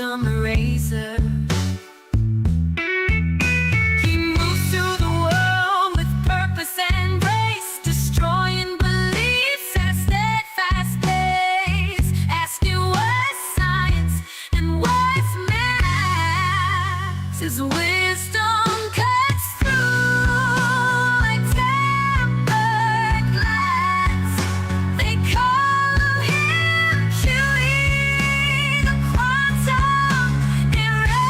quantum eraser. He moves through the world with purpose and grace, destroying beliefs at a steadfast pace, asking what's science and what's math. His wisdom cuts through like tempered glass. They call him Huey, the quantum eraser.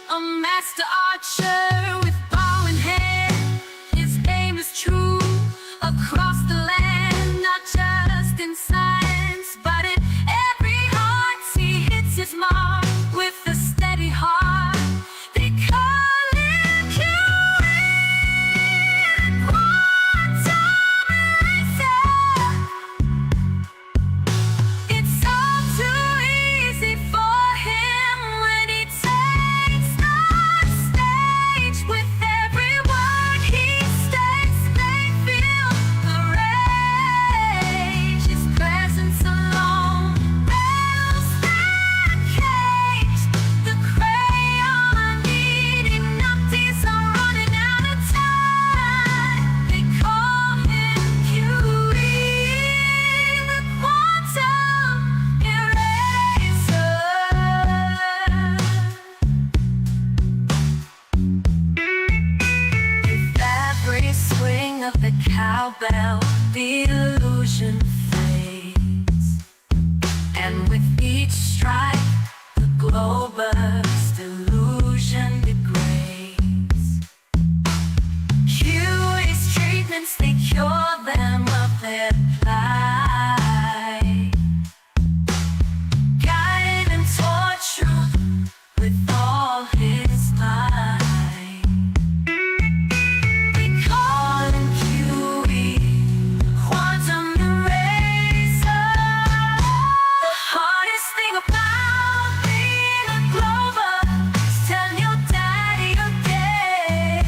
A master archer with bow in hand, his aim is true across the land, not just in science, but in every heart. He hits his mark with a steady heart. They call him Huey, quantum eraser. It's all too easy for him when he takes the stage. With every word he states, they feel the rage. His presence alone rattles that cage. The crayon eating nupties are running out of time. They call him Huey, the quantum eraser. With every swing of the cowbell, the illusion fades, and with each strike, the glow-burst illusion degrades. Huey's treatments, they cure them of their plight, guide them toward truth with all his might. They call him Huey, quantum eraser. The hardest thing about being a Glover is telling your daddy you're gay,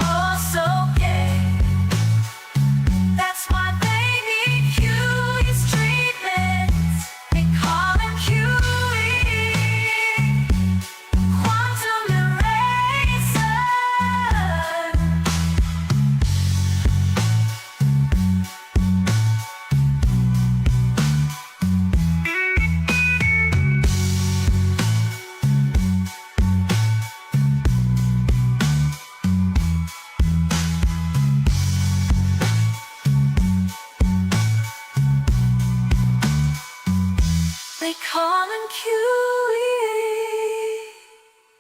oh so gay. That's why they need Huey's treatment. They call him Huey, quantum eraser. They call him Huey,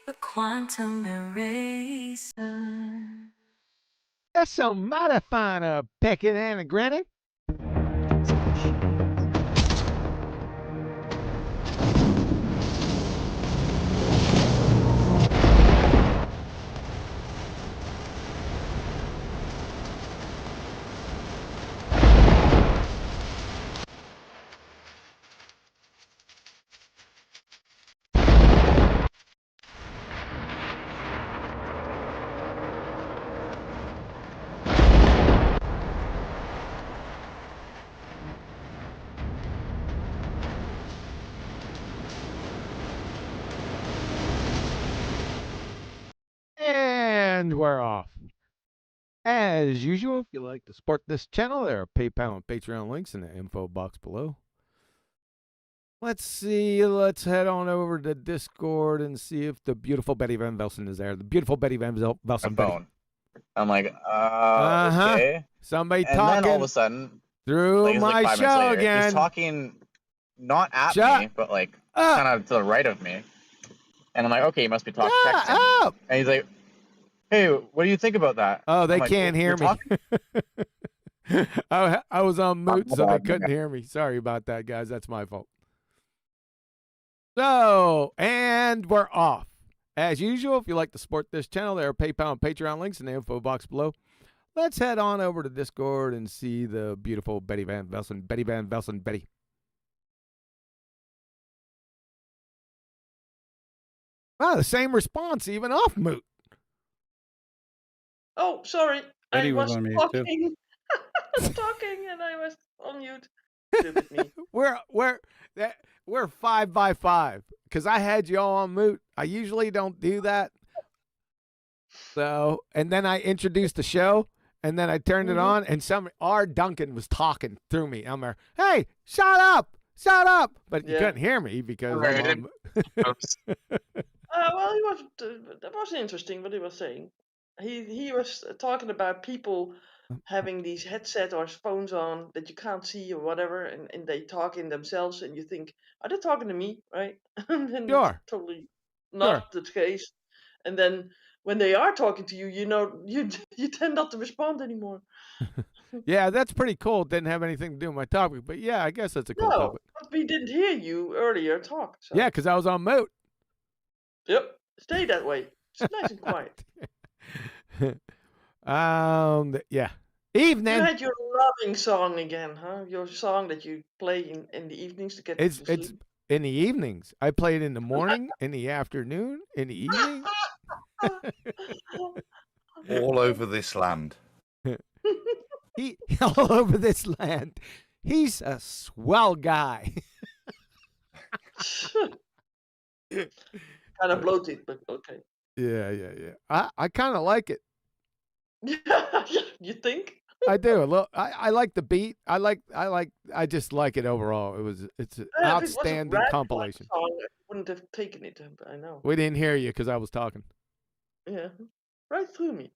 the quantum eraser. That's some mighty fine pecking and granny. And we're off. As usual, if you'd like to support this channel, there are PayPal and Patreon links in the info box below. Let's see. Let's head on over to Discord and see if the beautiful Betty Van Velsen is there. The beautiful Betty Van My Velsen. phone. I'm like, Uh-huh. okay. Somebody And talking then all of a sudden, through like, it's my like 5 minutes show later, again. he's talking not at Shut me, but like up. kind of to the right of me. And I'm like, okay, he must be talking. Shut Texting. up. And he's like, hey, what do you think about that? Oh, they I'm like, can't hear "We're me. talking?" I was on mute, so they bad, couldn't hear me. Sorry about that, guys. That's my fault. So, and we're off. As usual, if you'd like to support this channel, there are PayPal and Patreon links in the info box below. Let's head on over to Discord and see the beautiful Betty Van Velsen. Betty Van Velsen, Betty. Wow, the same response, even off mute. Oh, sorry. Betty I was was on mute too. talking. I was talking and I was on mute. Stupid me. We're 5 by 5 because I had you all on mute. I usually don't do that. So, and then I introduced the show, and then I turned it on, and R. Duncan was talking through me. I'm like, hey, shut up. But you couldn't hear me because Right. I'm Oops. Well, he was. That was interesting what he was saying. He was talking about people having these headset or phones on that you can't see or whatever, and they talk in themselves, and you think, are they talking to me, right? And it's Sure. totally not the case. And then when they are talking to you, you tend not to respond anymore. Yeah, that's pretty cool. Didn't have anything to do with my topic, but yeah, I guess that's a cool No, topic. but we didn't hear you earlier talk. So. Yeah, because I was on mute. Yep. Stay that way. It's nice and quiet. Yeah. You Evening. had your loving song again, huh? Your song that you play in the evenings to get to sleep. It's in the evenings. I play it in the morning, in the afternoon, in the evening. All over this land. He all over this land. He's a swell guy. Kind of bloated, but okay. Yeah. I kind of like it. You think? I do. Look, I like the beat. I just like it overall. It's an If it was a outstanding rap compilation. song, I wouldn't have taken it. I know. We didn't hear you because I was talking. Yeah, right through me.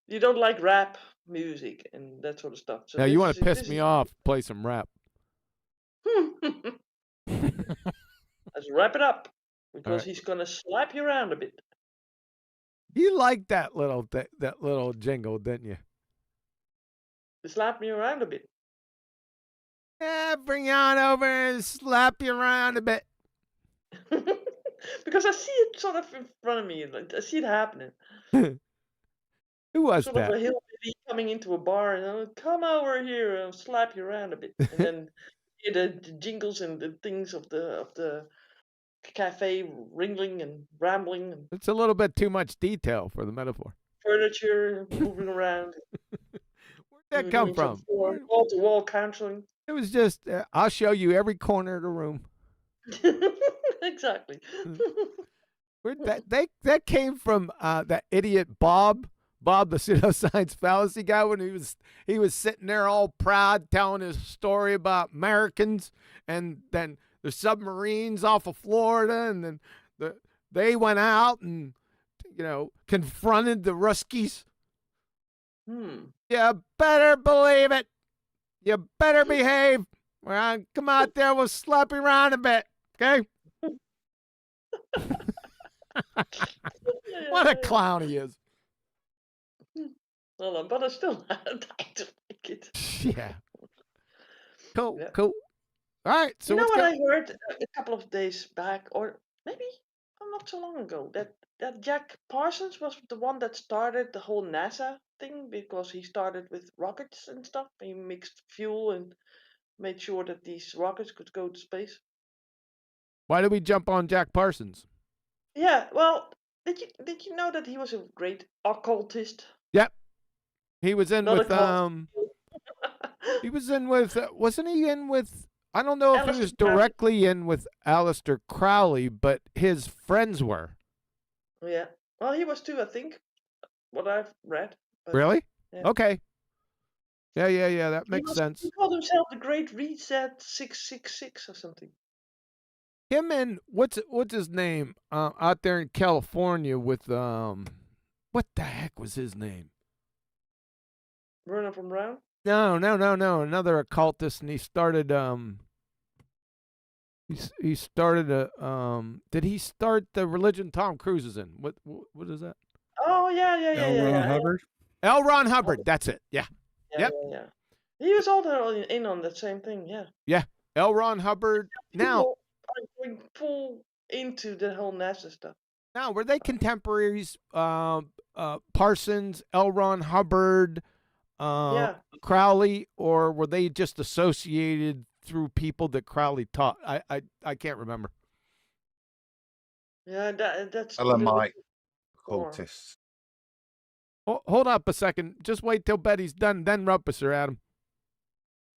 You don't like rap music and that sort of stuff. So Now you want this to is- piss me off? Play some rap. Let's wrap it up because right. he's gonna slap you around a bit. You liked that little jingle, didn't you? Slap me around a bit. Yeah, bring you on over and slap you around a bit. Because I see it sort of in front of me. Like, I see it happening. Who was Sort that? of a hillbilly coming into a bar and come over here and slap you around a bit, and then hear the jingles and the things of the cafe ringling and rambling and It's a little bit too much detail for the metaphor. furniture moving around. Where'd that come from? Wall to wall counseling. It was just, I'll show you every corner of the room. Exactly. That came from that idiot Bob the pseudoscience fallacy guy, when he was sitting there all proud telling his story about Americans and then the submarines off of Florida, and then they went out and confronted the Ruskies. You better believe it. You better behave. Well, come out there, we'll slap you around a bit, okay? What a clown he is. Well, but I still like to like it. Yeah. Cool. Yeah. All right. So you know what's what going- I heard a couple of days back, or maybe not so long ago, that Jack Parsons was the one that started the whole NASA thing, because he started with rockets and stuff. He mixed fuel and made sure that these rockets could go to space. Why did we jump on Jack Parsons? Yeah, well, did you know that he was a great occultist? Yep. He was in Not a with cult. he was in with wasn't he in with, I don't know if he Aleister was Crowley. directly in with Aleister Crowley, but his friends were. Yeah. Well, he was too, I think, what I've read. But Really? yeah. Okay. Yeah, that makes sense. He called himself the Great Reset 666 or something. Him and what's his name out there in California with what the heck was his name? Werner von Braun? No, another occultist, and he started he started a did he start the religion Tom Cruise is in? What is that? Oh, yeah. L. Ron Hubbard. L. Ron Hubbard, that's it. Yeah. Yep. Yeah. He was also in on that same thing, yeah. L. Ron Hubbard. Now, People are going full into the whole NASA stuff. now were they contemporaries? Parsons, L. Ron Hubbard, Yeah. Crowley, or were they just associated through people that Crowley taught? I can't remember. Yeah, that's... Elamite more. occultists. Hold up a second. Just wait till Betty's done, then Rumpus her, Adam.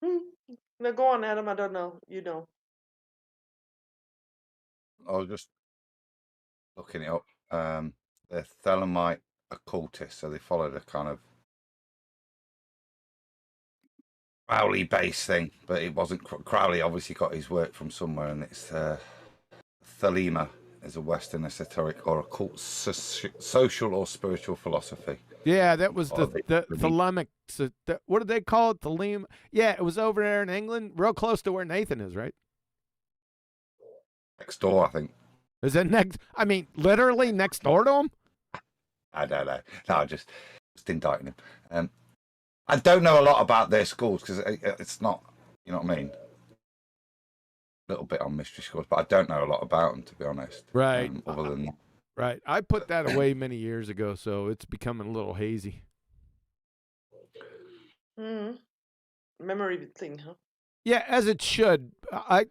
No, go on, Adam. I don't know. You know. I was just looking it up. They're Thelemite occultists, so they followed a kind of Crowley-based thing, but it wasn't. Crowley obviously got his work from somewhere, and it's Thelema is a Western esoteric or occult social or spiritual philosophy. Yeah, that was Or the Thelemic. What did they call it? Thelem. Yeah, it was over there in England, real close to where Nathan is, right? next door, I think. Is it next? I mean, literally next door to him? I don't know. No, just indicting him. I don't know a lot about their schools because it's not, you know what I mean? A little bit on mystery schools, but I don't know a lot about them, to be honest. Right. Other than that. Right. I put that away many years ago, so it's becoming a little hazy. Memory thing, huh? Yeah, as it should.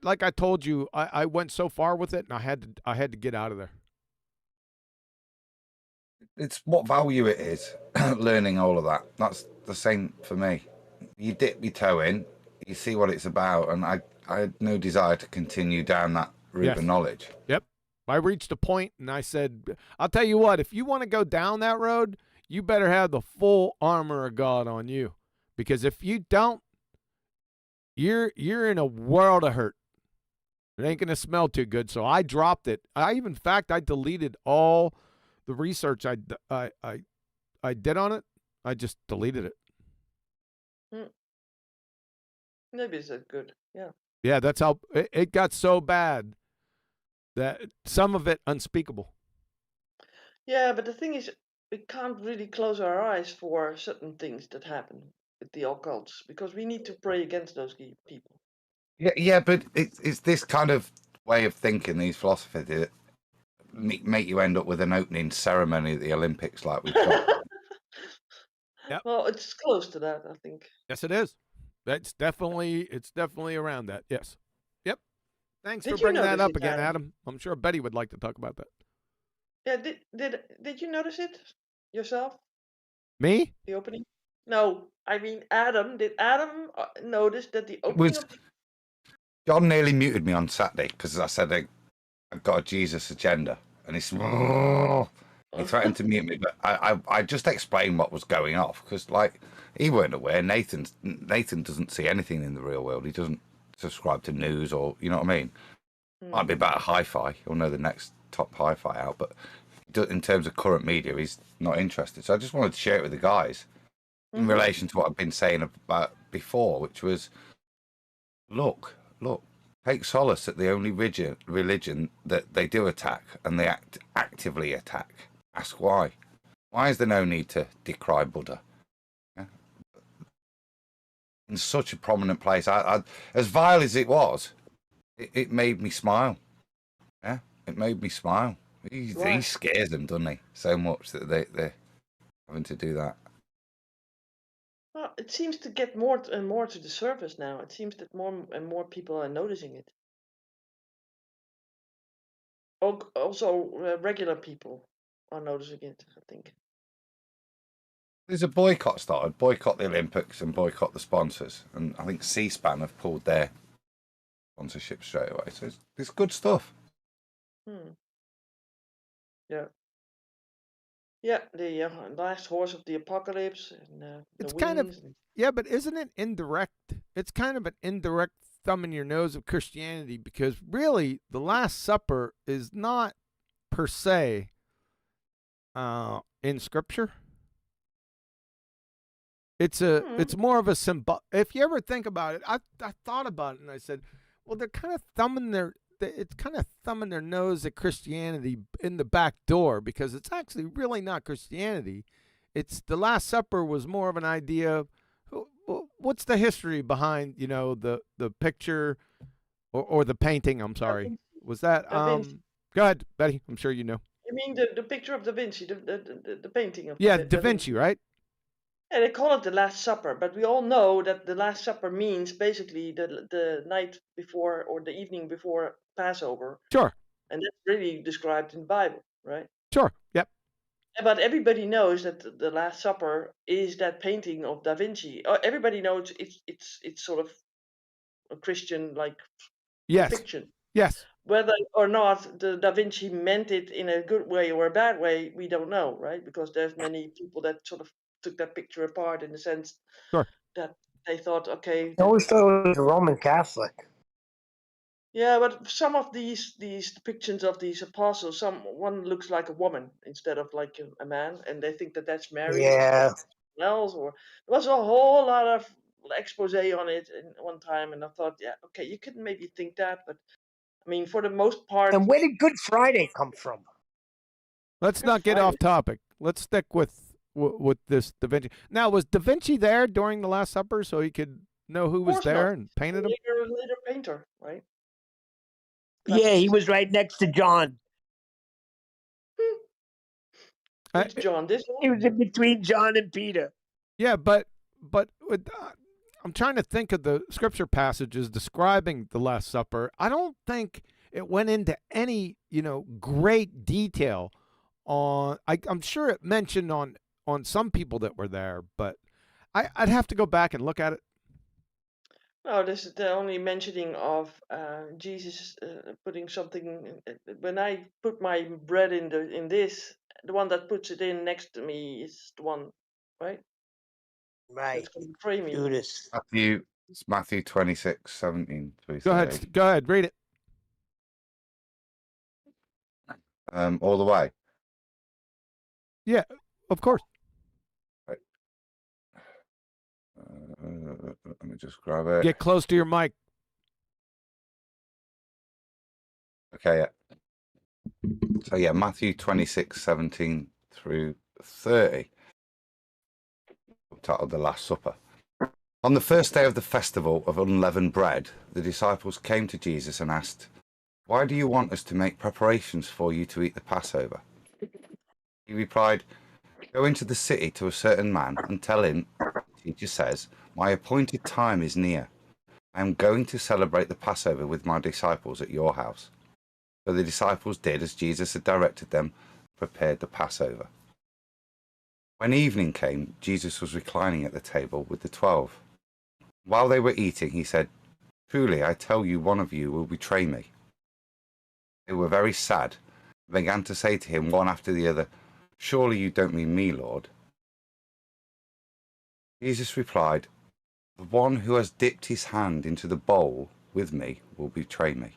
Like I told you, I went so far with it, and I had to get out of there. It's what value it is, learning all of that. That's the same for me. You dip your toe in, you see what it's about, and I had no desire to continue down that route of knowledge. Yep. I reached a point, and I said, I'll tell you what, if you want to go down that road, you better have the full armor of God on you. Because if you don't, you're in a world of hurt. It ain't going to smell too good. So I dropped it. In fact, I deleted all the research I did on it. I just deleted it. Maybe it's that good. Yeah. Yeah, that's how it got so bad that some of it unspeakable. Yeah, but the thing is, we can't really close our eyes for certain things that happen with the occults because we need to pray against those people. Yeah, but it's this kind of way of thinking, these philosophies, that make you end up with an opening ceremony at the Olympics like we've got. Yep. Well, it's close to that, I think. Yes, it is. It's definitely around that. Yes. Yep. Thanks Did for you bringing that notice up it, again, Adam? Adam. I'm sure Betty would like to talk about that. Yeah, did you notice it yourself? Me? The opening? No, I mean Adam. Did Adam notice that the opening of the... John nearly muted me on Saturday because I said I've got a Jesus agenda, and he threatened to mute me, but I just explained what was going off because, like, he weren't aware. Nathan doesn't see anything in the real world. He doesn't subscribe to news, or you know what I mean. Might be about hi-fi. He'll know the next top hi-fi out, but in terms of current media, he's not interested. So I just wanted to share it with the guys in relation to what I've been saying about before, which was, look, take solace at the only religion that they do attack, and they actively attack. Ask why. Why is there no need to decry Buddha? Yeah. In such a prominent place, I as vile as it was, it made me smile. Yeah, it made me smile. He scares them, doesn't he? So much that they're having to do that. Well, it seems to get more and more to the surface now. It seems that more and more people are noticing it. Also, regular people are noticing it, I think. There's a boycott started. Boycott the Olympics and boycott the sponsors. And I think C-SPAN have pulled their sponsorship straight away. So it's good stuff. Yeah. Yeah, the last horse of the apocalypse. And, it's kind of, yeah, but isn't it indirect? It's kind of an indirect thumb in your nose of Christianity, because really the Last Supper is not per se in Scripture. It's more of a symbol. If you ever think about it, I thought about it and I said, well, they're kind of thumbing their nose at Christianity in the back door, because it's actually really not Christianity. It's the Last Supper was more of an idea. What's the history behind, the picture or the painting? I'm sorry. Was that go ahead, Betty? I'm sure you know. You mean the picture of Da Vinci, the painting of Da Vinci, right? Yeah, they call it the Last Supper, but we all know that the Last Supper means basically the night before or the evening before Passover. Sure. And that's really described in the Bible, right? Sure. Yep. But everybody knows that the Last Supper is that painting of Da Vinci. Everybody knows it's sort of a Christian like Yes. fiction. Yes. Whether or not the Da Vinci meant it in a good way or a bad way, we don't know, right? Because there's many people that sort of took that picture apart in the sense Sure. that they thought, okay, I always thought it was a Roman Catholic. yeah, but some of these depictions of these apostles, one looks like a woman instead of like a man, and they think that that's Mary instead Yeah. of someone else. Or there was a whole lot of expose on it in one time, and I thought, yeah, okay, you could maybe think that, but I mean, for the most part, And where did Good Friday come from? Let's Good not get Friday. off topic. Let's stick with this Da Vinci. Now, was Da Vinci there during the Last Supper so he could know who Of was course there not. and painted him? Later painter, right? Yeah, he was right next to John. Which John? This He one? was in between John and Peter. Yeah, but with, I'm trying to think of the scripture passages describing the Last Supper. I don't think it went into any great detail on. I'm sure it mentioned on some people that were there, but I'd have to go back and look at it. No, this is the only mentioning of Jesus putting something. When I put my bread in this, the one that puts it in next to me is the one, right? Right. That's going to betray me. Judas. It's Matthew 26:17 through Go 30. ahead. Go ahead. Read it. All the way. Yeah, of course. Let me just grab it. Get close to your mic. Okay, yeah. So yeah, Matthew 26:17 through 30. Titled The Last Supper. On the first day of the festival of unleavened bread, the disciples came to Jesus and asked, "Why do you want us to make preparations for you to eat the Passover?" He replied, "Go into the city to a certain man and tell him, the teacher says, my appointed time is near. I am going to celebrate the Passover with my disciples at your house." So the disciples did as Jesus had directed them, prepared the Passover. When evening came, Jesus was reclining at the table with the 12. While they were eating, he said, "Truly, I tell you, one of you will betray me." They were very sad and began to say to him one after the other, "Surely you don't mean me, Lord." Jesus replied, "The one who has dipped his hand into the bowl with me will betray me.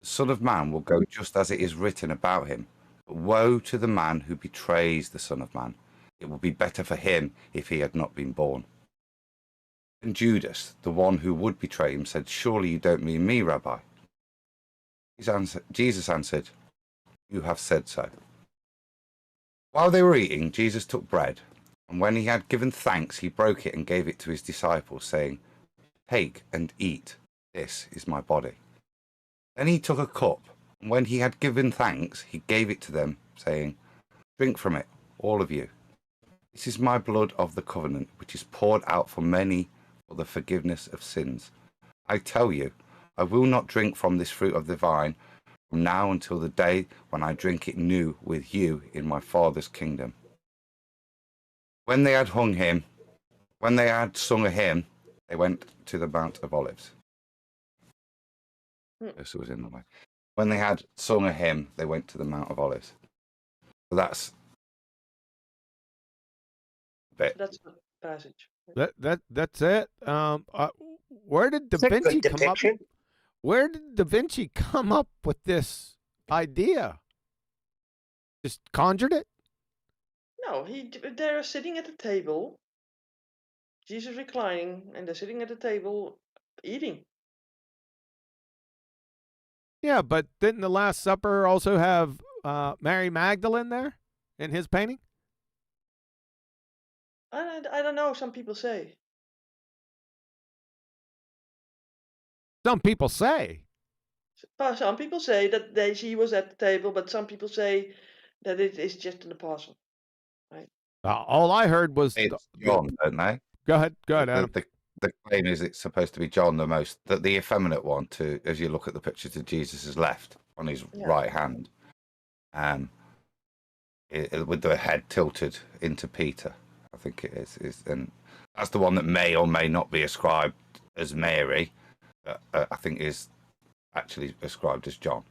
The Son of Man will go just as it is written about him. But woe to the man who betrays the Son of Man. It would be better for him if he had not been born." And Judas, the one who would betray him, said, "Surely you don't mean me, Rabbi?" Jesus answered, "You have said so." While they were eating, Jesus took bread, and when he had given thanks, he broke it and gave it to his disciples, saying, "Take and eat. This is my body." Then he took a cup, and when he had given thanks, he gave it to them, saying, "Drink from it, all of you. This is my blood of the covenant, which is poured out for many for the forgiveness of sins. I tell you, I will not drink from this fruit of the vine from now until the day when I drink it new with you in my Father's kingdom." When they had sung a hymn, they went to the Mount of Olives. This was in the way. When they had sung a hymn, they went to the Mount of Olives. So that's a bit. That's the passage. That's it. Where did Da It's a Vinci good come up? depiction. Where did Da Vinci come up with this idea? Just conjured it? No, they're sitting at the table. Jesus reclining, and they're sitting at the table eating. Yeah, but didn't the Last Supper also have Mary Magdalene there in his painting? I don't know. Some people say. Some people say. Some people say that she was at the table, but some people say that it is just an apostle. Right? All I heard was It's John, don't they? Go ahead, Adam. The claim is it's supposed to be John the effeminate one, to as you look at the picture to Jesus' left on his right hand. with the head tilted into Peter. I think it is, and that's the one that may or may not be ascribed as Mary. I think is actually ascribed as John.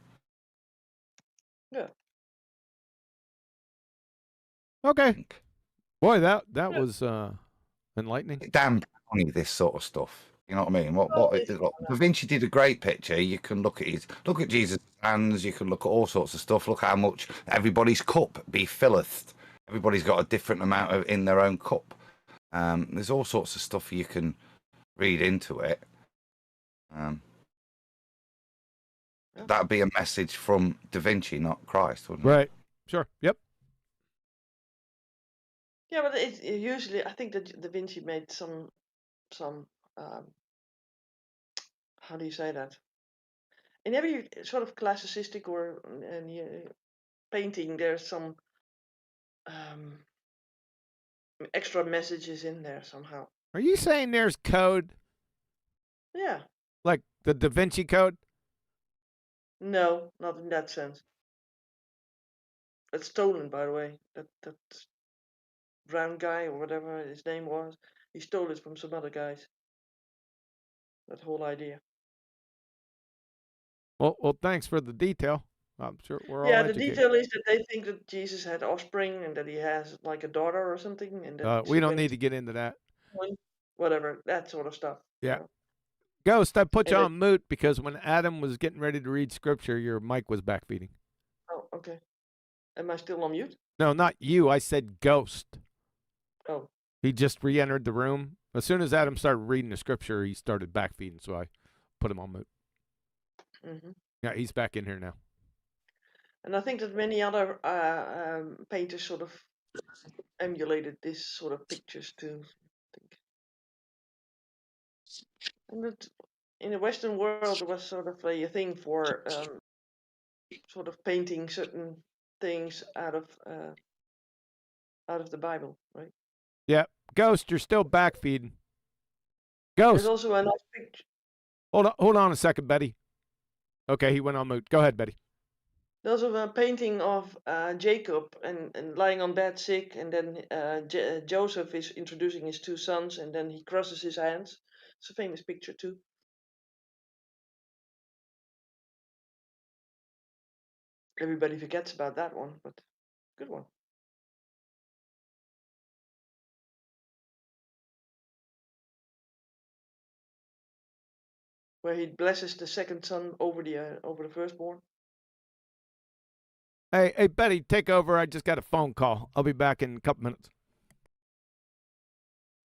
Yeah. Okay. Boy, that Yeah. was enlightening. Damn funny, this sort of stuff. You know what I mean? Well, Look, Da Vinci did a great picture. You can look at Jesus' hands. You can look at all sorts of stuff. Look how much everybody's cup be filleth. Everybody's got a different amount of in their own cup. There's all sorts of stuff you can read into it. That'd be a message from Da Vinci, not Christ, wouldn't it? Right. Sure. Yep. Yeah, but it usually I think that Da Vinci made some how do you say that? In every sort of classicistic or painting, there's some extra messages in there somehow. Are you saying there's code Yeah. like the Da Vinci Code? No, not in that sense. That's stolen, by the way. That brown guy or whatever his name was, he stole it from some other guys. That whole idea. Well, thanks for the detail. I'm sure we're all Yeah, the educated. detail is that they think that Jesus had offspring and that he has like a daughter or something, and that We she don't went need to get into that. whatever that sort of stuff. Yeah. Ghost, I put you And on mute because when Adam was getting ready to read scripture, your mic was backfeeding. oh, okay. Am I still on mute? No, not you. I said Ghost. Oh, He just re-entered the room. As soon as Adam started reading the scripture, he started backfeeding, so I put him on mute. hmm Yeah, he's back in here now. and I think that many other painters sort of emulated this sort of pictures too. I think. And that in the Western world, there was sort of a thing for sort of painting certain things out of the Bible, right? Yeah, Ghost, you're still backfeeding. There's Ghost, also a nice picture. hold on a second, Betty. Okay, he went on mute. Go ahead, Betty. There's also a painting of Jacob and lying on bed sick, and then Joseph is introducing his two sons, and then he crosses his hands. It's a famous picture too. Everybody forgets about that one, but good one. Where he blesses the second son over the firstborn. Hey, Betty, take over. I just got a phone call. I'll be back in a couple minutes.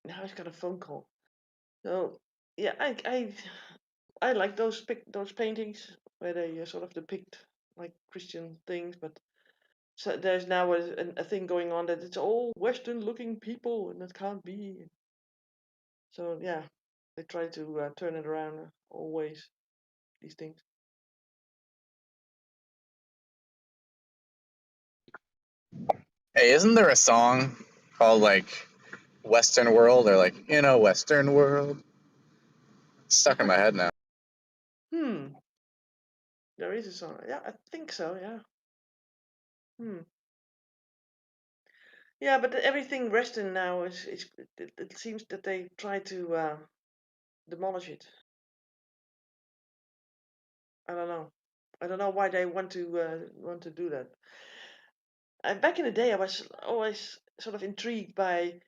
Now he's got a phone call. So yeah, I like those paintings where they sort of depict like Christian things, but so there's now a thing going on that it's all Western-looking people, and that can't be. So yeah, they try to turn it around always. These things. Hey, isn't there a song called like Western World or like in a Western World? It's stuck in my head now. There is a song. Yeah, I think so. Yeah. Yeah, but everything Western now is it seems that they try to demolish it. I don't know. I don't know why they want to do that. Back in the day, I was always sort of intrigued by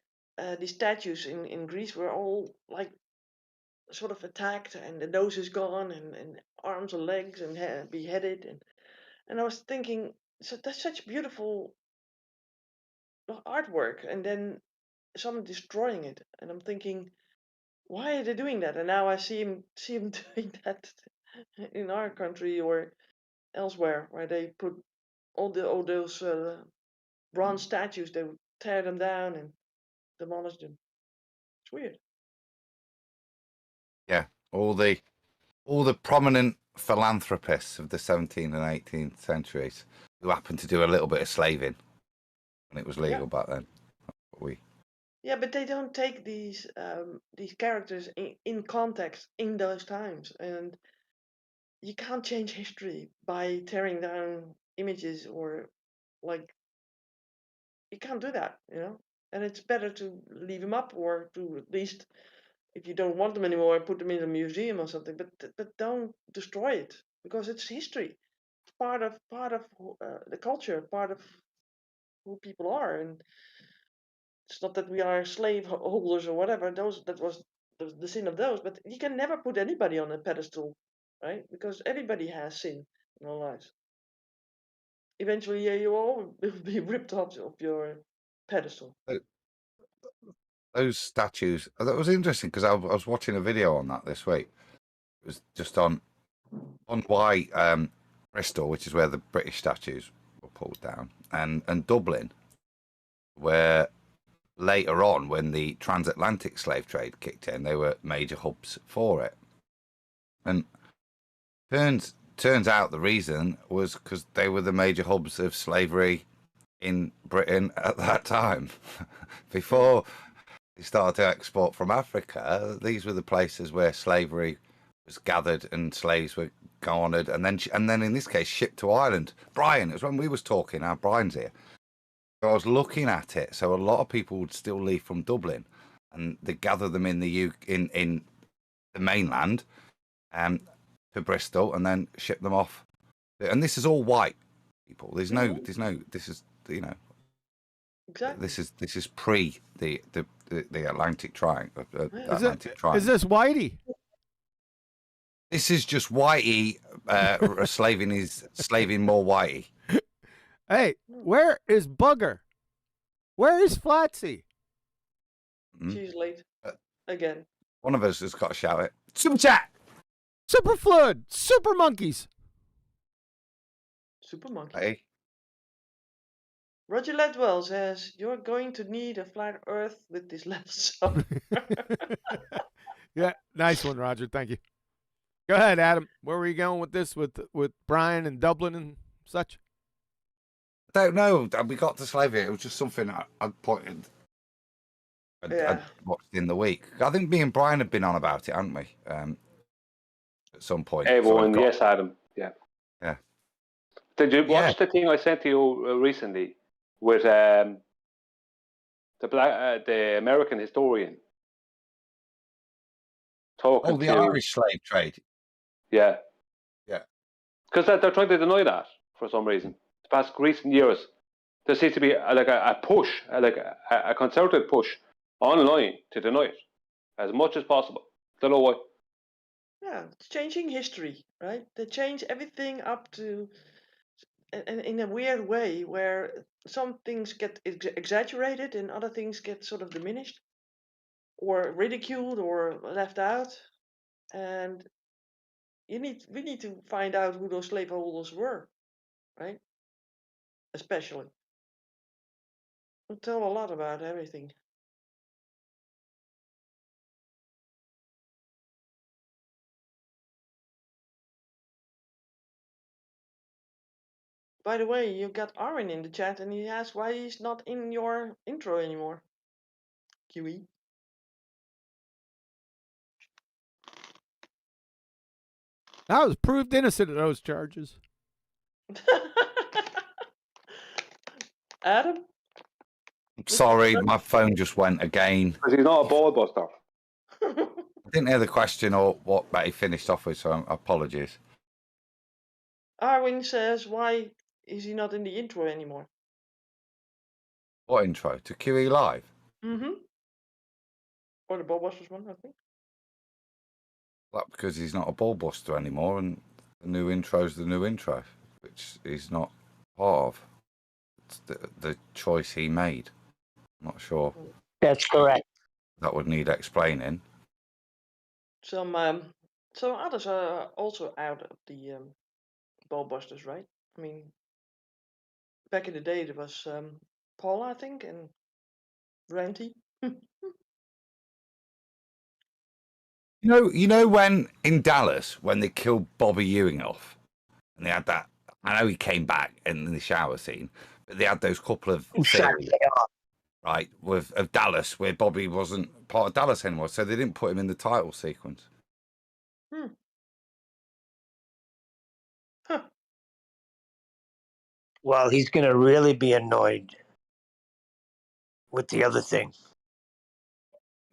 these statues in Greece were all like sort of attacked and the nose is gone and arms and legs and beheaded and I was thinking, so that's such beautiful artwork, and then someone destroying it, and I'm thinking, why are they doing that? And now I see him doing that in our country or elsewhere, where they put all those bronze statues, they would tear them down and demolish them. It's weird. Yeah, all the prominent philanthropists of the 17th and 18th centuries who happened to do a little bit of slaving when it was legal back then. Yeah, but they don't take these characters in context in those times, and you can't change history by tearing down images or like you can't do that, and it's better to leave them up, or to at least, if you don't want them anymore, put them in a museum or something, but don't destroy it, because it's history. It's part of the culture, part of who people are, and it's not that we are slave holders or whatever. That was the sin of those, but you can never put anybody on a pedestal, right? Because everybody has sin in our lives. Eventually, you all will be ripped off of your pedestal. Those statues, that was interesting because I was watching a video on that this week. It was just on why Bristol, which is where the British statues were pulled down, and Dublin, where later on, when the transatlantic slave trade kicked in, they were major hubs for it. And turns out the reason was because they were the major hubs of slavery in Britain at that time. Before they started to export from Africa, these were the places where slavery was gathered and slaves were garnered, and then in this case shipped to Ireland. Brian, it was when we was talking. Now Brian's here. So I was looking at it. So a lot of people would still leave from Dublin, and they gather them in the in the mainland, to Bristol, and then ship them off. And this is all white people. This is Exactly. this is pre the Atlantic Triangle. Atlantic Is Triangle. this Whitey? This is just Whitey slaving more Whitey. Hey, where is Bugger? Where is Flatsy? She's late again. One of us has got to shout it. Superchat. Super Fluid, Super Monkeys. Super monkey. Hey. Roger Ledwell says, you're going to need a flat earth with this last summer. Yeah, nice one, Roger. Thank you. Go ahead, Adam. Where were you going with this, with Brian and Dublin and such? I don't know. We got to slavery. It was just something I'd pointed. I'd watched in the week. I think me and Brian have been on about it, haven't we? At some point. Everyone, yes, Adam. Yeah. Yeah. Did you watch the thing I sent to you recently with the American historian talking the to Irish slave trade. Yeah. Yeah. Because they're trying to deny that for some reason. The past recent years, there seems to be a push, a concerted push online to deny it as much as possible. Don't know why. Yeah, it's changing history, right? They change everything up to, and in a weird way, where some things get exaggerated and other things get sort of diminished, or ridiculed, or left out. And we need to find out who those slaveholders were, right? Especially. It'll tell a lot about everything. By the way, you got Armin in the chat, and he asked why he's not in your intro anymore. QE. I was proved innocent of those charges. Adam? Sorry, my phone just went again. Because he's not a ball buster. I didn't hear the question or what he finished off with, so apologies. Arwin says, why is he not in the intro anymore? What intro? To QE Live? Mm-hmm. Or the Ballbusters one, I think. Well, because he's not a ball buster anymore, and the new intro's the new intro, which he's not part of. It's the choice he made. I'm not sure. That's correct. That would need explaining. Some others are also out of the Ballbusters, right? I mean, back in the day there was Paul, I think, and Ranty. You know when in Dallas when they killed Bobby Ewing off, and they had that. I know he came back in the shower scene, but they had those couple of scenes, right, of Dallas where Bobby wasn't part of Dallas anymore, so they didn't put him in the title sequence. Well, he's going to really be annoyed. with the other thing.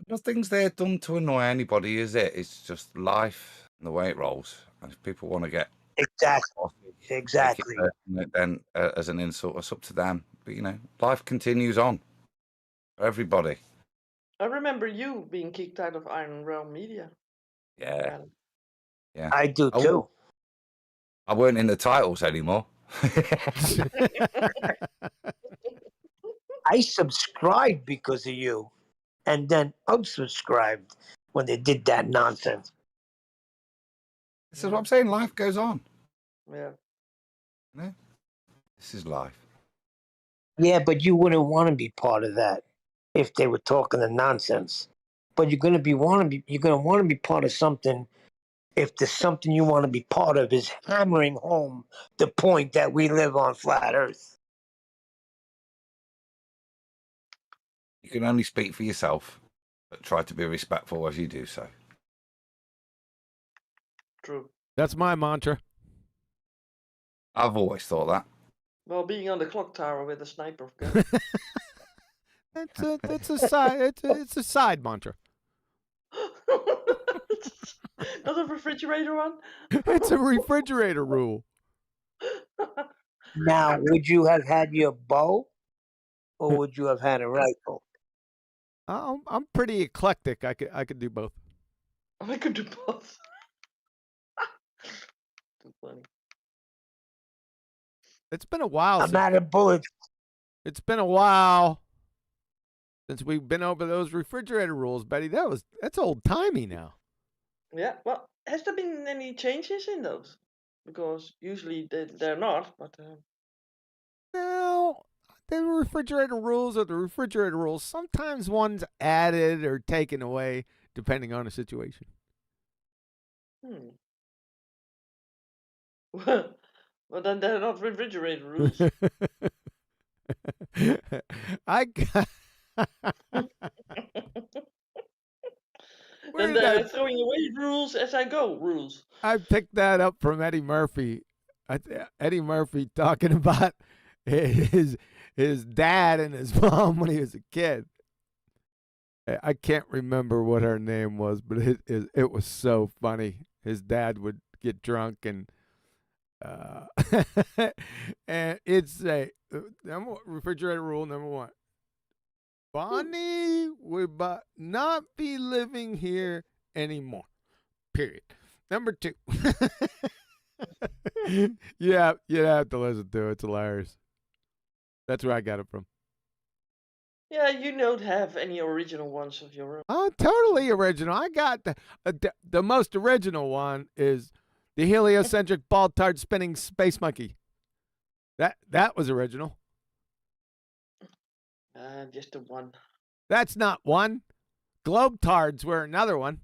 Nothing's there done to annoy anybody, is it? It's just life and the way it rolls. And if people want to get Exactly. off, take it Exactly. personally, then as an insult, it's up to them. But life continues on for everybody. I remember you being kicked out of Iron Realm Media. Yeah, Adam. yeah. I do Oh. too. I weren't in the titles anymore. I subscribed because of you, and then unsubscribed when they did that nonsense. This is what I'm saying. Life goes on. Yeah. Yeah. This is life. Yeah, but you wouldn't want to be part of that if they were talking the nonsense. But you're gonna want to be part of something if there's something you want to be part of is hammering home the point that we live on flat Earth. You can only speak for yourself, but try to be respectful as you do so. True. That's my mantra. I've always thought that. Well, being on the clock tower with a sniper gun. It's a side mantra. Not a refrigerator one? It's a refrigerator rule. Now, would you have had your bow, or would you have had a rifle? I'm pretty eclectic. I could do both. I could do both. Too funny. It's been a while. I'm out of bullets. It's been a while since we've been over those refrigerator rules, Betty. That's old timey now. Yeah, well, has there been any changes in those? Because usually they're not, but... Now, the refrigerator rules are the refrigerator rules. Sometimes one's added or taken away depending on the situation. Well, then they're not refrigerator rules. I got... Then they're throwing away rules as I go rules. I picked that up from Eddie Murphy. Eddie Murphy talking about his dad and his mom when he was a kid. I can't remember what her name was, but it was so funny. His dad would get drunk and and it's a refrigerator rule number 1. Bonnie would not be living here anymore. Period. Number 2. Yeah, you'd have to listen to it. It's hilarious. That's where I got it from. Yeah, you don't have any original ones of your own. Oh, totally original. I got the most original one is the heliocentric ball-tard spinning space monkey. That was original. Just the one. That's not one. Globe tards were another one.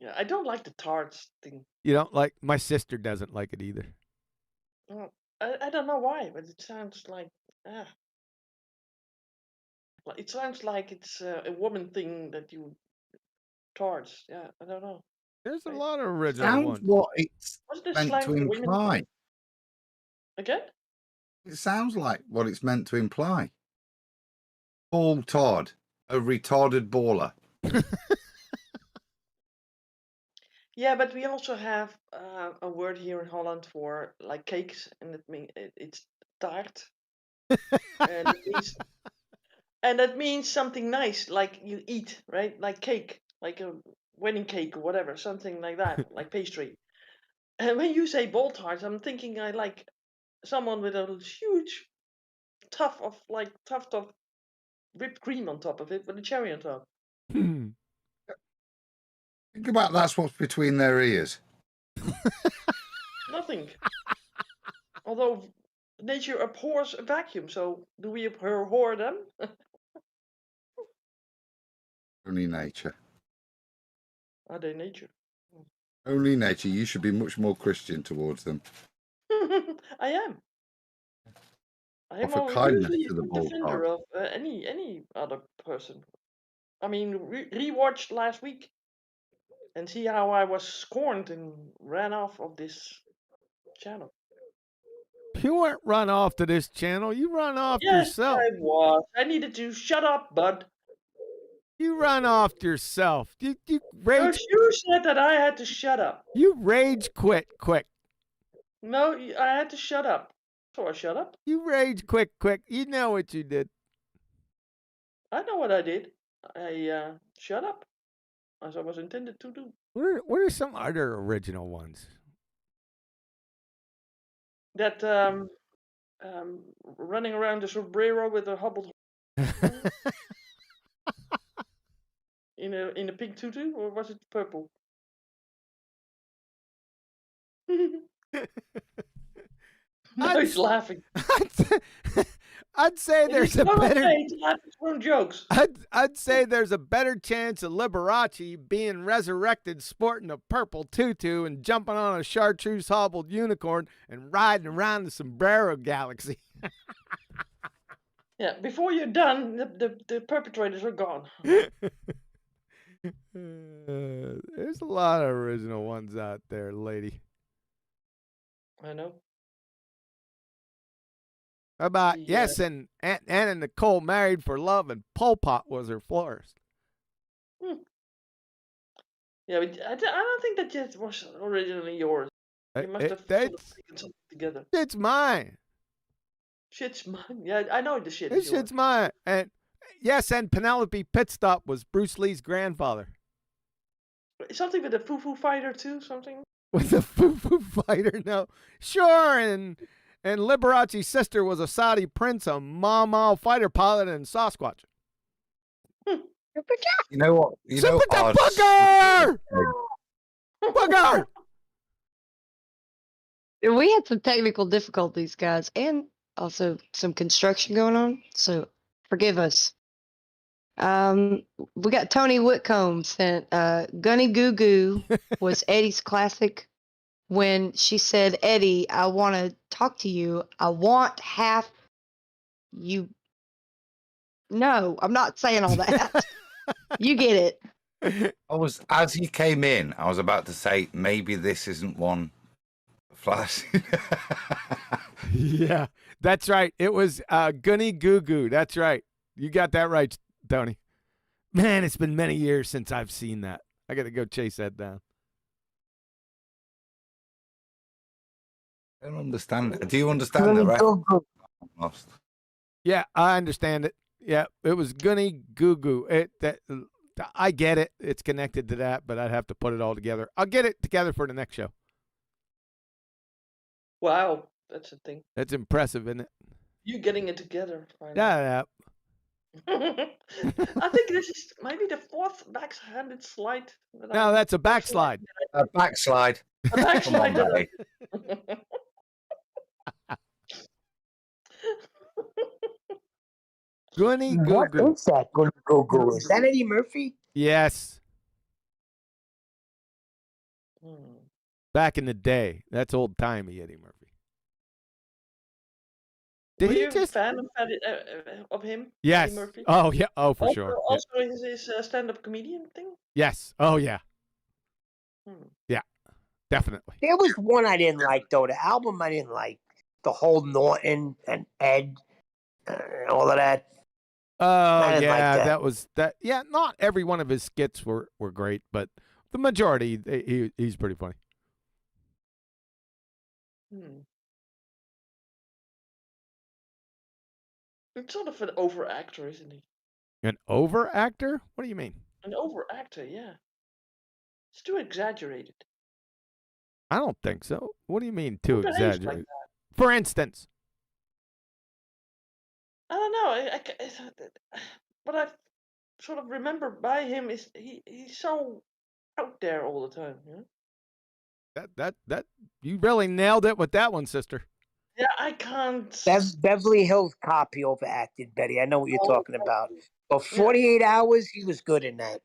Yeah, I don't like the tarts thing. You don't like? My sister doesn't like it either. Well, I don't know why, but it sounds like it sounds like it's a woman thing that you tarts. Yeah, I don't know. There's a lot of original Sounds ones. what it's What's the meant slang to for women? imply. Again? It sounds like what it's meant to imply. Ball Todd, a retarded baller. Yeah, but we also have a word here in Holland for like cakes, and it's taart, and that means something nice, like you eat, right? Like cake, like a wedding cake or whatever, something like that, like pastry. And when you say ball tart, I'm thinking I like someone with a huge tuft of whipped cream on top of it with a cherry on top. Think about that's what's between their ears. Nothing. Although nature abhors a vacuum, so do we abhor them? Only nature. Are they nature? Only nature. You should be much more Christian towards them. I am. I am Offer kindness usually to the a ball defender of any other person. I mean, rewatched last week and see how I was scorned and ran off of this channel. You weren't run off to this channel. You run off Yes, yourself. I was. I needed to shut up, bud. You run off yourself. You Because you said that I had to shut up. You rage quit quick. No, I had to shut up. So I shut up. You rage quick. You know what you did. I know what I did. I shut up, as I was intended to do. What are some other original ones? That running around the sombrero with a hobbled in a pink tutu, or was it purple? No, he's laughing. I'd say there's a better. He's laughing at his own jokes. I'd say there's a better chance of Liberace being resurrected sporting a purple tutu and jumping on a chartreuse hobbled unicorn and riding around the sombrero galaxy. Yeah, before you're done, the perpetrators are gone. There's a lot of original ones out there, lady. I know. How about Yeah. yes, and Anna and Nicole married for love, and Pol Pot was her florist. Yeah, but I don't think that just was originally yours. You must have sort of taken something together. It's mine. Shit's mine. Yeah, I know the shit This is yours. shit's mine. And yes, and Penelope Pitstop was Bruce Lee's grandfather. Something with a foo-foo fighter too, something? With the foo-foo fighter, no. Sure, and Liberace's sister was a Saudi prince, a Mau fighter pilot, and Sasquatch. You know what? You know Booger! Booger! We had some technical difficulties, guys, and also some construction going on, so forgive us. We got Tony Whitcomb sent Gunny Goo Goo was Eddie's classic when she said, Eddie, I want to talk to you. I want half you. No, I'm not saying all that. You get it. As you came in, I was about to say maybe this isn't one Flash. Yeah, that's right. It was Gunny Goo Goo. That's right. You got that right, Tony. Man, it's been many years since I've seen that. I got to go chase that down. I don't understand it. Do you understand it, right? I'm lost. Yeah, I understand it. Yeah, it was Gunny Goo Goo. I get it. It's connected to that, but I'd have to put it all together. I'll get it together for the next show. Wow, that's a thing. That's impressive, isn't it? You getting it together. Yeah. I think this is maybe the fourth backhanded slide. No, that's a backslide. A backslide. A backslide. Come on, buddy. Gunny Goo What Goo. is that? Go. Is that Eddie Murphy? Yes. Hmm. Back in the day. That's old timey Eddie Murphy. Did Were he you just a fan of him? Yes. Eddie Murphy? Oh yeah. Oh for also, sure. Also his stand-up comedian thing? Yes. Oh yeah. Hmm. Yeah. Definitely. There was one I didn't like though. The album I didn't like. The whole Norton and Ed, all of that. Oh didn't like yeah, that. that was that. Yeah, not every one of his skits were great, but the majority, he's pretty funny. Hmm. It's sort of an over-actor, isn't he? An over actor? What do you mean? An over-actor, yeah. It's too exaggerated. I don't think so. What do you mean too Who behaves like exaggerated? that? For instance, I don't know. What I sort of remember by him is he's so out there all the time. You know? that you really nailed it with that one, sister. Yeah, I can't. Beverly Hills Cop, he overacted, Betty. I know what you're talking about. But 48 hours, he was good in that.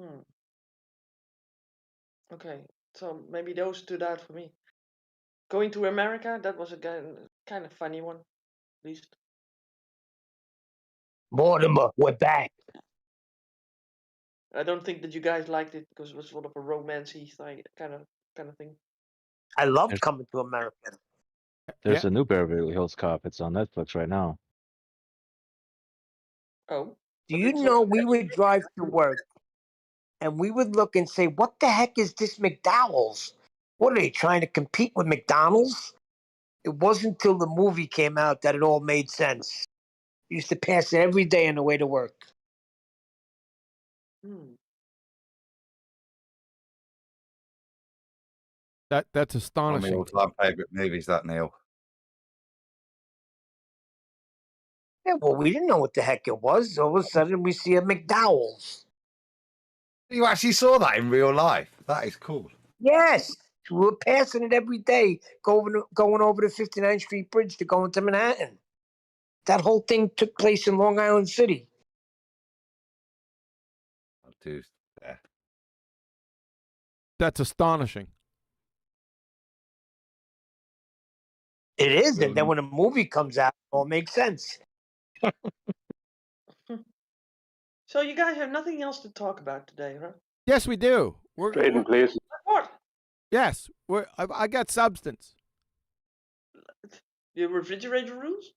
Hmm. Okay, so maybe those stood out for me. Going to America, that was a kind of funny one, at least. Mortimer, we're back. I don't think that you guys liked it because it was sort of a romance-y kind of thing. I loved Coming to America. There's Yeah. a new Beverly Hills Cop. It's on Netflix right now. Oh. Do you know we would drive to work and we would look and say, what the heck is this McDowell's? What are they trying to compete with McDonald's? It wasn't until the movie came out that it all made sense. We used to pass it every day on the way to work. Hmm. That's One of my astonishing. all-time favourite movies, that, Neil. Yeah, well, we didn't know what the heck it was. All of a sudden, we see a McDowell's. You actually saw that in real life. That is cool. Yes, we were passing it every day, going over the 59th Street Bridge to go into Manhattan. That whole thing took place in Long Island City. Dude, yeah. That's astonishing. It is, and then when a movie comes out, it all makes sense. So you guys have nothing else to talk about today, huh? Yes, we do. We're Trading places. What? yes. I got substance. The refrigerator rules?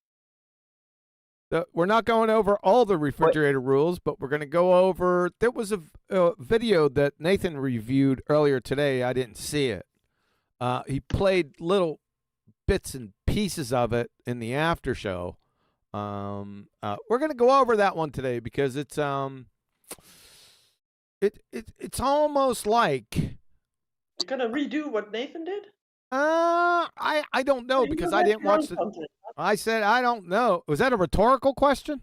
We're not going over all the refrigerator rules, but we're going to go over. There was a video that Nathan reviewed earlier today. I didn't see it. He played little bits and pieces of it in the after show. We're going to go over that one today because it's almost like You're gonna redo what Nathan did? I don't know You because know I that's didn't watch your the. own content. I said I don't know. Was that a rhetorical question?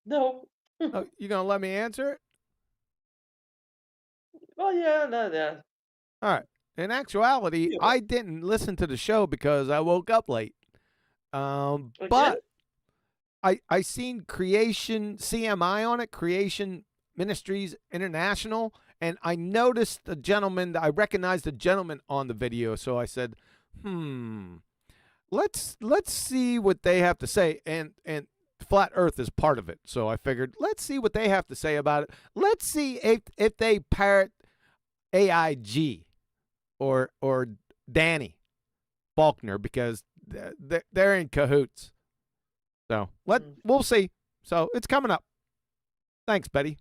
No. Oh, you gonna let me answer it? Well, yeah, no, yeah. All right. In actuality, Yeah. I didn't listen to the show because I woke up late. Okay. But I seen Creation CMI on it, Creation Ministries International, and I noticed the gentleman. I recognized the gentleman on the video, so I said, let's see what they have to say. And Flat Earth is part of it, so I figured let's see what they have to say about it. Let's see if they parrot AIG or Danny Faulkner because they're in cahoots. So we'll see. So it's coming up. Thanks, Betty.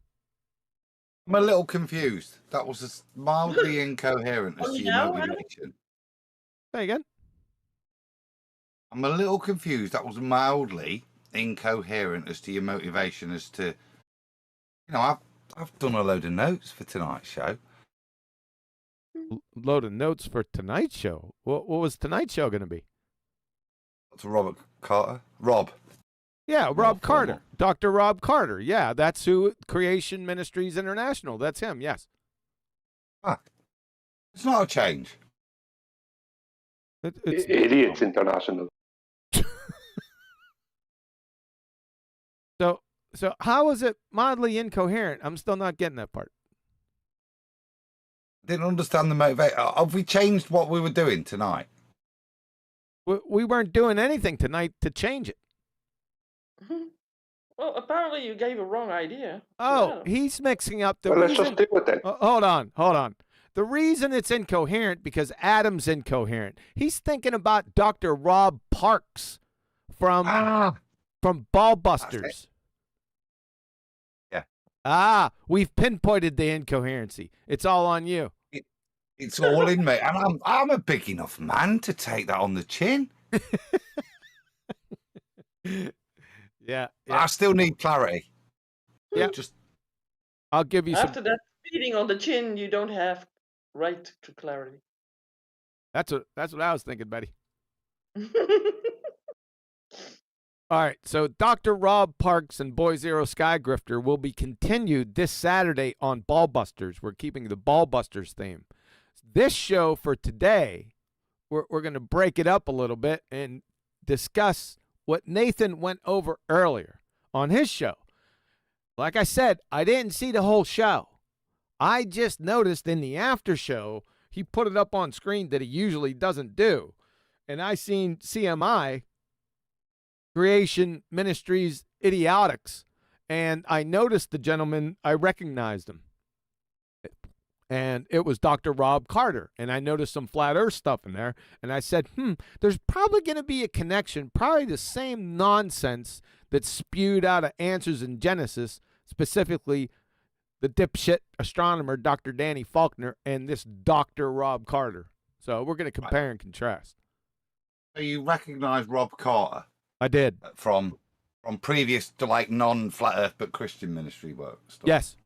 I'm a little confused. That was as mildly incoherent as Oh, to your now, Adam? motivation. Say again. I'm a little confused. That was mildly incoherent as to your motivation as to, I've done a load of notes for tonight's show. Load of notes for tonight's show. What was tonight's show going to be? Dr. Robert Carter. Rob. Yeah, More Rob Carter. formal. Dr. Rob Carter. Yeah, that's who Creation Ministries International. That's him, yes. It's not a change. It's Idiots International. So how is it mildly incoherent? I'm still not getting that part. Didn't understand the motivation. Have we changed what we were doing tonight? We weren't doing anything tonight to change it. Well, apparently you gave a wrong idea. Oh, he's mixing up the Well, let's reason. just do it then. Hold on. The reason it's incoherent because Adam's incoherent. He's thinking about Dr. Rob Parks from BALLBUSTERS. Yeah. We've pinpointed the incoherency. It's all on you. It's all in me. And I'm a big enough man to take that on the chin. Yeah. I still need clarity. Yeah. Just I'll give you some. After that beating on the chin, you don't have right to clarity. That's what I was thinking, Betty. All right, so Dr. Rob Parks and Boy Zero Skygrifter will be continued this Saturday on BALLBUSTERS. We're keeping the BALLBUSTERS theme. This show for today, we're going to break it up a little bit and discuss what Nathan went over earlier on his show. Like I said, I didn't see the whole show. I just noticed in the after show, he put it up on screen that he usually doesn't do. And I seen CMI, Creation Ministries Idiotics, and I noticed the gentleman, I recognized him. And it was Dr. Rob Carter. And I noticed some flat earth stuff in there. And I said, there's probably going to be a connection, probably the same nonsense that's spewed out of Answers in Genesis, specifically the dipshit astronomer, Dr. Danny Faulkner, and this Dr. Rob Carter. So we're going to compare and contrast. So you recognize Rob Carter I did. from previous to like non-flat earth but Christian ministry work stuff? Yes.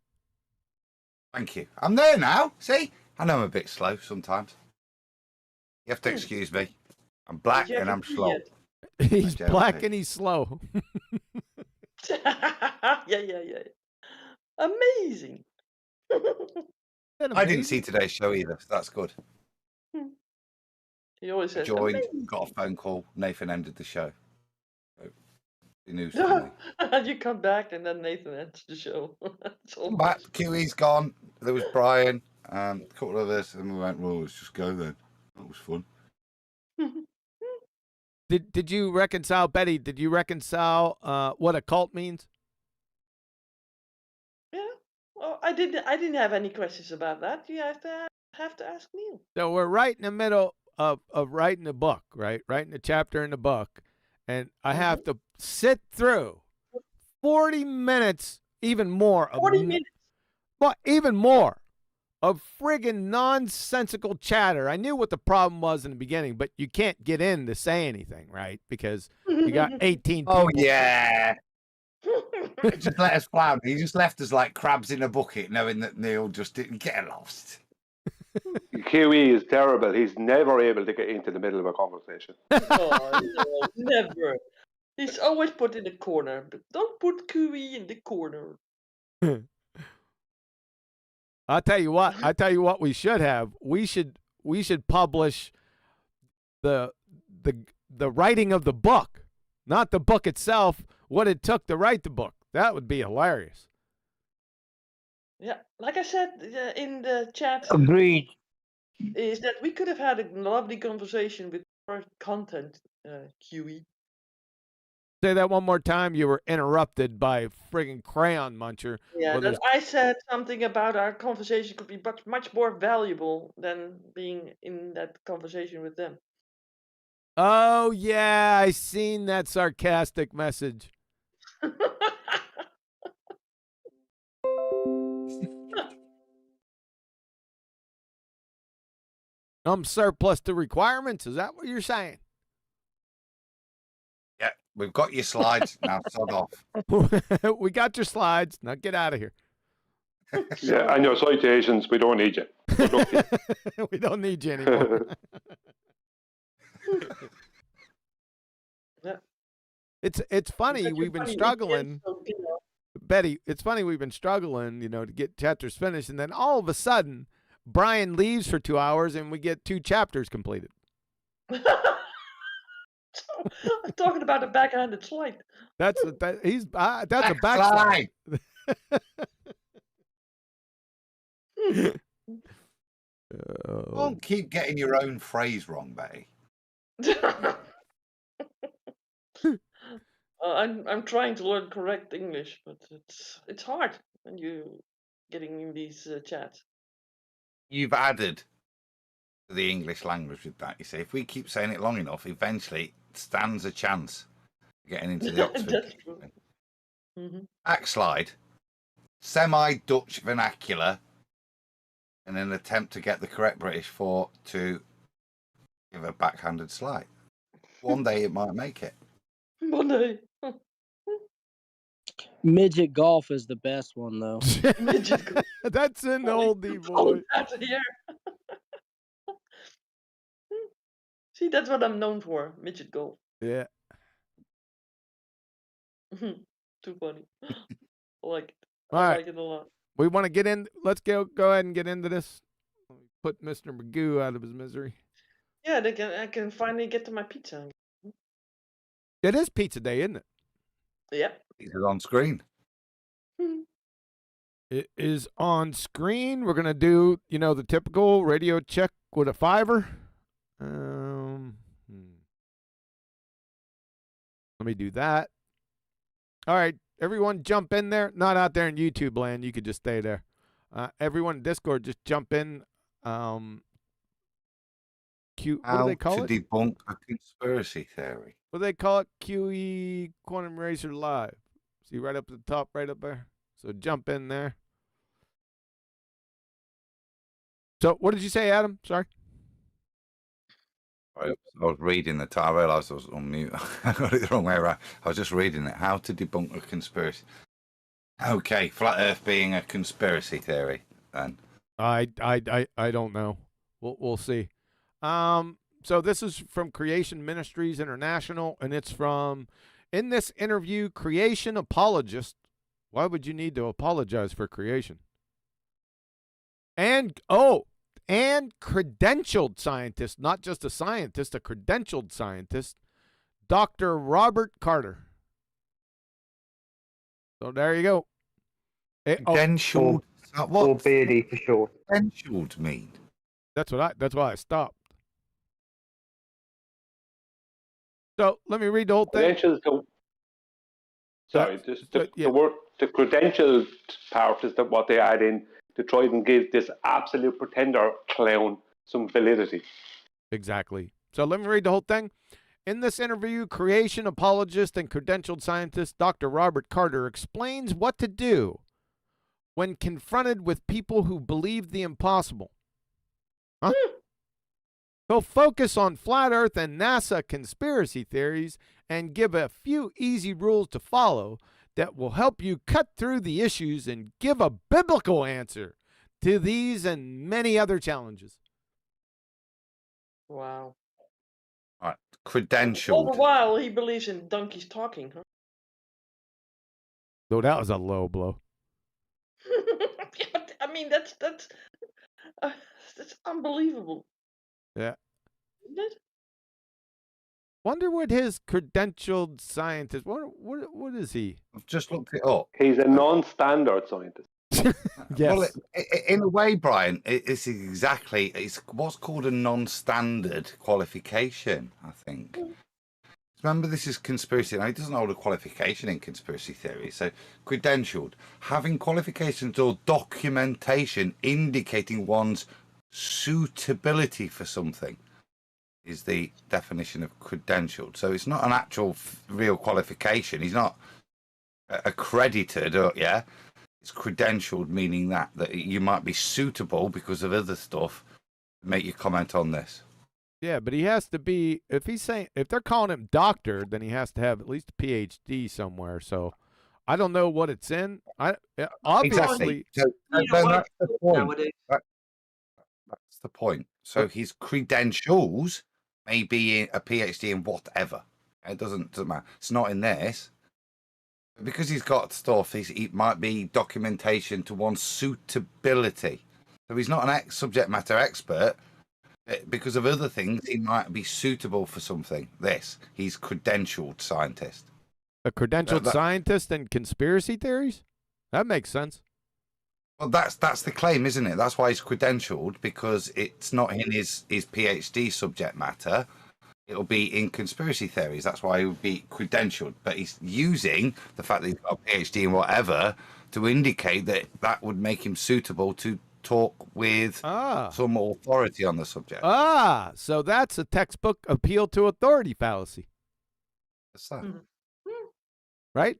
Thank you. I'm there now. See? I know I'm a bit slow sometimes. You have to excuse me. I'm black You and I'm haven't seen slow. He's JLP. black and he's slow. yeah. Amazing. I didn't see today's show either, so that's good. He always I says, joined, amazing. got a phone call. Nathan ended the show. So, the news to me. You come back and then Nathan ends the show. It's I'm always- back. QE's gone. There was Brian, a couple of us, and we went, well, let's just go then. That was fun. Did you reconcile, Betty? Did you reconcile what a cult means? Yeah. Well, I didn't have any questions about that. You have to ask Neil. So we're right in the middle of writing the book, right? Writing the chapter in the book. And I have to sit through 40 minutes, even more. 40 minutes. Well, even more of friggin' nonsensical chatter. I knew what the problem was in the beginning, but you can't get in to say anything, right? Because you got 18 people. Oh, yeah. Just let us flounder. He just left us like crabs in a bucket, knowing that Neil just didn't get lost. QE is terrible. He's never able to get into the middle of a conversation. Oh, no, never. He's always put in the corner. But don't put QE in the corner. I'll tell you what we should have. We should publish the writing of the book, not the book itself, what it took to write the book. That would be hilarious. Yeah, like I said in the chat, Agreed. is that we could have had a lovely conversation with more content, QE. Say that one more time. You were interrupted by a friggin' crayon muncher. Yeah, Well, that I said something about our conversation could be much more valuable than being in that conversation with them. Oh yeah, I seen that sarcastic message. I'm surplus to requirements. Is that what you're saying? Yeah, we've got your slides. Now sod off. We got your slides. Now get out of here. Yeah, and your citations, we don't need you. Good luck to you. We don't need you anymore. Yeah. It's funny. But We've you're been funny struggling. again, so, you know. Betty, it's funny we've been struggling, to get chapters finished, and then all of a sudden, Brian leaves for 2 hours, and we get 2 chapters completed. I'm talking about a backhanded slight. That's a backslide. Don't keep getting your own phrase wrong, Betty. I'm trying to learn correct English, but it's hard when you getting in these chats. You've added to the English language with that. You see, if we keep saying it long enough, eventually it stands a chance of getting into the Oxford. That's true. Mm-hmm. Backslide, semi-Dutch vernacular, in an attempt to get the correct British for to give a backhanded slide. One day it might make it. One day. Midget golf is the best one, though. That's an oldie Oh, boy. that's here. See, that's what I'm known for, midget golf. Yeah. Too funny. I like it. All I right. like it a lot. We want to get in. Let's go ahead and get into this. Put Mr. Magoo out of his misery. Yeah, I can finally get to my pizza. It is pizza day, isn't it? Yeah. It's on screen. It is on screen. We're gonna do, the typical radio check with a $5. Let me do that. All right, everyone, jump in there. Not out there in YouTube land. You could just stay there. Everyone in Discord, just jump in. What do they call How it? to debunk a conspiracy theory. What do they call it? QE Quantum Racer Live. See right up at the top, right up there. So jump in there. So what did you say, Adam? Sorry. I was reading the title. I realised I was on mute. I got it the wrong way around. I was just reading it. How to debunk a conspiracy. Okay, flat Earth being a conspiracy theory. Then I don't know. We'll see. So this is from Creation Ministries International, and it's from, in this interview, creation apologist. Why would you need to apologize for creation? And credentialed scientist, not just a scientist, a credentialed scientist, Dr. Robert Carter. So there you go. credentialed. Or beardy for short. Credentialed mean? That's why I stopped. So let me read the whole thing. The credentialed part is that what they add in to try and give this absolute pretender clown some validity. Exactly. So let me read the whole thing. In this interview, creation apologist and credentialed scientist Dr. Robert Carter explains what to do when confronted with people who believe the impossible. Huh? He'll focus on flat Earth and NASA conspiracy theories and give a few easy rules to follow that will help you cut through the issues and give a biblical answer to these and many other challenges. Wow. All right, credentialed. All the while, he believes in donkeys talking, huh? Though that was a low blow. I mean, that's unbelievable. Yeah. Isn't it? Wonder what his credentialed scientist. What is he? I've just looked it up. He's a non-standard scientist. Yes. Well, in a way, Brian, it's what's called a non-standard qualification, I think. Remember, this is conspiracy. Now, he doesn't hold a qualification in conspiracy theory. So, credentialed, having qualifications or documentation indicating one's suitability for something is the definition of credentialed. So, it's not an actual real qualification. He's not accredited, yeah. It's credentialed, meaning that you might be suitable because of other stuff. Make your comment on this. Yeah, but he has to be, if they're calling him doctor, then he has to have at least a PhD somewhere. So I don't know what it's in. Obviously. Exactly. So, that's the point. That's the point. So his credentials may be a PhD in whatever. It doesn't matter. It's not in this. Because he's got stuff, it might be documentation to one's suitability. So he's not an subject matter expert. Because of other things, he might be suitable for something. He's credentialed scientist. A credentialed scientist in conspiracy theories? That makes sense. Well, that's the claim, isn't it? That's why he's credentialed, because it's not in his PhD subject matter. It'll be in conspiracy theories. That's why he would be credentialed. But he's using the fact that he's got a PhD in whatever to indicate that would make him suitable to talk with some authority on the subject. So that's a textbook appeal to authority fallacy. What's that? Right?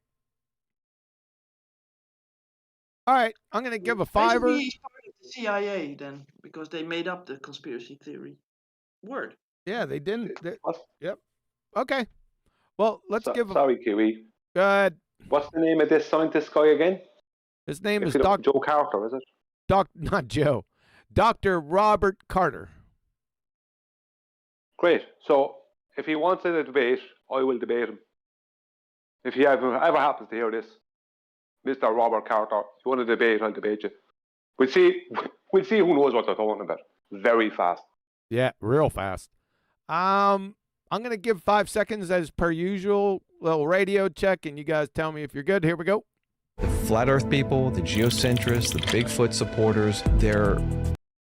All right, I'm going to give a $5. Basically, he started the CIA then, because they made up the conspiracy theory word. Yeah, they didn't. Yep. Okay. Well, let's give a... Sorry, Kiwi. Go ahead. What's the name of this scientist guy again? His name is Dr. Joe Carter, is it? Not Joe. Dr. Robert Carter. Great. So, if he wants a debate, I will debate him. If he ever happens to hear this, Mr. Robert Carter, you want to debate, I'll debate you. We'll see who knows what they're talking about. Very fast. Yeah, real fast. I'm going to give 5 seconds as per usual. Little radio check, and you guys tell me if you're good. Here we go. The flat earth people, the geocentrists, the Bigfoot supporters, they're...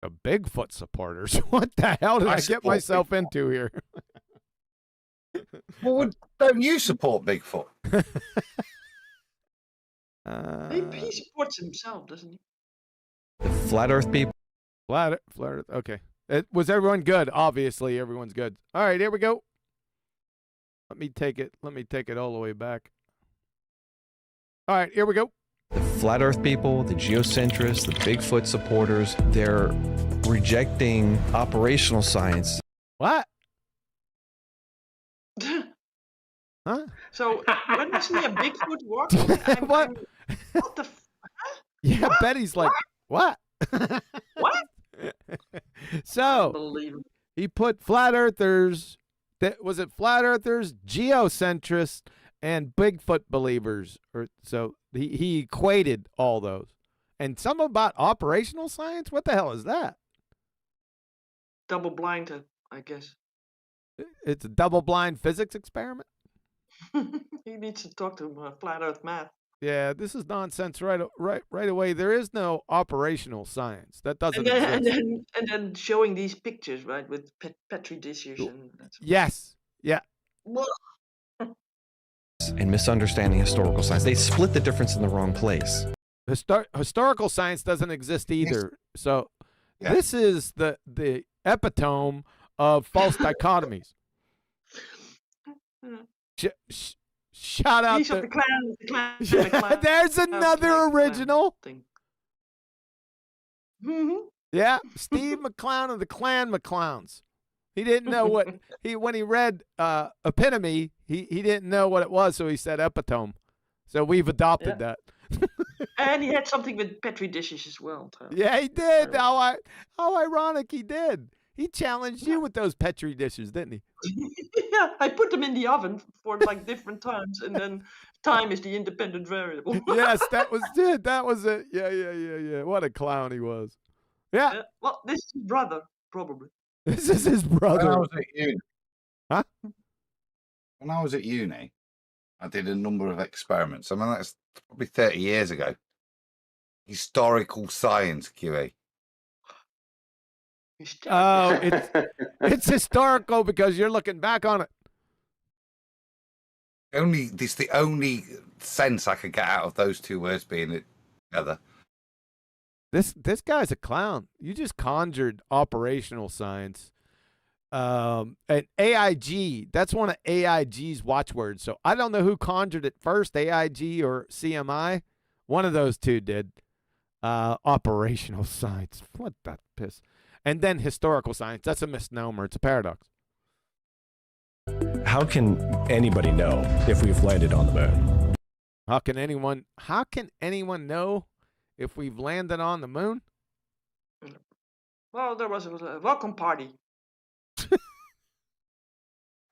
The Bigfoot supporters? What the hell did I get myself into here? Well, don't you support Bigfoot? He supports himself, doesn't he? The flat Earth people. Flat Earth. Okay. Was everyone good? Obviously, everyone's good. All right, here we go. Let me take it all the way back. All right, here we go. The flat Earth people, the geocentrists, the Bigfoot supporters, they're rejecting operational science. What? Huh? So when you see a Bigfoot walk, What? what the? Yeah, What? Betty's like, what? What? So Unbelievable. he put flat earthers, was it flat earthers, geocentrists, and Bigfoot believers, or so he equated all those, and some about operational science. What the hell is that? Double blinded, I guess. It's a double-blind physics experiment. He needs to talk to Flat Earth Math. Yeah, this is nonsense right away. There is no operational science. That doesn't And exist. then showing these pictures, right, with petri dishes and that's Yes. Yeah. And misunderstanding historical science. They split the difference in the wrong place. Historical science doesn't exist either. So Yeah. this is the epitome of false dichotomies. Shout out He's of to the clan. The clan There's another original. thing. Mhm. Yeah, Steve McClown of the Clan McClowns. He didn't know what when he read epitome, he didn't know what it was, so he said epitome. So we've adopted that. And he had something with petri dishes as well. So. Yeah, he did. How ironic he did. He challenged you with those petri dishes, didn't he? Yeah, I put them in the oven for like different times, and then time is the independent variable. Yes, that was it. That was it. Yeah. What a clown he was. Yeah, Well, this is his brother, probably. this is his When I brother. was at uni, Huh? when I was at uni, I did a number of experiments. I mean, that's probably 30 years ago. Historical science, QE. Oh, it's historical because you're looking back on it. This is the only sense I could get out of those two words being together. This guy's a clown. You just conjured operational science. And AIG, that's one of AIG's watchwords. So I don't know who conjured it first, AIG or CMI. One of those two did. Operational science. What the piss? And then historical science. That's a misnomer. It's a paradox. How can anybody know if we've landed on the moon? How can anyone know if we've landed on the moon? Well, there was a welcome party.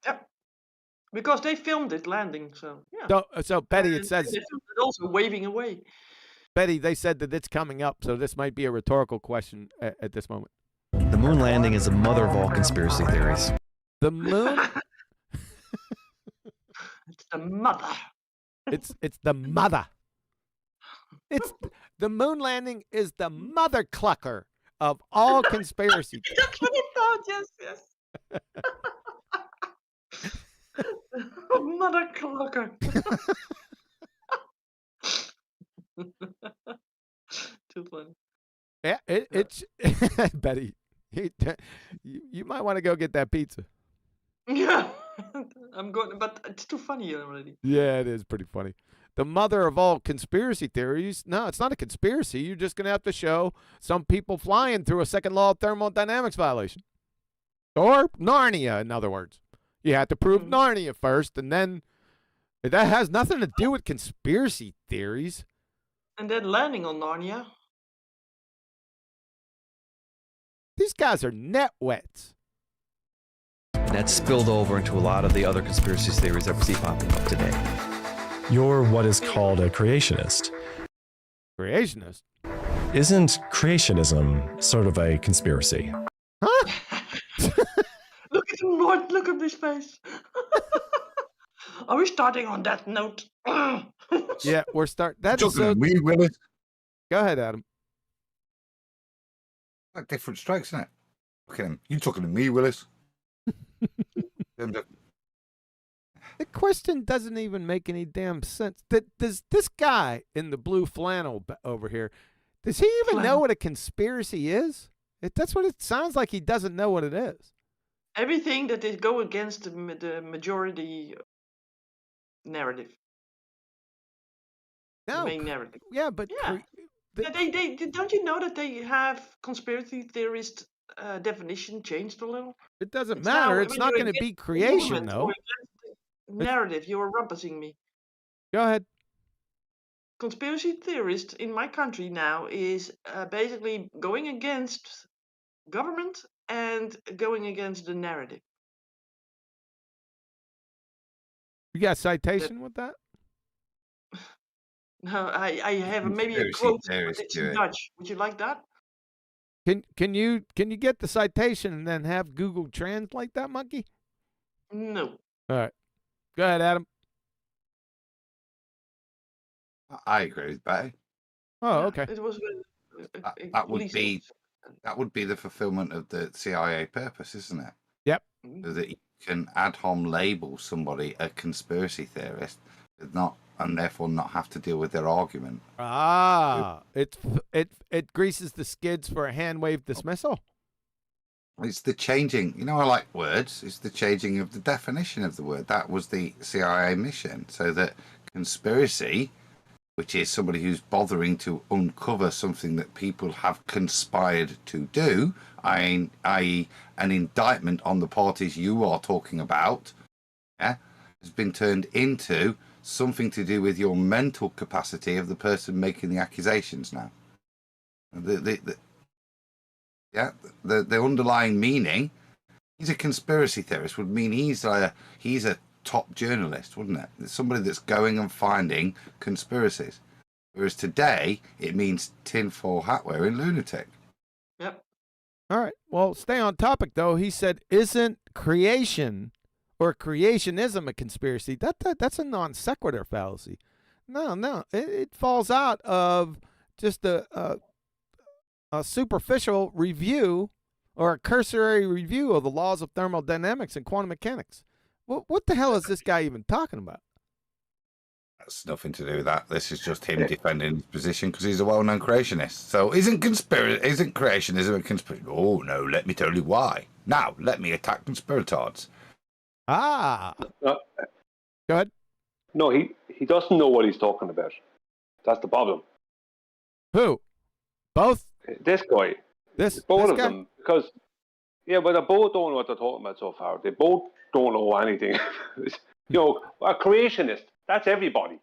Yep. Because they filmed it landing, so yeah. So Betty, it And says they filmed it also waving away. Betty, they said that it's coming up, so this might be a rhetorical question at this moment. The moon landing is the mother of all conspiracy theories. The moon? It's the mother. It's the mother. It's the moon landing is the mother clucker of all conspiracy. That's what I thought. Yes. Mother clucker. Too funny. Yeah, it's Betty. You might want to go get that pizza. Yeah, I'm going, but it's too funny already. Yeah, it is pretty funny. The mother of all conspiracy theories. No, it's not a conspiracy. You're just going to have to show some people flying through a second law of thermodynamics violation. Or Narnia, in other words. You have to prove Narnia first, and then that has nothing to do with conspiracy theories. And then landing on Narnia. These guys are netwets. That spilled over into a lot of the other conspiracy theories that we see popping up today. You're what is called a creationist. Creationist? Isn't creationism sort of a conspiracy? Huh? Look at him, Lord. Look at his face. Are we starting on that note? Yeah, we're starting. That's Talking so. to me, Willis. Go ahead, Adam. Like different strokes, isn't it? Look at him. You talking to me, Willis? The question doesn't even make any damn sense. Does this guy in the blue flannel over here, Does he even know what a conspiracy is? That's what it sounds like. He doesn't know what it is. Everything that is go against the majority narrative. The No. main narrative. Yeah, but Yeah. They don't you know that they have conspiracy theorist definition changed a little? it doesn't It's matter. now It's when not you're going to be against the creation, movement though. or against the narrative. You're rumpusing me. Go ahead. Conspiracy theorist in my country now is basically going against government and going against the narrative. You got a citation with that? No, I have maybe a Conspiracy quote, but theorist, it's in Stuart. Dutch. Would you like that? Can you get the citation and then have Google translate that monkey? No. All right. Go ahead, Adam. I agree with Betty. Oh, Yeah, okay. It was That would be the fulfillment of the CIA purpose, isn't it? Yep. So that you can ad hom label somebody a conspiracy theorist, and therefore not have to deal with their argument. It greases the skids for a hand wave dismissal. It's the changing. I like words. It's the changing of the definition of the word. That was the CIA mission, so that conspiracy, which is somebody who's bothering to uncover something that people have conspired to do, i.e. an indictment on the parties you are talking about, has been turned into something to do with your mental capacity of the person making the accusations now. The underlying meaning, he's a conspiracy theorist, would mean he's a top journalist, wouldn't it? It's somebody that's going and finding conspiracies. Whereas today, it means tinfoil hat wearing lunatic. Yep. All right. Well, stay on topic, though. He said, isn't creation or creationism a conspiracy? That's a non sequitur fallacy. No. It falls out of just a superficial review or a cursory review of the laws of thermodynamics and quantum mechanics. What the hell is this guy even talking about? That's nothing to do with that. This is just him defending his position because he's a well-known creationist. So isn't creationism a conspiracy? Oh, no, let me tell you why. Now, let me attack conspiratards. Go ahead. No, he doesn't know what he's talking about. That's the problem. Who? Both? This guy. Both of them. Because, but they both don't know what they're talking about so far. They both don't know anything. A creationist, that's everybody.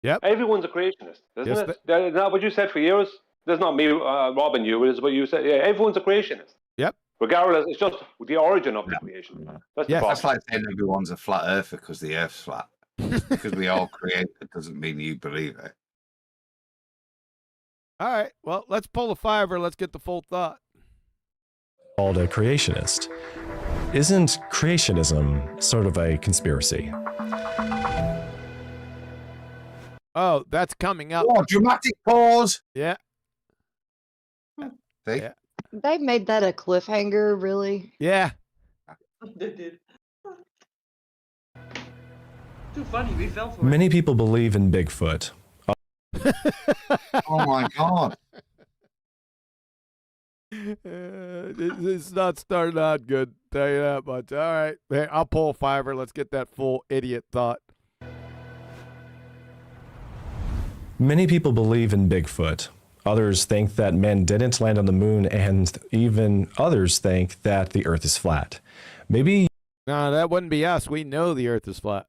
Yep. Everyone's a creationist, isn't it? That's not what you said for years. That's not me robbing you. It's what you said. Yeah, everyone's a creationist. Yep. Regardless, it's just the origin of the creation. That's the problem. That's like saying everyone's a flat earther because the earth's flat. Because we all create it doesn't mean you believe it. All right. Well, let's pull the fiver. Let's get the full thought. Called a creationist. Isn't creationism sort of a conspiracy? Oh, that's coming up. Oh, dramatic pause. Yeah. See? Yeah. They made that a cliffhanger, really? Yeah. They did. Too funny, we fell for it. Many people believe in Bigfoot. Oh my God. It's not starting out good, tell you that much. All right. Hey, I'll pull a fiver. Let's get that full idiot thought. Many people believe in Bigfoot. Others think that men didn't land on the moon, and even others think that the earth is flat. Maybe... No, that wouldn't be us. We know the earth is flat.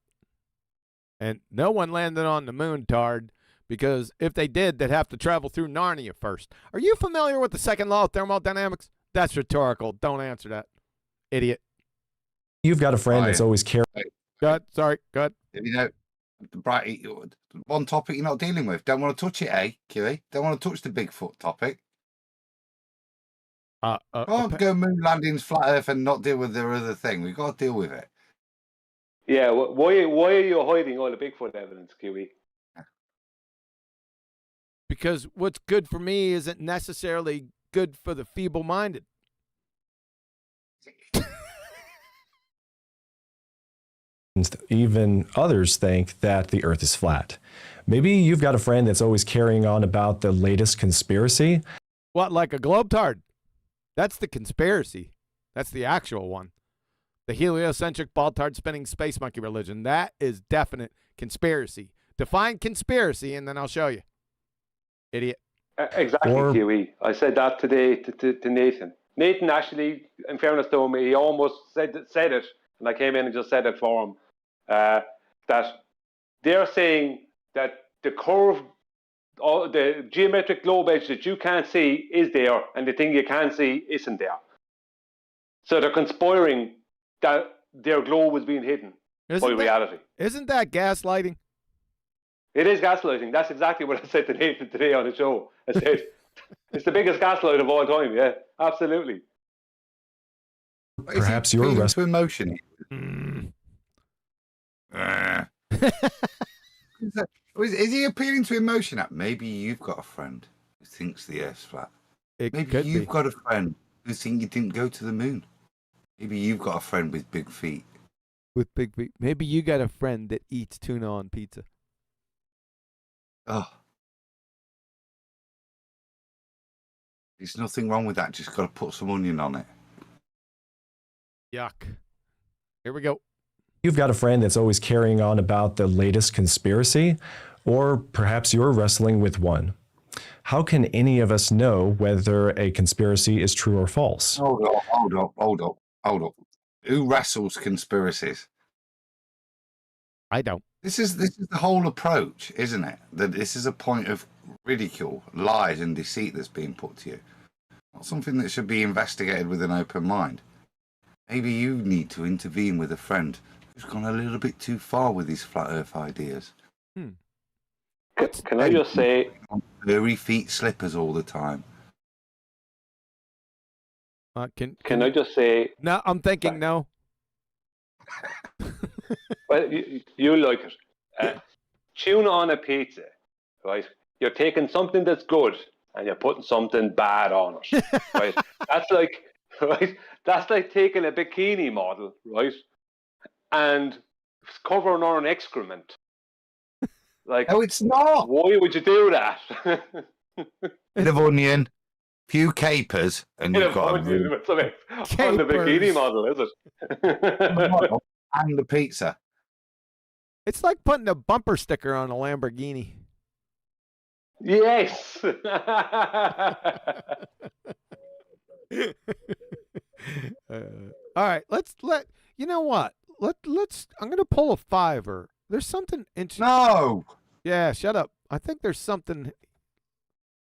And no one landed on the moon, Tard, because if they did, they'd have to travel through Narnia first. Are you familiar with the second law of thermodynamics? That's rhetorical. Don't answer that, idiot. You've got a friend that's always carrying... Go ahead. Sorry. Go ahead. One topic you're not dealing with. Don't want to touch it, Kiwi? Don't want to touch the Bigfoot topic. Go moon landings, flat earth, and not deal with the other thing. We've got to deal with it. Yeah, why are you hiding all the Bigfoot evidence, Kiwi? Because what's good for me isn't necessarily good for the feeble-minded. Even others think that the earth is flat. Maybe you've got a friend that's always carrying on about the latest conspiracy. What, like a globetard? That's the conspiracy. That's the actual one. The heliocentric ball-tard spinning space monkey religion. That is definite conspiracy. Define conspiracy, and then I'll show you. Idiot. Exactly, Huey. I said that today to Nathan. Nathan actually, in fairness to him, he almost said it, and I came in and just said it for him. That they're saying that the curve, the geometric globe edge that you can't see is there, and the thing you can see isn't there. So they're conspiring that their globe is being hidden by reality. Isn't that gaslighting? It is gaslighting. That's exactly what I said to Nathan today on the show. I said, it's the biggest gaslight of all time. Yeah, absolutely. Perhaps you're appealing to emotion. Is he appealing to emotion? That maybe you've got a friend who thinks the Earth's flat. Maybe you've got a friend who thinks you didn't go to the moon. Maybe you've got a friend with big feet. With big feet. Maybe you got a friend that eats tuna on pizza. Oh. There's nothing wrong with that. Just got to put some onion on it. Yuck. Here we go. You've got a friend that's always carrying on about the latest conspiracy, or perhaps you're wrestling with one. How can any of us know whether a conspiracy is true or false? Hold up. Who wrestles conspiracies? I don't. This is the whole approach, isn't it? That this is a point of ridicule, lies, and deceit that's being put to you. Not something that should be investigated with an open mind. Maybe you need to intervene with a friend who's gone a little bit too far with his flat Earth ideas. Can I just say, furry feet slippers all the time. Can I just say? No, I'm thinking no. Well, you like it. Tuna on a pizza, right? You're taking something that's good and you're putting something bad on it, right? That's like taking a bikini model, right, and covering her in excrement. Like, no, it's not. Why would you do that? Bit of onion, few capers, and you've got on the bikini model, is it? And the pizza. It's like putting a bumper sticker on a Lamborghini. Yes. All right, you know what? Let's. I'm gonna pull a fiver. There's something interesting. No. Yeah, shut up. I think there's something.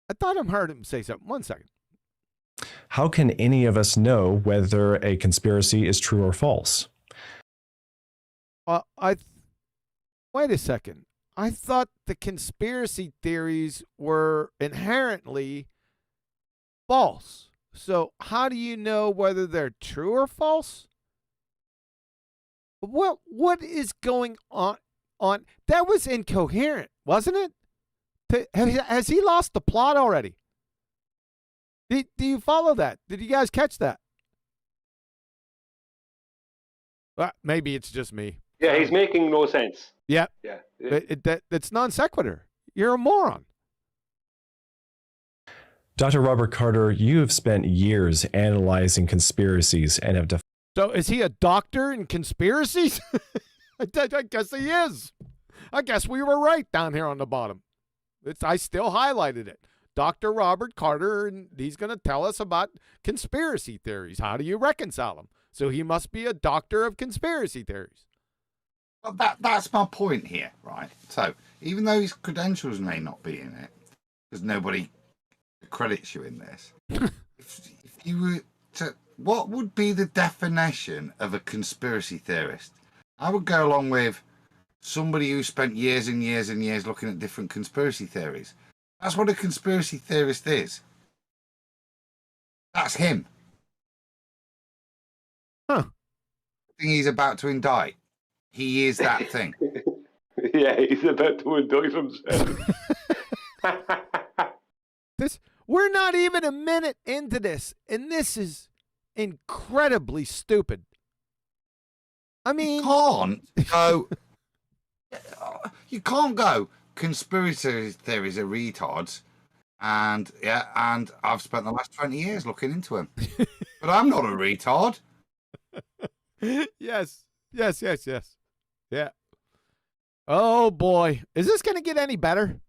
I thought I heard him say something. 1 second. How can any of us know whether a conspiracy is true or false? Wait a second. I thought the conspiracy theories were inherently false. So how do you know whether they're true or false? What is going on? That was incoherent, wasn't it? Has he lost the plot already? Do you follow that? Did you guys catch that? Well, maybe it's just me. Yeah, he's making no sense. Yeah. Yeah. It's non sequitur. You're a moron. Dr. Robert Carter, you have spent years analyzing conspiracies and have So is he a doctor in conspiracies? I guess he is. I guess we were right down here on the bottom. I still highlighted it. Dr. Robert Carter, and he's going to tell us about conspiracy theories. How do you reconcile them? So he must be a doctor of conspiracy theories. Well, that's my point here, right? So even though his credentials may not be in it, because nobody credits you in this, if you were to, what would be the definition of a conspiracy theorist? I would go along with somebody who spent years and years and years looking at different conspiracy theories. That's what a conspiracy theorist is. That's him. Huh. The thing he's about to indict. He is that thing. Yeah, he's about to indict himself. We're not even a minute into this, and this is incredibly stupid. I mean, You can't go conspiracy theories are retards, and I've spent the last 20 years looking into them. But I'm not a retard. Yes. Yeah. Oh boy, is this gonna get any better?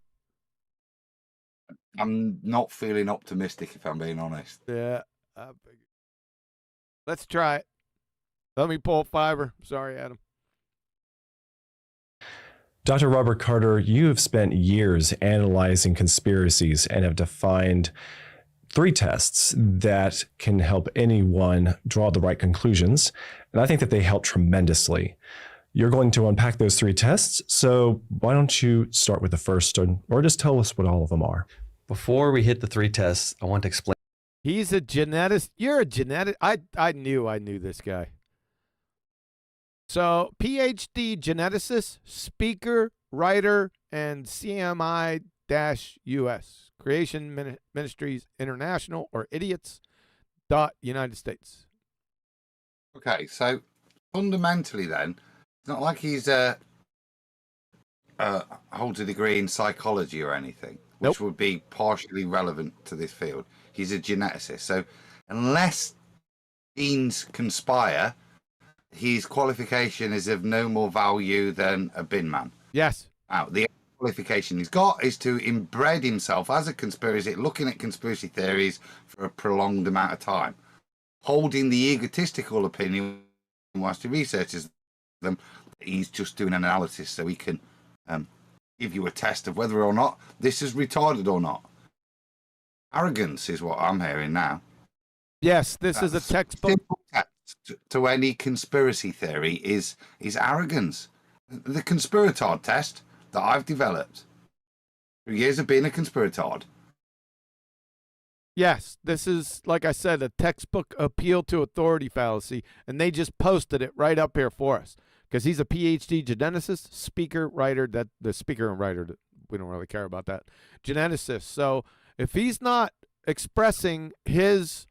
I'm not feeling optimistic, if I'm being honest. Yeah. Let's try it. Let me pull fiber. Sorry, Adam. Dr. Robert Carter, you have spent years analyzing conspiracies and have defined 3 tests that can help anyone draw the right conclusions. And I think that they help tremendously. You're going to unpack those 3 tests. So why don't you start with the first or just tell us what all of them are? Before we hit the 3 tests, I want to explain. He's a geneticist. You're a genetic. I knew this guy. So, PhD geneticist, speaker, writer, and CMI-US, Creation Ministries International, or Idiots.United States. Okay, so fundamentally then, it's not like he's holds a degree in psychology or anything, which would be partially relevant to this field. He's a geneticist. So unless genes conspire, his qualification is of no more value than a bin man. Yes. Now, the qualification he's got is to embed himself as a conspiracy, looking at conspiracy theories for a prolonged amount of time, holding the egotistical opinion whilst he researches them. He's just doing an analysis so he can give you a test of whether or not this is retarded or not. Arrogance is what I'm hearing now. Yes, this is a textbook. Simple test to any conspiracy theory is arrogance. The conspiratard test that I've developed through years of being a conspiratard. Yes, this is, like I said, a textbook appeal to authority fallacy, and they just posted it right up here for us because he's a PhD geneticist, speaker, writer. That the speaker and writer, we don't really care about that. Geneticist. So if he's not expressing his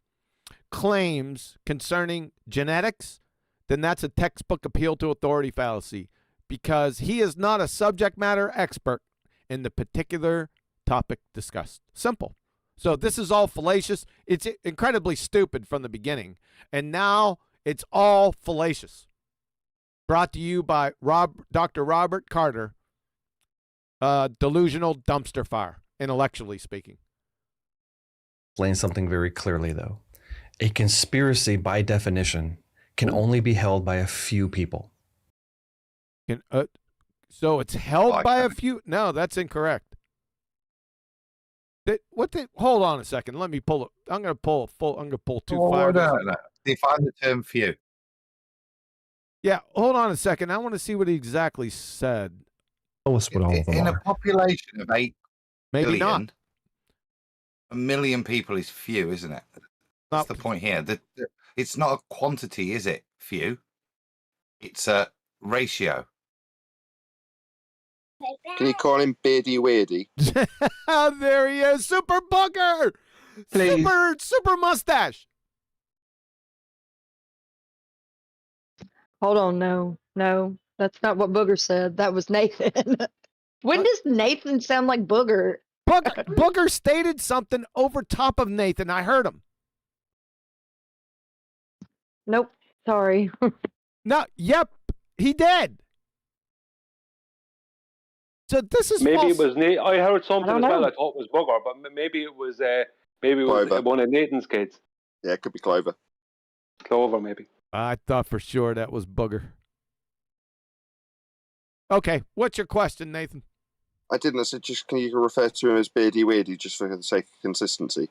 claims concerning genetics, then that's a textbook appeal to authority fallacy because he is not a subject matter expert in the particular topic discussed. Simple. So this is all fallacious. It's incredibly stupid from the beginning, and now it's all fallacious. Brought to you by Dr. Robert Carter, delusional dumpster fire, intellectually speaking. Explain something very clearly, though. A conspiracy, by definition, can only be held by a few people. So it's held by a few? No, that's incorrect. Hold on a second. Let me pull it. I'm going to pull two fires. No. Define the term few. Yeah, hold on a second. I want to see what he exactly said. Tell us what all of them in are. A population of 8 Maybe billion, not. 1 million people is few, isn't it? That's the point here. It's not a quantity, is it? Few. It's a ratio. Can you call him Beardy Weirdy? There he is. Super booger. Please. Super mustache. Hold on, no, that's not what Booger said. That was Nathan. When does Nathan sound like Booger? Booger stated something over top of Nathan. I heard him. Nope, sorry. No, yep, he did. So this is maybe false. It was I heard something I as don't well. know. I thought it was Booger, but maybe it was Clover. one of Nathan's kids. Yeah, it could be Clover. Clover, maybe. I thought for sure that was Booger. Okay, what's your question, Nathan? I didn't. I said just can you refer to him as Beardy Weirdy just for the sake of consistency?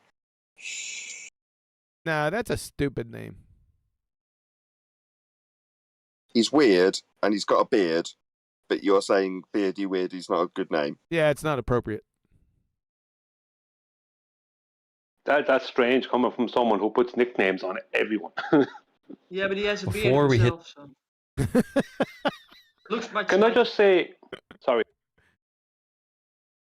Nah, that's a stupid name. He's weird and he's got a beard, but you're saying Beardy Weirdy's not a good name. Yeah, it's not appropriate. That's strange coming from someone who puts nicknames on everyone. Yeah, but he has a Before beard we hit- himself, so. Looks much Can I like- just say, sorry.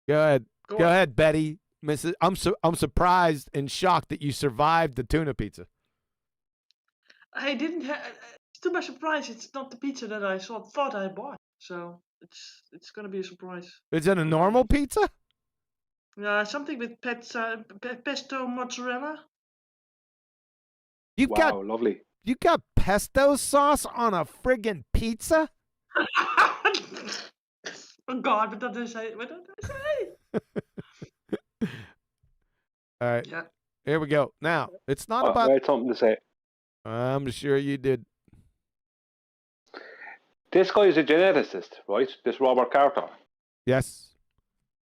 Go ahead. Go Go on. ahead, Betty. Mrs. I'm surprised and shocked that you survived the tuna pizza. I didn't have. To my surprise, it's not the pizza that I thought I bought. So it's gonna be a surprise. Is it a normal pizza? Something with pesto mozzarella. You got lovely. You got pesto sauce on a friggin' pizza? Oh God, what did I say? What did I say? All right. Yeah. Here we go. Now, it's not I about. had something to say. I'm sure you did. This guy is a geneticist, right? This Robert Carter. Yes.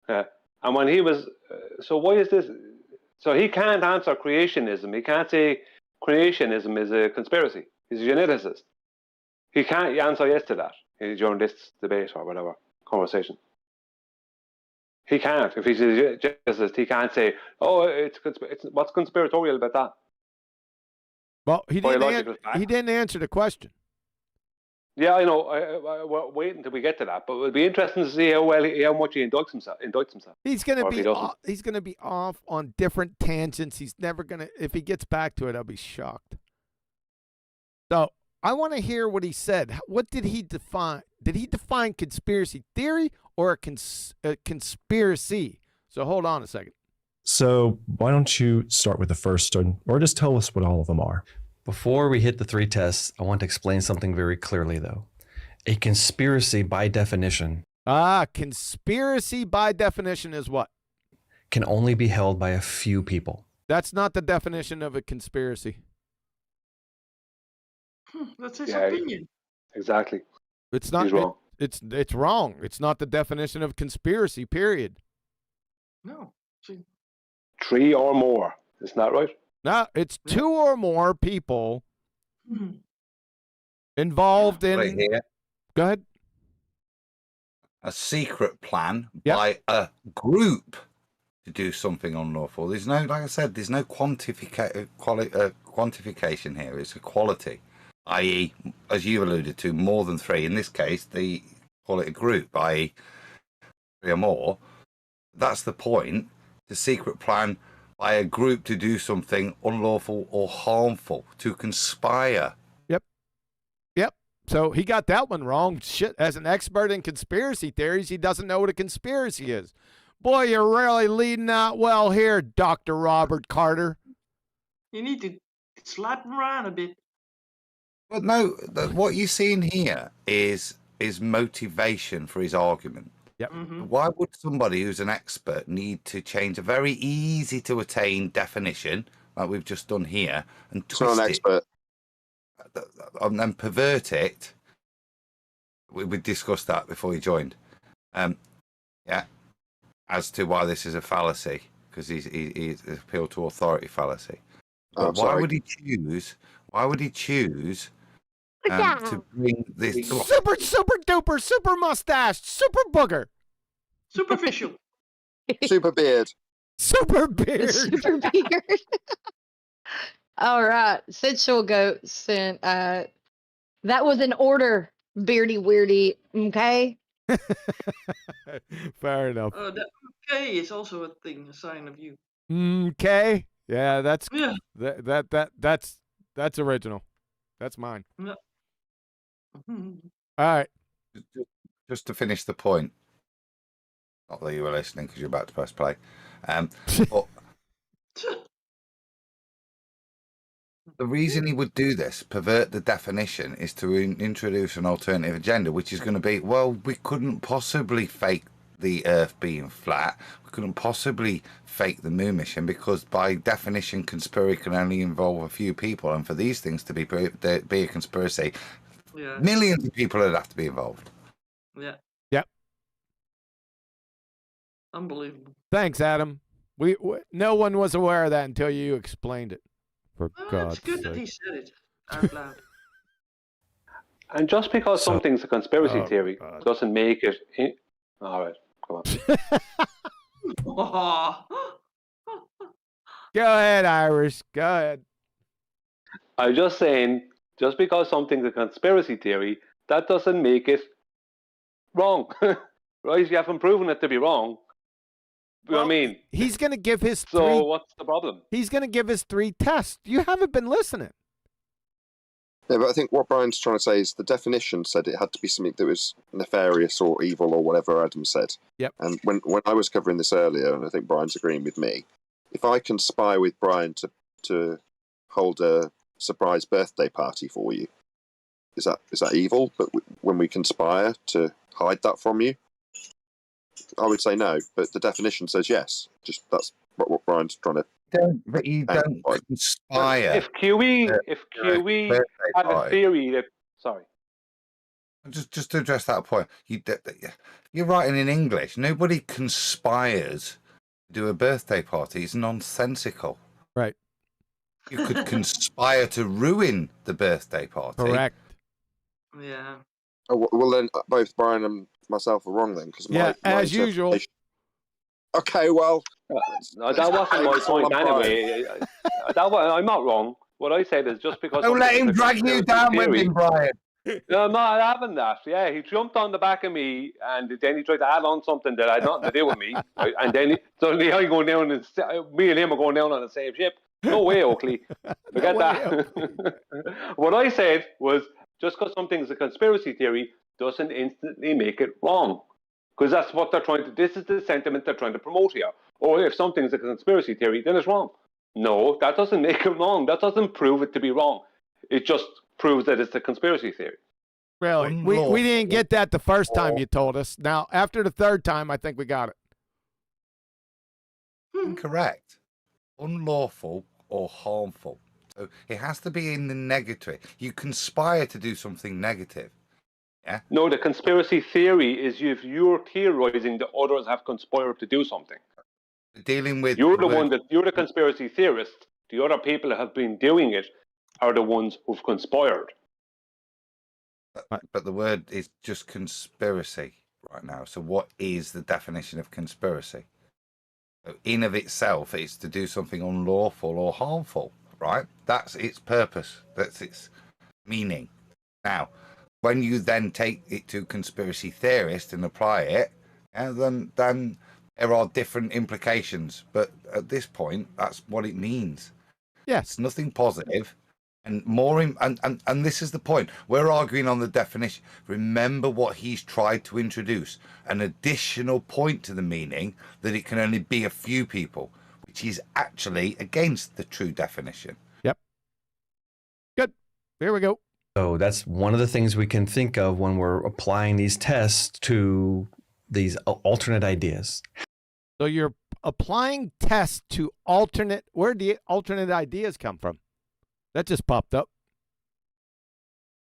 And when he was, so why is this? So he can't answer creationism. He can't say creationism is a conspiracy. He's a geneticist. He can't answer yes to that during this debate or whatever conversation. He can't. If he's a geneticist, he can't say, "Oh, it's what's conspiratorial about that?" Well, he Biological didn't. fact. He didn't answer the question. Yeah, I know. We're waiting until we get to that, but it'll be interesting to see how much he indicts himself. He's gonna Or if he be. doesn't. He's gonna be off on different tangents. He's never gonna. If he gets back to it, I'll be shocked. So I want to hear what he said. What did he define? Did he define conspiracy theory or a conspiracy? So hold on a second. So why don't you start with the first one, or just tell us what all of them are? Before we hit the 3 tests, I want to explain something very clearly, though. A conspiracy, by definition, Conspiracy by definition is what? can only be held by a few people. That's not the definition of a conspiracy. That's his Yeah, opinion. Exactly. It's not. He's wrong. It's wrong. It's not the definition of conspiracy. Period. No. See. 3 or more. Isn't that right? No, it's 2 or more people Mhm. involved in. Right here. Go ahead. A secret plan Yep. by a group to do something unlawful. There's no, like I said, there's no quantification here. It's a quality, i.e., as you alluded to, more than 3. In this case, they call it a group, i.e., 3 or more. That's the point. The secret plan by a group to do something unlawful or harmful, to conspire. Yep. So he got that one wrong. Shit. As an expert in conspiracy theories, he doesn't know what a conspiracy is. Boy, you're really leading out well here, Dr. Robert Carter. You need to slap him around a bit. But no, what you're seeing here is motivation for his argument. Yep. Mm-hmm. Why would somebody who's an expert need to change a very easy to attain definition, like we've just done here, and It's not twist an it expert. and then pervert it? We discussed that before you joined. Yeah, as to why this is a fallacy, because he's appealed to authority fallacy. Oh, But why sorry. would he choose? Why would he choose to bring this? Super duper, super mustache, super booger, Superficial. Super beard. super beard. Super beard. All right. Sensual Goat sent, that was an order, beardy weirdy. Okay. Fair enough. That okay is also a thing, a sign of you. Okay. Yeah, that's Yeah. that's original. That's mine. Yeah. Mhm. All right. Just to finish the point, not that you were listening because you're about to press play, but the reason he would do this, pervert the definition, is to introduce an alternative agenda, which is going to be, well, we couldn't possibly fake the Earth being flat. We couldn't possibly fake the moon mission because, by definition, conspiracy can only involve a few people, and for these things to be a conspiracy, Yeah. millions of people would have to be involved. Yeah. Yep. Unbelievable. Thanks, Adam. We no one was aware of that until you explained it. For Well, God's it's good that he sake. said it out loud. And just because So- something's a conspiracy Oh, theory God. doesn't make it. All right, come on. Go ahead, Irish. Go ahead. I'm just saying, just because something's a conspiracy theory, that doesn't make it wrong, right? You haven't proven it to be wrong. You know what I mean? He's gonna give his So three. what's the problem? He's gonna give his 3 tests. You haven't been listening. Yeah, but I think what Brian's trying to say is the definition said it had to be something that was nefarious or evil or whatever Adam said. Yep. And when I was covering this earlier, and I think Brian's agreeing with me, if I conspire with Brian to hold a surprise birthday party for you, is that evil? But when we conspire to hide that from you, I would say no. But the definition says yes. Just that's what Brian's trying to. But you don't conspire. If QE had a theory that, sorry. Just to address that point, you're writing in English. Nobody conspires to do a birthday party. It's nonsensical. Right. You could conspire to ruin the birthday party. Correct. Yeah. Oh, well, then both Brian and myself are wrong then. Because Yeah, as usual. Okay, well. No, that wasn't my point anyway. I'm not wrong. What I said is just because. Don't let him drag you down with him, Brian. No, I'm not having that. Yeah, he jumped on the back of me, and then he tried to add on something that had nothing to do with me. Right? And then suddenly I'm going down, and me and him are going down on the same ship. No way, Oakley. Forget that. What I said was just because something's a conspiracy theory doesn't instantly make it wrong. Because that's what they're trying to. This is the sentiment they're trying to promote here. Or if something's a conspiracy theory, then it's wrong. No, that doesn't make it wrong. That doesn't prove it to be wrong. It just proves that it's a conspiracy theory. Really? We didn't get that the first time you told us. Now, after the third time, I think we got it. Incorrect. Unlawful or harmful. So it has to be in the negative. You conspire to do something negative. Yeah. No, the conspiracy theory is if you're theorizing that others have conspired to do something. Dealing with you're the conspiracy theorist. The other people that have been doing it are the ones who've conspired. But the word is just conspiracy right now. So what is the definition of conspiracy? So in of itself, it's to do something unlawful or harmful, right? That's its purpose. That's its meaning. Now, when you then take it to conspiracy theorist and apply it, then there are different implications. But at this point, that's what it means. Yes. It's nothing positive. And more, and this is the point. We're arguing on the definition. Remember what he's tried to introduce, an additional point to the meaning that it can only be a few people, which is actually against the true definition. Yep. Good. Here we go. So that's one of the things we can think of when we're applying these tests to these alternate ideas. So you're applying tests to alternate. Where do the alternate ideas come from? That just popped up.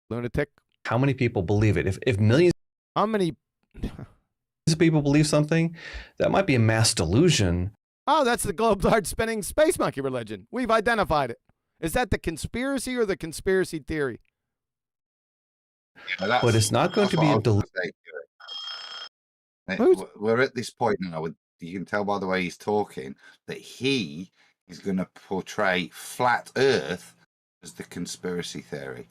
Lunatic. How many people believe it? If millions How many of people believe something, that might be a mass delusion. Oh, that's the globe-large spinning space monkey religion. We've identified it. Is that the conspiracy or the conspiracy theory? Yeah, but it's not going to be a delusion. We're at this point now. You can tell by the way he's talking that he is going to portray flat Earth as the conspiracy theory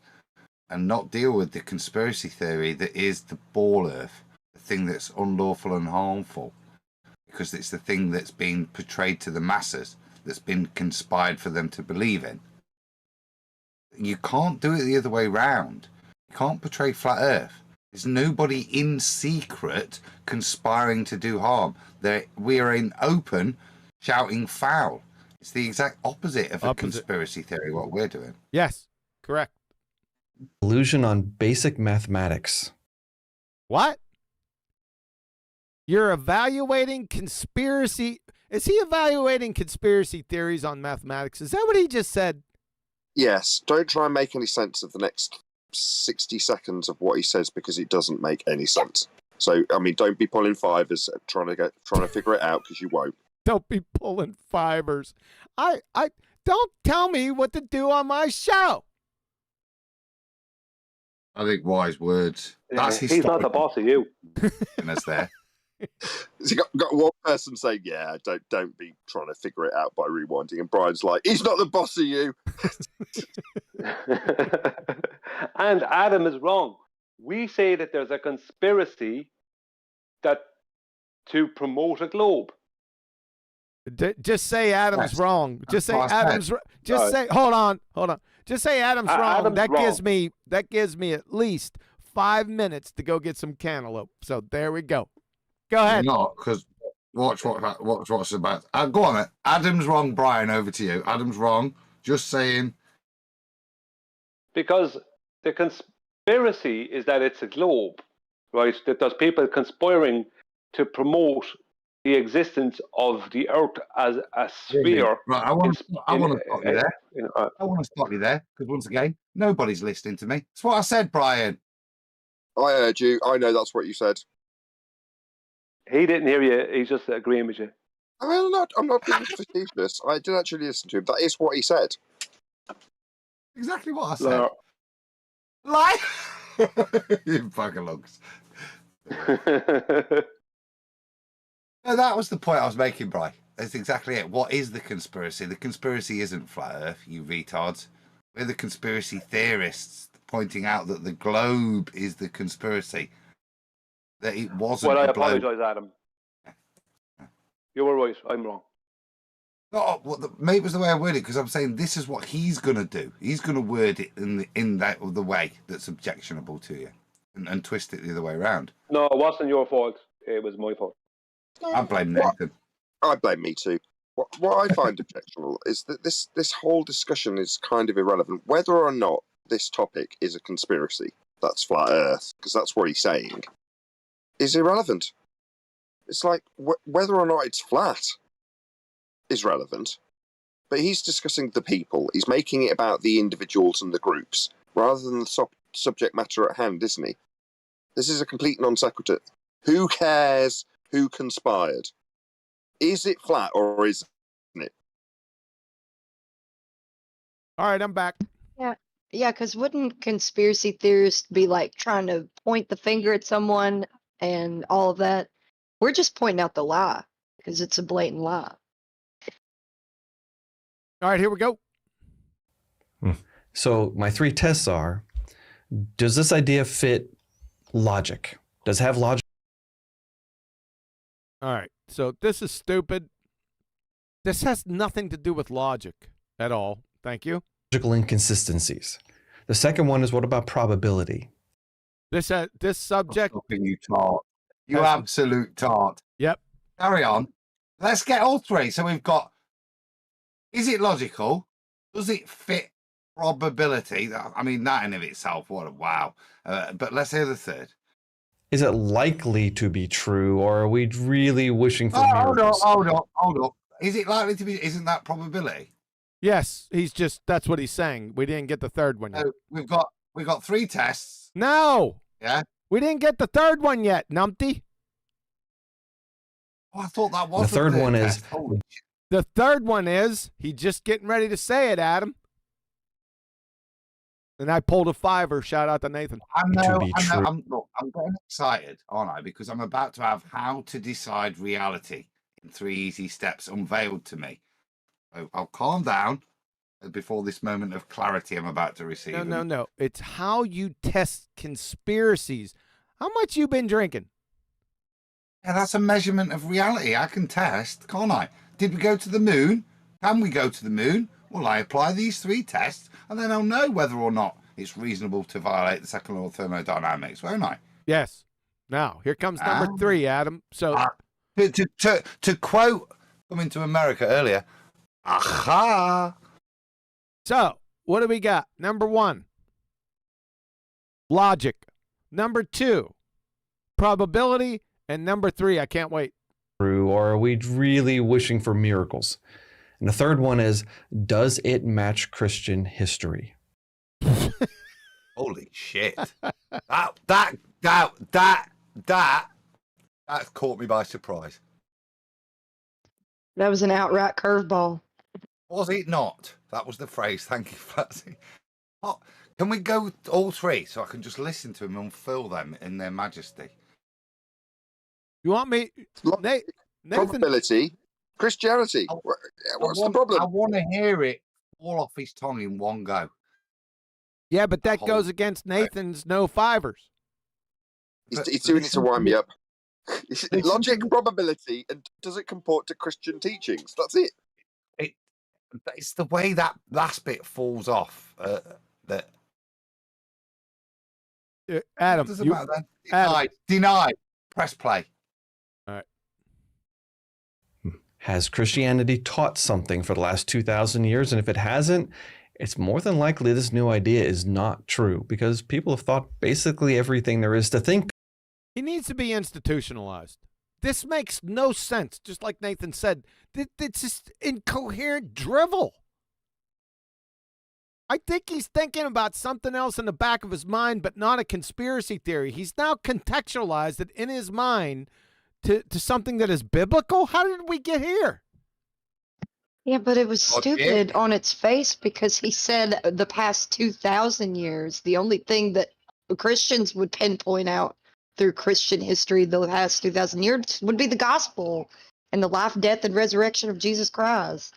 and not deal with the conspiracy theory that is the ball Earth, the thing that's unlawful and harmful, because it's the thing that's been portrayed to the masses, that's been conspired for them to believe in. You can't do it the other way round. You can't portray flat Earth. There's nobody in secret conspiring to do harm. We are in open shouting foul. It's the exact opposite of a conspiracy theory, what we're doing. Yes, correct. Illusion on basic mathematics. What? You're evaluating conspiracy. Is he evaluating conspiracy theories on mathematics? Is that what he just said? Yes. Don't try and make any sense of the next 60 seconds of what he says because it doesn't make any sense. So, I mean, don't be pulling fivers trying to figure it out because you won't. Don't be pulling fibers. I don't tell me what to do on my show. I think wise words. That's his. He's not the boss of you. And that's there. So you got one person saying, "Yeah, don't be trying to figure it out by rewinding," and Brian's like, "He's not the boss of you." And Adam is wrong. We say that there's a conspiracy to promote a globe. Just say Adam's wrong. Just say Adam's. Just say. Hold on. Just say Adam's wrong. Adam's That wrong. gives me at least 5 minutes to go get some cantaloupe. So there we go. Go ahead. You're not, because watch what's about. Go on, then. Adam's wrong, Brian. Over to you. Adam's wrong. Just saying. Because the conspiracy is that it's a globe, right? That there's people conspiring to promote the existence of the Earth as a sphere. Right, I want to stop you there. You know, I want to stop you there because once again, nobody's listening to me. That's what I said, Brian. I heard you. I know that's what you said. he didn't hear you. He's just agreeing with you. I'm not being facetious. I did actually listen to him. That is what he said. Exactly what I said. Lie. You fucking lugs. No, that was the point I was making, Bri. That's exactly it. What is the conspiracy? The conspiracy isn't flat Earth, you retards. We're the conspiracy theorists pointing out that the globe is the conspiracy. That it wasn't. Well, I a globe. apologise, Adam. You were right. I'm wrong. No, maybe it was the way I worded it, because I'm saying this is what he's going to do. He's going to word it in the way that's objectionable to you, and twist it the other way around. No, it wasn't your fault. It was my fault. I blame Nathan. I blame me too. What I find objectionable is that this whole discussion is kind of irrelevant. Whether or not this topic is a conspiracy, that's flat Earth, because that's what he's saying, is irrelevant. It's like whether or not it's flat is relevant, but he's discussing the people. He's making it about the individuals and the groups rather than the subject matter at hand, isn't he? This is a complete non sequitur. Who cares who conspired? Is it flat or isn't it? All right, I'm back. Yeah, because wouldn't conspiracy theorists be like trying to point the finger at someone and all of that? We're just pointing out the lie because it's a blatant lie. All right, here we go. So my three tests are, does this idea fit logic? Does it have logic? All right, so this is stupid. This has nothing to do with logic at all. Thank you. Logical inconsistencies. The second one is, what about probability? This subject. You tart. You absolute tart. Yep. Carry on. Let's get all three. So we've got, is it logical? Does it fit probability? I mean, that in of itself, what a wow. But let's hear the third. Is it likely to be true, or are we really wishing for miracles? Hold on. Is it likely to be? Isn't that probability? Yes, that's what he's saying. We didn't get the third one yet. So we've got three tests. No. Yeah. We didn't get the third one yet, numpty. Oh, I thought that was the third one is. The third one is he's just getting ready to say it, Adam. And I pulled a 5-er. Shout out to Nathan. I'm getting excited, aren't I? Because I'm about to have how to decide reality in 3 easy steps unveiled to me. So I'll calm down before this moment of clarity I'm about to receive. No. It's how you test conspiracies. How much you been drinking? Yeah, that's a measurement of reality. I can test, can't I? Did we go to the moon? Can we go to the moon? Well, I apply these 3 tests, and then I'll know whether or not it's reasonable to violate the second law of thermodynamics, won't I? Yes. Now, here comes number 3, Adam. So, to quote Coming to America earlier, aha. So, what do we got? Number 1, logic. Number 2, probability. And number 3, I can't wait. True, or are we really wishing for miracles? And the third one is, does it match Christian history? Holy shit. That caught me by surprise. That was an outright curveball. Was it not? That was the phrase. Thank you, Flatsy. What? Can we go all 3 so I can just listen to them and fill them in their majesty? You want me? Nathan? Probability, Christianity. What's the problem? I want to hear it all off his tongue in one go. Yeah, but that goes against Nathan's no 5-ers. He's doing it to wind me up. Logic, probability, and does it comport to Christian teachings? That's it. But it's the way that last bit falls off. That Adam, doesn't you, matter. Adam. Deny. Press play. All right. Has Christianity taught something for the last 2,000 years? And if it hasn't, it's more than likely this new idea is not true because people have thought basically everything there is to think. He needs to be institutionalized. This makes no sense. Just like Nathan said, it's just incoherent drivel. I think he's thinking about something else in the back of his mind, but not a conspiracy theory. He's now contextualized it in his mind to something that is biblical. How did we get here? Yeah, but it was stupid on its face because he said the past 2,000 years. The only thing that Christians would pinpoint out through Christian history the past 2,000 years would be the gospel and the life, death, and resurrection of Jesus Christ.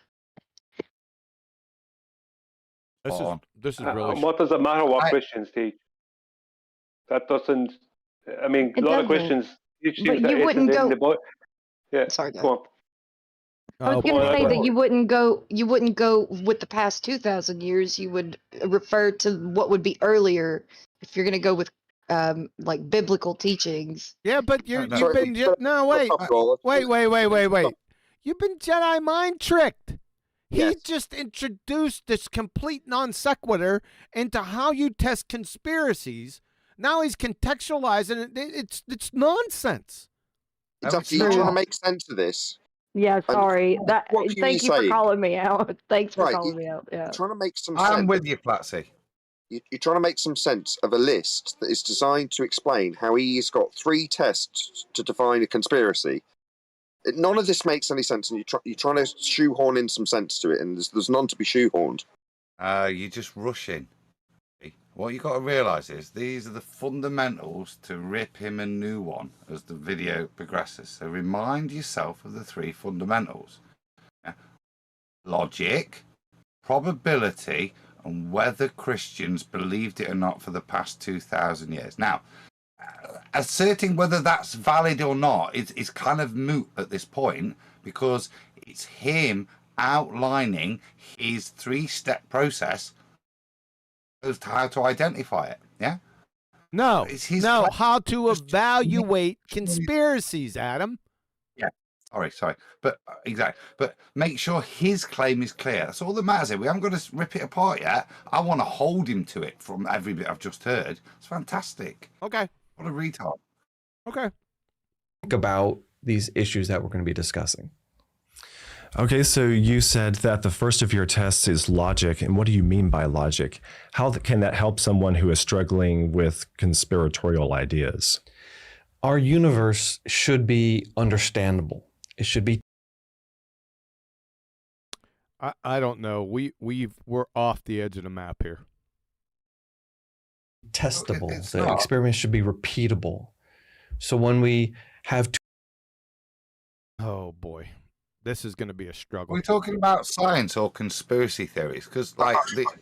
This is really. What does it matter what Christians teach? That doesn't. I mean, a lot of Christians teach things that isn't in the Bible. Yeah, sorry. Go on. I was going to say that you wouldn't go with the past 2,000 years. You would refer to what would be earlier if you're going to go with like biblical teachings. Yeah, but you've been wait. You've been Jedi mind tricked. He just introduced this complete non sequitur into how you test conspiracies. Now he's contextualizing it. It's nonsense. Exactly. You're trying to make sense of this. Yeah, sorry. Thank you for calling me out. Thanks for calling me out. Yeah. You're trying to make some sense. I'm with you, Platsy. You're trying to make some sense of a list that is designed to explain how he's got 3 tests to define a conspiracy. None of this makes any sense, and you're trying to shoehorn in some sense to it, and there's none to be shoehorned. You're just rushing. What you got to realise is these are the fundamentals to rip him a new one as the video progresses. So remind yourself of the 3 fundamentals. Logic, probability, and whether Christians believed it or not for the past 2,000 years. Now, asserting whether that's valid or not is kind of moot at this point because it's him outlining his 3-step process as to how to identify it. Yeah? No, how to evaluate conspiracies, Adam. Yeah, sorry. But exactly. But make sure his claim is clear. That's all that matters here. We haven't got to rip it apart yet. I want to hold him to it from every bit I've just heard. It's fantastic. Okay. What a retard. Okay. Think about these issues that we're going to be discussing. Okay, so you said that the first of your tests is logic. And what do you mean by logic? How can that help someone who is struggling with conspiratorial ideas? Our universe should be understandable. It should be. I don't know. We're off the edge of the map here. Testable. The experiment should be repeatable. So when we have. Oh boy. This is going to be a struggle. Are we talking about science or conspiracy theories? Because, like,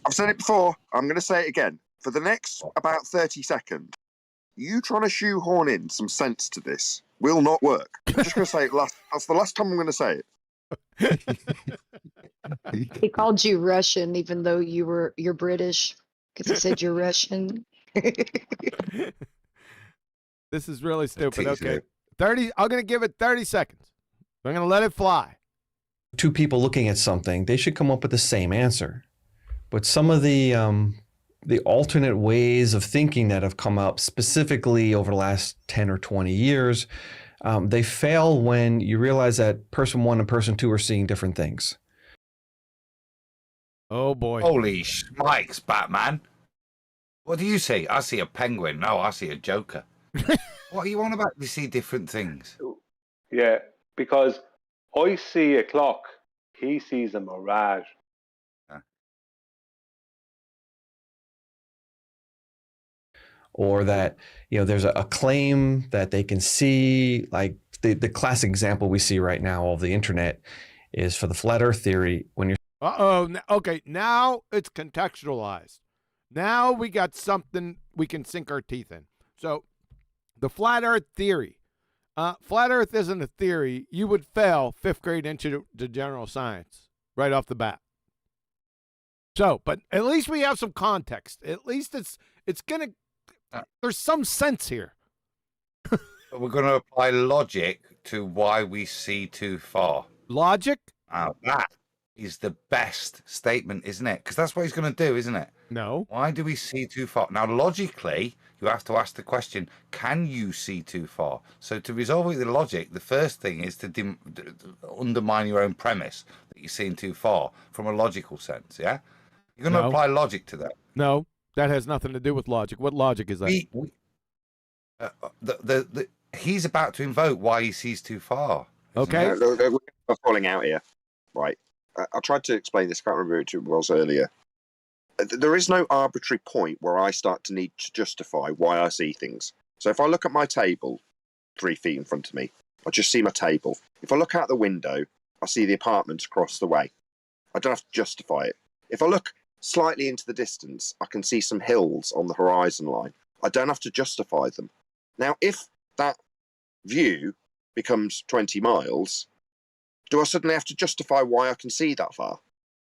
I've said it before. I'm going to say it again. For the next about 30 seconds, you trying to shoehorn in some sense to this will not work. I'm just going to say it last. That's the last time I'm going to say it. He called you Russian, even though you're British, because he said you're Russian. This is really stupid. Okay, 30. I'm going to give it 30 seconds. I'm going to let it fly. 2 people looking at something, they should come up with the same answer. But some of the alternate ways of thinking that have come up specifically over the last 10 or 20 years, they fail when you realize that person 1 and person 2 are seeing different things. Oh, boy. Holy schmikes, Batman. What do you see? I see a penguin. No, I see a Joker. What are you on about? You see different things. Yeah. Because I see a clock, he sees a mirage. Or that, there's a claim that they can see, like the classic example we see right now of the internet is for the flat earth theory. When you're okay, now it's contextualized. Now we got something we can sink our teeth in. So the flat earth theory. Flat earth isn't a theory. You would fail 5th grade intro to general science right off the bat. So, but at least we have some context. At least it's gonna. There's some sense here. But we're going to apply logic to why we see too far. Logic? That is the best statement, isn't it? Because that's what he's going to do, isn't it? No. Why do we see too far? Now, logically, you have to ask the question, can you see too far? So to resolve it with logic, the first thing is to undermine your own premise that you're seeing too far from a logical sense, yeah? You're going to apply logic to that. No, that has nothing to do with logic. What logic is that? He's about to invoke why he sees too far. Okay. We're falling out here. Right. I tried to explain this, I can't remember who it was earlier. There is no arbitrary point where I start to need to justify why I see things. So if I look at my table 3 feet in front of me, I just see my table. If I look out the window, I see the apartments across the way. I don't have to justify it. If I look slightly into the distance, I can see some hills on the horizon line. I don't have to justify them. Now, if that view becomes 20 miles, do I suddenly have to justify why I can see that far?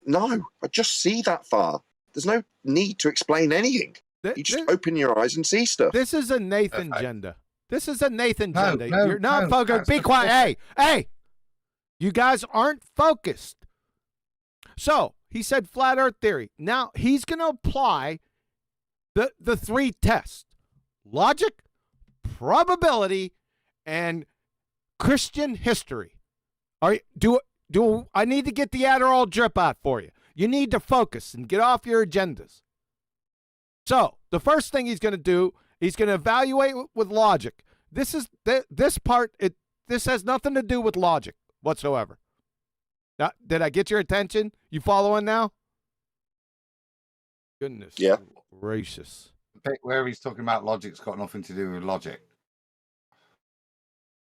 No, I just see that far. There's no need to explain anything. You just open your eyes and see stuff. This is a Nathan agenda. This is a Nathan agenda. no, You're not no, focused. that's Be the quiet. Hey, you guys aren't focused. So he said flat Earth theory. Now he's going to apply the 3 tests: logic, probability, and Christian history. All right, do I need to get the Adderall drip out for you? You need to focus and get off your agendas. So the first thing he's going to do, he's going to evaluate with logic. This has nothing to do with logic whatsoever. Now, did I get your attention? You following now? Goodness gracious. Where he's talking about logic's got nothing to do with logic.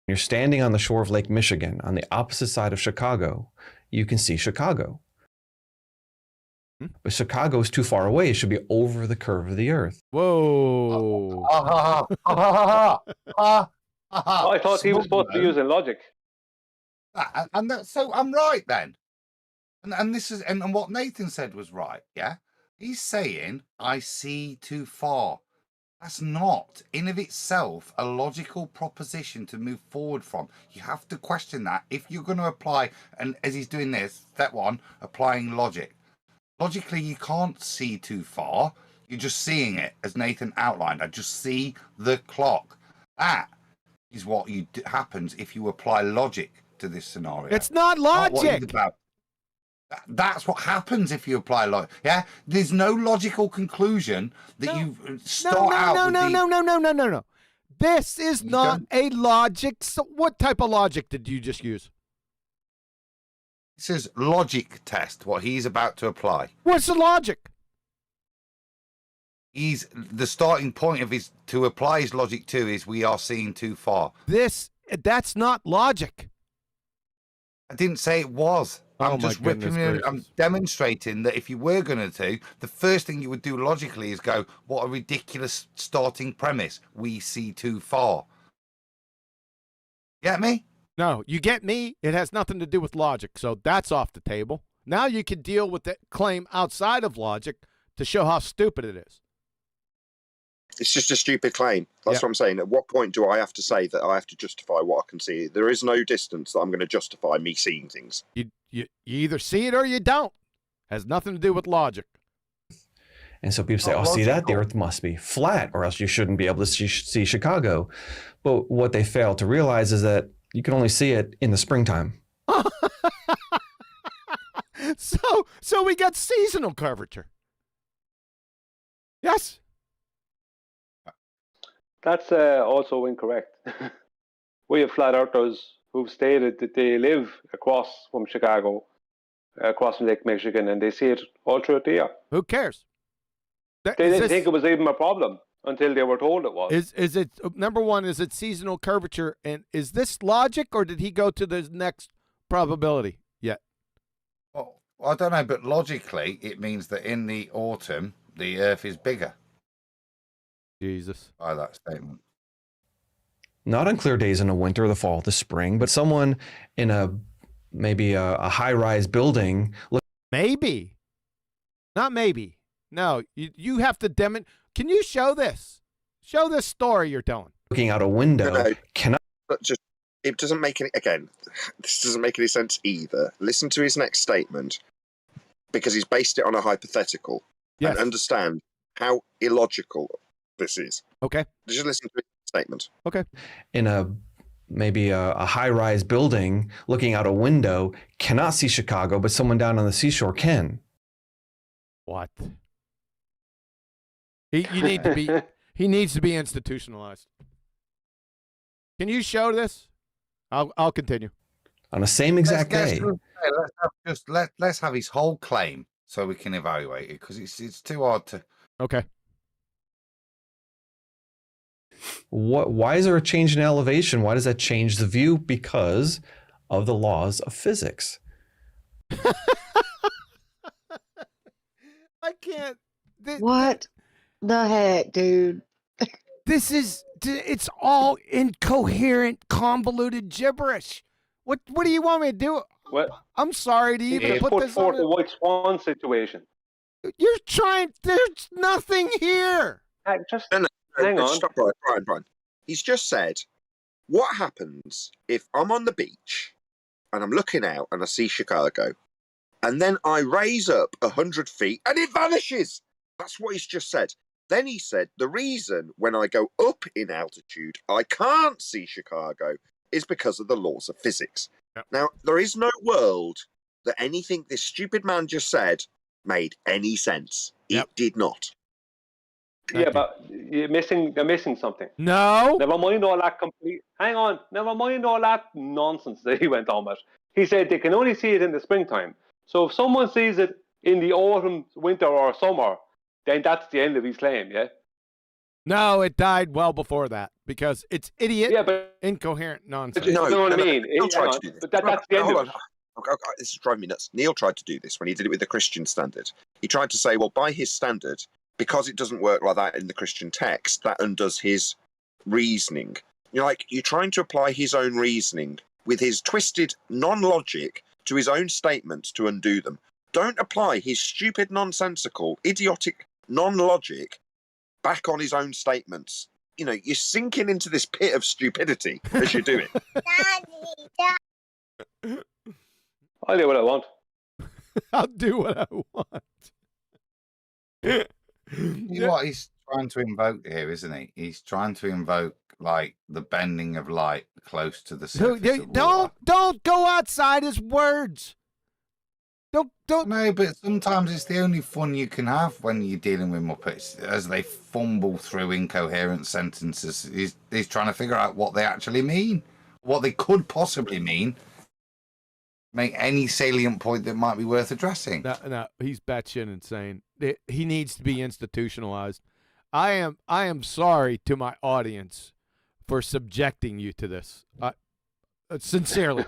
You're standing on the shore of Lake Michigan on the opposite side of Chicago. You can see Chicago. But Chicago is too far away. It should be over the curve of the earth. Whoa. I thought he was supposed to be using logic. So I'm right then. And this is and what Nathan said was right, yeah? He's saying I see too far. That's not in of itself a logical proposition to move forward from. You have to question that if you're going to apply, and as he's doing this, step 1, applying logic. Logically, you can't see too far. You're just seeing it, as Nathan outlined. I just see the clock. That is what happens if you apply logic to this scenario. It's not logic. That's what happens if you apply logic. Yeah, there's no logical conclusion that you start out. No. This is not a logic. So what type of logic did you just use? This is logic test. What he's about to apply. What's the logic? The starting point of his to apply his logic to is we are seeing too far. That's not logic. I didn't say it was. I'm just ripping it. I'm gracious. demonstrating that if you were going to, the first thing you would do logically is go, what a ridiculous starting premise. We see too far. Get me? No, you get me? It has nothing to do with logic, so that's off the table. Now you can deal with the claim outside of logic to show how stupid it is. It's just a stupid claim. That's what I'm saying. At what point do I have to say that I have to justify what I can see? There is no distance that I'm going to justify me seeing things. You either see it or you don't. Has nothing to do with logic. And so people say, oh, see that? The earth must be flat or else you shouldn't be able to see Chicago. But what they fail to realize is that you can only see it in the springtime. So we got seasonal curvature. Yes. That's also incorrect. We have flat earthers who've stated that they live across from Chicago, across from Lake Michigan, and they see it all throughout the year. Who cares? They didn't think it was even a problem until they were told it was. Is it number one? Is it seasonal curvature? And is this logic, or did he go to the next probability yet? Well, I don't know, but logically, it means that in the autumn, the Earth is bigger. Jesus. By that statement. Not on clear days in the winter, the fall, the spring, but someone in maybe a high-rise building. Maybe. Not maybe. No, you have to demonstrate. Can you show this? Show this story you're telling. Looking out a window cannot. But just it doesn't make any. Again, this doesn't make any sense either. Listen to his next statement, because he's based it on a hypothetical, and understand how illogical this is. Okay. Just listen to his statement. Okay. In maybe a high-rise building, looking out a window, cannot see Chicago, but someone down on the seashore can. What? He needs to be institutionalized. Can you show this? I'll continue. On the same exact day. Let's have his whole claim so we can evaluate it, because it's too hard to. Okay. Why is there a change in elevation? Why does that change the view? Because of the laws of physics. I can't. What the heck, dude? It's all incoherent, convoluted gibberish. What do you want me to do? What? I'm sorry to even put this forth on. the white swan situation. You're trying. There's nothing here. Just hang on. Stop, Brian. He's just said, what happens if I'm on the beach and I'm looking out and I see Chicago, and then I raise up 100 feet and it vanishes? That's what he's just said. Then he said, the reason when I go up in altitude, I can't see Chicago is because of the laws of physics. Yep. Now, there is no world that anything this stupid man just said made any sense. It did not. Yeah, but you're missing something. No. Never mind all that hang on. Never mind all that nonsense that he went on with. He said they can only see it in the springtime. So if someone sees it in the autumn, winter, or summer, then that's the end of his claim, yeah? No, it died well before that because it's idiot, incoherent nonsense. You know what I mean? Neil tried to do this. But that's the end of it. Okay, this is driving me nuts. Neil tried to do this when he did it with the Christian standard. He tried to say, well, by his standard, because it doesn't work like that in the Christian text, that undoes his reasoning. You're trying to apply his own reasoning with his twisted non-logic to his own statements to undo them. Don't apply his stupid, nonsensical, idiotic non-logic back on his own statements. You're sinking into this pit of stupidity as you do it. I'll do what I want. I'll do what I want. You know what he's trying to invoke here, isn't he? He's trying to invoke the bending of light close to the surface of water. Don't go outside his words. Don't. No, but sometimes it's the only fun you can have when you're dealing with Muppets, as they fumble through incoherent sentences. He's trying to figure out what they actually mean, what they could possibly mean. Make any salient point that might be worth addressing. No, he's batshit insane. He needs to be institutionalized. I am sorry to my audience for subjecting you to this. Sincerely.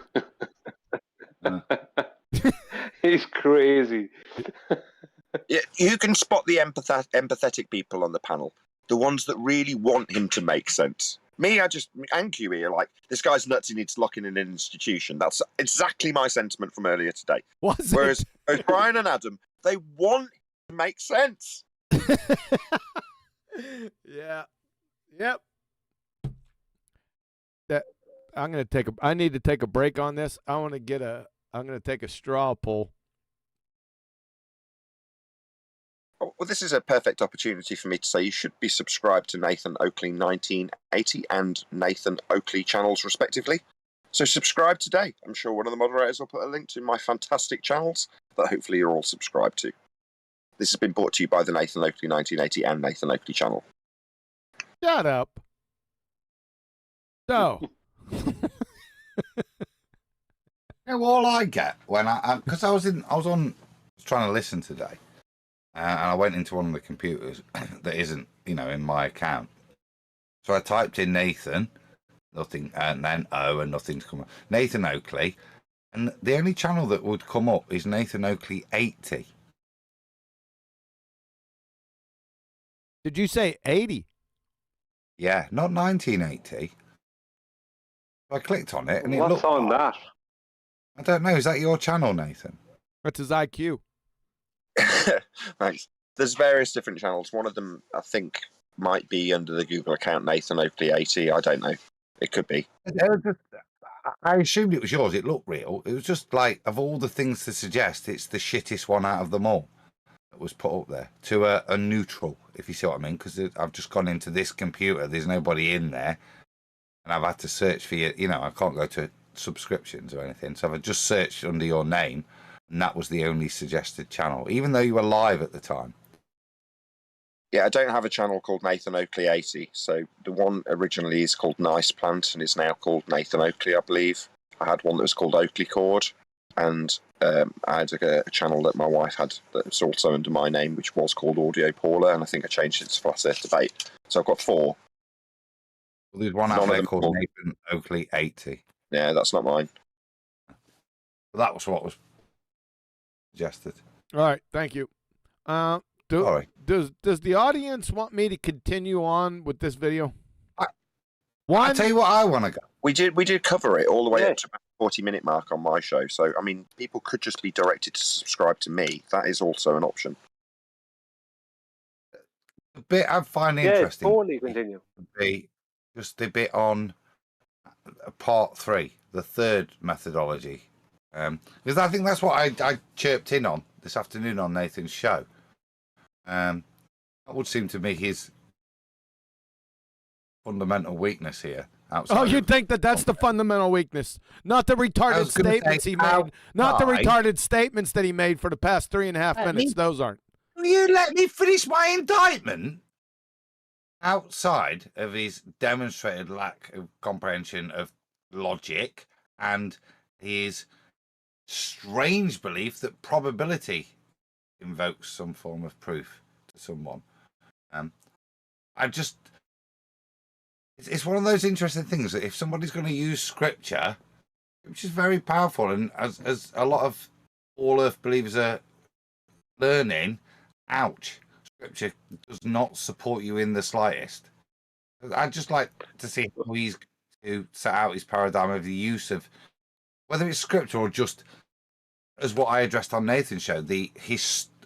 He's crazy. Yeah, you can spot the empathetic people on the panel, the ones that really want him to make sense. Me, and Q here, this guy's nuts, he needs locking in an institution. That's exactly my sentiment from earlier today. Whereas Brian and Adam, they want to make sense. Yeah. Yep. I need to take a break on this. I'm gonna take a straw poll. Well, this is a perfect opportunity for me to say you should be subscribed to Nathan Oakley 1980 and Nathan Oakley channels, respectively. So subscribe today. I'm sure one of the moderators will put a link to my fantastic channels that hopefully you're all subscribed to. This has been brought to you by the Nathan Oakley 1980 and Nathan Oakley channel. Shut up. So. All I get when because I was trying to listen today, and I went into one of the computers that isn't, in my account. So I typed in Nathan, nothing, and then and nothing's come up. Nathan Oakley, and the only channel that would come up is Nathan Oakley 80. Did you say 80? Yeah, not 1980. I clicked on it, and it What's looked on that? I don't know. Is that your channel, Nathan? That's his IQ. Thanks. There's various different channels. One of them, I think, might be under the Google account Nathan Oakley 80. I don't know. It could be. I assumed it was yours. It looked real. It was just like, of all the things to suggest, it's the shittest one out of them all that was put up there to a neutral, if you see what I mean. Because I've just gone into this computer. There's nobody in there. And I've had to search for you. You know, I can't go to subscriptions or anything. So I've just searched under your name. And that was the only suggested channel, even though you were live at the time. Yeah, I don't have a channel called Nathan Oakley 80. So the one originally is called Nice Plant and is now called Nathan Oakley, I believe. I had one that was called Oakley Chord, and I had a channel that my wife had that was also under my name, which was called Audio Paula, and I think I changed it to Flat Earth Debate. So I've got 4. Well, there's one out there called Nathan Oakley 80. Yeah, that's not mine. That was what was suggested. All right, thank you. Does the audience want me to continue on with this video? I'll tell you what I want to go. We did cover it all the way up to about the 40-minute mark on my show. So, I mean, people could just be directed to subscribe to me. That is also an option. The bit I find interesting. Totally continue. Just the bit on part 3, the third methodology. Because I think that's what I chirped in on this afternoon on Nathan's show. That would seem to be his fundamental weakness here. Oh, you'd think that that's the fundamental weakness, not the retarded statements he made, not the retarded statements that he made for the past 3.5 minutes. Those aren't. Will you let me finish my indictment? Outside of his demonstrated lack of comprehension of logic and his strange belief that probability invokes some form of proof to someone. It's one of those interesting things that if somebody's going to use scripture, which is very powerful, and as a lot of all earth believers are learning, ouch, scripture does not support you in the slightest. I'd just like to see how he's to set out his paradigm of the use of, whether it's scripture or just as what I addressed on Nathan's show,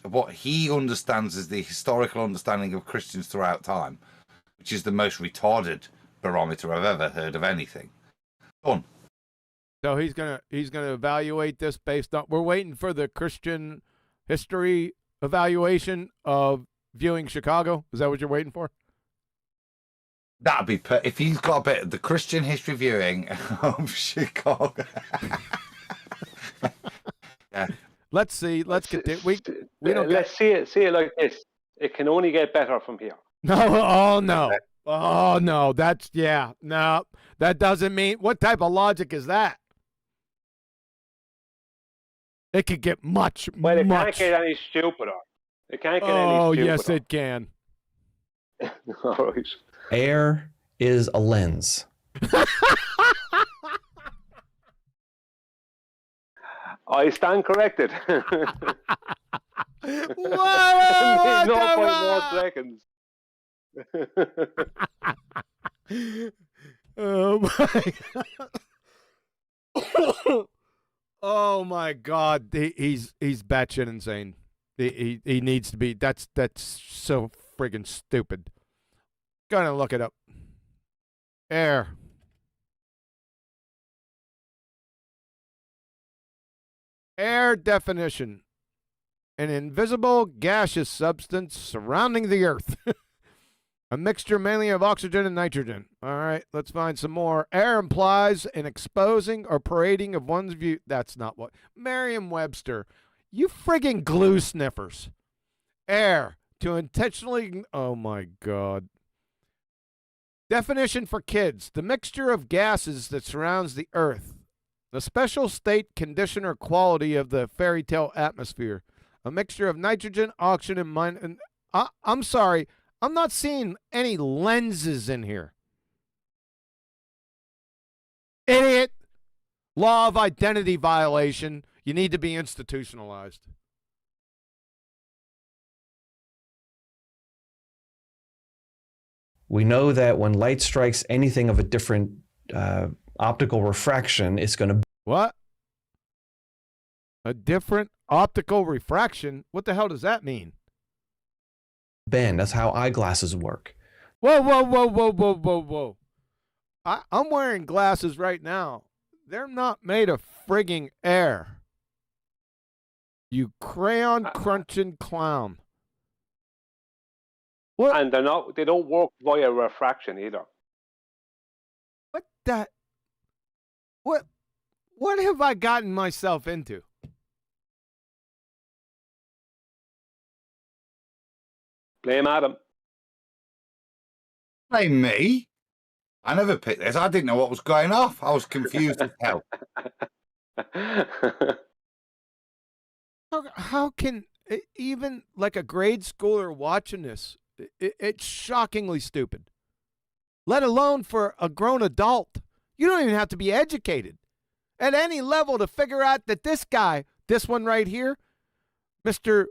what he understands as the historical understanding of Christians throughout time, which is the most retarded barometer I've ever heard of anything. Done. So he's gonna evaluate this based on. We're waiting for the Christian history evaluation of viewing Chicago. Is that what you're waiting for? That'd be if he's got a bit of the Christian history viewing of Chicago. Yeah. Let's see. Let's get there. We don't. Let's see it like this. It can only get better from here. No. Oh no. Oh no. That's no. That doesn't mean. What type of logic is that? It could get much. Well, it can't get any stupider. It can't get any stupider. Oh yes, it can. All right. Air is a lens. I stand corrected. What? 0.1 seconds. Oh my God. Oh my God. He's batshit insane. He needs to be. That's so friggin' stupid. Gonna look it up. Air. Air definition. An invisible gaseous substance surrounding the earth. A mixture mainly of oxygen and nitrogen. All right, let's find some more. Air implies an exposing or parading of one's view. That's not what. Merriam-Webster. You friggin' glue sniffers. Air. To intentionally. Oh my God. Definition for kids. The mixture of gases that surrounds the earth. The special state, condition, or quality of the fairy tale atmosphere. A mixture of nitrogen, oxygen, and I'm sorry. I'm not seeing any lenses in here. Idiot. Law of identity violation. You need to be institutionalized. We know that when light strikes anything of a different optical refraction, it's going to... What? A different Optical refraction? What the hell does that mean? Bend. That's how eyeglasses work. Whoa, whoa, whoa, whoa, whoa, whoa, whoa. I'm wearing glasses right now. They're not made of frigging air. You crayon crunching clown. What? And they don't work via refraction either. What that? What have I gotten myself into? Blame Adam. Blame me? I never picked this. I didn't know what was going off. I was confused as hell. How can even like a grade schooler watching this? It's shockingly stupid. Let alone for a grown adult. You don't even have to be educated at any level to figure out that this guy, this one right here, Mr.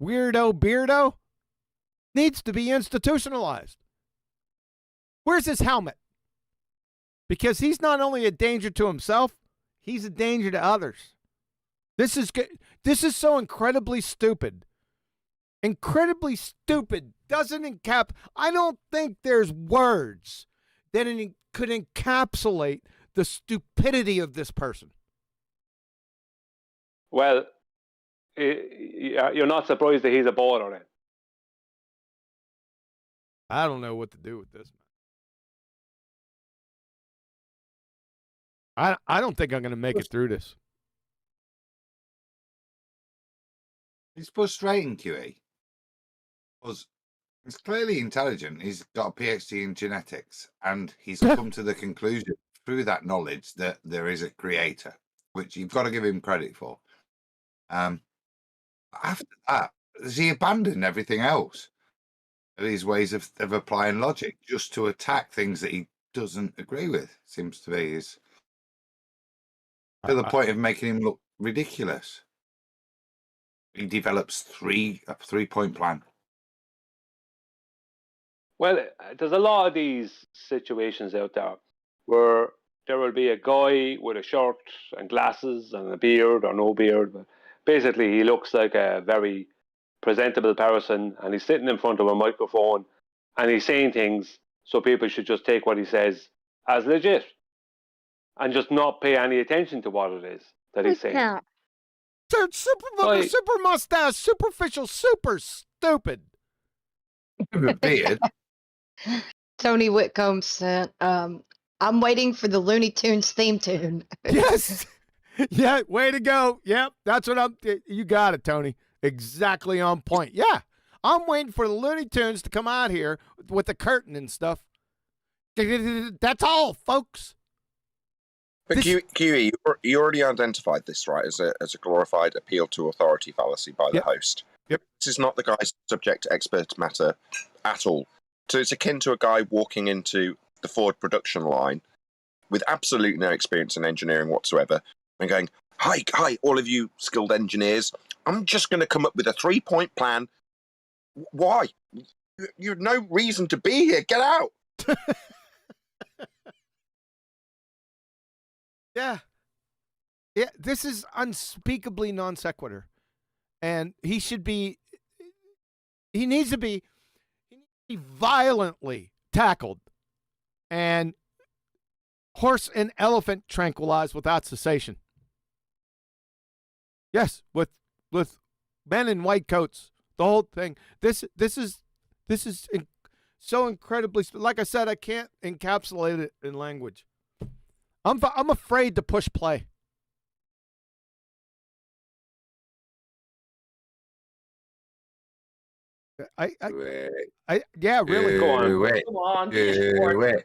Weirdo Beardo, needs to be institutionalized. Where's his helmet? Because he's not only a danger to himself, he's a danger to others. This is so incredibly stupid. Incredibly stupid. Doesn't I don't think there's words that could encapsulate the stupidity of this person. Well, you're not surprised that he's a baller then. I don't know what to do with this. I don't think I'm going to make it through this. It's frustrating, QE. Because he's clearly intelligent. He's got a PhD in genetics, and he's come to the conclusion through that knowledge that there is a creator, which you've got to give him credit for. After that, has he abandoned everything else? His ways of applying logic just to attack things that he doesn't agree with, seems to be is to the point of making him look ridiculous. He develops a 3-point plan. Well, there's a lot of these situations out there where there will be a guy with a shirt and glasses and a beard or no beard, but basically he looks like a very presentable person, and he's sitting in front of a microphone and he's saying things, so people should just take what he says as legit and just not pay any attention to what it is that he's saying. Yeah. Super mustache, superficial, super stupid. Beard. Tony Whitcomb sent, I'm waiting for the Looney Tunes theme tune. Yes. Yeah, way to go. Yep, that's what you got it, Tony. Exactly on point. Yeah, I'm waiting for the Looney Tunes to come out here with the curtain and stuff. That's all, folks. But QE, you already identified this, right, as a glorified appeal to authority fallacy by the host. Yep. This is not the guy's subject expert matter at all. So it's akin to a guy walking into the Ford production line with absolutely no experience in engineering whatsoever and going, hi, all of you skilled engineers, I'm just going to come up with a 3-point plan. Why? You have no reason to be here. Get out. Yeah. Yeah, this is unspeakably non sequitur. And he needs to be violently tackled and horse and elephant tranquilized without cessation. Yes, with men in white coats, the whole thing. This is so incredibly, like I said, I can't encapsulate it in language. I'm afraid to push play. Yeah, really. Go on. Come on, do it.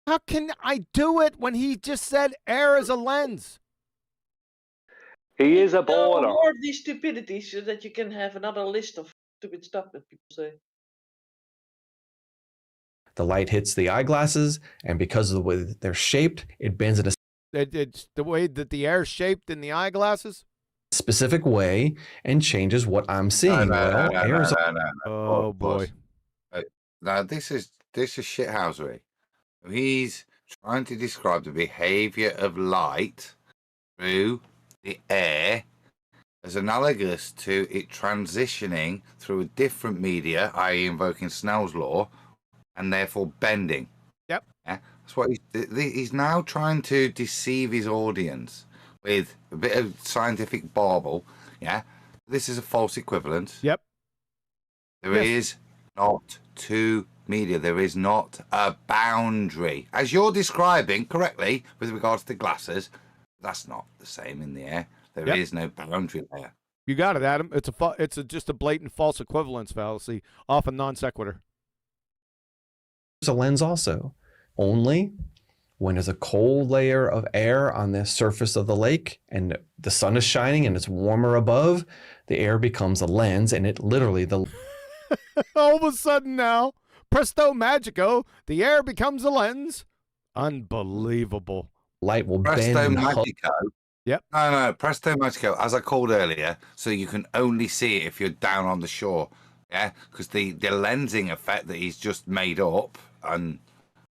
How can I do it when he just said air is a lens? He is a baller. More of these stupidities so that you can have another list of stupid stuff that people say. The light hits the eyeglasses, and because of the way they're shaped, it bends in a It's the way that the air is shaped in the eyeglasses? specific way and changes what I'm seeing. Oh boy. Now this is shithousery. He's trying to describe the behavior of light through the air as analogous to it transitioning through a different media, i.e. invoking Snell's law, and therefore bending. Yep. Yeah? That's what he's now trying to deceive his audience with a bit of scientific bauble. Yeah. This is a false equivalence. Yep. There is not two media. There is not a boundary. As you're describing correctly with regards to glasses, that's not the same in the air. There is no boundary there. You got it, Adam. It's just a blatant false equivalence fallacy, often non sequitur. There's a lens also. Only when there's a cold layer of air on the surface of the lake and the sun is shining and it's warmer above, the air becomes a lens, and it literally all of a sudden now, presto magico, the air becomes a lens. Unbelievable. Light will Presto bend. magico. Yep. No, presto magico, as I called earlier, so you can only see it if you're down on the shore. Yeah, because the lensing effect that he's just made up and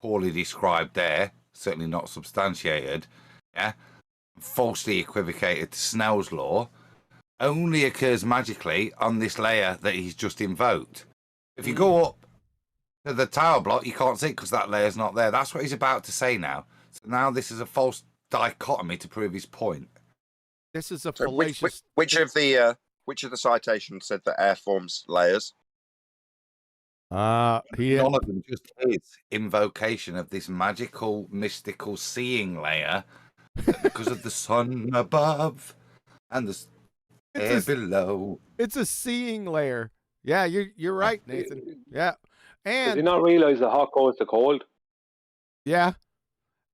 poorly described there, certainly not substantiated, yeah, falsely equivocated to Snell's law, only occurs magically on this layer that he's just invoked. If you go up to the tower block, you can't see it because that layer's not there. That's what he's about to say now. So now this is a false dichotomy to prove his point. This is a So fallacious. which of the citations said that air forms layers? None of them, just his invocation of this magical, mystical seeing layer because of the sun above and the air below. It's a seeing layer. Yeah, you're right, Nathan. Yeah. Did you And not realize the hot goes to cold? yeah.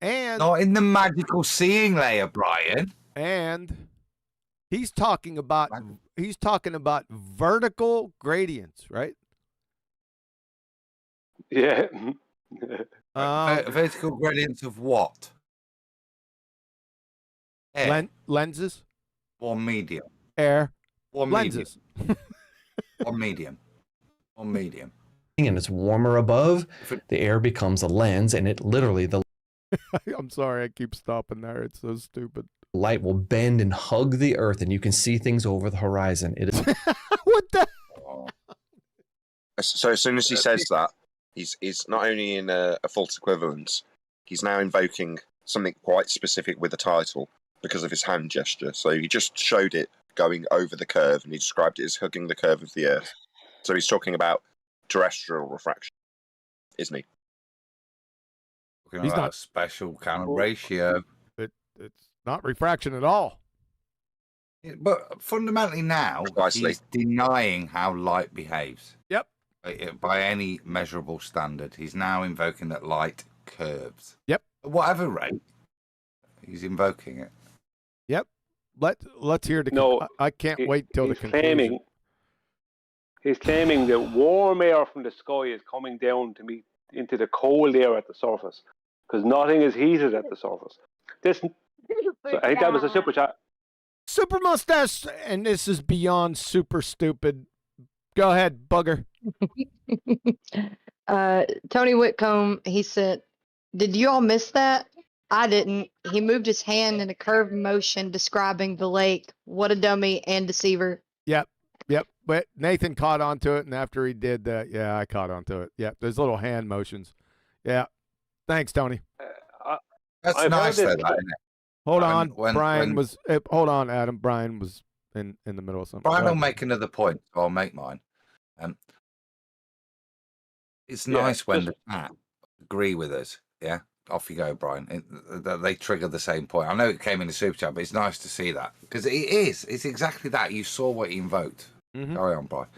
And not in the magical seeing layer, Brian. And he's talking about vertical gradients, right? Yeah. Vertical gradients of what? Air. Lenses. Or medium. Air. Or lenses. Medium. Or medium. Or medium. And it's warmer above, the air becomes a lens, and it literally, the I'm sorry, I keep stopping there. It's so stupid. light will bend and hug the earth, and you can see things over the horizon. It is what the? So as soon as he says that, he's not only in a false equivalence, he's now invoking something quite specific with the title because of his hand gesture. So he just showed it going over the curve, and he described it as hugging the curve of the earth. So he's talking about terrestrial refraction, isn't he? He's not a special kind of ratio. It's not refraction at all. But fundamentally now, he's denying how light behaves. Yep. By any measurable standard. He's now invoking that light curves. Yep. At whatever rate, he's invoking it. Yep. Let's hear the. No, I can't wait till the conclusion. He's claiming that warm air from the sky is coming down to meet into the cold air at the surface because nothing is heated at the surface. So I think that was a super chat. Super mustache, and this is beyond super stupid. Go ahead, bugger. Tony Whitcomb, he said, did you all miss that? I didn't. He moved his hand in a curved motion describing the lake. What a dummy and deceiver. Yep. But Nathan caught on to it, and after he did that, yeah, I caught on to it. Yep, there's little hand motions. Yeah. Thanks, Tony. That's nice, though, isn't it? Hold on. Hold on, Adam. Brian was in the middle of something. Brian will make another point. I'll make mine. It's nice when the chat agree with us. Yeah, off you go, Brian. They trigger the same point. I know it came in the super chat, but it's nice to see that because it is. It's exactly that. You saw what he invoked. Mm-hmm. Carry on, Brian.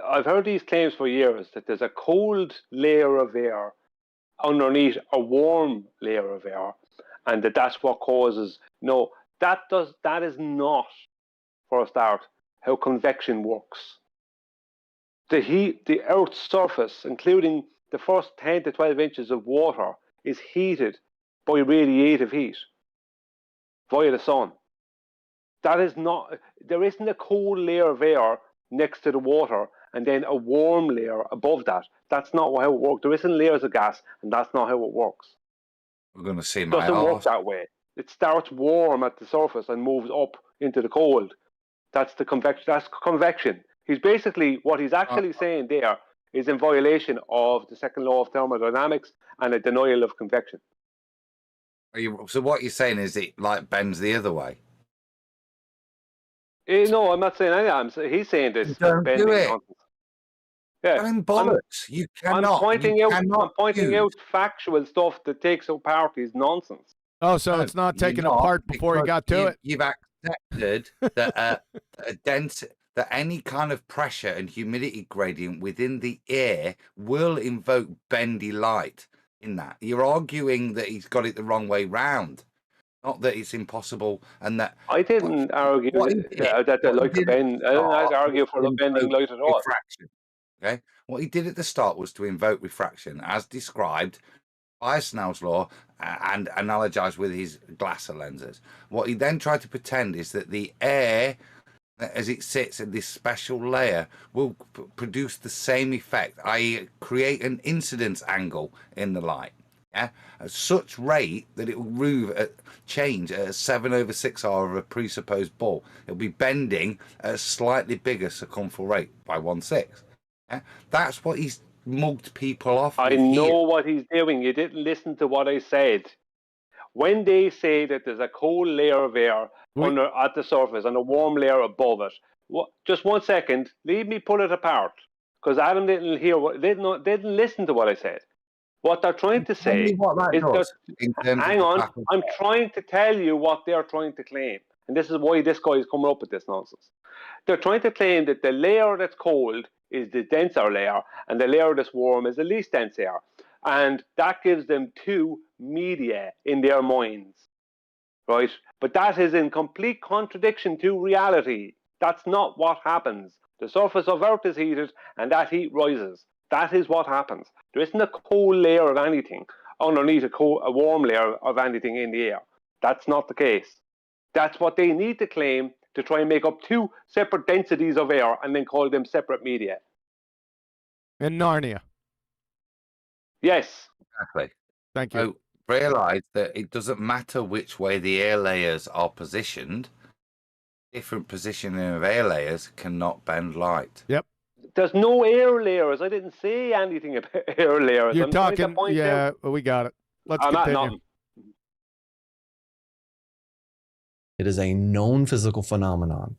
I've heard these claims for years that there's a cold layer of air underneath a warm layer of air, and that's what causes. No, that is not, for a start, how convection works. The Earth's surface, including the first 10 to 12 inches of water, is heated by radiative heat via the sun. That is not. There isn't a cold layer of air next to the water, and then a warm layer above that. That's not how it works. There isn't layers of gas, and that's not how it works. We're going to see It my doesn't work arse. that way. It starts warm at the surface and moves up into the cold. That's the convection. That's convection. He's basically, what he's actually saying there is in violation of the second law of thermodynamics and a denial of convection. So what you're saying is it like bends the other way? No, I'm not saying any of that. He's saying this. Don't do it. Nonsense. Yeah, I mean, bollocks. You cannot. I'm pointing out factual stuff that takes apart his nonsense. Oh, so it's not taken apart before he got to it? You've accepted that that any kind of pressure and humidity gradient within the air will invoke bendy light in that. You're arguing that he's got it the wrong way round. Not that it's impossible, and that I didn't argue that the light could bend. I didn't argue for the bending light at all. Refraction. Okay, what he did at the start was to invoke refraction, as described by Snell's law, and analogized with his glass lenses. What he then tried to pretend is that the air, as it sits in this special layer, will produce the same effect, i.e., create an incidence angle in the light. Yeah, at such rate that it will change at a 7/6R of a presupposed ball. It'll be bending at a slightly bigger circumferential rate by 1/6. Yeah? That's what he's mugged people off. I know what he's doing. You didn't listen to what I said. When they say that there's a cold layer of air at the surface and a warm layer above it, just 1 second. Leave me pull it apart, because Adam didn't hear didn't listen to what I said. What they're trying to say is hang on, I'm trying to tell you what they're trying to claim. And this is why this guy is coming up with this nonsense. They're trying to claim that the layer that's cold is the denser layer and the layer that's warm is the least dense layer. And that gives them two media in their minds, right? But that is in complete contradiction to reality. That's not what happens. The surface of Earth is heated and that heat rises. That is what happens. There isn't a cold layer of anything underneath a warm layer of anything in the air. That's not the case. That's what they need to claim to try and make up two separate densities of air and then call them separate media. In Narnia. Yes. Exactly. Thank you. So realize that it doesn't matter which way the air layers are positioned. Different positioning of air layers cannot bend light. Yep. There's no air layers. I didn't say anything about air layers. You're talking, yeah, we got it. Let's continue. It is a known physical phenomenon.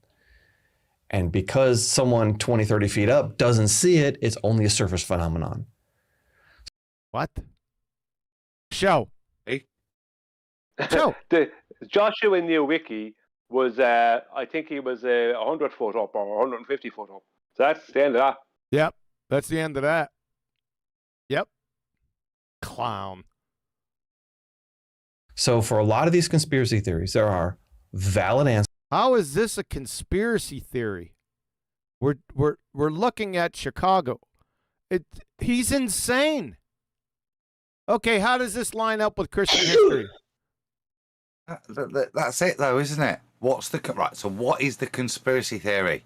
And because someone 20, 30 feet up doesn't see it, it's only a surface phenomenon. What? Show. Hey? Show. The Joshua Nowicki was, I think he was 100 foot up or 150 foot up. So that's the end of that. Yep. That's the end of that. Yep. Clown. So for a lot of these conspiracy theories, there are valid answers. How is this a conspiracy theory? We're looking at Chicago. He's insane. Okay, how does this line up with Christian history? That's it, though, isn't it? What's the right? So, what is the conspiracy theory?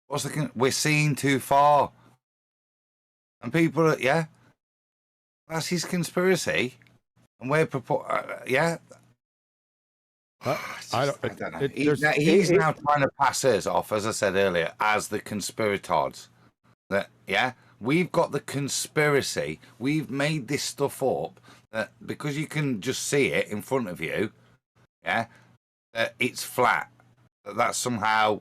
What's the? We're seeing too far, and people are that's his conspiracy, and we're yeah. I don't know. He's now trying to pass us off, as I said earlier, as the conspirators. That we've got the conspiracy. We've made this stuff up that because you can just see it in front of you, that it's flat. That's somehow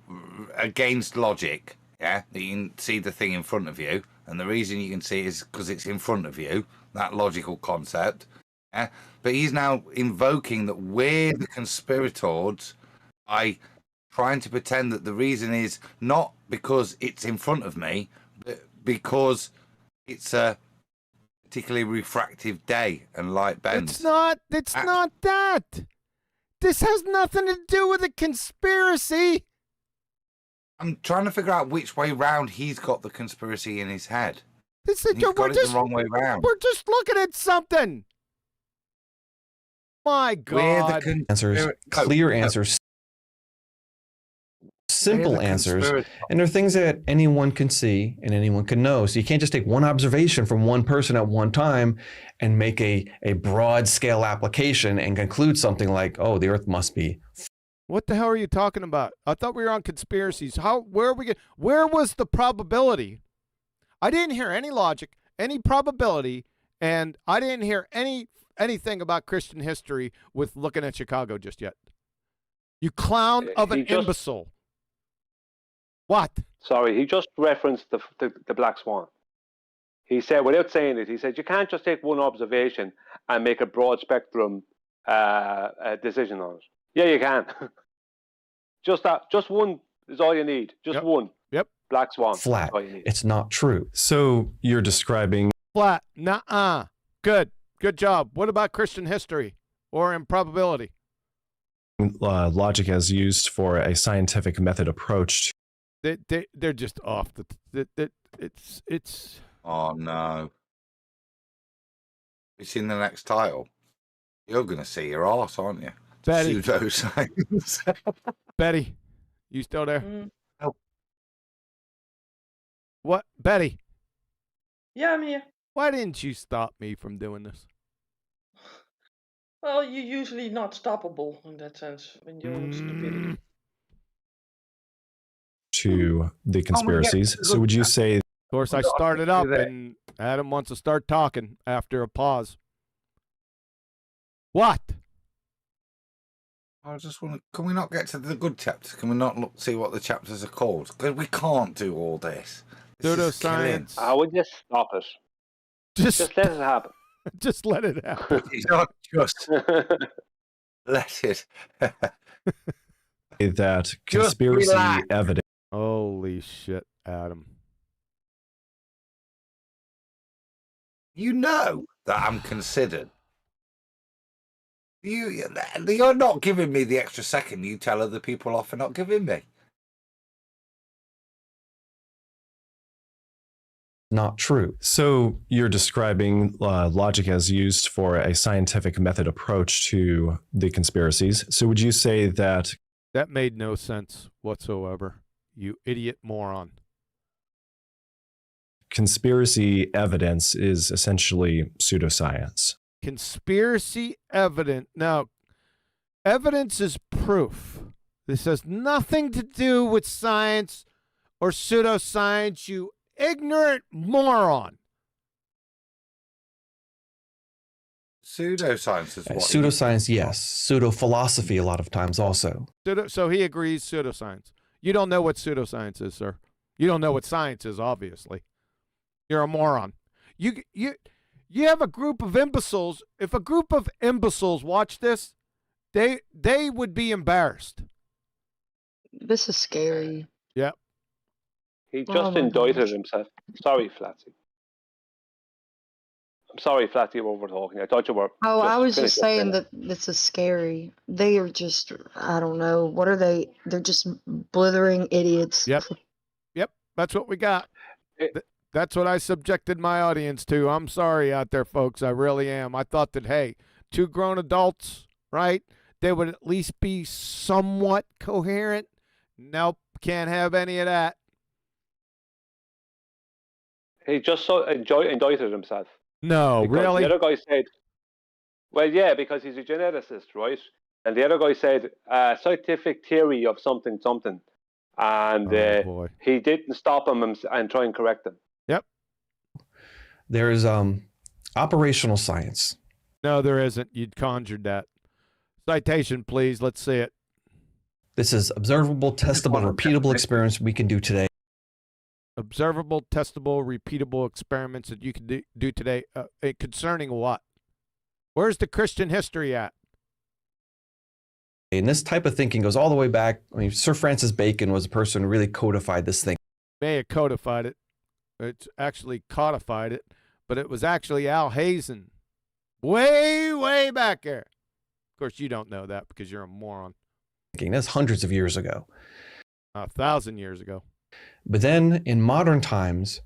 against logic. That you can see the thing in front of you, and the reason you can see it is because it's in front of you. That logical concept. But he's now invoking that we're the conspirators by trying to pretend that the reason is not because it's in front of me, but because it's a particularly refractive day and light bends. It's not that. This has nothing to do with a conspiracy. I'm trying to figure out which way round he's got the conspiracy in his head. He's got it the wrong way round. We're just looking at something. My God. Answers, clear answers. simple answers, and they're things that anyone can see and anyone can know. So you can't just take one observation from one person at one time and make a broad scale application and conclude something like, oh, the earth must be. What the hell are you talking about? I thought we were on conspiracies. Where was the probability? I didn't hear any logic, any probability, and I didn't hear anything about Christian history with looking at Chicago just yet. You clown of an imbecile. What? Sorry, he just referenced the Black Swan. He said, without saying it, he said, you can't just take one observation and make a broad spectrum decision on it. Yeah, you can. Just one is all you need. Just one. Yep. Black Swan. Flat. It's not true. So you're describing flat. Nuh-uh. Good job. What about Christian history or improbability? Logic as used for a scientific method approach. They're just off. It's. Oh no! You seen the next title? You're gonna see your arse, aren't you? Betty. Pseudoscience. Betty, you still there? Oh. What, Betty? Yeah, I'm here. Why didn't you stop me from doing this? Well, you're usually not stoppable in that sense when you're on stupidity. To the conspiracies. So would you say? Of course, I started up, and Adam wants to start talking after a pause. What? I just want to. Can we not get to the good chapters? Can we not see what the chapters are called? Because we can't do all this. Pseudoscience. I would just stop it. Just let it happen. Just let it happen. Just let it. That conspiracy evidence. Holy shit, Adam. You know that I'm considered. You're not giving me the extra second you tell other people off for not giving me. Not true. So you're describing logic as used for a scientific method approach to the conspiracies. So would you say that? That made no sense whatsoever. You idiot moron. Conspiracy evidence is essentially pseudoscience. Conspiracy evidence. Now, evidence is proof. This has nothing to do with science or pseudoscience, you ignorant moron. Pseudoscience is what? Pseudoscience, yes. Pseudo-philosophy a lot of times also. So he agrees pseudoscience. You don't know what pseudoscience is, sir. You don't know what science is, obviously. You're a moron. You have a group of imbeciles. If a group of imbeciles watch this, they would be embarrassed. This is scary. Yep. He just indicted himself. Sorry, Flatty. I'm sorry, Flatty, you were talking. I thought you were. Oh, I was just saying that this is scary. They are just, I don't know. What are they? They're just blithering idiots. Yep. That's what we got. That's what I subjected my audience to. I'm sorry out there, folks. I really am. I thought that, hey, two grown adults, right? They would at least be somewhat coherent. Nope, can't have any of that. He just indicted himself. No, because really? The other guy said, well, yeah, because he's a geneticist, right? And the other guy said, scientific theory of something. And he didn't stop him and try and correct him. Yep. There is operational science. No, there isn't. You'd conjured that. Citation, please. Let's see it. This is observable, testable, repeatable experiments we can do today. Observable, testable, repeatable experiments that you can do today. Concerning what? Where's the Christian history at? And this type of thinking goes all the way back. I mean, Sir Francis Bacon was a person who really codified this thing. May have codified it. It's actually codified it, but it was actually Al Hazen. Way back there. Of course, you don't know that because you're a moron. That's hundreds of years ago. 1,000 years ago. But then in modern times,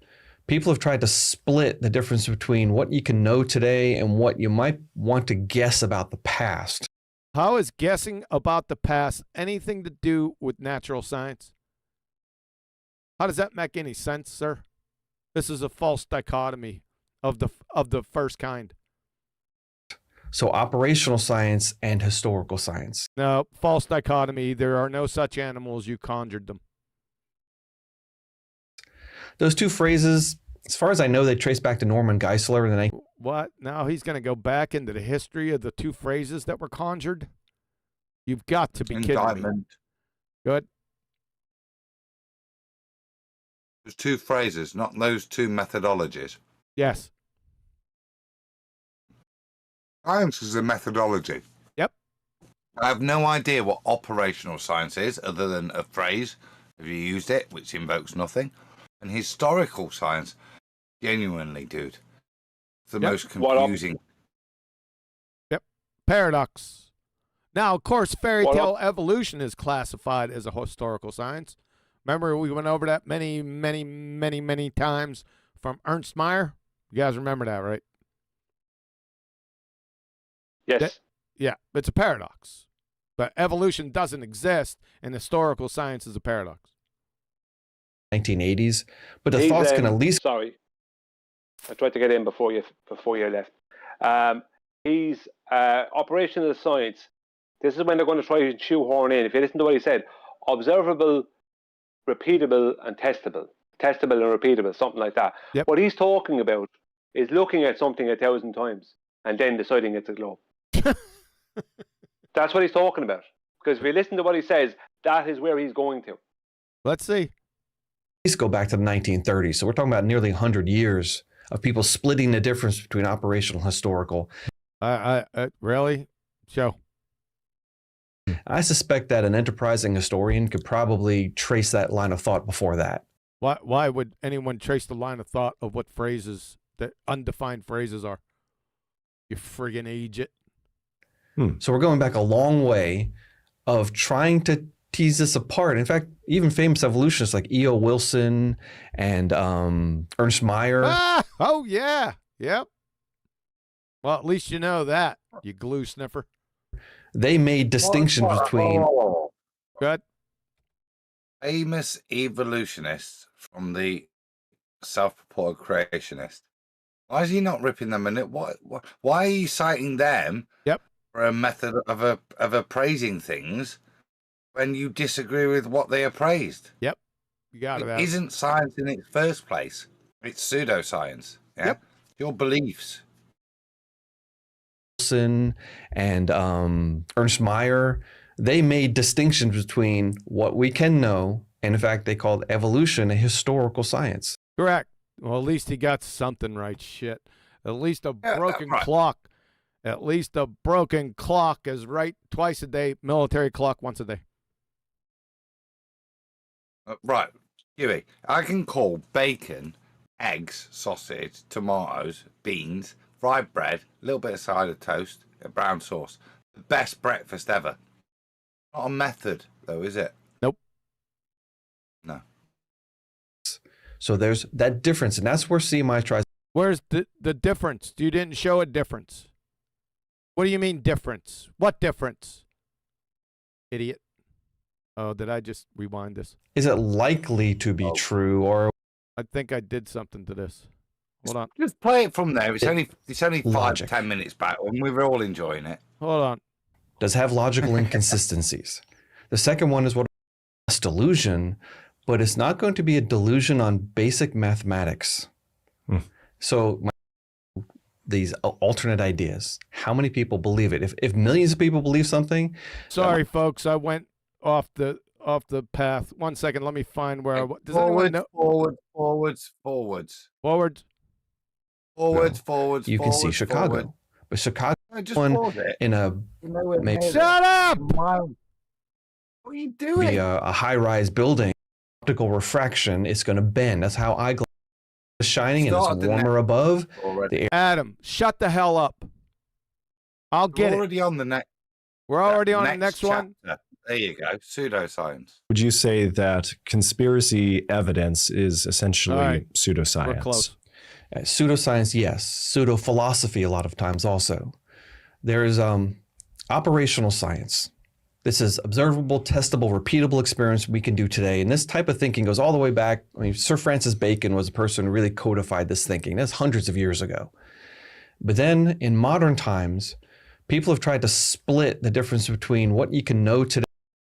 people have tried to split the difference between what you can know today and what you might want to guess about the past. How is guessing about the past anything to do with natural science? How does that make any sense, sir? This is a false dichotomy of the first kind. So operational science and historical science. No, false dichotomy. There are no such animals. You conjured them. Those two phrases, as far as I know, they trace back to Norman Geisler in the What? Now he's going to go back into the history of the two phrases that were conjured? You've got to be kidding me. Good. There's two phrases, not those two methodologies. Yes. Science is a methodology. Yep. I have no idea what operational science is other than a phrase, if you used it, which invokes nothing. And historical science, genuinely, dude, it's the most confusing. Yep. Paradox. Now, of course, fairy tale evolution is classified as a historical science. Remember, we went over that many, many, many, many times from Ernst Mayr? You guys remember that, right? Yes. Yeah, it's a paradox. But evolution doesn't exist, and historical science is a paradox. 1980s, but the thoughts can at least... Sorry. I tried to get in before you left. He's operational science. This is when they're going to try to shoehorn in, if you listen to what he said, observable, repeatable, and testable. Testable and repeatable, something like that. Yep. What he's talking about is looking at something 1,000 times and then deciding it's a globe. That's what he's talking about. Because if you listen to what he says, that is where he's going to. Let's see. Let's go back to the 1930s. So we're talking about nearly 100 years of people splitting the difference between operational and historical. Really? Show. I suspect that an enterprising historian could probably trace that line of thought before that. Why would anyone trace the line of thought of what phrases, that undefined phrases are? You friggin' idiot. So we're going back a long way of trying to tease this apart. In fact, even famous evolutionists like E.O. Wilson and Ernst Mayr. Oh, yeah. Yep. Well, at least you know that, you glue sniffer. They made distinctions between... Good. Famous evolutionists from the self-purported creationist. Why is he not ripping them in it? Why are you citing them? Yep. For a method of appraising things when you disagree with what they appraised? Yep. You got it. It isn't science in its first place. It's pseudoscience. Yeah. Yep. Your beliefs. Wilson and Ernst Mayr, they made distinctions between what we can know, and in fact, they called evolution a historical science. Correct. Well, at least he got something right. Shit. At least a broken right. clock. At least a broken clock is right twice a day. Military clock once a day. Right. Huey, I can call bacon, eggs, sausage, tomatoes, beans, fried bread, a little bit of cider toast, a brown sauce. The best breakfast ever. Not a method, though, is it? Nope. No. So there's that difference, and that's where CMI tries. Where's the difference? You didn't show a difference. What do you mean difference? What difference? Idiot. Oh, did I just rewind this? Is it likely to be true, or... I think I did something to this. Hold on. Just play it from there. It's only Logic. 5-10 minutes back, and we're all enjoying it. Hold on. Does have logical inconsistencies. The second one is what is delusion, but it's not going to be a delusion on basic mathematics. So these alternate ideas, how many people believe it? If millions of people believe something... Sorry, folks. I went off the path. 1 second. Let me find where I was. Does anyone know? Forwards. You can see Chicago. Forward. But Chicago Just one pause it. in a... Shut up! What are you doing? Be a high-rise building, optical refraction, it's going to bend. That's how eyeglass is shining, and it's warmer above. The air. Adam, shut the hell up. I'll get We're already on the next. We're already on the next one. There you go. Pseudoscience. Would you say that conspiracy evidence is essentially pseudoscience? We're close. Pseudoscience, yes. Pseudo-philosophy a lot of times also. There is operational science. This is observable, testable, repeatable experience we can do today. And this type of thinking goes all the way back. I mean, Sir Francis Bacon was a person who really codified this thinking. That's hundreds of years ago. But then in modern times, people have tried to split the difference between what you can know today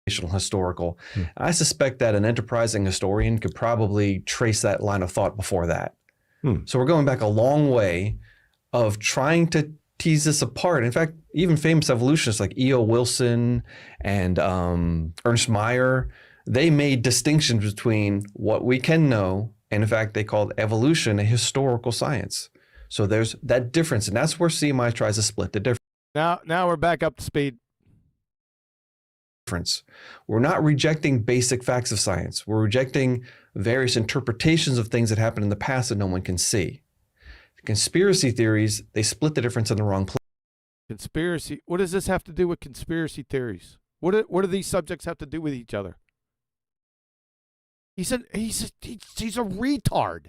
and historical. I suspect that an enterprising historian could probably trace that line of thought before that. So we're going back a long way of trying to tease this apart. In fact, even famous evolutionists like E.O. Wilson and Ernst Mayr, they made distinctions between what we can know, and in fact, they called evolution a historical science. So there's that difference, and that's where CMI tries to split the difference. Now we're back up to speed. We're not rejecting basic facts of science. We're rejecting various interpretations of things that happened in the past that no one can see. Conspiracy theories, they split the difference in the wrong place. Conspiracy. What does this have to do with conspiracy theories? What do these subjects have to do with each other? He's a retard.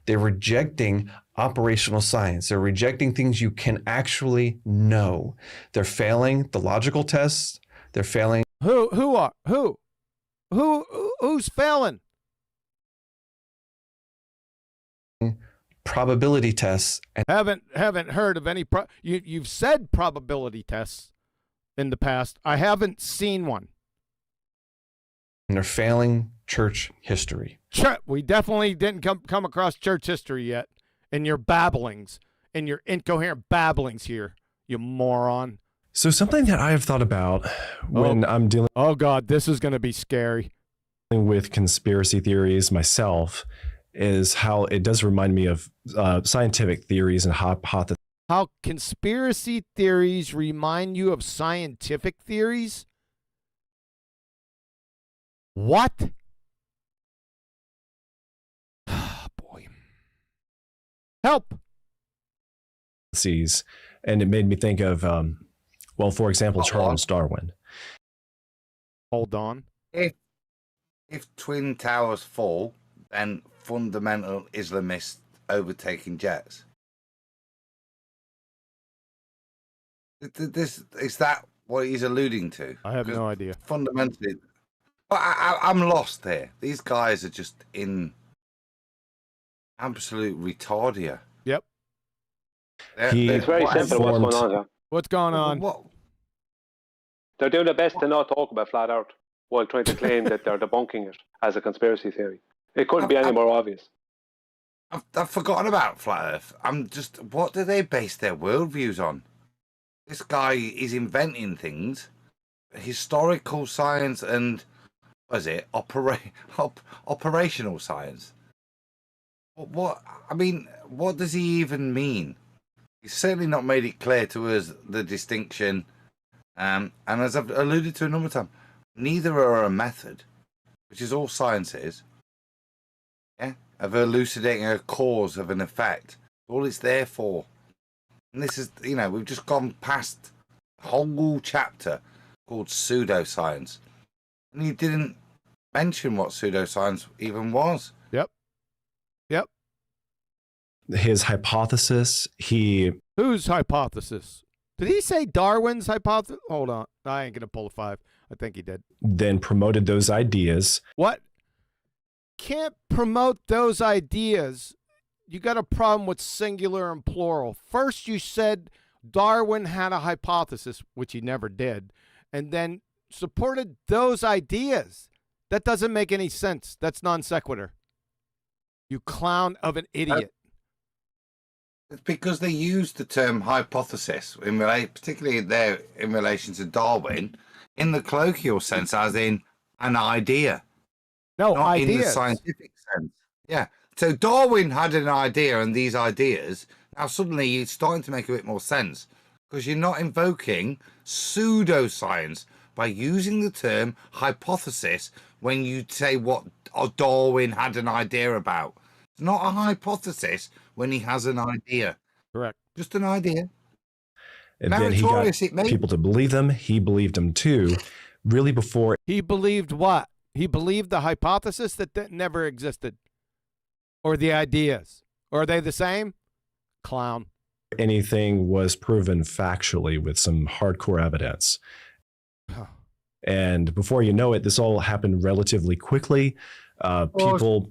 They're rejecting operational science. They're rejecting things you can actually know. They're failing the logical tests. They're failing. Who's failing? Probability tests. And haven't heard of any. You've said probability tests in the past. I haven't seen one. And they're failing church history. We definitely didn't come across church history yet. In your babblings, in your incoherent babblings here, you moron. So something that I have thought about when I'm dealing. Oh God, this is going to be scary. With conspiracy theories myself is how it does remind me of scientific theories and hypotheses. How conspiracy theories remind you of scientific theories? What? Boy. Help. And it made me think of, well, for example, Charles Darwin. Hold on. If Twin Towers fall, then fundamental Islamists overtaking jets. Is that what he's alluding to? I have no idea. Fundamentally, I'm lost here. These guys are just in absolute retardia. Yep. It's very simple what's going on here. What's going on? They're doing their best to not talk about flat Earth while trying to claim that they're debunking it as a conspiracy theory. It couldn't be any more obvious. I've forgotten about flat Earth. What do they base their worldviews on? This guy is inventing things, historical science and, what is it, operational science. What does he even mean? He's certainly not made it clear to us the distinction. And as I've alluded to a number of times, neither are a method, which is all science is. Yeah, of elucidating a cause of an effect. All it's there for. And this is, we've just gone past a whole chapter called pseudoscience. And he didn't mention what pseudoscience even was. Yep. His hypothesis, Whose hypothesis? Did he say Darwin's hypothesis? Hold on. I ain't going to pull a 5. I think he did. Then promoted those ideas. What? Can't promote those ideas. You got a problem with singular and plural. First, you said Darwin had a hypothesis, which he never did, and then supported those ideas. That doesn't make any sense. That's non sequitur. You clown of an idiot. It's because they use the term hypothesis, particularly in relation to Darwin, in the colloquial sense, as in an idea. No, not ideas. In the scientific sense. Yeah. So Darwin had an idea, and these ideas, now suddenly it's starting to make a bit more sense, because you're not invoking pseudoscience by using the term hypothesis when you say what Darwin had an idea about. It's not a hypothesis when he has an idea. Correct. Just an idea. And then he got people to believe them. He believed them too. Really before. He believed what? He believed the hypothesis that never existed. Or the ideas. Or are they the same? Clown. Anything was proven factually with some hardcore evidence. And before you know it, this all happened relatively quickly. People.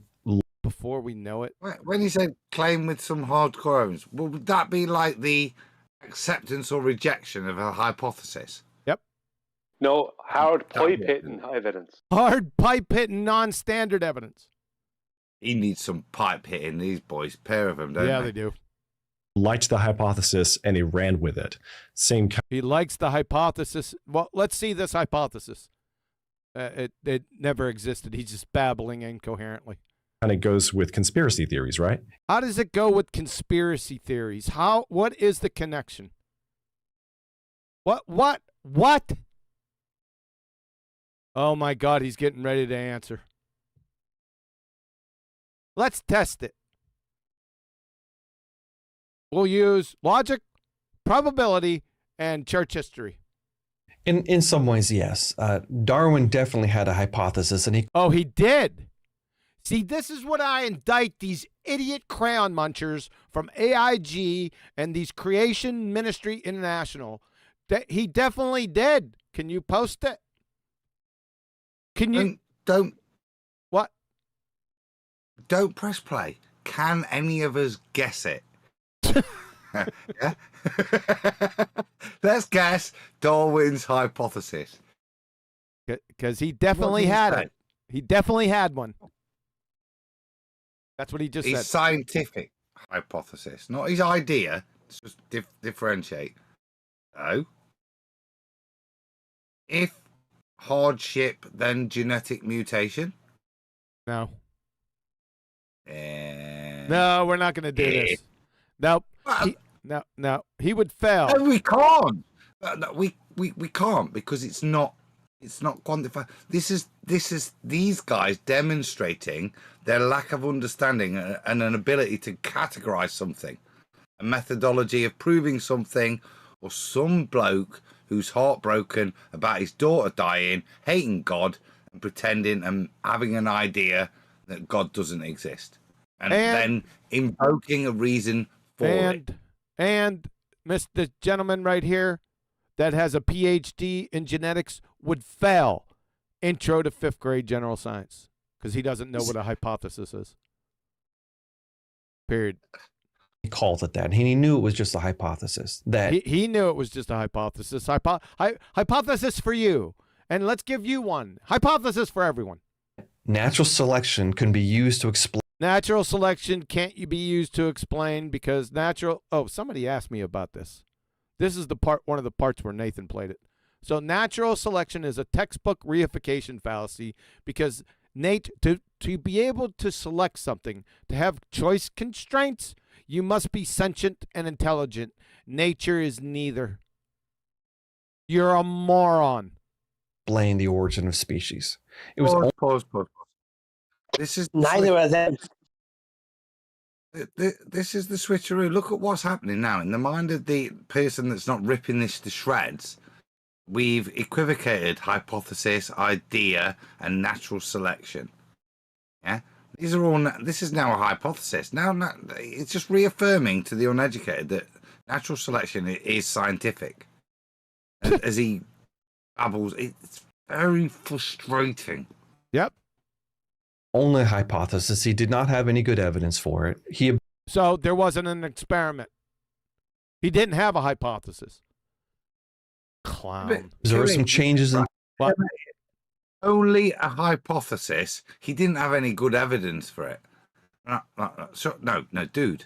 Before we know it. When you said claim with some hardcore evidence, would that be like the acceptance or rejection of a hypothesis? Yep. No, hard pipe hitting evidence. Hard pipe hitting non-standard evidence. He needs some pipe hitting, these boys. Pair of them, don't they? Yeah, they do. Liked the hypothesis and he ran with it. He likes the hypothesis. Well, let's see this hypothesis. It never existed. He's just babbling incoherently. And it goes with conspiracy theories, right? How does it go with conspiracy theories? What is the connection? What? Oh my God, he's getting ready to answer. Let's test it. We'll use logic, probability, and church history. In some ways, yes. Darwin definitely had a hypothesis, and he did. See, this is what I indict these idiot crayon munchers from AIG and these Creation Ministry International. He definitely did. Can you post it? Can you? Don't. What? Don't press play. Can any of us guess it? Yeah. Let's guess Darwin's hypothesis. Because he definitely had it. He definitely had one. That's what he just said. His scientific hypothesis, not his idea. Let's just differentiate. So, if hardship, then genetic mutation? No. No, we're not going to do this. Nope. No. He would fail. No, we can't. No, we can't because it's not quantified. This is these guys demonstrating their lack of understanding and an ability to categorize something, a methodology of proving something, or some bloke who's heartbroken about his daughter dying, hating God and pretending and having an idea that God doesn't exist, and then invoking a reason for it. And Mr. Gentleman right here that has a PhD in genetics would fail intro to 5th grade general science because he doesn't know what a hypothesis is. Period. he called it that. And he knew it was just a hypothesis. That he knew it was just a hypothesis. Hypothesis for you. And let's give you one. Hypothesis for everyone. Natural selection can be used to explain. Natural selection can't be used to explain because natural... Oh, somebody asked me about this. This is the part, one of the parts where Nathan played it. So natural selection is a textbook reification fallacy because to be able to select something, to have choice constraints, you must be sentient and intelligent. Nature is neither. You're a moron. Explain the origin of species. It was pause. This is neither of them. This is the switcheroo. Look at what's happening now in the mind of the person that's not ripping this to shreds. We've equivocated hypothesis, idea, and natural selection. Yeah, these are all. This is now a hypothesis. Now it's just reaffirming to the uneducated that natural selection is scientific. As he babbles, it's very frustrating. Yep. Only hypothesis. He did not have any good evidence for it. So there wasn't an experiment. He didn't have a hypothesis. Clown. There were some changes in what? Only a hypothesis. He didn't have any good evidence for it. No, dude.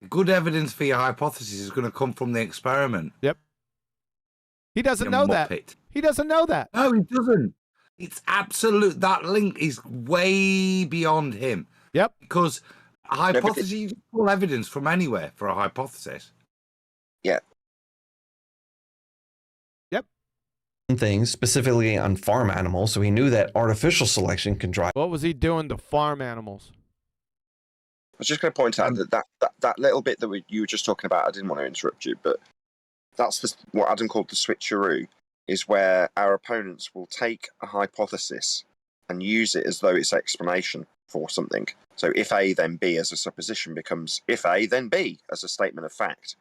Good evidence for your hypothesis is going to come from the experiment. Yep. He doesn't know that. He doesn't know that. No, he doesn't. It's absolute. That link is way beyond him. Yep. Because a hypothesis, you can pull evidence from anywhere for a hypothesis. Yeah. Yep. Things specifically on farm animals, so he knew that artificial selection can drive. What was he doing to farm animals? I was just going to point out that little bit that you were just talking about. I didn't want to interrupt you, but that's what Adam called the switcheroo. Is where our opponents will take a hypothesis and use it as though it's explanation for something. So if A then B as a supposition becomes if A then B as a statement of fact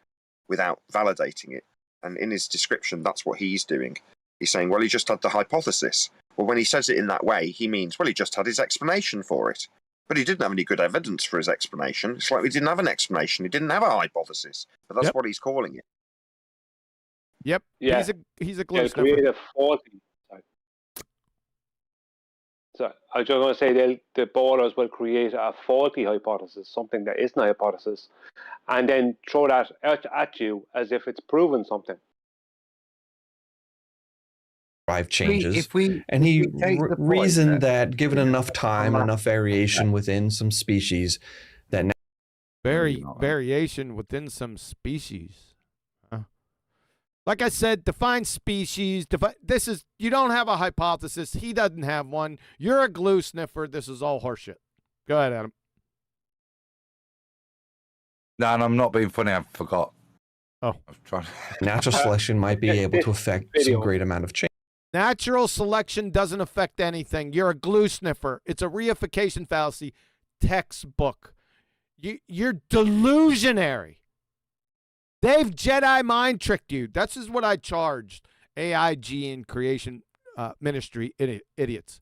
without validating it. And in his description, that's what he's doing. He's saying, well, he just had the hypothesis. Well, when he says it in that way, he means, well, he just had his explanation for it. But he didn't have any good evidence for his explanation. It's like he didn't have an explanation. He didn't have a hypothesis. But that's what he's calling it. Yep. Yeah. He's a glue sniffer. Create a faulty. So I was just going to say the ballers will create a faulty hypothesis, something that isn't a hypothesis, and then throw that at you as if it's proven something. Drive changes. And he reasoned that given enough time and enough variation within some species, that variation within some species. Like I said, define species. You don't have a hypothesis. He doesn't have one. You're a glue sniffer. This is all horseshit. Go ahead, Adam. No, and I'm not being funny. I forgot. Oh. I was trying. Natural selection might be able to affect some great amount of change. Natural selection doesn't affect anything. You're a glue sniffer. It's a reification fallacy textbook. You're delusionary. They've Jedi mind tricked you. This is what I charged AIG and Creation Ministry idiots.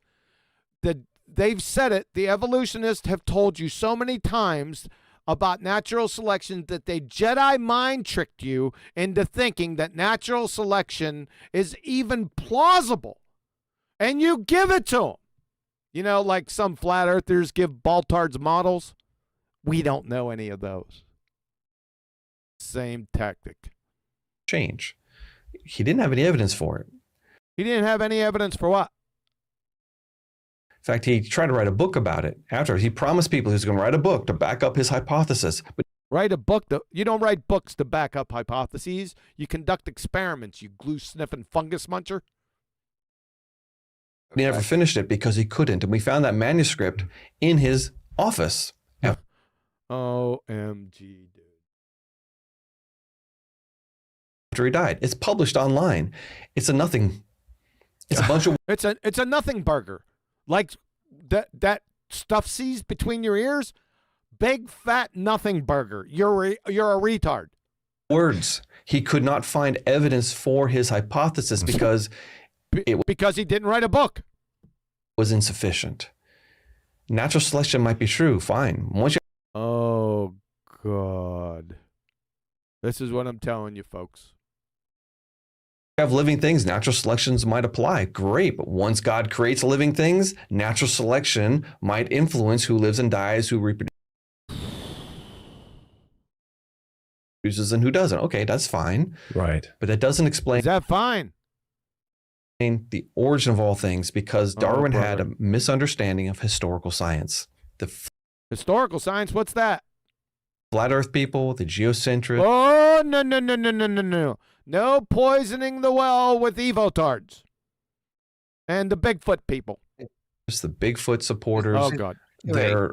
They've said it. The evolutionists have told you so many times about natural selection that they Jedi mind tricked you into thinking that natural selection is even plausible. And you give it to them. You know, like some flat earthers give Baltards models. We don't know any of those. Same tactic. Change. He didn't have any evidence for it. He didn't have any evidence for what? In fact, he tried to write a book about it. After he promised people he was going to write a book to back up his hypothesis. But write a book? You don't write books to back up hypotheses. You conduct experiments, you glue-sniffing fungus muncher. He never finished it because he couldn't. And we found that manuscript in his office. OMG, dude. After he died. It's published online. It's a nothing. It's a bunch of... It's a nothing burger. Like that stuff seized between your ears. Big fat nothing burger. You're a retard. Words. He could not find evidence for his hypothesis because because he didn't write a book. Was insufficient. Natural selection might be true. Fine. Oh God. This is what I'm telling you, folks. Have living things, natural selections might apply. Great, but once God creates living things, natural selection might influence who lives and dies, who reproduces and who doesn't. Okay, that's fine. Right. But that doesn't explain... Is that fine? ...the origin of all things, because Darwin had a misunderstanding of historical science. Historical science? What's that? Flat Earth people, the geocentrists... Oh, no. No poisoning the well with evotards. And the Bigfoot people. Just the Bigfoot supporters. Oh, God. They're...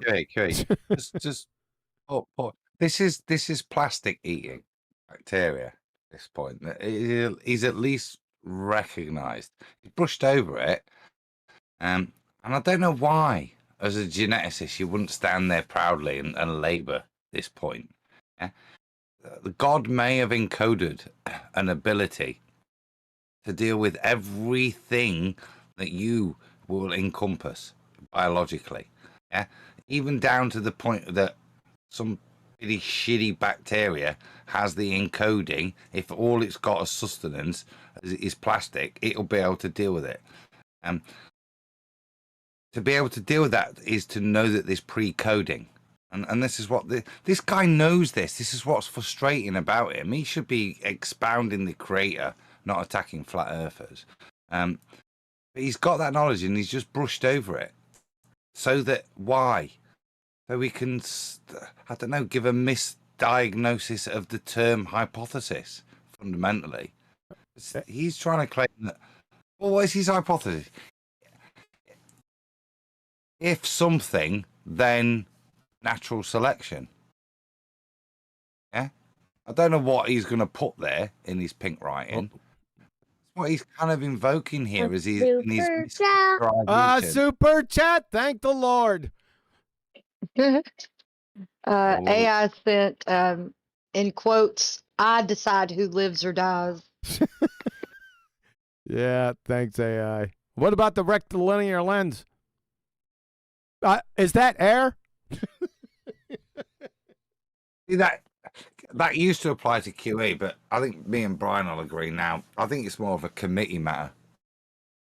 This is plastic eating bacteria at this point. He's at least recognized. He brushed over it. And I don't know why, as a geneticist, you wouldn't stand there proudly and labor this point. Yeah? God may have encoded an ability to deal with everything that you will encompass biologically. Yeah? Even down to the point that some really shitty bacteria has the encoding. If all it's got as sustenance is plastic, it'll be able to deal with it. To be able to deal with that is to know that there's pre-coding. And this is what this guy knows. This is what's frustrating about him. He should be expounding the creator, not attacking flat earthers. But he's got that knowledge and he's just brushed over it. So that why? So we can, I don't know, give a misdiagnosis of the term hypothesis. Fundamentally, he's trying to claim that. Well, what is his hypothesis? If something, then natural selection. Yeah, I don't know what he's going to put there in his pink writing. What he's kind of invoking here is he's in his super chat. Thank the Lord. AI sent in quotes, I decide who lives or dies. Yeah, thanks, AI. What about the rectilinear lens? Is that air? See, that used to apply to QE, but I think me and Brian will agree now. I think it's more of a committee matter,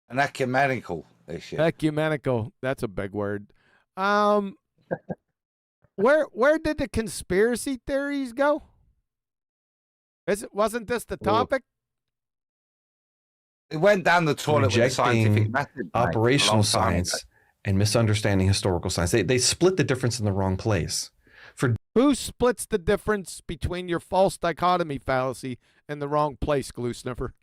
an ecumenical issue. Ecumenical. That's a big word. Where did the conspiracy theories go? Wasn't this the topic? It went down the toilet with the scientific method. Mate, operational science and misunderstanding historical science. They split the difference in the wrong place. Who splits the difference between your false dichotomy fallacy and the wrong place, glue sniffer?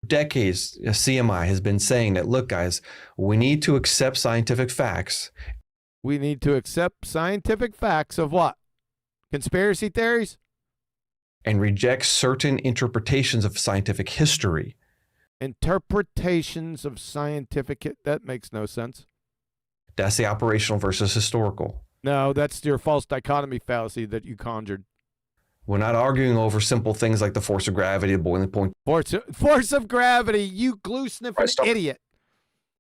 Decades, CMI has been saying that, look, guys, we need to accept scientific facts. We need to accept scientific facts of what? Conspiracy theories? And reject certain interpretations of scientific history. Interpretations of scientific... That makes no sense. That's the operational versus historical. No, that's your false dichotomy fallacy that you conjured. We're not arguing over simple things like the force of gravity, the boiling point. Force of gravity, you glue sniffing idiot.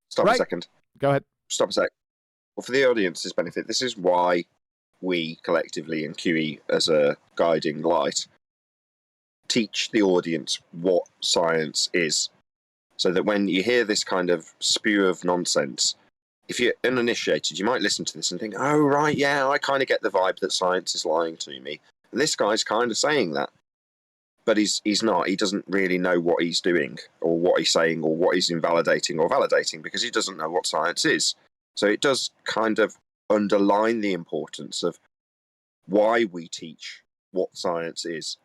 Stop a second. Go ahead. Stop a sec. Well, for the audience's benefit, this is why we collectively and QE as a guiding light teach the audience what science is. So that when you hear this kind of spew of nonsense, if you're uninitiated, you might listen to this and think, oh, right, yeah, I kind of get the vibe that science is lying to me. And this guy's kind of saying that. But he's not. He doesn't really know what he's doing or what he's saying or what he's invalidating or validating because he doesn't know what science is. So it does kind of underline the importance of why we teach what science is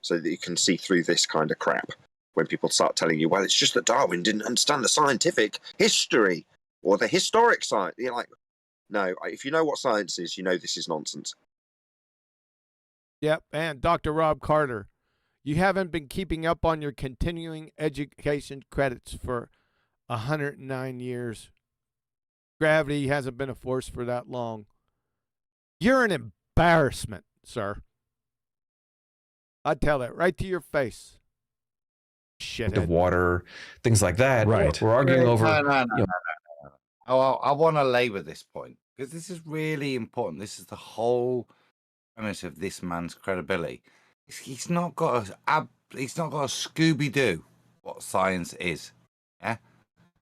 so that you can see through this kind of crap when people start telling you, well, it's just that Darwin didn't understand the scientific history or the historic science. You're like, no, if you know what science is, you know this is nonsense. Yep, and Dr. Rob Carter, you haven't been keeping up on your continuing education credits for 109 years. Gravity hasn't been a force for that long. You're an embarrassment, sir. I'd tell that right to your face. Shithead. The water, things like that. Right. We're arguing over. No. I want to labour this point because this is really important. This is the whole premise of this man's credibility. He's not got a Scooby Doo what science is. Yeah,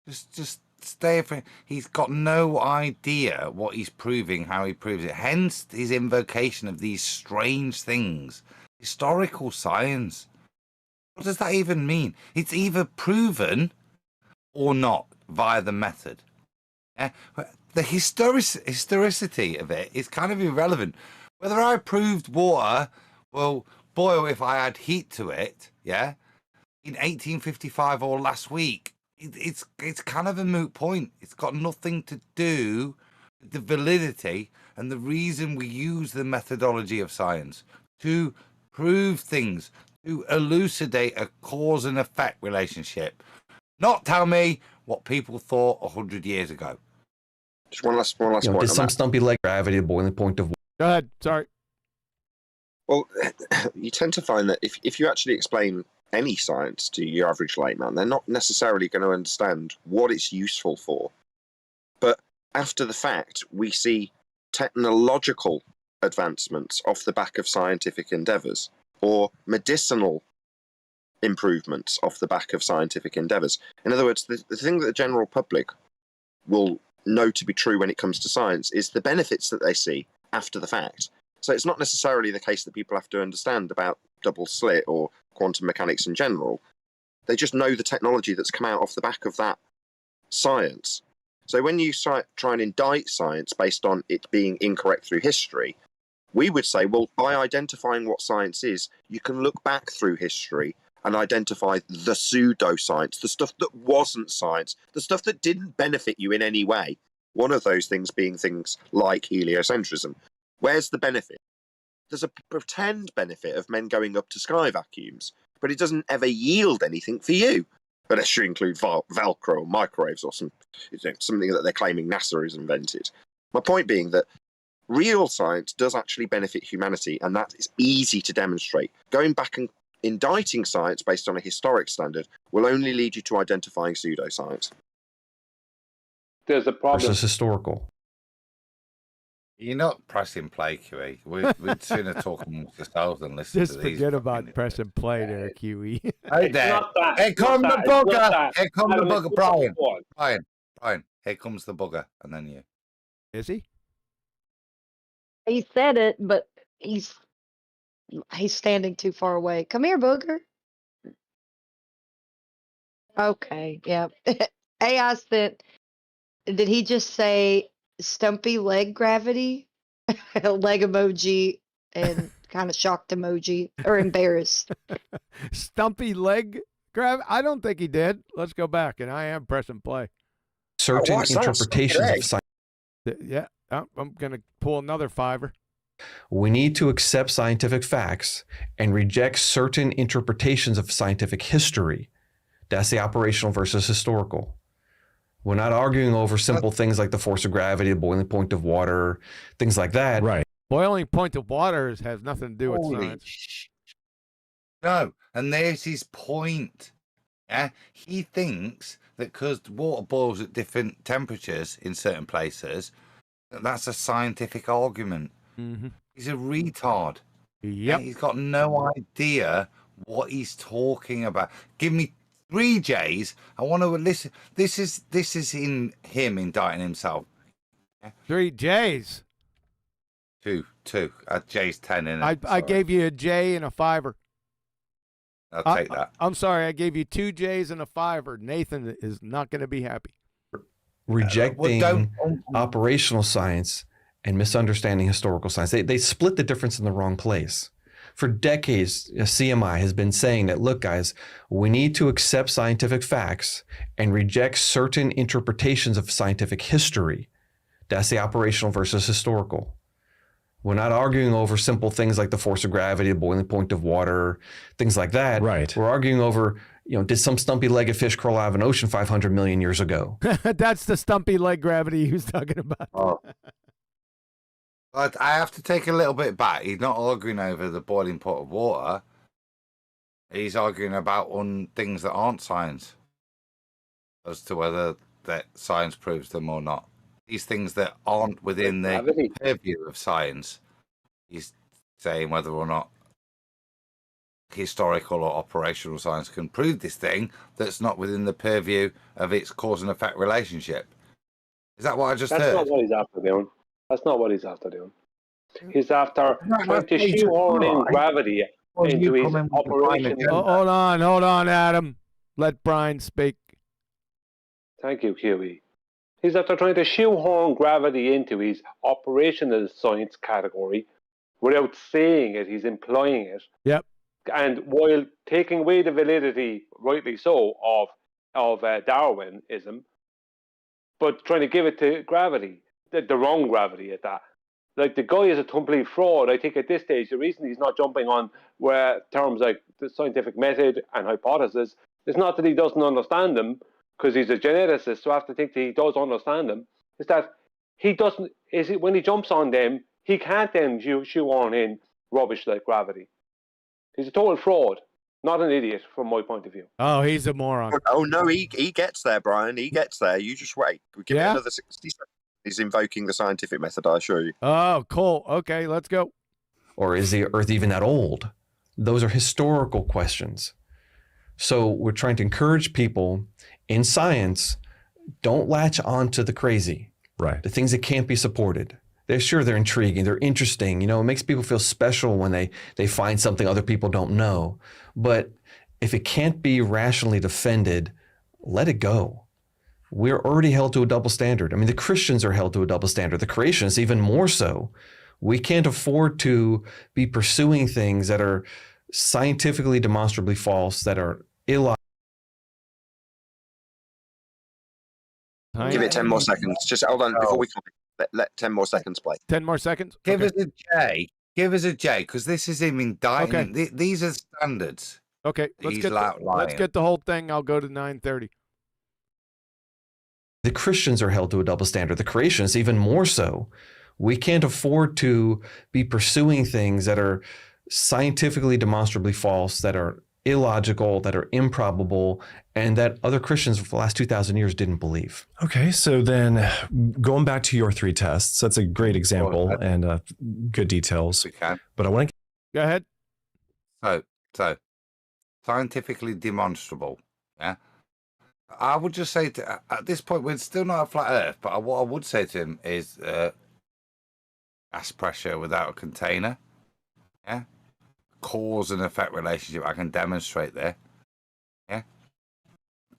just stay for. He's got no idea what he's proving, how he proves it. Hence his invocation of these strange things. Historical science. What does that even mean? It's either proven or not via the method. The historicity of it is kind of irrelevant. Whether I proved water will boil if I add heat to it, yeah, in 1855 or last week, it's kind of a moot point. It's got nothing to do with the validity and the reason we use the methodology of science to prove things, to elucidate a cause and effect relationship, not tell me what people thought 100 years ago. Just one last point. Did some stumpy leg gravity, the boiling point of. Go ahead. Sorry. Well, you tend to find that if you actually explain any science to your average layman, they're not necessarily going to understand what it's useful for. But after the fact, we see technological advancements off the back of scientific endeavours, or medicinal improvements off the back of scientific endeavours. In other words, the thing that the general public will know to be true when it comes to science is the benefits that they see after the fact. So it's not necessarily the case that people have to understand about double slit or quantum mechanics in general. They just know the technology that's come out off the back of that science. So when you try and indict science based on it being incorrect through history, we would say, well, by identifying what science is, you can look back through history and identify the pseudoscience, the stuff that wasn't science, the stuff that didn't benefit you in any way. One of those things being things like heliocentrism. Where's the benefit? There's a pretend benefit of men going up to sky vacuums, but it doesn't ever yield anything for you, unless you include Velcro or microwaves or something that they're claiming NASA has invented. My point being that real science does actually benefit humanity, and that is easy to demonstrate. Going back and indicting science based on a historic standard will only lead you to identifying pseudoscience. There's a problem. Versus historical. You're not pressing play, QE. We'd sooner talk amongst ourselves than listen Just to these. forget about pressing play there, QE. Hey there. Here comes the bugger. Here comes the bugger. Brian. Here comes the bugger. And then you. Is he? He said it, but He's standing too far away. Come here, Booger. Okay, yeah. AI said, did he just say stumpy leg gravity? Leg emoji and kind of shocked emoji or embarrassed. Stumpy leg grab? I don't think he did. Let's go back, and I am pressing play. Certain interpretations of science. Yeah, I'm going to pull another fiver. We need to accept scientific facts and reject certain interpretations of scientific history. That's the operational versus historical. We're not arguing over simple things like the force of gravity, the boiling point of water, things like that. Right. Boiling point of water has nothing to do with science. No, and there's his point. Yeah, he thinks that because water boils at different temperatures in certain places, that's a scientific argument. Mm-hmm. He's a retard. Yep. Yeah, he's got no idea what he's talking about. Give me 3 J's. I want to listen. This is in him indicting himself. Yeah? 3 J's. 2. J's 10 in it. I gave you a J and a fiver. I'll take that. I'm sorry. I gave you 2 J's and a fiver. Nathan is not going to be happy. Rejecting operational science and misunderstanding historical science. They split the difference in the wrong place. For decades, CMI has been saying that, look, guys, we need to accept scientific facts and reject certain interpretations of scientific history. That's the operational versus historical. We're not arguing over simple things like the force of gravity, the boiling point of water, things like that. Right. We're arguing over, did some stumpy-legged fish crawl out of an ocean 500 million years ago? That's the stumpy leg gravity he was talking about. Oh. But I have to take a little bit back. He's not arguing over the boiling pot of water. He's arguing about things that aren't science, as to whether that science proves them or not. These things that aren't within the purview of science. He's saying whether or not historical or operational science can prove this thing that's not within the purview of its cause and effect relationship. Is that what I just heard? That's not what he's after doing. That's not what he's after doing. He's after trying to shoehorn in gravity into his operation. Hold on, Adam. Let Brian speak. Thank you, QE. He's after trying to shoehorn gravity into his operational science category without saying it. He's implying it. Yep. And while taking away the validity, rightly so, of Darwinism, but trying to give it to gravity, the wrong gravity at that. Like, the guy is a complete fraud. I think at this stage, the reason he's not jumping on where terms like the scientific method and hypothesis is not that he doesn't understand them, because he's a geneticist, so I have to think that he does understand them. Is that he doesn't? When he jumps on them, he can't then shoehorn in rubbish like gravity. He's a total fraud, not an idiot from my point of view. Oh, he's a moron. Oh no, he gets there, Brian. He gets there. You just wait. We give it another 60 seconds. He's invoking the scientific method, I assure you. Oh, cool. Okay, let's go. Or is the Earth even that old? Those are historical questions. So we're trying to encourage people in science, don't latch on to the crazy. Right. The things that can't be supported. They're intriguing, they're interesting. It makes people feel special when they find something other people don't know. But if it can't be rationally defended, let it go. We're already held to a double standard. I mean, the Christians are held to a double standard. The creationists even more so. We can't afford to be pursuing things that are scientifically demonstrably false, that are illogical. Give it 10 more seconds. Just hold on before we let 10 more seconds play. 10 more seconds? Give us a J. Give us a J, because this is him indicting. Okay. These are standards. Okay, let's He's get the whole thing. I'll go to 9:30. The Christians are held to a double standard. The creationists even more so. We can't afford to be pursuing things that are scientifically demonstrably false, that are illogical, that are improbable, and that other Christians for the last 2,000 years didn't believe. Okay, so then going back to your 3 tests, that's a great example and good details. But I want to go ahead. So scientifically demonstrable. Yeah. I would just say at this point we're still not a flat Earth, but what I would say to him is gas pressure without a container. Yeah. Cause and effect relationship I can demonstrate there. Yeah.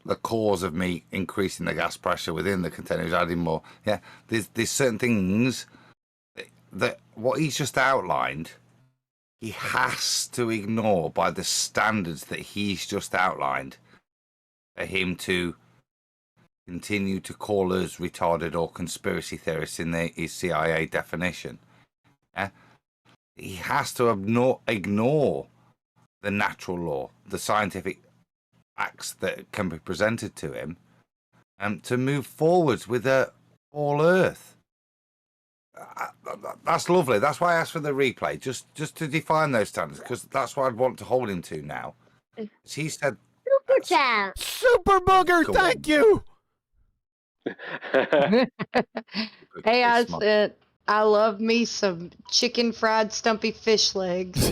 The cause of me increasing the gas pressure within the container is adding more. Yeah. There's certain things that what he's just outlined, he has to ignore by the standards that he's just outlined for him to continue to call us retarded or conspiracy theorists in his CIA definition. Yeah? He has to ignore the natural law, the scientific facts that can be presented to him, to move forwards with all Earth. That's lovely. That's why I asked for the replay, just to define those standards, because that's what I'd want to hold him to now. He said, Superchat. Super booger, thank you. Hey, I said I love me some chicken fried stumpy fish legs.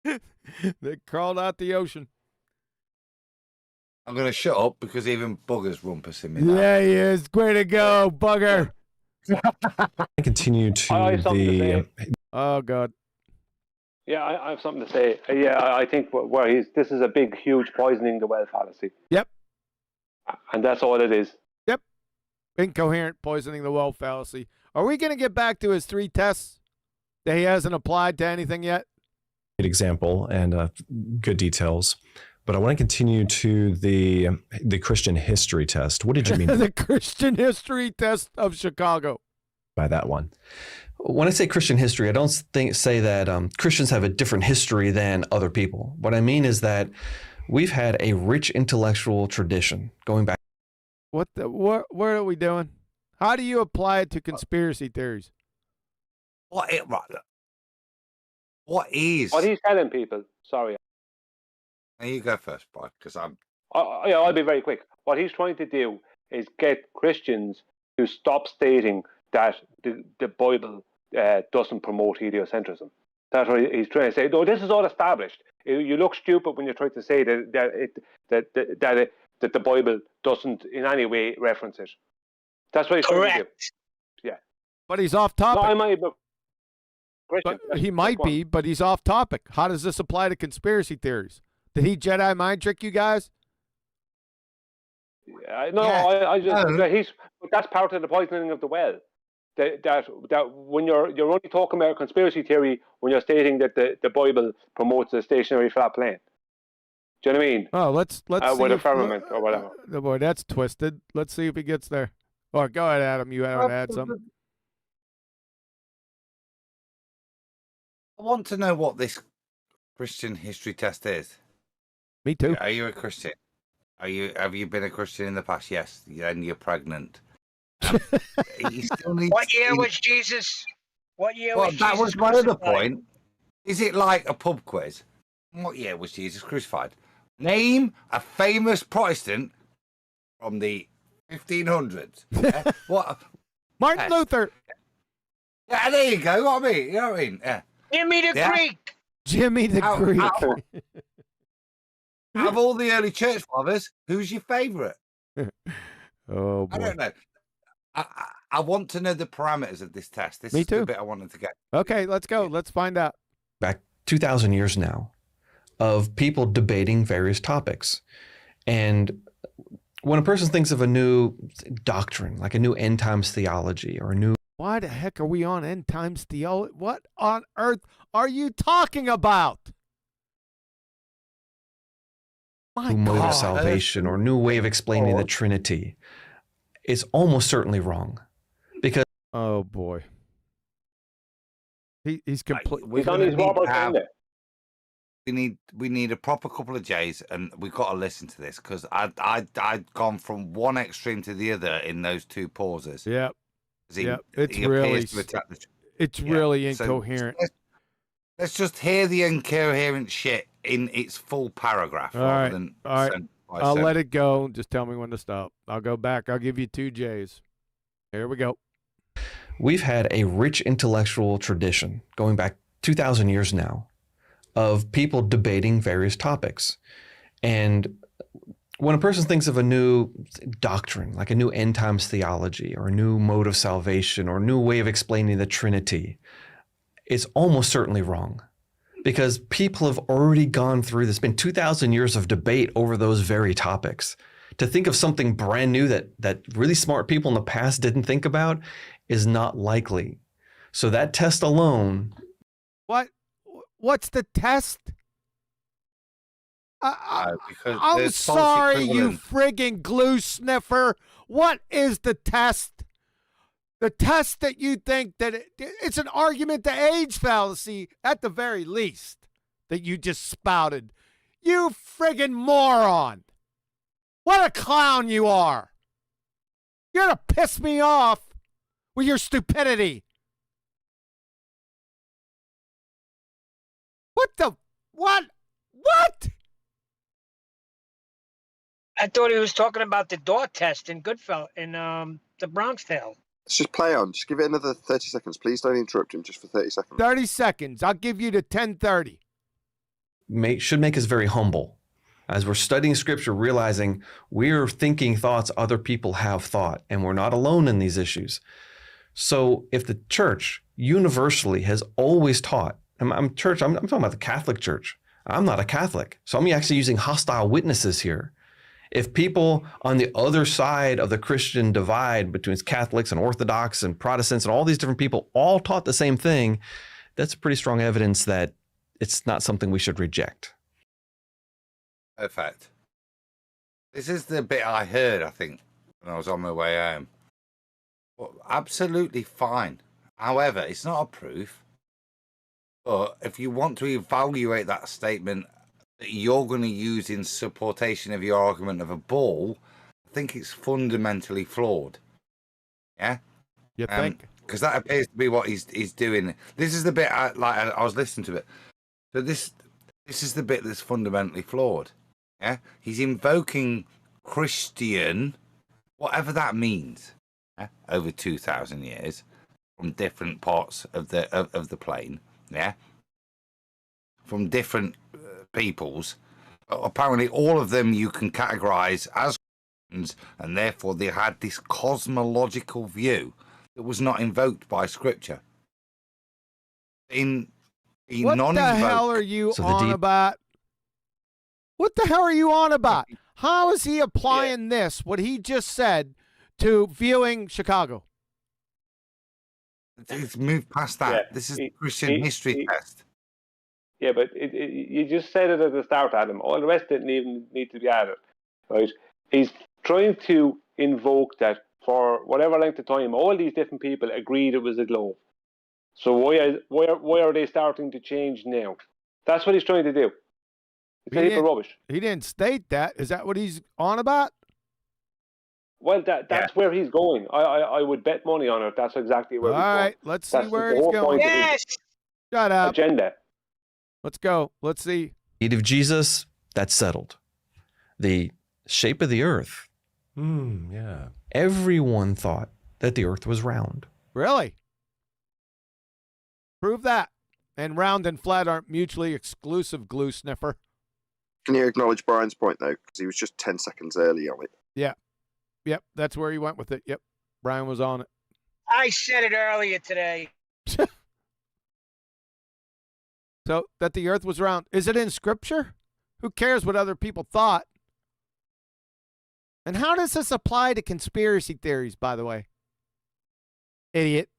They crawled out the ocean. I'm going to shut up because even Bugger's rumpusing me now. Yeah, he is. Way to go, Bugger. continue to Oh, God. Yeah, I have something to say. Yeah, I think this is a big, huge poisoning the well fallacy. Yep. And that's all it is. Yep. Incoherent poisoning the well fallacy. Are we going to get back to his 3 tests that he hasn't applied to anything yet? Example and good details. But I want to continue to the Christian history test. What did you mean? The Christian history test of Chicago. By that one. When I say Christian history, I don't say that Christians have a different history than other people. What I mean is that we've had a rich intellectual tradition going back. What are we doing? How do you apply it to conspiracy theories? What is? What he's telling people. Sorry. You go first, Brian, because I'll be very quick. What he's trying to do is get Christians to stop stating that the Bible doesn't promote heliocentrism. That's what he's trying to say. No, this is all established. You look stupid when you try to say that the Bible doesn't in any way reference it. That's what he's trying to do. Yeah. But he's off topic. No, I might be Christian. He might be, but he's off topic. How does this apply to conspiracy theories? Did he Jedi mind trick you guys? I just that's part of the poisoning of the well. That when you're only talking about a conspiracy theory when you're stating that the Bible promotes a stationary flat plane. Do you know what I mean? Oh, let's see with a firmament or whatever. Oh boy, that's twisted. Let's see if he gets there. Or go ahead, Adam. You haven't had something. I want to know what this Christian history test is. Me too. Are you a Christian? Have you been a Christian in the past? Yes. Then you're pregnant. You still need What year was Jesus? What year was that Jesus was my other crucified? point. Is it like a pub quiz? What year was Jesus crucified? Name a famous Protestant from the 1500s. Yeah? What? Martin Luther. Yeah, there you go. What I mean, you know what I mean? Yeah. Jimmy the Greek. Jimmy the Greek. Out of all the early church fathers, who's your favourite? Oh boy. I don't know. I want to know the parameters of this test. This Me is too. the bit I wanted to get. Okay, let's go. Let's find out. Back 2,000 years now of people debating various topics. And when a person thinks of a new doctrine, like a new end times theology or a new... Why the heck are we on end times theology? What on earth are you talking about? My new mode God. of salvation or new way of explaining the Trinity, it's almost certainly wrong. Because... Oh boy. He's complete. He's on his Robert Bender. We need a proper couple of J's, and we've got to listen to this because I'd gone from one extreme to the other in those two pauses. Yep. He, Yep. It's he really appears to attack It's really So incoherent. let's just hear the incoherent shit in its full paragraph rather than sentence by I'll let sentence. it go. Just tell me when to stop. I'll go back. I'll give you 2 J's. Here we go. We've had a rich intellectual tradition going back 2,000 years now of people debating various topics. And when a person thinks of a new doctrine, like a new end times theology or a new mode of salvation or a new way of explaining the Trinity, it's almost certainly wrong, because people have already gone through this. It's been 2,000 years of debate over those very topics. To think of something brand new that really smart people in the past didn't think about is not likely. So that test alone. What's the test? Because I'm there's false sorry, you equivalent. friggin' glue sniffer. What is the test? The test that you think that it's an argument to age fallacy at the very least that you just spouted. You friggin' moron. What a clown you are. You're gonna piss me off with your stupidity. What the? What? I thought he was talking about the door test in Goodfellas in the Bronx Tale. Let's just play on. Just give it another 30 seconds. Please don't interrupt him just for 30 seconds. 30 seconds. I'll give you to 10:30. Should make us very humble as we're studying Scripture, realizing we're thinking thoughts other people have thought, and we're not alone in these issues. So if the church universally has always taught, I'm talking about the Catholic Church. I'm not a Catholic, so I'm actually using hostile witnesses here. If people on the other side of the Christian divide between Catholics and Orthodox and Protestants and all these different people all taught the same thing, that's pretty strong evidence that it's not something we should reject. Perfect. This is the bit I heard, I think, when I was on my way home. Well, absolutely fine. However, it's not a proof. But if you want to evaluate that statement that you're going to use in supportation of your argument of a ball, I think it's fundamentally flawed. Yeah? You think? Because that appears to be what he's doing. This is the bit I was listening to it. So this is the bit that's fundamentally flawed. Yeah? He's invoking Christian, whatever that means, over 2,000 years from different parts of the plane. Yeah, from different peoples. Apparently, all of them you can categorize as Christians, and therefore they had this cosmological view that was not invoked by Scripture. What the hell are you on about? What the hell are you on about? How is he applying this, what he just said, to viewing Chicago? It's moved past that. Yeah, This is the Christian history test. Yeah, but you just said it at the start, Adam. All the rest didn't even need to be added, right? He's trying to invoke that for whatever length of time, all these different people agreed it was a globe. So why are they starting to change now? That's what he's trying to do. It's a heap of rubbish. He didn't state that. Is that what he's on about? Well, that's where he's going. I would bet money on it. That's exactly where he's going. All right, let's see That's where the he's whole going. point of his Shut up. agenda. Let's go. Let's see. Seed of Jesus, that's settled. The shape of the earth. Yeah. Everyone thought that the earth was round. Really? Prove that. And round and flat aren't mutually exclusive, glue sniffer. Can you acknowledge Brian's point, though? Because he was just 10 seconds early on it. Yeah. Yep, that's where he went with it. Yep. Brian was on it. I said it earlier today. So, that the earth was round. Is it in Scripture? Who cares what other people thought? And how does this apply to conspiracy theories, by the way? Idiot.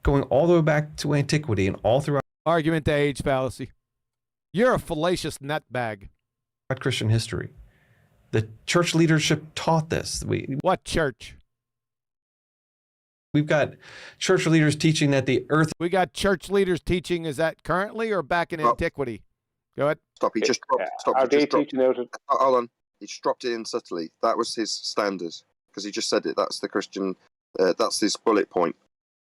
Going all the way back to antiquity and all throughout Argument to age fallacy. You're a fallacious nutbag. Christian history. The church leadership taught this. What church? We've got church leaders teaching that the earth... We got church leaders teaching, is that currently or back in antiquity? Go ahead. Stop, he just dropped. Are they teaching out of... Hold on. He just dropped it in subtly. That was his standard. Because he just said it. That's the Christian... that's his bullet point.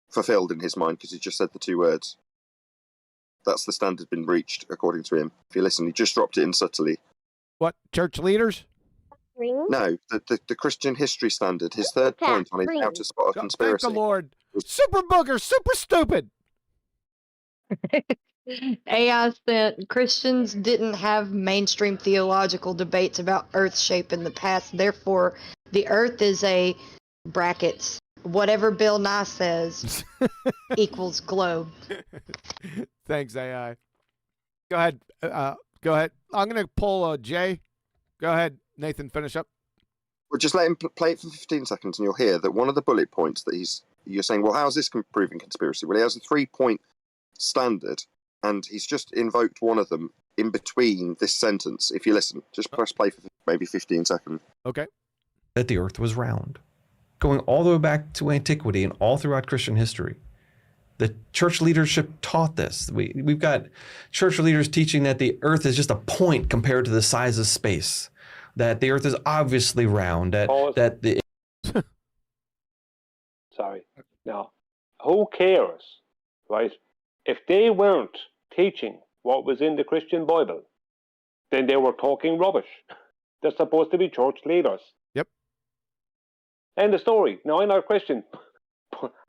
fulfilled in his mind because he just said the two words. That's the standard been reached, according to him. If you listen, he just dropped it in subtly. What, church leaders? No, the Christian history standard. His third point on his how to spot a conspiracy. Thank the Lord. Super booger, super stupid. AI said Christians didn't have mainstream theological debates about Earth shape in the past. Therefore, the Earth is a brackets. Whatever Bill Nye says equals globe. Thanks, AI. Go ahead. Go ahead. I'm going to pull Jay. Go ahead, Nathan. Finish up. Well, just let him play it for 15 seconds, and you'll hear that one of the bullet points that you're saying, well, how's this proving conspiracy? Well, he has a 3-point standard, and he's just invoked one of them in between this sentence. If you listen, just press play for maybe 15 seconds. Okay. That the earth was round. Going all the way back to antiquity and all throughout Christian history. The church leadership taught this. We've got church leaders teaching that the earth is just a point compared to the size of space. That the earth is obviously round. That the Sorry. Now, who cares, right? If they weren't teaching what was in the Christian Bible, then they were talking rubbish. They're supposed to be church leaders. Yep. End of story. Now, I'm not a Christian.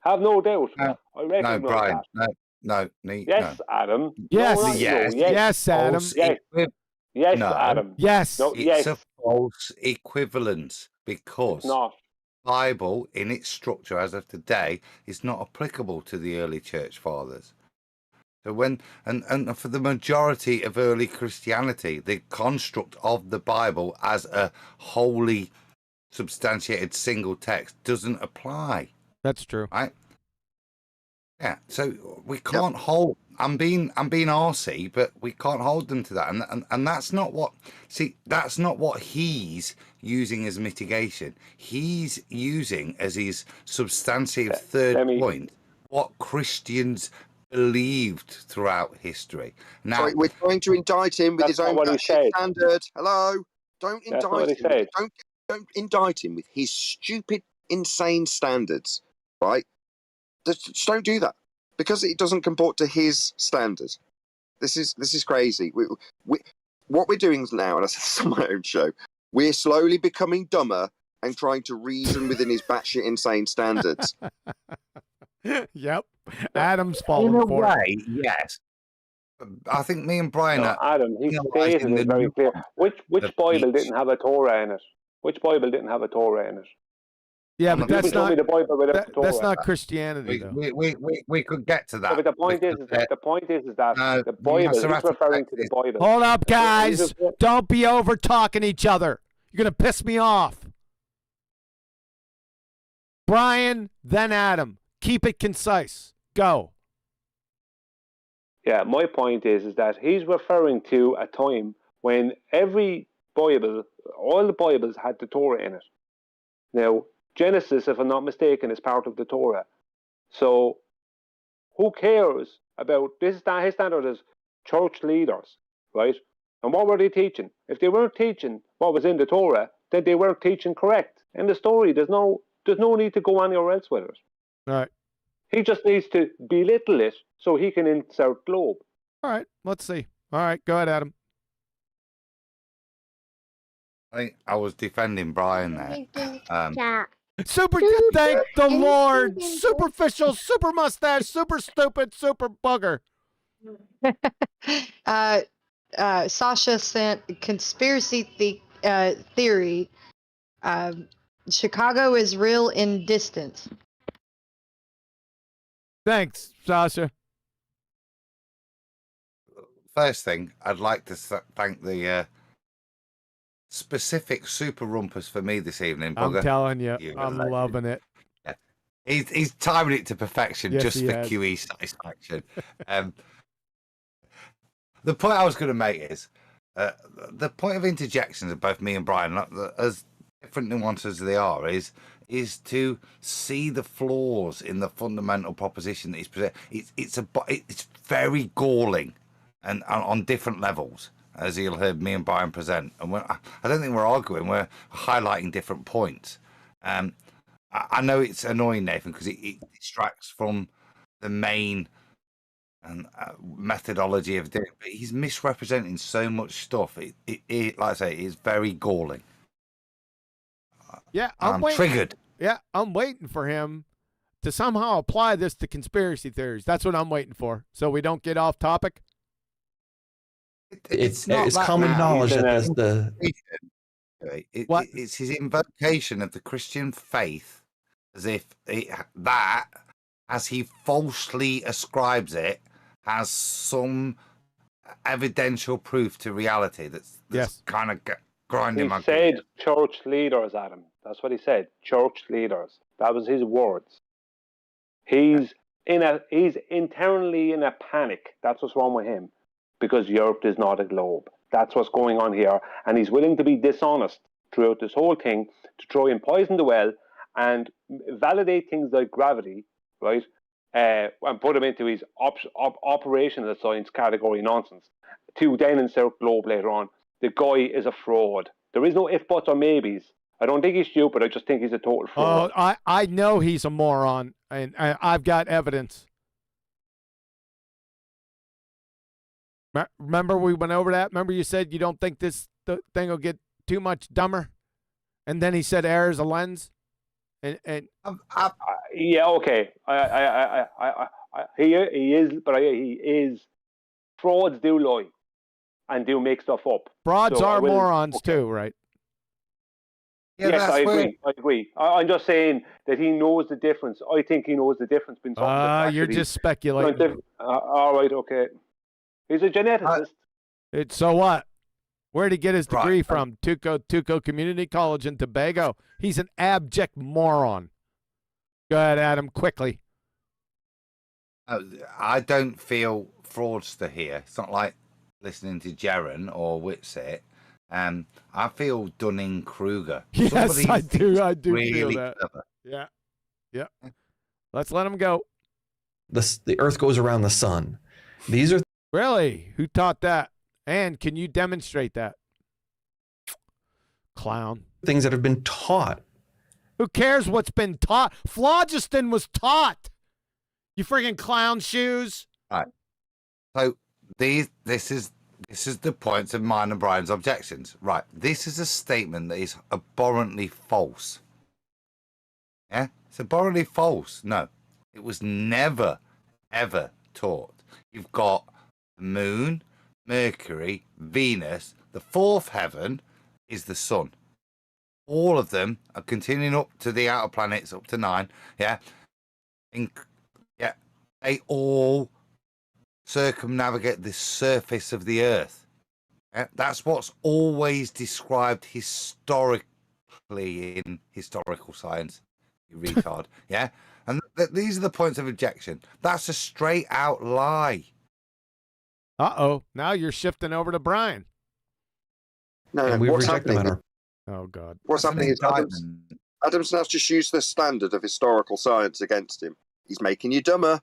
Have no doubt. I recognize No, Brian. that. No. Yes, no. Adam. Yes. No, Yes. no, yes. Yes, Adam. Yes, No. Adam. Yes. No, It's yes. a false equivalence because Not. Bible in its structure as of today is not applicable to the early church fathers. So when and for the majority of early Christianity, the construct of the Bible as a wholly substantiated single text doesn't apply. That's true. Right? Yeah. So we can't hold. I'm being arsey, but we can't hold them to that. And that's not what. See, that's not what he's using as mitigation. He's using as his substantive third point what Christians believed throughout history. Now, Sorry, we're trying to indict him with his own standard. Hello, don't That's not what indict he him. said. Don't indict him with his stupid, insane standards. Right? Just don't do that because it doesn't comport to his standard. This is crazy. What we're doing now, and I said this on my own show, we're slowly becoming dumber and trying to reason within his batshit insane standards. Yep. Adam's falling in a for way, it. yes. I think me and Brian are Adam, he stated it very clear. Which Bible didn't have a Torah in it? Which Bible didn't have a Torah in it? Yeah, but that's not the Bible without the Torah. that's not Christianity, though. We could get to that. But the point is that the Bible is referring to the Bible. Hold up, guys! Don't be over talking each other. You're gonna piss me off. Brian, then Adam. Keep it concise. Go. Yeah, my point is that he's referring to a time when every Bible, all the Bibles had the Torah in it. Now, Genesis, if I'm not mistaken, is part of the Torah. So, who cares about this? His standard is church leaders, right? And what were they teaching? If they weren't teaching what was in the Torah, then they weren't teaching correct. In the story, there's no need to go anywhere else with it. All right. He just needs to belittle it so he can insert globe. All right. Let's see. All right. Go ahead, Adam. I think I was defending Brian there. Super, thank the Lord. Superficial, super mustache, super stupid, super bugger. Sasha sent conspiracy theory. Chicago is real in distance. Thanks, Sasha. First thing, I'd like to thank the specific super rumpus for me this evening. I'm Bugger. telling you, I'm loving it. Yeah. He's timing it to perfection, Yes, just he for has. QE satisfaction. The point I was going to make is the point of interjections of both me and Brian, as different nuances as they are, is to see the flaws in the fundamental proposition that he's presenting. It's very galling and on different levels, as you'll hear me and Brian present. And I don't think we're arguing; we're highlighting different points. I know it's annoying, Nathan, because it distracts from the main methodology of doing it, but he's misrepresenting so much stuff. It like I say, is very galling. Yeah, I'm waiting. triggered. Yeah, I'm waiting for him to somehow apply this to conspiracy theories. That's what I'm waiting for, so we don't get off topic. It's common knowledge that it's his invocation of the Christian faith, as if that, as he falsely ascribes it, has some evidential proof to reality. That's kind of grinding my. He said church leaders, Adam. That's what he said. Church leaders. That was his words. He's internally in a panic. That's what's wrong with him, because Europe is not a globe. That's what's going on here, and he's willing to be dishonest throughout this whole thing to try and poison the well and validate things like gravity, right? And put him into his operational science category nonsense. To then insert globe later on. The guy is a fraud. There is no if, buts, or maybes. I don't think he's stupid. I just think he's a total fraud. Oh, I know he's a moron, and I've got evidence. Remember we went over that? Remember you said you don't think the thing will get too much dumber? And then he said air is a lens? Yeah, okay. He is. Frauds do lie and do make stuff up. Frauds are morons too, right? Yeah, yes, I agree. I'm just saying that he knows the difference. I think he knows the difference between something that's you're just speculating. All right, okay. He's a geneticist. So what? Where'd he get his degree from? Tuco Community College in Tobago. He's an abject moron. Go ahead, Adam, quickly. I don't feel fraudster here. It's not like listening to Jaron or Whitsitt. I feel Dunning-Kruger. Yes, I do. I do really feel that. Clever. Yeah. Let's let him go. The Earth goes around the sun. These are really? Who taught that? And can you demonstrate that? Clown. Things that have been taught. Who cares what's been taught? Phlogiston was taught. You friggin' clown shoes. All right. So this is the points of mine and Brian's objections. Right. This is a statement that is abhorrently false. Yeah? It's abhorrently false. No. It was never, ever taught. You've got the moon, Mercury, Venus. The fourth heaven is the sun. All of them are continuing up to the outer planets, up to 9. Yeah. They all circumnavigate the surface of the Earth. Yeah? That's what's always described historically in historical science, you retard. Yeah. And these are the points of objection. That's a straight out lie. Uh-oh. Now you're shifting over to Brian. No, what's happening? Oh, God. What's happening is Adam's now just used the standard of historical science against him. He's making you dumber.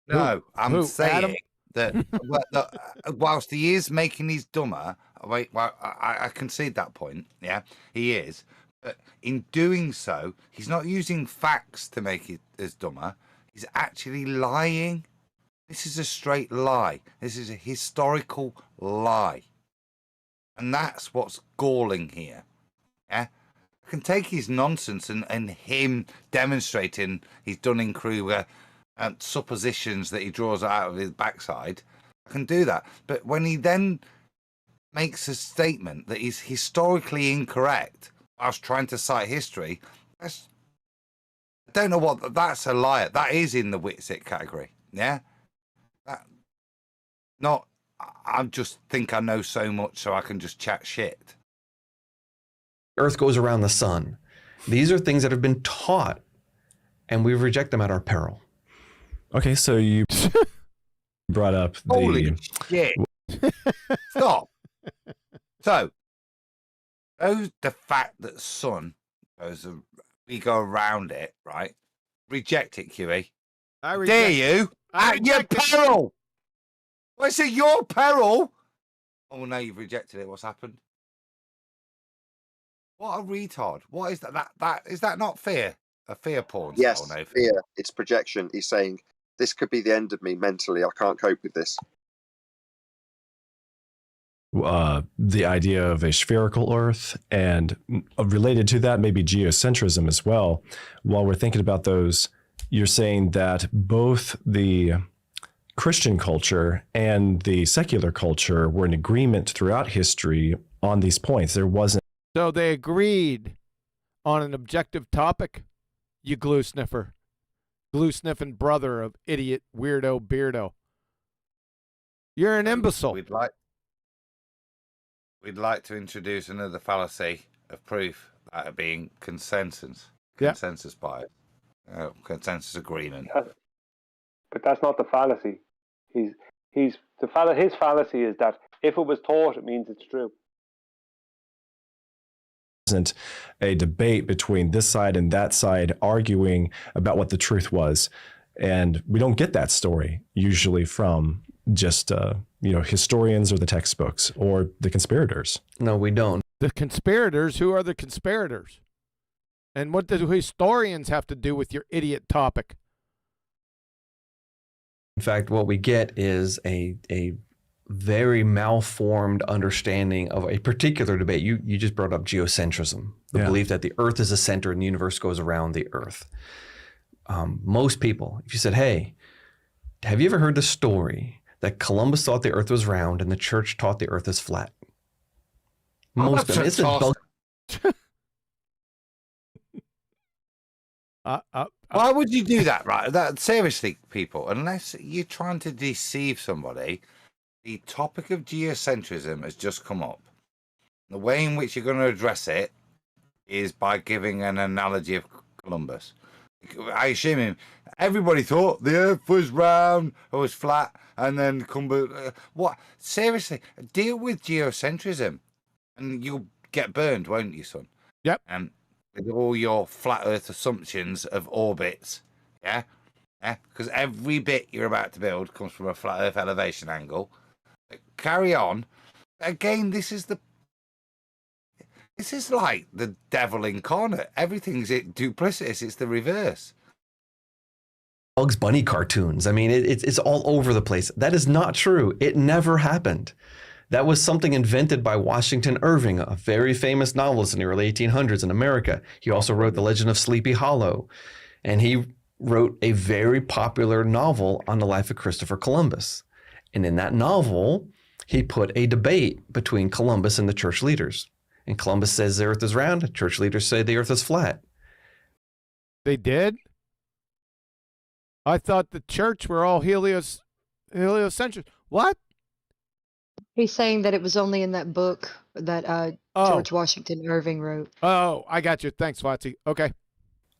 No, I'm saying that whilst he is making his dumber, I concede that point. Yeah, he is. But in doing so, he's not using facts to make it as dumber. He's actually lying. This is a straight lie. This is a historical lie. And that's what's galling here. Yeah? I can take his nonsense and him demonstrating his Dunning-Kruger suppositions that he draws out of his backside. I can do that. But when he then makes a statement that is historically incorrect whilst trying to cite history, I don't know what, that's a liar. That is in the Whitsitt category. Yeah? I just think I know so much so I can just chat shit. Earth goes around the sun. These are things that have been taught, and we reject them at our peril. Okay, so you brought up the... Holy shit. Stop. So, the fact that sun goes, we go around it, right? Reject it, QE. Dare you? At your peril. Well, it's at your peril. Oh, no, you've rejected it. What's happened? What a retard! What is that? That is that not fear? A fear porn? Yes, Nathan? fear. It's projection. He's saying this could be the end of me mentally. I can't cope with this. The idea of a spherical Earth, and related to that, maybe geocentrism as well. While we're thinking about those, you're saying that both the Christian culture and the secular culture were in agreement throughout history on these points. There wasn't. So they agreed on an objective topic, you glue sniffer. Glue sniffing brother of idiot, weirdo, beardo. You're an imbecile. We'd like to introduce another fallacy of proof, that being consensus bias, consensus agreement. But that's not the fallacy. His fallacy is that if it was taught, it means it's true. Isn't a debate between this side and that side arguing about what the truth was, and we don't get that story usually from just historians or the textbooks or the conspirators. No, we don't. The conspirators? Who are the conspirators? And what do historians have to do with your idiot topic? In fact, what we get is a very malformed understanding of a particular debate. You just brought up geocentrism, the belief that the Earth is a center and the universe goes around the Earth. Most people, if you said, hey, have you ever heard the story that Columbus thought the Earth was round and the church taught the Earth is flat? Most of them. It's Why would you do that, right? Seriously, people, unless you're trying to deceive somebody, the topic of geocentrism has just come up. The way in which you're going to address it is by giving an analogy of Columbus. I assume everybody thought the Earth was round or was flat, and then what? Seriously, deal with geocentrism, and you'll get burned, won't you, son? Yep. With all your flat Earth assumptions of orbits, yeah, because every bit you're about to build comes from a flat Earth elevation angle. Carry on. Again, this is like the devil incarnate. Everything's duplicitous. It's the reverse. Bugs Bunny cartoons. I mean, it's all over the place. That is not true. It never happened. That was something invented by Washington Irving, a very famous novelist in the early 1800s in America. He also wrote The Legend of Sleepy Hollow, and he wrote a very popular novel on the life of Christopher Columbus. And in that novel, he put a debate between Columbus and the church leaders. And Columbus says the Earth is round. Church leaders say the Earth is flat. They did? I thought the church were all heliocentric. What? He's saying that it was only in that book that George Washington Irving wrote. Oh, I got you. Thanks, Fotsy. Okay.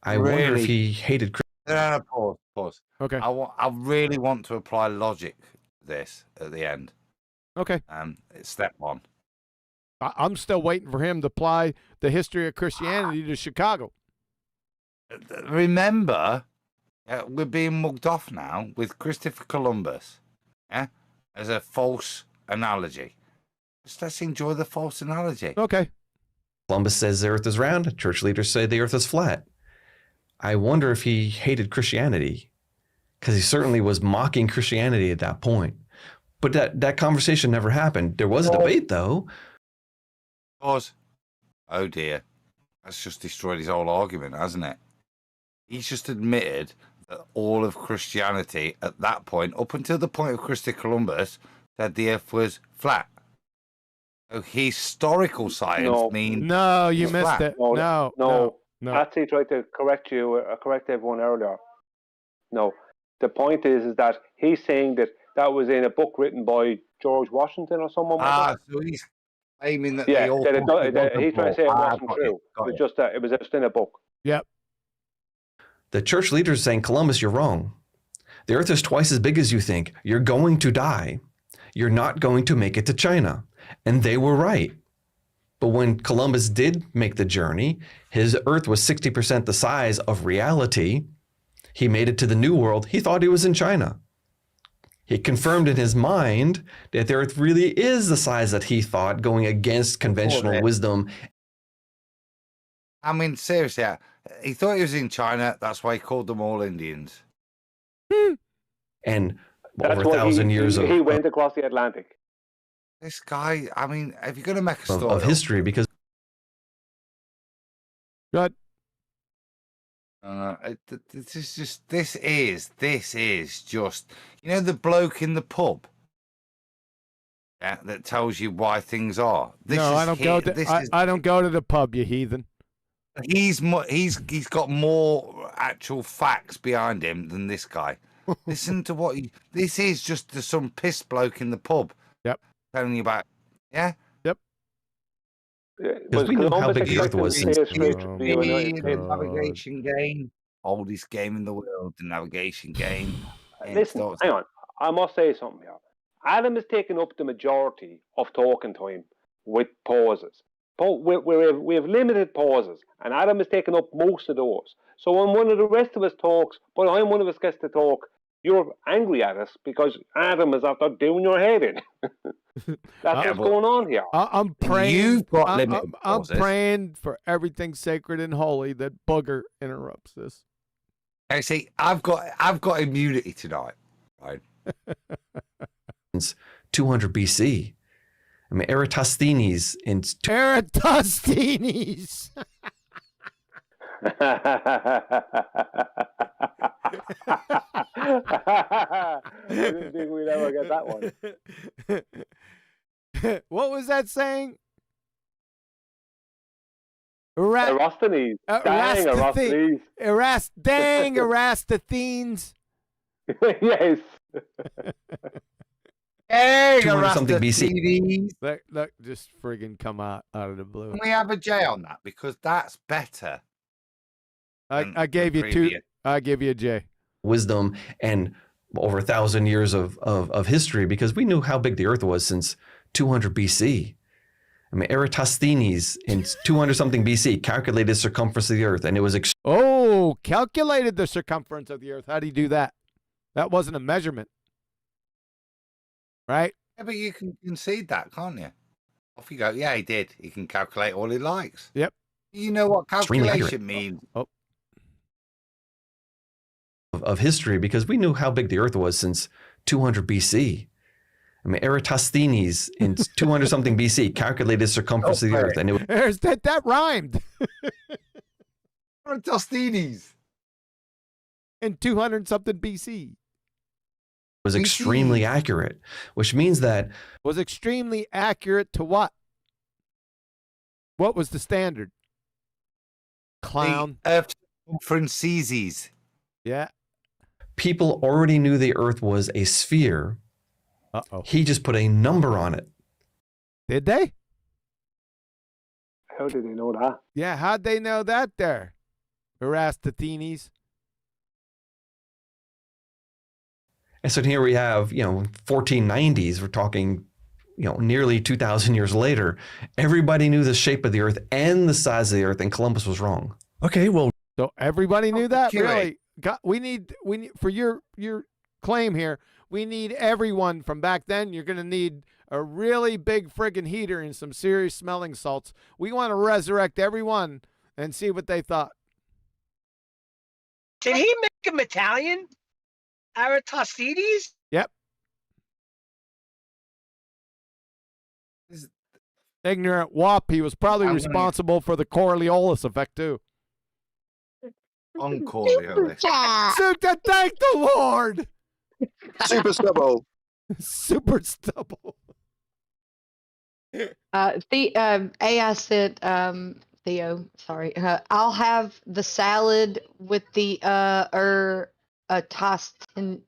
I wonder if he hated No, pause. Okay. I really want to apply logic to this at the end. Okay. It's step one. I'm still waiting for him to apply the history of Christianity to Chicago. Remember, we're being mugged off now with Christopher Columbus, as a false analogy. Let's enjoy the false analogy. Okay. Columbus says the Earth is round. Church leaders say the Earth is flat. I wonder if he hated Christianity, because he certainly was mocking Christianity at that point. But that conversation never happened. There was a debate, though. Pause. Oh dear. That's just destroyed his whole argument, hasn't it? He's just admitted that all of Christianity at that point, up until the point of Christopher Columbus, said the Earth was flat. So historical science means no, you missed flat. it. No. Patsy tried to correct you, correct everyone earlier. No, the point is that he's saying that was in a book written by George Washington or someone. So he's claiming that he's trying to say it wasn't true. It was just in a book. Yep. The church leaders saying, Columbus, you're wrong. The Earth is twice as big as you think. You're going to die. You're not going to make it to China. And they were right. But when Columbus did make the journey, his Earth was 60% the size of reality. He made it to the New World. He thought he was in China. He confirmed in his mind that the Earth really is the size that he thought, going against conventional wisdom. I mean, seriously, he thought he was in China. That's why he called them all Indians. And That's over why 1,000 years he went across the Atlantic. This guy, I mean, if you're going to make a story of history, because Good. this is just, you know, the bloke in the pub. Yeah, that tells you why things are. No, I don't go to. I don't go to the pub, you heathen. He's got more actual facts behind him than this guy. Listen to what he. This is just some piss bloke in the pub. Yep. Telling you about. Yeah. Yep. Because we knew how big the Earth was since. The navigation game, oldest game in the world, the navigation game. Listen, hang on. I must say something here. Adam has taken up the majority of talking time with pauses. We have limited pauses, and Adam has taken up most of those. So when one of the rest of us talks, but I'm one of us gets to talk, you're angry at us because Adam is after doing your head in. That's what's going on here. I'm praying. You've got limited I'm pauses. praying for everything sacred and holy that bugger interrupts this. I see. I've got immunity tonight, right? Since 200 BC. I mean, Eratosthenes in Eratosthenes. I didn't think we'd ever get that one. What was that saying? Eratosthenes. Dang, Eratosthenes. Dang, Eratosthenes. Yes. Hey, 200 something BC. Look, just friggin' come out of the blue. Can we have a J on that? Because that's better. I gave you two. I give you a J. Wisdom and over 1,000 years of history, because we knew how big the Earth was since 200 BC. I mean, Eratosthenes in 200 something BC calculated the circumference of the Earth, and it was calculated the circumference of the Earth. How do you do that? That wasn't a measurement, right? Yeah, but you can concede that, can't you? Off you go. Yeah, he did. He can calculate all he likes. Yep. You know what calculation means? Of history, because we knew how big the Earth was since 200 BC. I mean, Eratosthenes in 200 something BC calculated the circumference of the Earth, and it was that rhymed. Eratosthenes in 200 something BC was extremely accurate, which means that was extremely accurate to what? What was the standard? Clown. The Earth circumferences. Yeah. People already knew the Earth was a sphere. He just put a number on it. Did they? How did they know that? Yeah, how'd they know that there? Eratosthenes. And so here we have, 1490s. We're talking, nearly 2,000 years later. Everybody knew the shape of the Earth and the size of the Earth, and Columbus was wrong. Okay, well. So everybody knew that? Really? We need for your claim here, we need everyone from back then. You're going to need a really big friggin' heater and some serious smelling salts. We want to resurrect everyone and see what they thought. Did he make him Italian? Eratosthenes? Yep. Ignorant wop. He was probably responsible for the Coriolis effect too. On Coriolis. Thank the Lord. Super stubble. Super stubble. AI said, Theo, sorry. I'll have the salad with the tostinis.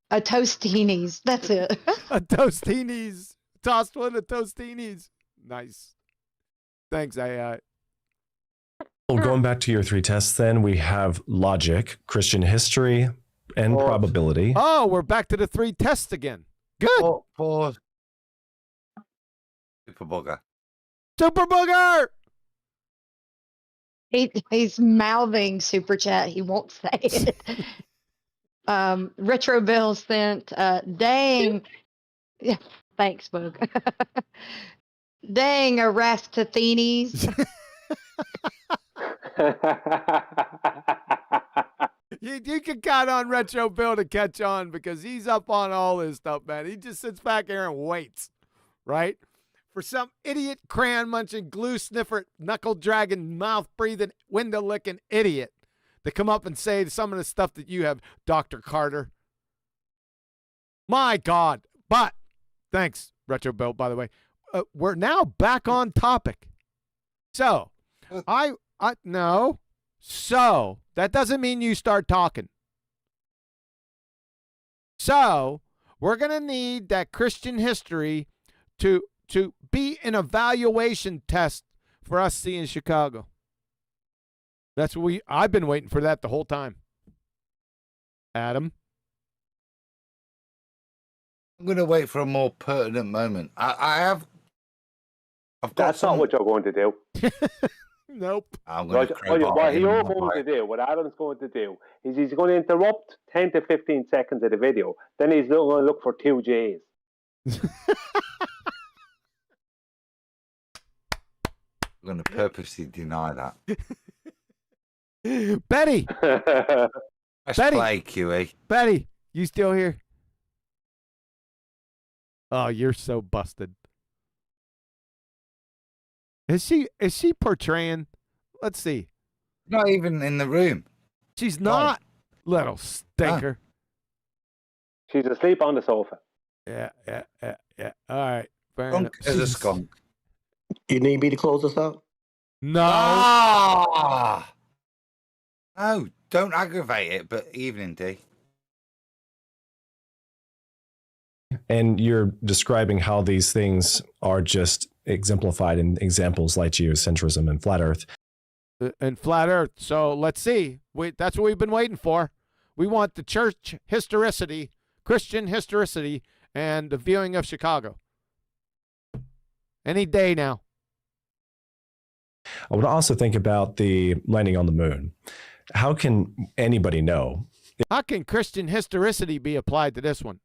A tostinis. That's it. A tostinis. Tossed one of tostinis. Nice. Thanks, AI. Well, going back to your three tests, then we have logic, Christian history, and probability. Oh, we're back to the three tests again. Good. Pause. Super bugger. Super booger. He's mouthing super chat. He won't say it. Retro Bill sent, dang. Yeah, thanks, Boog. Dang, Eratosthenes. You can count on Retro Bill to catch on because he's up on all this stuff, man. He just sits back here and waits, right? For some idiot crayon munching, glue sniffer, knuckle dragging, mouth breathing, window licking idiot to come up and say some of the stuff that you have, Dr. Carter. My God. But thanks, Retro Bill, by the way. We're now back on topic. So, no. So, that doesn't mean you start talking. So, we're going to need that Christian history to be an evaluation test for us seeing Chicago. That's what I've been waiting for that the whole time. Adam? I'm going to wait for a more pertinent moment. I've got That's not what you're going to do. Nope. I'm going What you're going to do, what Adam's going to do, is he's going to interrupt 10 to 15 seconds of the video. Then he's going to look for 2 J's. I'm going to purposely deny that. Betty! Let's play, QE. Betty, you still here? Oh, you're so busted. Is she portraying? Let's see. Not even in the room. She's not. Little stinker. She's asleep on the sofa. Yeah. All right. Fair Skunk enough. as a skunk. You need me to close this out? No. Ah! No, don't aggravate it, but evening, D. And you're describing how these things are just exemplified in examples like geocentrism and flat earth. And flat earth. So let's see. That's what we've been waiting for. We want the church historicity, Christian historicity, and the viewing of Chicago. Any day now. I would also think about the landing on the moon. How can anybody know? How can Christian historicity be applied to this one?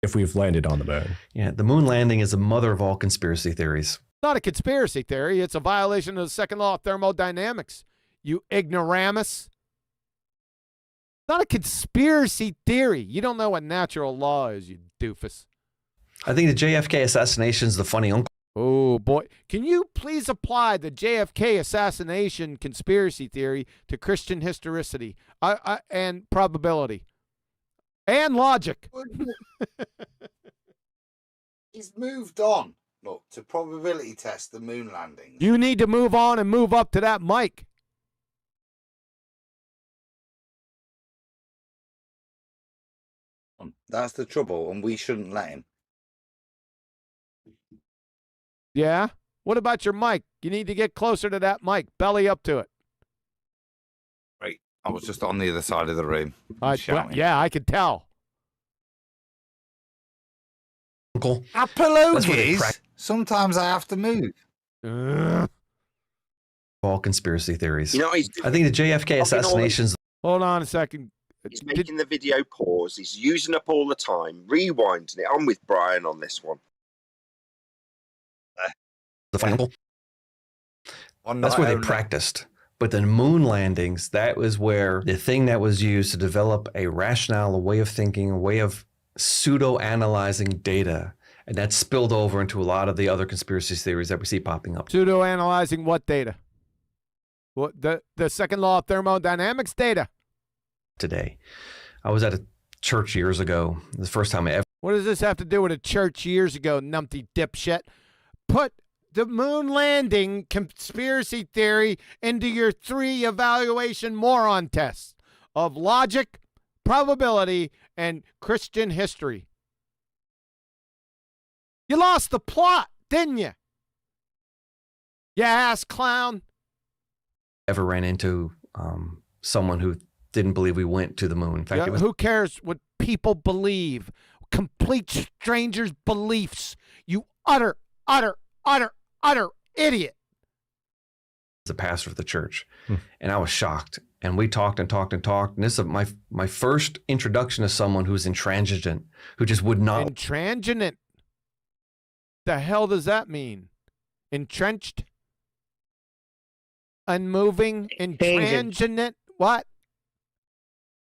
If we've landed on the moon. Yeah, the moon landing is the mother of all conspiracy theories. Not a conspiracy theory. It's a violation of the second law of thermodynamics. You ignoramus. Not a conspiracy theory. You don't know what natural law is, you doofus. I think the JFK assassination is the funny uncle. Oh, boy. Can you please apply the JFK assassination conspiracy theory to Christian historicity and probability? And logic. He's moved on. Look, to probability test the moon landing. You need to move on and move up to that mic. That's the trouble, and we shouldn't let him. Yeah? What about your mic? You need to get closer to that mic. Belly up to it. Right. I was just on the other side of the room. Yeah, I could tell. Uncle. Apologies. Sometimes I have to move. All conspiracy theories. You know, I think the JFK assassinations. Hold on a second. He's making the video pause. He's using up all the time, rewinding it. I'm with Brian on this one. The final. That's where they practiced. But the moon landings, that was where the thing that was used to develop a rationale, a way of thinking, a way of pseudo-analyzing data. And that spilled over into a lot of the other conspiracy theories that we see popping up. Pseudo-analyzing what data? What the second law of thermodynamics data? Today. I was at a church years ago. The first time I ever. What does this have to do with a church years ago, numpty dipshit? Put the moon landing conspiracy theory into your 3 evaluation moron tests of logic, probability, and Christian history. You lost the plot, didn't you? You ass clown. Ever ran into someone who didn't believe we went to the moon. In fact, who cares what people believe? Complete strangers' beliefs. You utter idiot. The pastor of the church. And I was shocked. And we talked and talked and talked. And this is my first introduction to someone who's intransigent, who just would not. Intransigent? The hell does that mean? Entrenched? Unmoving? Intransigent? What?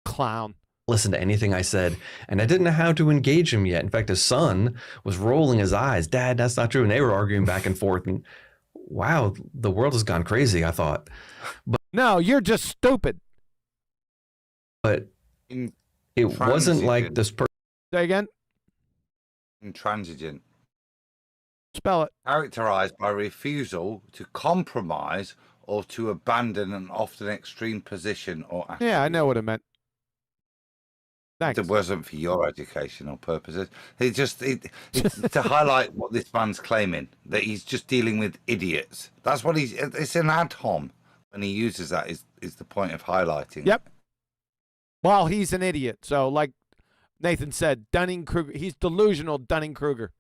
Clown. Listen to anything I said, and I didn't know how to engage him yet. In fact, his son was rolling his eyes. Dad, that's not true. And they were arguing back and forth. And wow, the world has gone crazy, I thought. But no, you're just stupid. But it wasn't like this person. Say again? Intransigent. Spell it. Characterized by refusal to compromise or to abandon an often extreme position or attitude. Yeah, I know what it meant. Thanks. It wasn't for your educational purposes. It's to highlight what this man's claiming, that he's just dealing with idiots. That's what it's an ad hom. When he uses that is the point of highlighting. Yep. Well, he's an idiot. So like Nathan said, Dunning-Kruger, he's delusional Dunning-Kruger.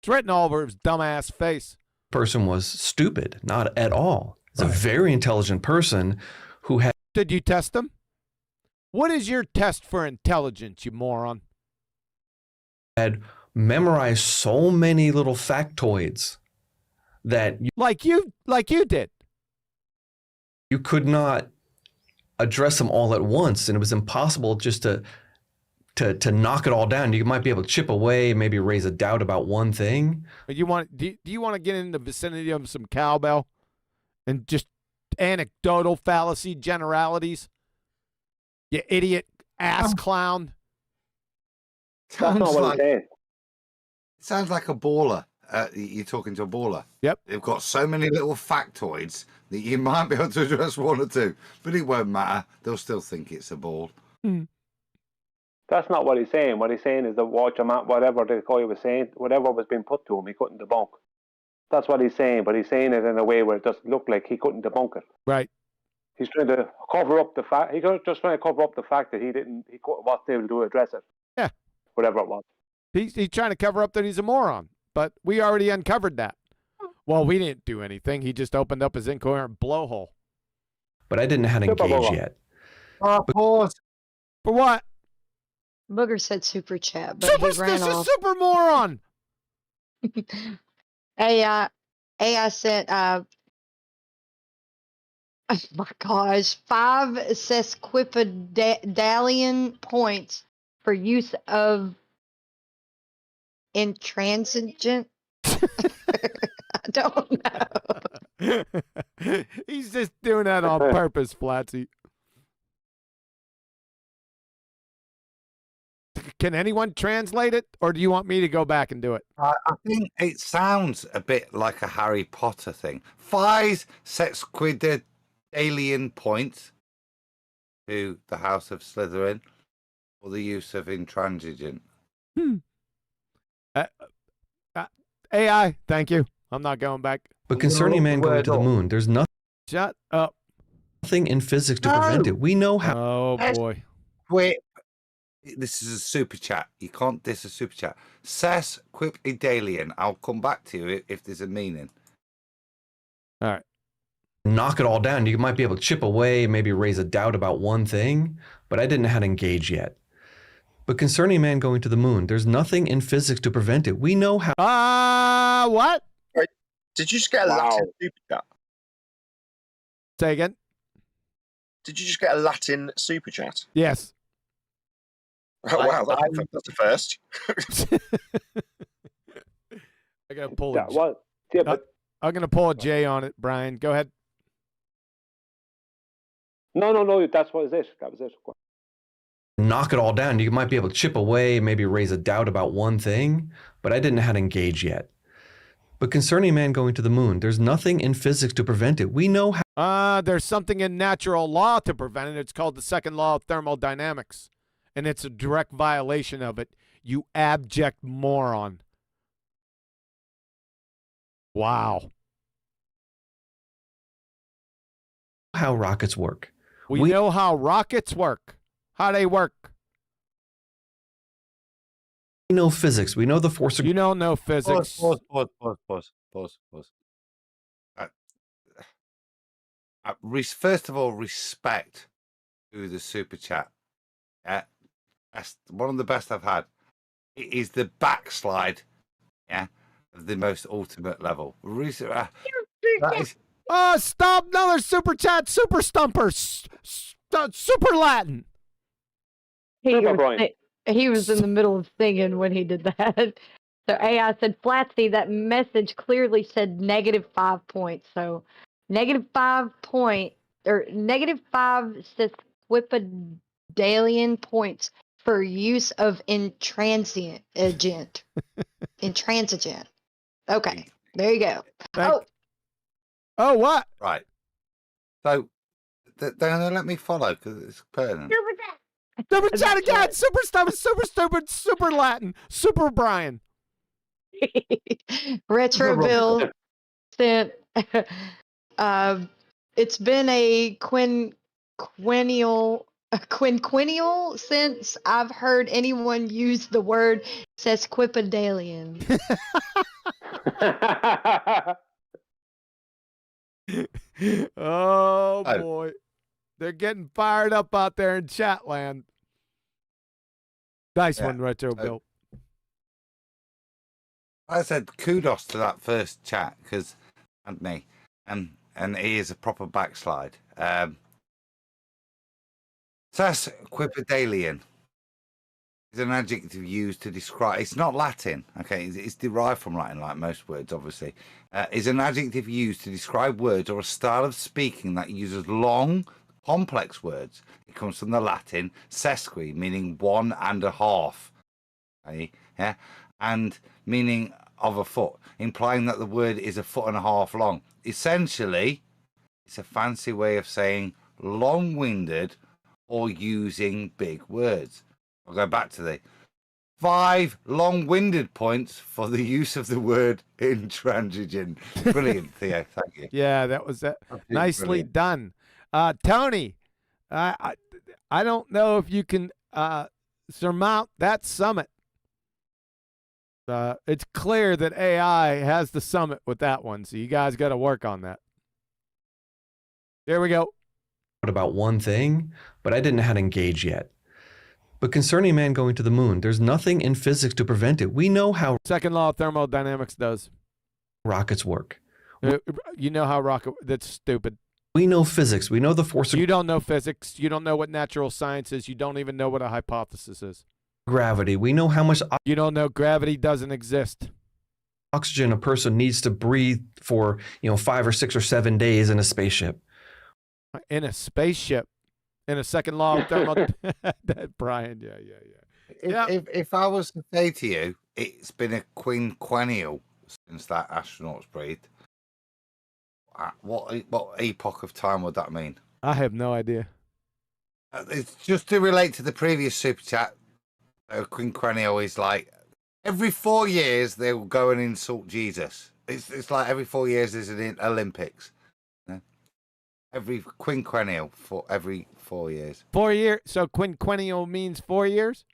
It's written all over his dumbass face. Person was stupid, not at all. It's a very intelligent person who had. Did you test him? What is your test for intelligence, you moron? Had memorized so many little factoids that like you did. You could not address them all at once, and it was impossible just to knock it all down. You might be able to chip away, maybe raise a doubt about one thing. Do you want to get in the vicinity of some cowbell and just anecdotal fallacy generalities? You idiot ass clown. That's not what I'm saying. It sounds like a baller. You're talking to a baller. Yep. They've got so many little factoids that you might be able to address one or two, but it won't matter. They'll still think it's a ball. That's not what he's saying. What he's saying is that whatever the guy was saying, whatever was being put to him, he couldn't debunk. That's what he's saying, but he's saying it in a way where it doesn't look like he couldn't debunk it. Right. He's trying to cover up the fact. He's just trying to cover up the fact that he wasn't able to address it. Yeah. Whatever it was. He's trying to cover up that he's a moron, but we already uncovered that. Well, we didn't do anything. He just opened up his incoherent blowhole. But I didn't know how to engage yet. Pause. For what? Booger said super chat, but he ran off. Super moron. AI sent oh my gosh, 5 sesquipedalian points for use of intransigent. I don't know. He's just doing that on purpose, Flatsy. Can anyone translate it, or do you want me to go back and do it? I think it sounds a bit like a Harry Potter thing. 5 sesquipedalian points to the House of Slytherin for the use of intransigent. AI, thank you. I'm not going back. But concerning man going to the moon, there's nothing. Shut up. Nothing in physics to prevent it. We know how. Oh boy. Wait. This is a super chat. You can't diss a super chat. Sesquipedalian. I'll come back to you if there's a meaning. All right. Knock it all down. You might be able to chip away, maybe raise a doubt about one thing, but I didn't know how to engage yet. But concerning man going to the moon, there's nothing in physics to prevent it. We know how. What? Wait, did you just get a Latin super chat? Say again. Did you just get a Latin super chat? Yes. Oh, wow, that's a first. I gotta pull it. Yeah, but I'm gonna pull a J on it, Brian. Go ahead. No. That's what it is. That was it. Knock it all down. You might be able to chip away, maybe raise a doubt about one thing, but I didn't know how to engage yet. But concerning man going to the moon, there's nothing in physics to prevent it. We know how. There's something in natural law to prevent it. It's called the second law of thermodynamics. And it's a direct violation of it, you abject moron. Wow. How rockets work. We know how rockets work. How they work. We know physics. We know the force. You don't know physics. Pause. First of all, respect to the super chat. That's one of the best I've had. It is the backslide, of the most ultimate level. That is, Oh, stop! Another super chat, super stumper, super Latin. He was in the middle of singing when he did that. So AI said, Flatsy, that message clearly said -5 points. So -5 point or -5 sesquipedalian points for use of intransigent. Intransigent. Okay, there you go. Oh, what? right. So, don't let me follow because it's pertinent. Super chat again, super stupid, super Latin, super Brian. Retro Bill sent. It's been a quinquennial since I've heard anyone use the word sesquipedalian. Oh boy, they're getting fired up out there in chat land. Nice one, Retro Bill. I said kudos to that first chat because, Anthony, and he is a proper backslide. Sesquipedalian is an adjective used to describe. It's not Latin, okay? It's derived from Latin, like most words, obviously. Is an adjective used to describe words or a style of speaking that uses long, complex words. It comes from the Latin sesqui, meaning 1.5. Okay? Yeah, and meaning of a foot, implying that the word is 1.5 feet long. Essentially, it's a fancy way of saying long-winded or using big words. I'll go back to the 5 long-winded points for the use of the word intransigent. Brilliant, Theo. Thank you. Yeah, that was nicely done. Tony, I don't know if you can surmount that summit. It's clear that AI has the summit with that one, so you guys got to work on that. There we go. About one thing, but I didn't know how to engage yet. But concerning man going to the moon, there's nothing in physics to prevent it. We know how second law of thermodynamics does. Rockets work. You know how that's stupid. We know physics. We know the force of You don't know physics. You don't know what natural science is. You don't even know what a hypothesis is. gravity. We know how much You don't know gravity doesn't exist. Oxygen a person needs to breathe for, 5 or 6 or 7 days in a spaceship. In a spaceship. In a second law of thermodynamics. Brian, yeah. If I was to say to you, it's been a quinquennial since that astronaut's breathed, what epoch of time would that mean? I have no idea. It's just to relate to the previous super chat. Quinquennial is like every 4 years they will go and insult Jesus. It's like every 4 years there's an Olympics. Every quinquennial for every 4 years. 4 years. So quinquennial means 4 years?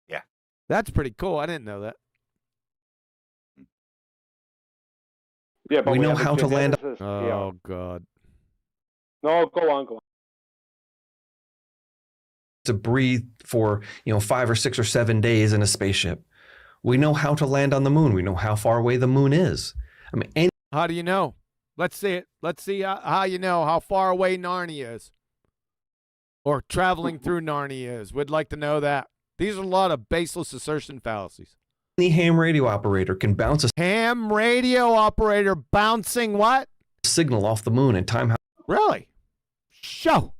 Yeah. That's pretty cool. I didn't know that. Yeah, but we know how to land. Oh, God. No, go on. To breathe for 5 or 6 or 7 days in a spaceship. We know how to land on the moon. We know how far away the moon is. I mean, how do you know? Let's see it. Let's see how you know how far away Narnia is, or traveling through Narnia is. We'd like to know that. These are a lot of baseless assertion fallacies. Any ham radio operator can bounce a ham radio operator bouncing what? Signal off the moon in time. Really? Show.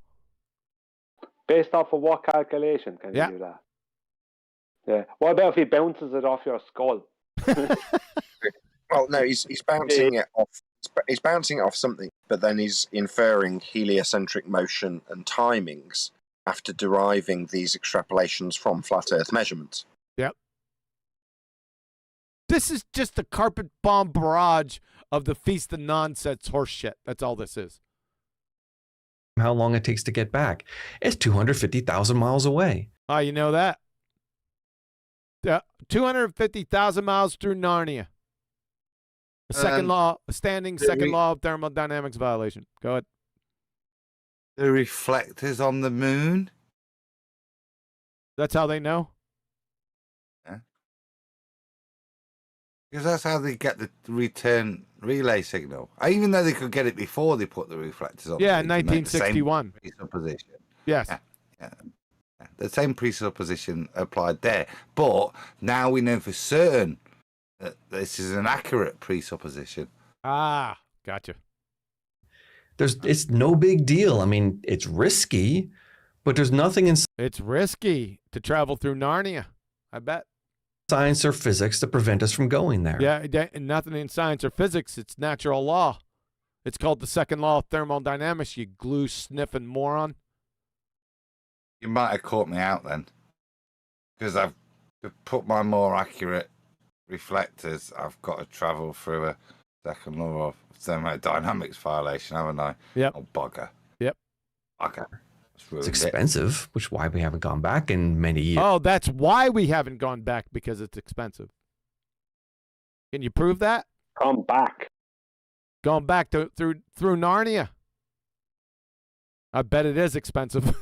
Based off of what calculation can you do that? Yeah. What about if he bounces it off your skull? Well, no, he's bouncing it off. He's bouncing it off something, but then he's inferring heliocentric motion and timings after deriving these extrapolations from flat Earth measurements. Yep. This is just the carpet bomb barrage of the feast of nonsense horse shit. That's all this is. How long it takes to get back? It's 250,000 miles away. Oh, you know that? 250,000 miles through Narnia. Second law of thermodynamics violation. Go ahead. The reflectors on the moon. That's how they know? Yeah. Because that's how they get the return relay signal. Even though they could get it before they put the reflectors on. Yeah, they can make the same 1961. presupposition. Yes. Yeah. The same presupposition applied there. But now we know for certain that this is an accurate presupposition. Ah, gotcha. It's no big deal. I mean, it's risky, but there's nothing in It's risky to travel through Narnia. I bet. science or physics to prevent us from going there. Yeah, and nothing in science or physics. It's natural law. It's called the second law of thermodynamics, you glue-sniffing moron. You might have caught me out then. Because I've to put my more accurate reflectors, I've got to travel through a second law of thermodynamics violation, haven't I? Yep. Oh, bugger. Yep. Okay. It's expensive, which is why we haven't gone back in many years. Oh, that's why we haven't gone back, because it's expensive. Can you prove that? Come back. Going back through Narnia. I bet it is expensive.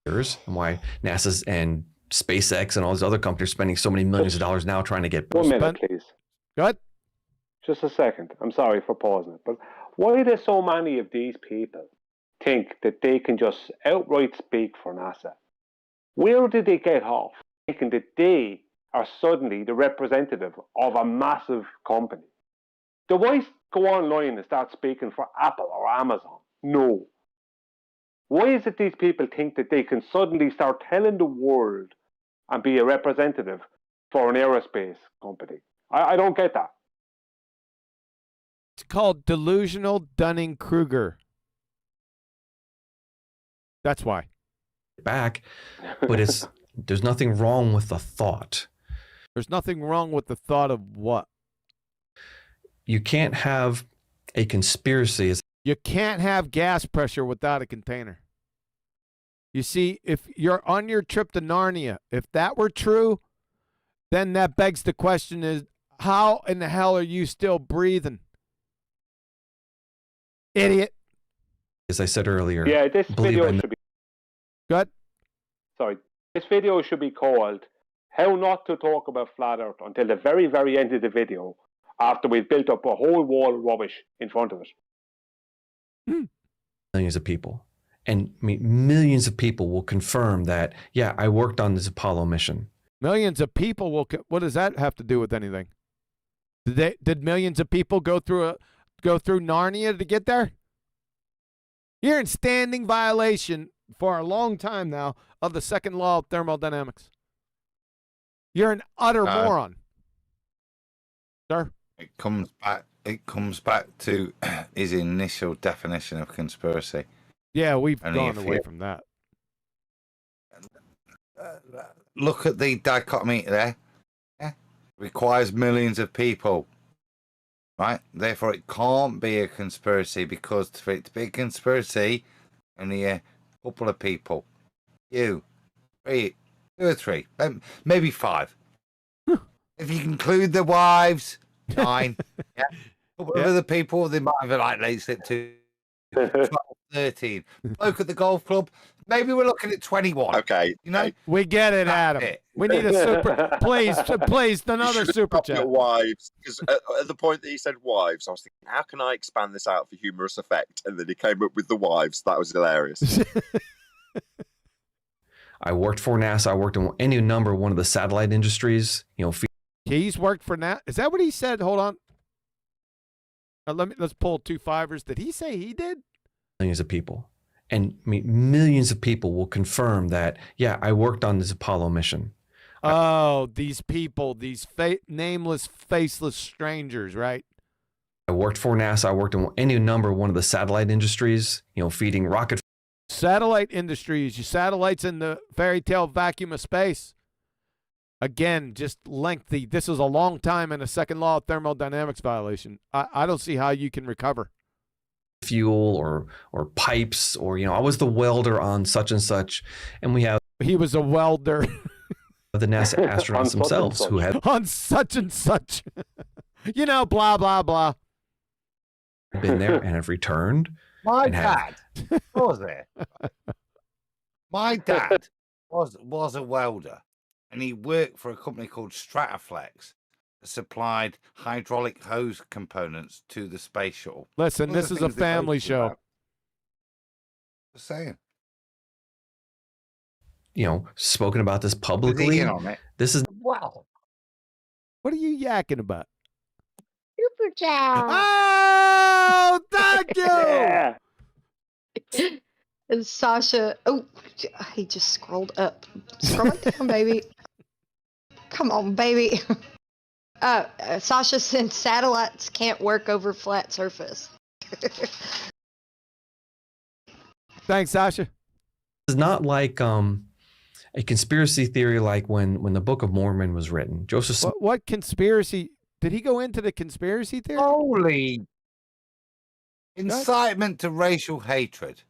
And why NASA's and SpaceX and all these other companies are spending so many millions of dollars now trying to get 1 minute, please. Good. Just a second. I'm sorry for pausing it, but why do so many of these people think that they can just outright speak for NASA? Where did they get off thinking that they are suddenly the representative of a massive company? Do I go online and start speaking for Apple or Amazon? No. Why is it these people think that they can suddenly start telling the world and be a representative for an aerospace company? I don't get that. It's called delusional Dunning-Kruger. That's why. Back, but there's nothing wrong with the thought. There's nothing wrong with the thought of what? You can't have a conspiracy. You can't have gas pressure without a container. You see, if you're on your trip to Narnia, if that were true, then that begs the question is, how in the hell are you still breathing? Idiot. As I said earlier. Yeah, this video should be... Good. Sorry. This video should be called How Not to Talk About Flat Earth until the very, very end of the video, after we've built up a whole wall of rubbish in front of it. Millions of people. And I mean, millions of people will confirm that, yeah, I worked on this Apollo mission. Millions of people will. What does that have to do with anything? Did millions of people go through Narnia to get there? You're in standing violation for a long time now of the second law of thermodynamics. You're an utter moron, sir. It comes back to his initial definition of conspiracy. Yeah, we've gone away from that. Look at the dichotomy there. Yeah. Requires millions of people. Right? Therefore, it can't be a conspiracy, because for it to be a conspiracy, only a couple of people. You. 3, 2 or 3. Maybe 5. If you include the wives, 9. Yeah. A couple of other people, they might have like late slip 2. 12, 13. Bloke at the golf club, maybe we're looking at 21. Okay. You know? We get it, Adam. We need a super. Please, another super chat. Wives, because at the point that he said wives, I was thinking, how can I expand this out for humorous effect? And then he came up with the wives. That was hilarious. I worked for NASA. I worked in any number of one of the satellite industries. You know, He's worked for NASA. Is that what he said? Hold on. Let's pull 2 fivers. Did he say he did? Millions of people. And I mean, millions of people will confirm that, yeah, I worked on this Apollo mission. Oh, these people, these nameless, faceless strangers, right? I worked for NASA. I worked in any number of one of the satellite industries, you know, feeding rocket. Satellite industries, your satellites in the fairy tale vacuum of space. Again, just lengthy. This is a long time and a second law of thermodynamics violation. I don't see how you can recover. Fuel or pipes, or, you know, I was the welder on such and such. And we have. He was a welder. The NASA astronauts themselves who had. On such and such. You know, blah, blah, blah. Been there and have returned. My dad was there. My dad was a welder, and he worked for a company called Strataflex, supplied hydraulic hose components to the space shuttle. Listen, One of this the is a things they family boasted show. about. Just saying. You know, spoken about this Was he publicly. in on it? This is Wow. What are you yakking about? Super chat. Oh, thank you. Yeah. And Sasha, oh, he just scrolled up. Scroll it down, baby. Come on, baby. Sasha said satellites can't work over flat surface. Thanks, Sasha. is not like a conspiracy theory like when the Book of Mormon was written. Joseph Smith. What conspiracy? Did he go into the conspiracy theory? Holy incitement to racial hatred.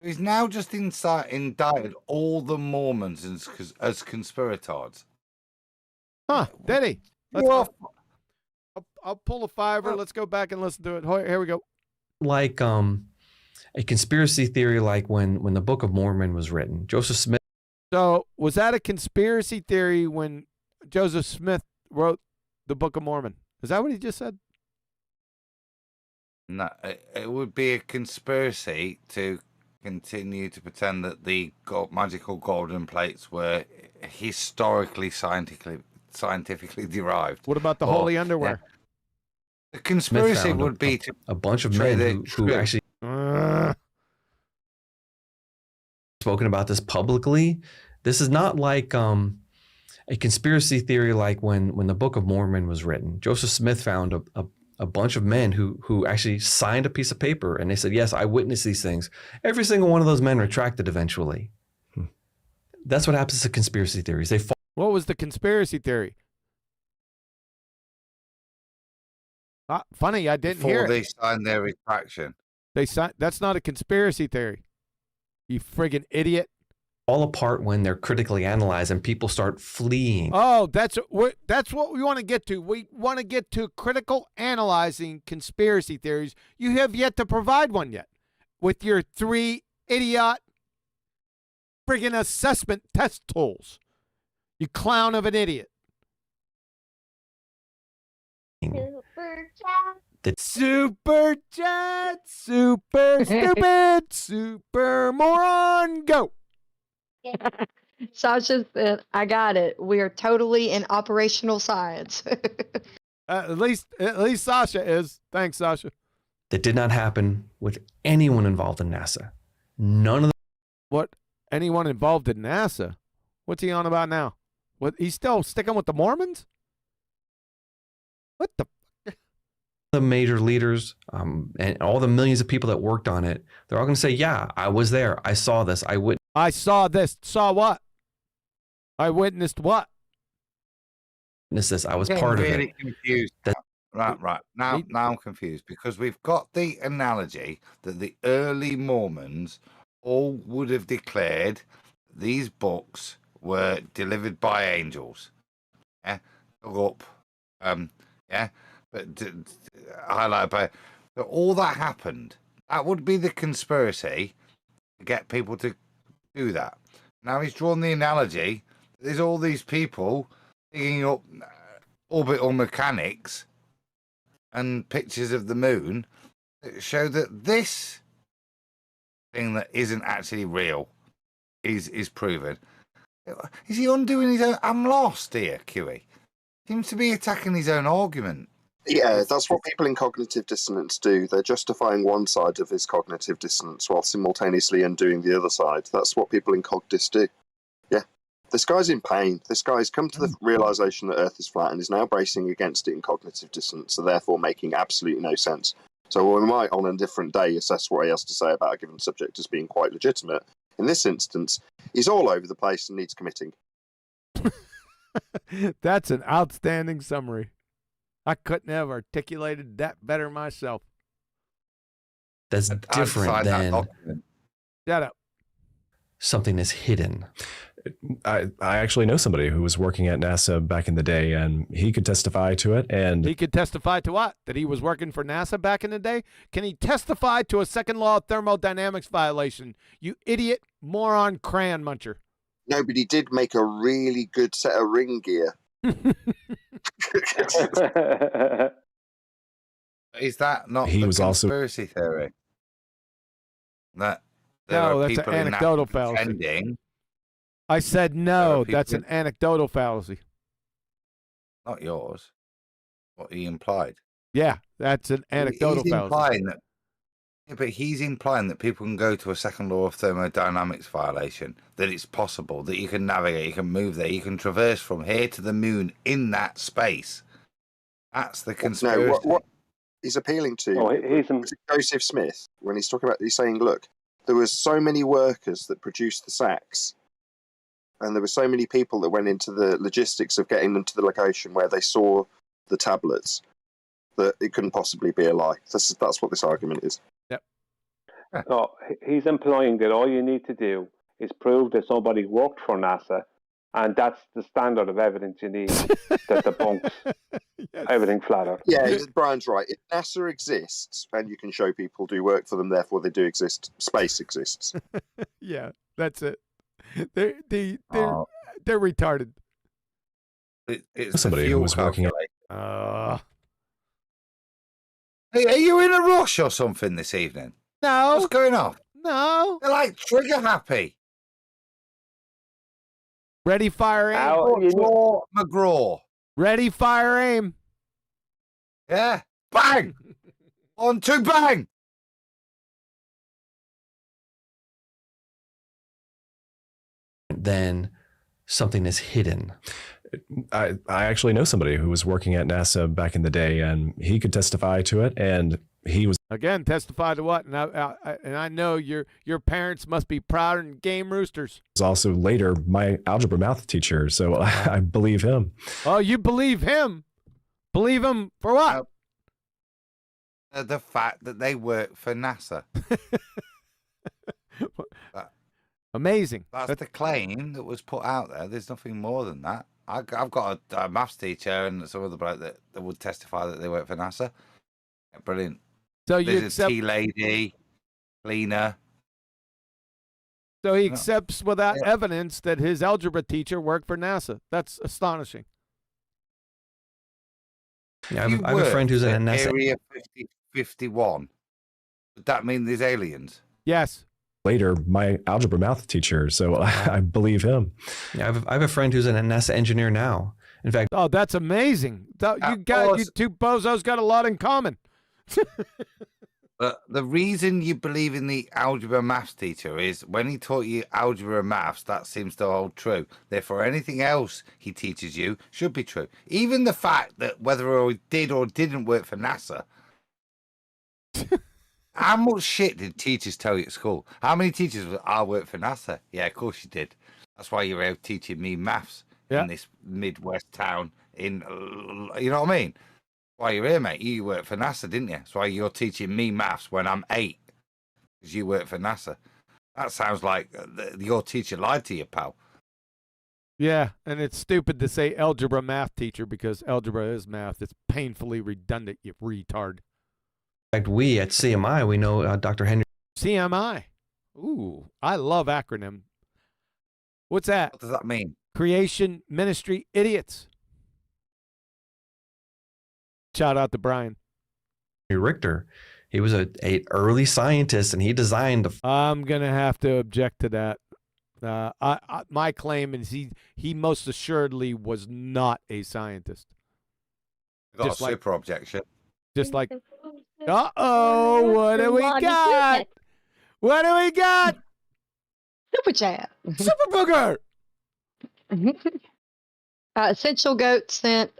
He's now just indicted all the Mormons as conspirators. Huh, did he? Well, I'll pull a fiver. Let's go back and listen to it. Here we go. Like a conspiracy theory like when the Book of Mormon was written. Joseph Smith. So was that a conspiracy theory when Joseph Smith wrote the Book of Mormon? Is that what he just said? No, it would be a conspiracy to continue to pretend that the magical golden plates were historically scientifically derived. What about the holy underwear? Yeah. The conspiracy would be to a bunch of portray men the who actually spoken about this publicly. This is not like a conspiracy theory like when the Book of Mormon was written. Joseph Smith found a bunch of men who actually signed a piece of paper and they said, yes, I witnessed these things. Every single one of those men retracted eventually. That's what happens to conspiracy theories. What was the conspiracy theory? Funny, I didn't hear it. Before they signed their retraction. That's not a conspiracy theory. You friggin' idiot. All apart when they're critically analyzed and people start fleeing. Oh, that's what we want to get to. We want to get to critical analyzing conspiracy theories. You have yet to provide one yet with your 3 idiot friggin' assessment test tools. You clown of an idiot. Super chat. Super chat, super stupid, super moron, go. Sasha said, I got it. We are totally in operational science. At least Sasha is. Thanks, Sasha. That did not happen with anyone involved in NASA. None of What? Anyone involved in NASA? What's he on about now? What? He's still sticking with the Mormons? What the? the major leaders and all the millions of people that worked on it, they're all going to say, yeah, I was there. I saw this. I saw this. Saw what? I witnessed what? This. I was part of really it. Confused. Right. Now I'm confused because we've got the analogy that the early Mormons all would have declared these books were delivered by angels. Yeah, up. But highlighted by so all that happened. That would be the conspiracy to get people to do that. Now he's drawn the analogy. There's all these people digging up orbital mechanics and pictures of the moon that show that this thing that isn't actually real is proven. Is he undoing his own? I'm lost here, QE. Seems to be attacking his own argument. Yeah, that's what people in cognitive dissonance do. They're justifying one side of his cognitive dissonance while simultaneously undoing the other side. That's what people in cogdis do. Yeah. This guy's in pain. This guy's come to the realization that Earth is flat and is now bracing against it in cognitive dissonance, so therefore making absolutely no sense. So we might, on a different day, assess what he has to say about a given subject as being quite legitimate. In this instance, he's all over the place and needs committing. That's an outstanding summary. I couldn't have articulated that better myself. That's different than Shut up. Something that's hidden. I actually know somebody who was working at NASA back in the day, and he could testify to it. And he could testify to what? That he was working for NASA back in the day? Can he testify to a second law of thermodynamics violation? You idiot, moron, crayon muncher. No, but he did make a really good set of ring gear Is that not He the was also- conspiracy theory? That there No, are that's an people in anecdotal NASA fallacy. pretending, I said no. people That's an anecdotal fallacy. not yours, what he implied. Yeah, that's an anecdotal He's fallacy. implying that, yeah, but he's implying that people can go to a second law of thermodynamics violation, that it's possible, that you can navigate, you can move there, you can traverse from here to the moon in that space. That's the conspiracy. No, what he's appealing to was it Joseph Smith when he's talking about, he's saying, look, there was so many workers that produced the sacks, and there were so many people that went into the logistics of getting them to the location where they saw the tablets, that it couldn't possibly be a lie. That's what this argument is. Yep. So he's implying that all you need to do is prove that somebody worked for NASA, and that's the standard of evidence you need that debunks everything flat out. Yeah, Brian's right. If NASA exists and you can show people do work for them, therefore they do exist, space exists. Yeah, that's it. They're retarded. It's Somebody who was working at Hey, are you in a rush or something this evening? No. What's going on? No. They're like trigger happy. Ready, fire, aim. McGraw. Ready, fire, aim. Yeah. Bang. 1, 2, bang. Then something is hidden. I actually know somebody who was working at NASA back in the day, and he could testify to it. And he was Again, testify to what? And I know your parents must be proud and game roosters. also later my algebra math teacher, so I believe him. Oh, you believe him? Believe him for what? The fact that they work for NASA. Amazing. That's the claim that was put out there. There's nothing more than that. I've got a maths teacher and some other bloke that would testify that they work for NASA. Brilliant. So you There's accept? a tea lady, cleaner. So he accepts without evidence that his algebra teacher worked for NASA. That's astonishing. Yeah, I have a friend who's in a NASA. Area 51. Would that mean there's aliens? Yes. Later my algebra math teacher, so I believe him. Yeah, I have a friend who's a NASA engineer now. In fact, oh, that's amazing. You two bozos got a lot in common. But the reason you believe in the algebra maths teacher is when he taught you algebra maths, that seems to hold true. Therefore, anything else he teaches you should be true. Even the fact that whether he did or didn't work for NASA. How much shit did teachers tell you at school? How many teachers were, I work for NASA? Yeah, of course you did. That's why you're out teaching me maths in this Midwest town. You know what I mean? Why you're here, mate? You work for NASA, didn't you? That's why you're teaching me maths when I'm 8, because you work for NASA. That sounds like your teacher lied to you, pal. Yeah, and it's stupid to say algebra math teacher because algebra is math. It's painfully redundant, you retard. In fact, we at CMI, we know Dr. Henry. CMI. Ooh, I love acronym. What's that? What does that mean? Creation Ministry Idiots. Shout out to Brian Richter. He was a early scientist, and he designed. I'm gonna have to object to that. My claim is he most assuredly was not a scientist. Got a super objection. Just like, what do we got? What do we got? Super chat. Super booger. Essential Goat sent,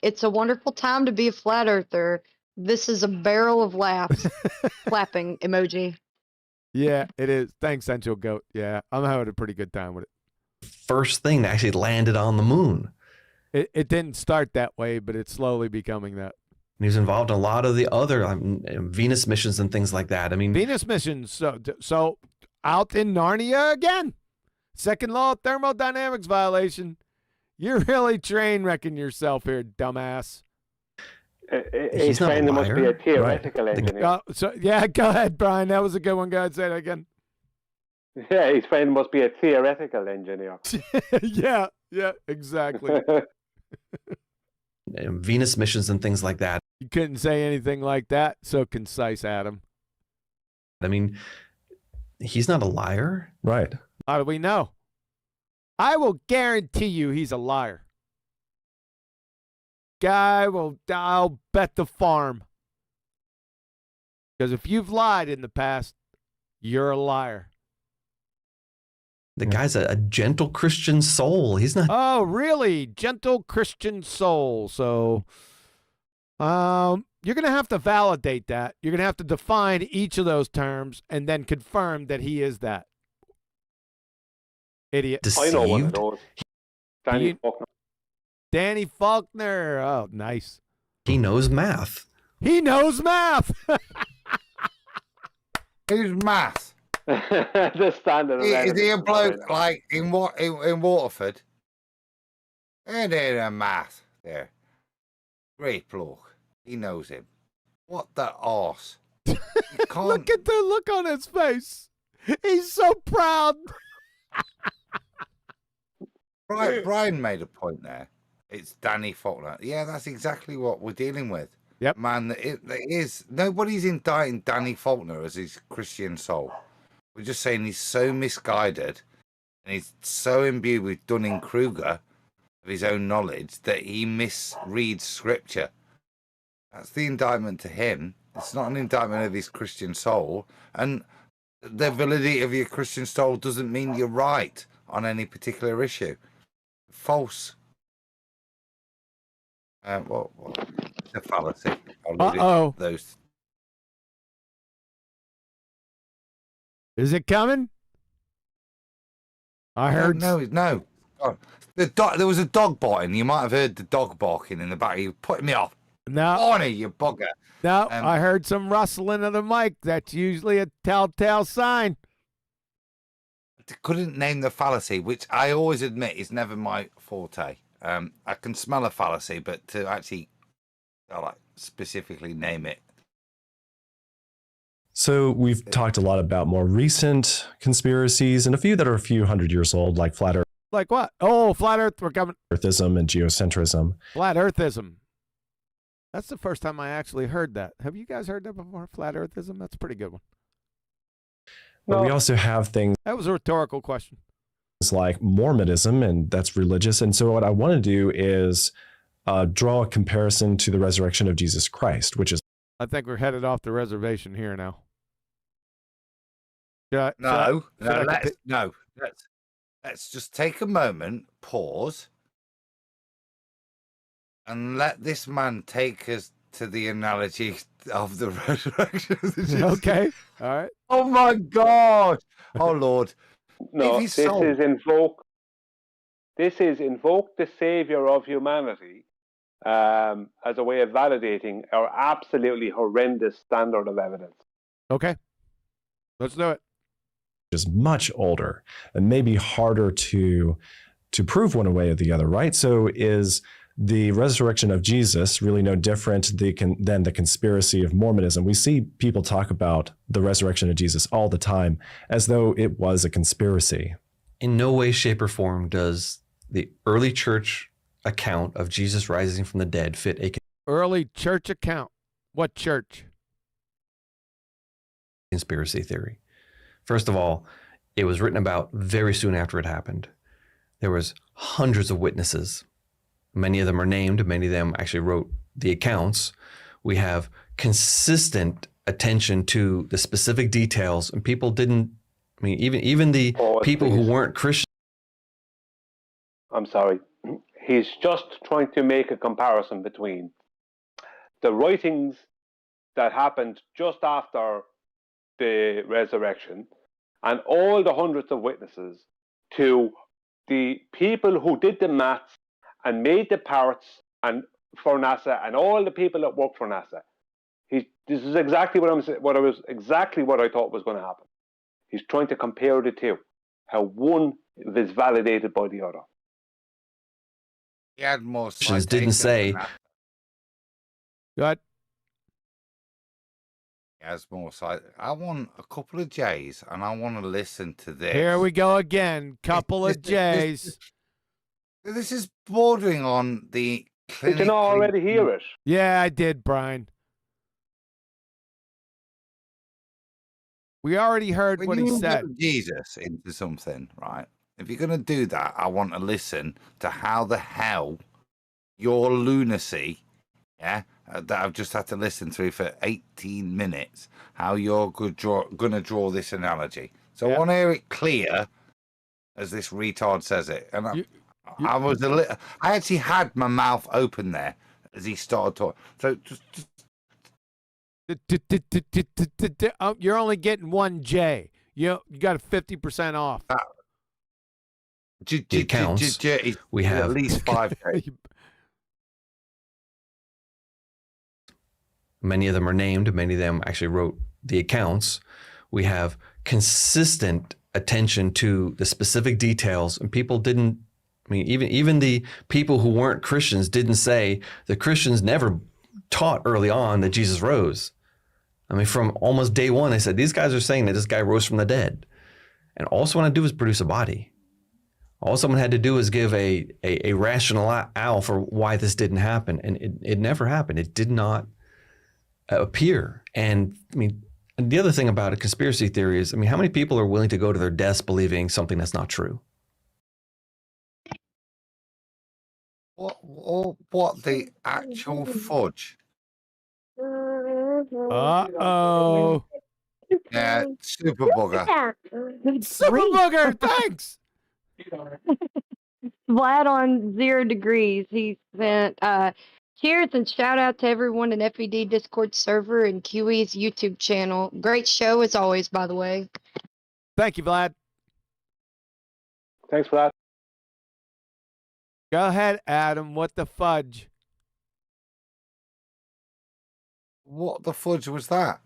it's a wonderful time to be a flat earther. This is a barrel of laughs. Clapping emoji. Yeah, it is. Thanks, Essential Goat. Yeah, I'm having a pretty good time with it. First thing that actually landed on the moon. It didn't start that way, but it's slowly becoming that. And he was involved in a lot of the other Venus missions and things like that. I mean, Venus missions. So out in Narnia again. Second law of thermodynamics violation. You're really train wrecking yourself here, dumbass. He's saying there must be a theoretical engineer. Yeah, go ahead, Brian. That was a good one. Go ahead, say that again. Yeah, he's saying there must be a theoretical engineer. Yeah, exactly. Venus missions and things like that. You couldn't say anything like that. So concise, Adam. I mean, he's not a liar. Right. How do we know? I will guarantee you he's a liar. I'll bet the farm. Because if you've lied in the past, you're a liar. The guy's a gentle Christian soul. He's not. Oh, really? Gentle Christian soul. So, you're going to have to validate that. You're going to have to define each of those terms and then confirm that he is that. Idiot. Deceived? I know one of those. Danny Faulkner. Danny Faulkner. Oh, nice. He knows math. He knows math. Who's math? The standard. Is he a bloke like in Waterford? And then a math there. Great bloke. He knows him. What the arse? Look at the look on his face. He's so proud. Brian made a point there. It's Danny Faulkner. Yeah, that's exactly what we're dealing with. Yep. Man, it is. Nobody's indicting Danny Faulkner as his Christian soul. We're just saying he's so misguided and he's so imbued with Dunning-Kruger of his own knowledge that he misreads scripture. That's the indictment to him. It's not an indictment of his Christian soul. And the validity of your Christian soul doesn't mean you're right on any particular issue. False. What? It's a fallacy. Uh-oh. Those. Is it coming? I heard. No. Oh, there was a dog barking. You might have heard the dog barking in the back. You putting me off. No. Barney, you bugger. No, I heard some rustling of the mic. That's usually a telltale sign. I couldn't name the fallacy, which I always admit is never my forte. I can smell a fallacy, but to actually specifically name it. So we've talked a lot about more recent conspiracies and a few that are a few hundred years old, like flat Earth. Like what? Oh, flat Earth. We're coming. Earthism and geocentrism. Flat Earthism. That's the first time I actually heard that. Have you guys heard that before? Flat Earthism? That's a pretty good one. But we also have things. That was a rhetorical question. Like Mormonism, and that's religious. And so what I want to do is draw a comparison to the resurrection of Jesus Christ, which is. I think we're headed off the reservation here now. Let's just take a moment, pause, and let this man take us to the analogy of the resurrection of the Jesus. Okay, all right. Oh my God! Oh Lord! No, this is invoke the savior of humanity as a way of validating our absolutely horrendous standard of evidence. Okay, let's do it. Is much older and maybe harder to prove one way or the other, right? So is the resurrection of Jesus really no different than the conspiracy of Mormonism? We see people talk about the resurrection of Jesus all the time as though it was a conspiracy. In no way, shape, or form does the early church account of Jesus rising from the dead fit a early church account. What church? Conspiracy theory. First of all, it was written about very soon after it happened. There was hundreds of witnesses. Many of them are named. Many of them actually wrote the accounts. We have consistent attention to the specific details, and people didn't. I mean, even the people who weren't Christian. I'm sorry. He's just trying to make a comparison between the writings that happened just after the resurrection and all the hundreds of witnesses to the people who did the maths and made the parts and for NASA and all the people that work for NASA. This is exactly what I thought was going to happen. He's trying to compare the two, how one is validated by the other. He had more. Didn't say. Good. He has more side. I want a couple of J's, and I want to listen to this. Here we go again. Couple of J's. This is bordering on the Did you not already hear it? Yeah, I did, Brian. We already heard when what he you said. invoke Jesus into something, right? If you're going to do that, I want to listen to how the hell your lunacy, that I've just had to listen to for 18 minutes, how you're going to draw this analogy. So I want to hear it clear as this retard says it. And I was I actually had my mouth open there as he started talking. So just Oh, you're only getting one J. You got a 50% off. The accounts, we have at least 5 K. Many of them are named. Many of them actually wrote the accounts. We have consistent attention to the specific details, and people didn't. I mean, even the people who weren't Christians didn't say the Christians never taught early on that Jesus rose. I mean, from almost day one, they said these guys are saying that this guy rose from the dead, and all someone had to do was produce a body. All someone had to do was give a rationale for why this didn't happen, and it never happened. It did not appear. And I mean, the other thing about a conspiracy theory is, I mean, how many people are willing to go to their deaths believing something that's not true? What the actual fudge? Uh-oh. Yeah, super bugger. Super bugger, thanks. Vlad on 0 degrees. He sent cheers and shout out to everyone in FED Discord server and QE's YouTube channel. Great show as always, by the way. Thank you, Vlad. Thanks for that. Go ahead, Adam. What the fudge? What the fudge was that?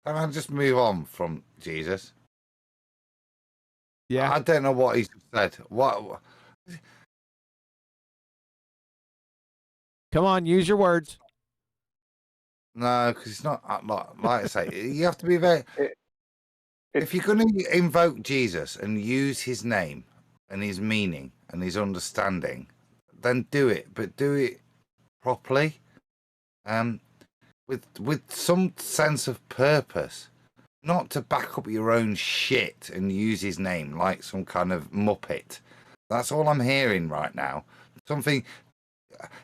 Can I just move on from Jesus? Yeah. I don't know what he said. What? Come on, use your words. No, because it's not like I say. You have to be very. If you're going to invoke Jesus and use his name and his meaning and his understanding, then do it, but do it properly, with some sense of purpose, not to back up your own shit and use his name like some kind of muppet. That's all I'm hearing right now. Something.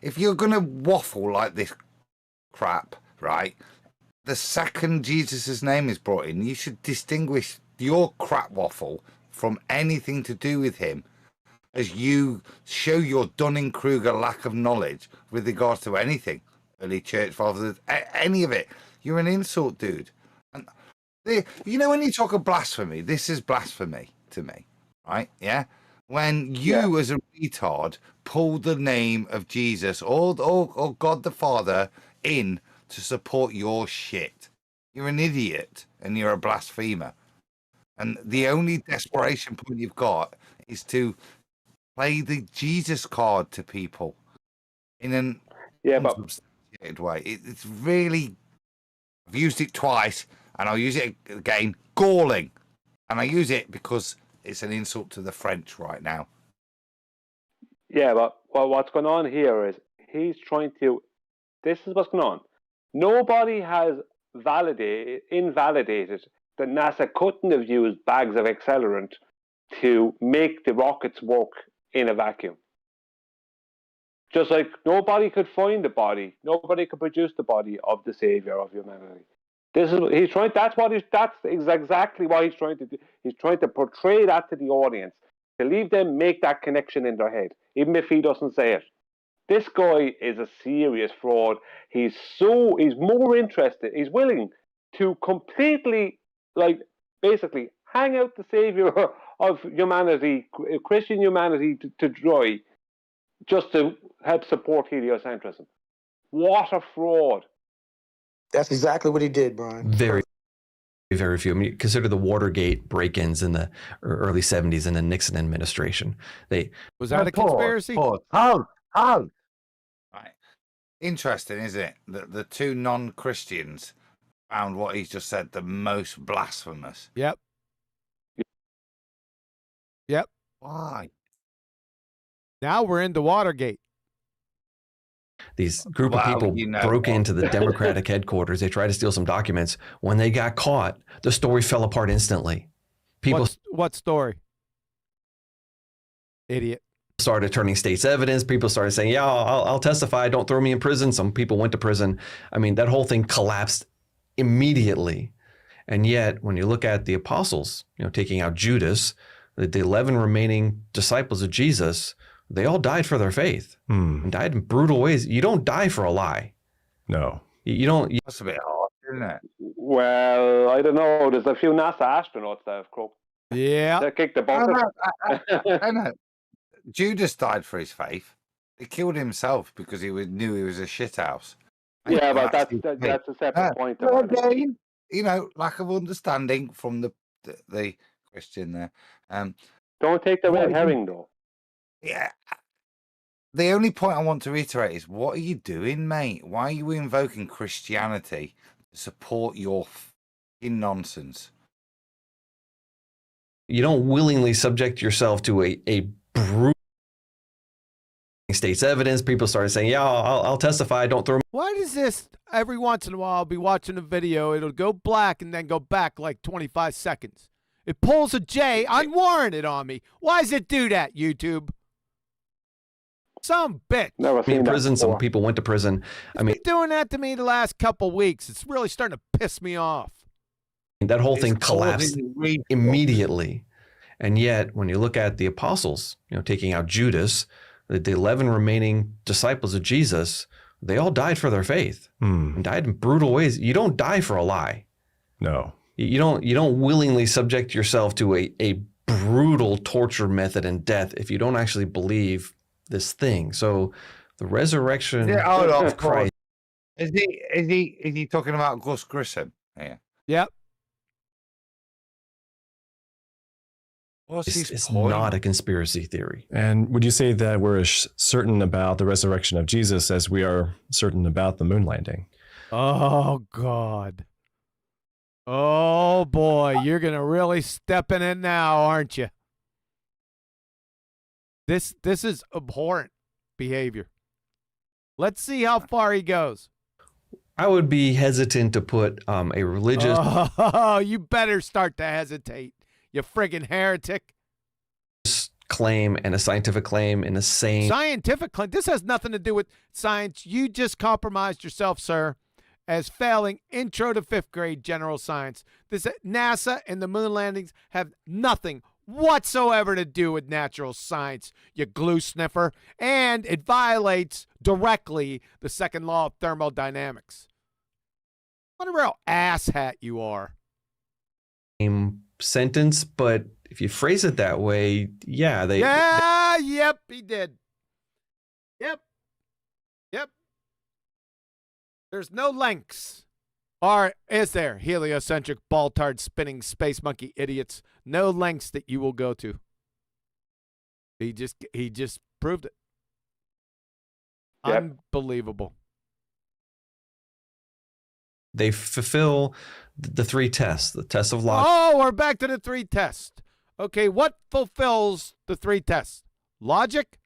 If you're going to waffle like this crap, right? The second Jesus' name is brought in, you should distinguish your crap waffle from anything to do with him, as you show your Dunning-Kruger lack of knowledge with regards to anything, early church fathers, any of it. You're an insult, dude. And you know, when you talk of blasphemy, this is blasphemy to me, right? Yeah. When you, as a retard, pull the name of Jesus or God the Father in to support your shit, you're an idiot and you're a blasphemer. And the only desperation point you've got is to play the Jesus card to people in an unsubstantiated way. It's really, I've used it twice and I'll use it again, galling. And I use it because it's an insult to the French right now. Yeah, but what's going on here is he's trying to. This is what's going on. Nobody has invalidated that NASA couldn't have used bags of accelerant to make the rockets work in a vacuum. Just like nobody could find the body, nobody could produce the body of the savior of humanity. This is he's trying. That's exactly what he's trying to do. He's trying to portray that to the audience, to leave them make that connection in their head, even if he doesn't say it. This guy is a serious fraud. He's more interested. He's willing to completely, basically hang out the savior of humanity, Christian humanity, to dry, just to help support heliocentrism. What a fraud! That's exactly what he did, Brian. Very, very few. I mean, consider the Watergate break-ins in the early 70s in the Nixon administration. Was that a conspiracy? Right. Interesting, isn't it? That the two non-Christians found what he's just said the most blasphemous. Yep. Why? Now we're into Watergate. These group of people broke into the Democratic headquarters. They tried to steal some documents. When they got caught, the story fell apart instantly. People What story? Idiot. started turning state's evidence. People started saying, yeah, I'll testify. Don't throw me in prison. Some people went to prison. I mean, that whole thing collapsed immediately. And yet, when you look at the apostles, taking out Judas, the 11 remaining disciples of Jesus, they all died for their faith and died in brutal ways. You don't die for a lie. No. You don't. That's a bit hard, isn't it? Well, I don't know. There's a few NASA astronauts that have croaked. Yeah. They kicked the bucket. I know. Judas died for his faith. He killed himself because he knew he was a shithouse. Yeah, but that's a separate point. Again, lack of understanding from the Christian there. Don't take the red herring, though. Yeah. The only point I want to reiterate is, what are you doing, mate? Why are you invoking Christianity to support your fucking nonsense? You don't willingly subject yourself to a brutal state's evidence. People started saying, yeah, I'll testify. Don't throw me. Why does this, every once in a while, I'll be watching a video, it'll go black and then go back like 25 seconds. It pulls a J unwarranted on me. Why does it do that, YouTube? Some bitch. Never seen in prison. that before. Some people went to prison. It's been doing that to me the last couple weeks. It's really starting to piss me off. That whole thing collapsed immediately. And yet, when you look at the apostles, taking out Judas, the 11 remaining disciples of Jesus, they all died for their faith and died in brutal ways. You don't die for a lie. No. You don't willingly subject yourself to a brutal torture method and death if you don't actually believe this thing. So the resurrection of Christ. Is he talking about Gus Grissom? Yeah. Yep. It's not a conspiracy theory. And would you say that we're as certain about the resurrection of Jesus as we are certain about the moon landing? Oh, God. Oh, boy. You're going to really step in it now, aren't you? This is abhorrent behavior. Let's see how far he goes. I would be hesitant to put a religious... Oh, you better start to hesitate, you friggin' heretic. Claim and a scientific claim in the same... Scientific claim? This has nothing to do with science. You just compromised yourself, sir, as failing intro to 5th grade general science. This NASA and the moon landings have nothing whatsoever to do with natural science, you glue sniffer, and it violates directly the second law of thermodynamics. What a real asshat you are. Same sentence, but if you phrase it that way, yeah, yep, he did. Yep. There's no links. Or is there, heliocentric, ball-tard, spinning space monkey idiots? No lengths that you will go to. He just proved it. Yep. Unbelievable. They fulfill the 3 tests, the test of logic. Oh, we're back to the 3 tests. Okay, what fulfills the 3 tests? Logic?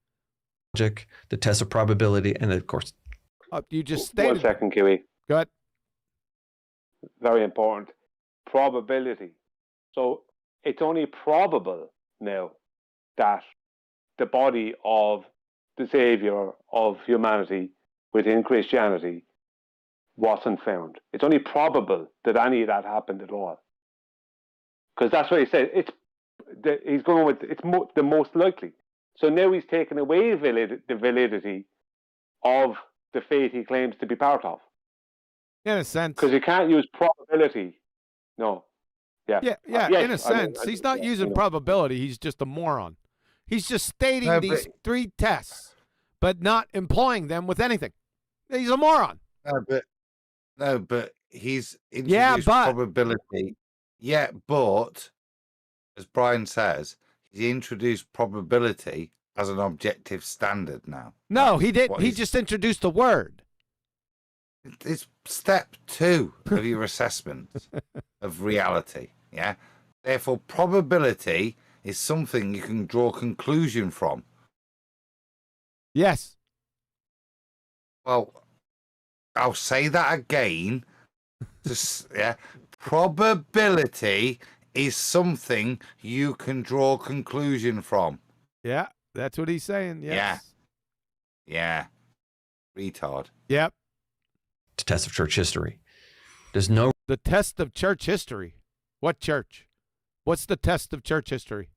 The test of probability, and of course... you just stated. 1 second, Kiwi. Go ahead. Very important. Probability. So it's only probable now that the body of the savior of humanity within Christianity wasn't found. It's only probable that any of that happened at all. Because that's what he said. He's going with the most likely. So now he's taken away the validity of the faith he claims to be part of. In a sense. Because you can't use probability. No. Yeah. Yeah, Yes, in a sense. He's not using probability. He's just a moron. He's just stating these 3 tests, but not employing them with anything. He's a moron. No, but he's introduced probability. Yeah, but as Brian says, he introduced probability as an objective standard now. No, he didn't. He just introduced the word. It's step 2 of your assessment of reality. Yeah. Therefore, probability is something you can draw conclusion from. Yes. Well, I'll say that again. Yeah. Probability is something you can draw conclusion from. Yeah, that's what he's saying. Yes. Yeah. Retard. Yep. Test of church history. There's no The test of church history. What church? What's the test of church history?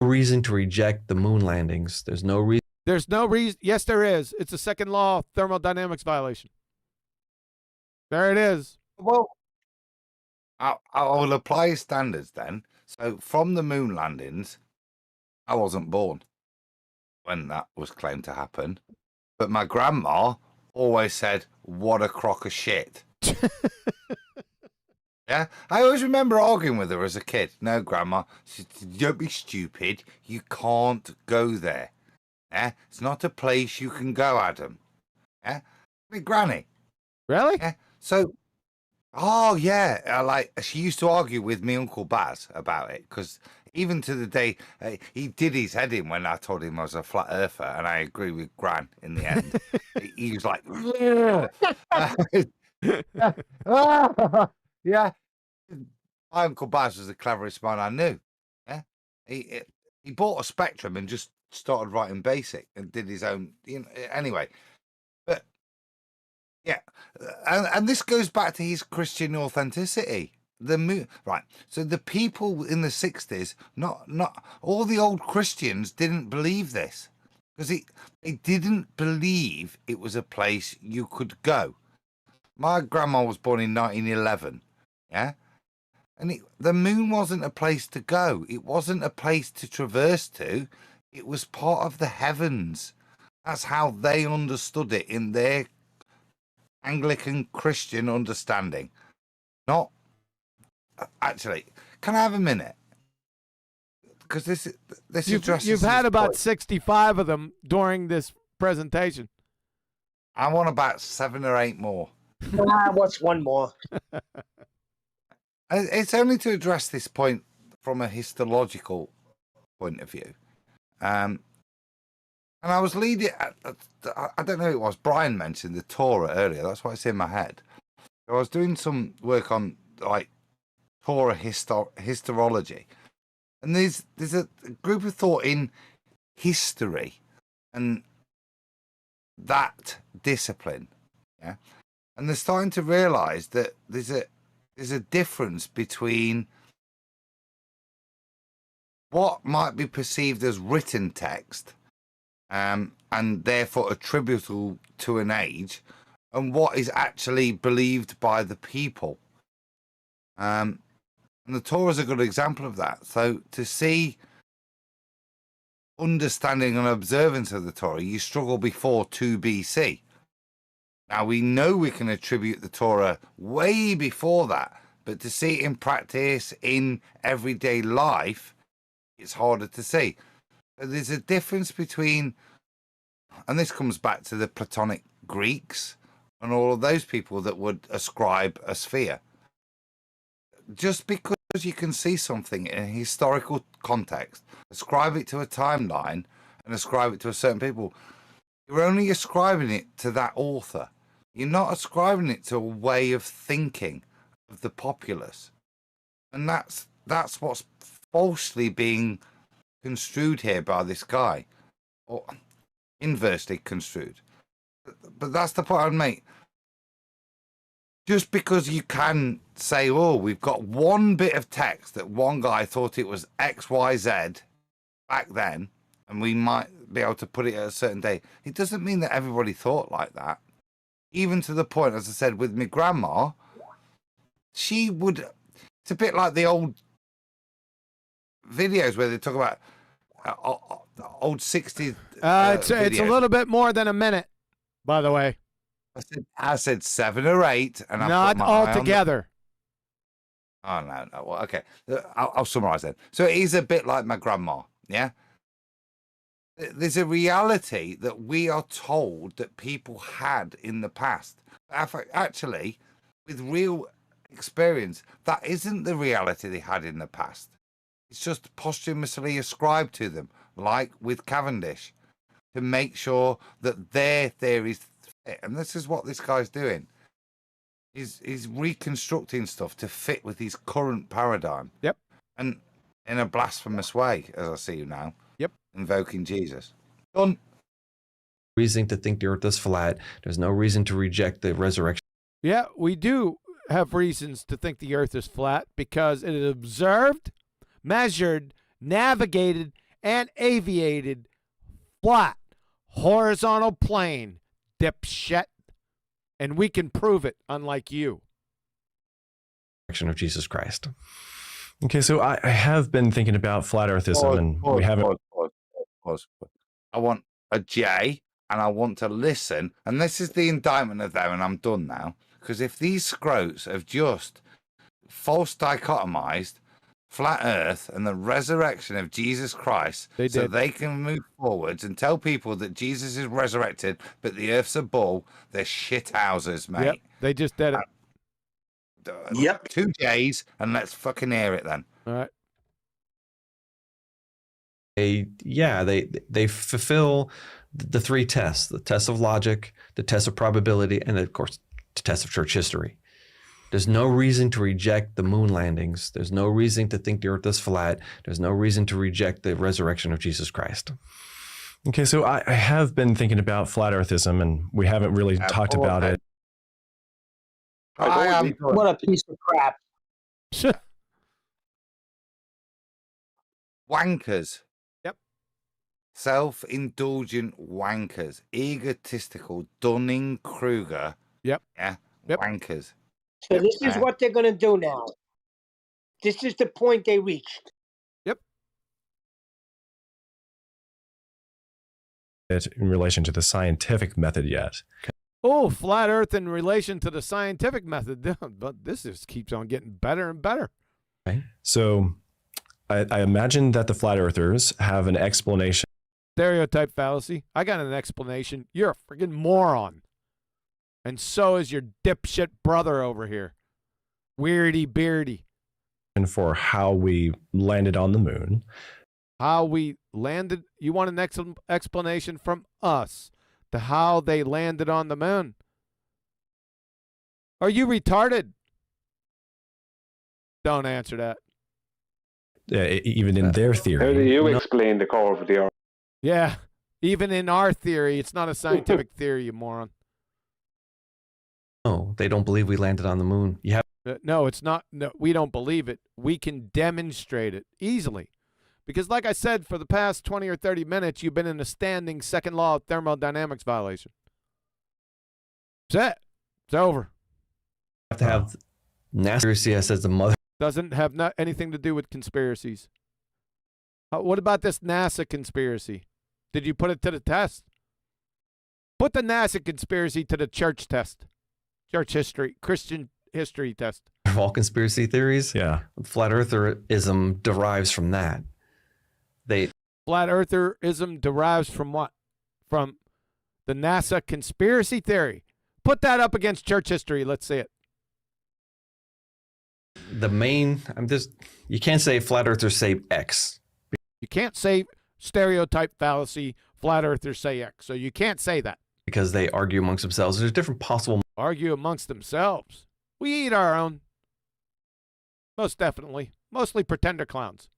reason to reject the moon landings. There's no reason. There's no reason. Yes, there is. It's a second law thermodynamics violation. There it is. Well, I'll apply standards then. So from the moon landings, I wasn't born when that was claimed to happen. But my grandma always said, "What a crock of shit." Yeah, I always remember arguing with her as a kid. No, Grandma, she said, "Don't be stupid. You can't go there. Yeah, it's not a place you can go, Adam." Yeah, with Granny. Really? Yeah. So, oh yeah, like she used to argue with me Uncle Baz about it because even to the day he did his head in when I told him I was a flat earther, and I agree with Gran in the end. He was like, yeah. My Uncle Baz was the cleverest man I knew. Yeah, he bought a Spectrum and just started writing BASIC and did his own. You know, anyway, but yeah, and this goes back to his Christian authenticity. Right. So the people in the 60s, not all the old Christians didn't believe this because they didn't believe it was a place you could go. My grandma was born in 1911. Yeah. And the moon wasn't a place to go. It wasn't a place to traverse to. It was part of the heavens. That's how they understood it in their Anglican Christian understanding. Not actually. Can I have a minute? Because this addresses. You've had about 65 of them during this presentation. I want about 7 or 8 more. What's one more? It's only to address this point from a histological point of view. And I was leading, I don't know who it was, Brian mentioned the Torah earlier. That's why it's in my head. So I was doing some work on like Torah historiology. And there's a group of thought in history and that discipline. Yeah. And they're starting to realize that there's a difference between what might be perceived as written text and therefore attributable to an age and what is actually believed by the people. And the Torah is a good example of that. So to see understanding and observance of the Torah, you struggle before 2 BC. Now, we know we can attribute the Torah way before that, but to see it in practice, in everyday life, it's harder to see. There's a difference between, and this comes back to the Platonic Greeks and all of those people that would ascribe a sphere. Just because you can see something in a historical context, ascribe it to a timeline, and ascribe it to a certain people, you're only ascribing it to that author. You're not ascribing it to a way of thinking of the populace. And that's what's falsely being construed here by this guy, or inversely construed. But that's the point I'd make. Just because you can say, oh, we've got one bit of text that one guy thought it was X, Y, Z back then, and we might be able to put it at a certain day, it doesn't mean that everybody thought like that. Even to the point, as I said, with my grandma, she would, it's a bit like the old videos where they talk about old 60s. It's a little bit more than a minute, by the way. I said 7 or 8. And not altogether. Oh, no. Well, okay. I'll summarize then. So it is a bit like my grandma, yeah? There's a reality that we are told that people had in the past. Actually, with real experience, that isn't the reality they had in the past. It's just posthumously ascribed to them, like with Cavendish. to make sure that their theories fit. And this is what this guy's doing. He's reconstructing stuff to fit with his current paradigm. Yep. And in a blasphemous way, as I see you now. Yep. Invoking Jesus. Done. Reason to think the earth is flat. There's no reason to reject the resurrection. Yeah, we do have reasons to think the earth is flat because it is observed, measured, navigated, and aviated flat, horizontal plane, dipshit. And we can prove it, unlike you. Of Jesus Christ. Okay, so I have been thinking about flat earthism, and we haven't. Pause. I want a J, and I want to listen. And this is the indictment of them, and I'm done now. Because if these scrotes have just false dichotomized flat earth and the resurrection of Jesus Christ so they can move forwards and tell people that Jesus is resurrected, but the earth's a ball, they're shit houses, mate. Yep, they just did it. Yep. 2 J's, and let's fucking hear it then. All right. They fulfill the 3 tests: the test of logic, the test of probability, and of course the test of church history. There's no reason to reject the moon landings. There's no reason to think the earth is flat. There's no reason to reject the resurrection of Jesus Christ. Okay, so I have been thinking about flat earthism, and we haven't really talked about it. What a piece of crap. Wankers. Yep. Self-indulgent wankers. Egotistical Dunning-Kruger. Yep. Yeah. Yep. Wankers. So this is what they're going to do now. This is the point they reached. Yep. It in relation to the scientific method yet. Oh, flat earth in relation to the scientific method. But this just keeps on getting better and better. Okay. So I imagine that the flat earthers have an explanation. Stereotype fallacy. I got an explanation. You're a friggin' moron. And so is your dipshit brother over here. Weirdy beardy. And for how we landed on the moon. How we landed. You want an explanation from us to how they landed on the moon? Are you retarded? Don't answer that. Even in their theory. How do you explain the core of the earth? Yeah. Even in our theory, it's not a scientific theory, you moron. No, they don't believe we landed on the moon. You have No, it's not. No, we don't believe it. We can demonstrate it easily. Because like I said, for the past 20 or 30 minutes, you've been in a standing second law of thermodynamics violation. That's it. It's over. to have NASA as the mother. Doesn't have anything to do with conspiracies. What about this NASA conspiracy? Did you put it to the test? Put the NASA conspiracy to the church test. Church history, Christian history test. Of all conspiracy theories? Yeah. Flat eartherism derives from that. Flat eartherism derives from what? From the NASA conspiracy theory. Put that up against church history. Let's see it. You can't say flat earthers say X. You can't say stereotype fallacy, flat earthers say X. So you can't say that. Because they argue amongst themselves. There's different possible. Argue amongst themselves. We eat our own. Most definitely. Mostly pretender clowns.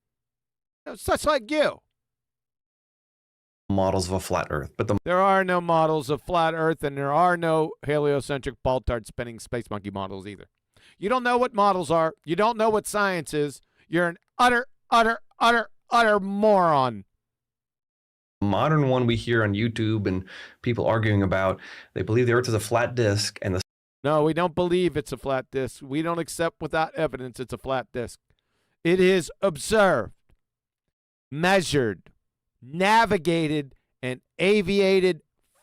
Such like you. Models of a flat earth. There are no models of flat earth, and there are no heliocentric ball-tard spinning space monkey models either. You don't know what models are. You don't know what science is. You're an utter moron. Modern one we hear on YouTube and people arguing about, they believe the earth is a flat disk and No, we don't believe it's a flat disk. We don't accept without evidence it's a flat disk. It is observed, measured, navigated, and aviated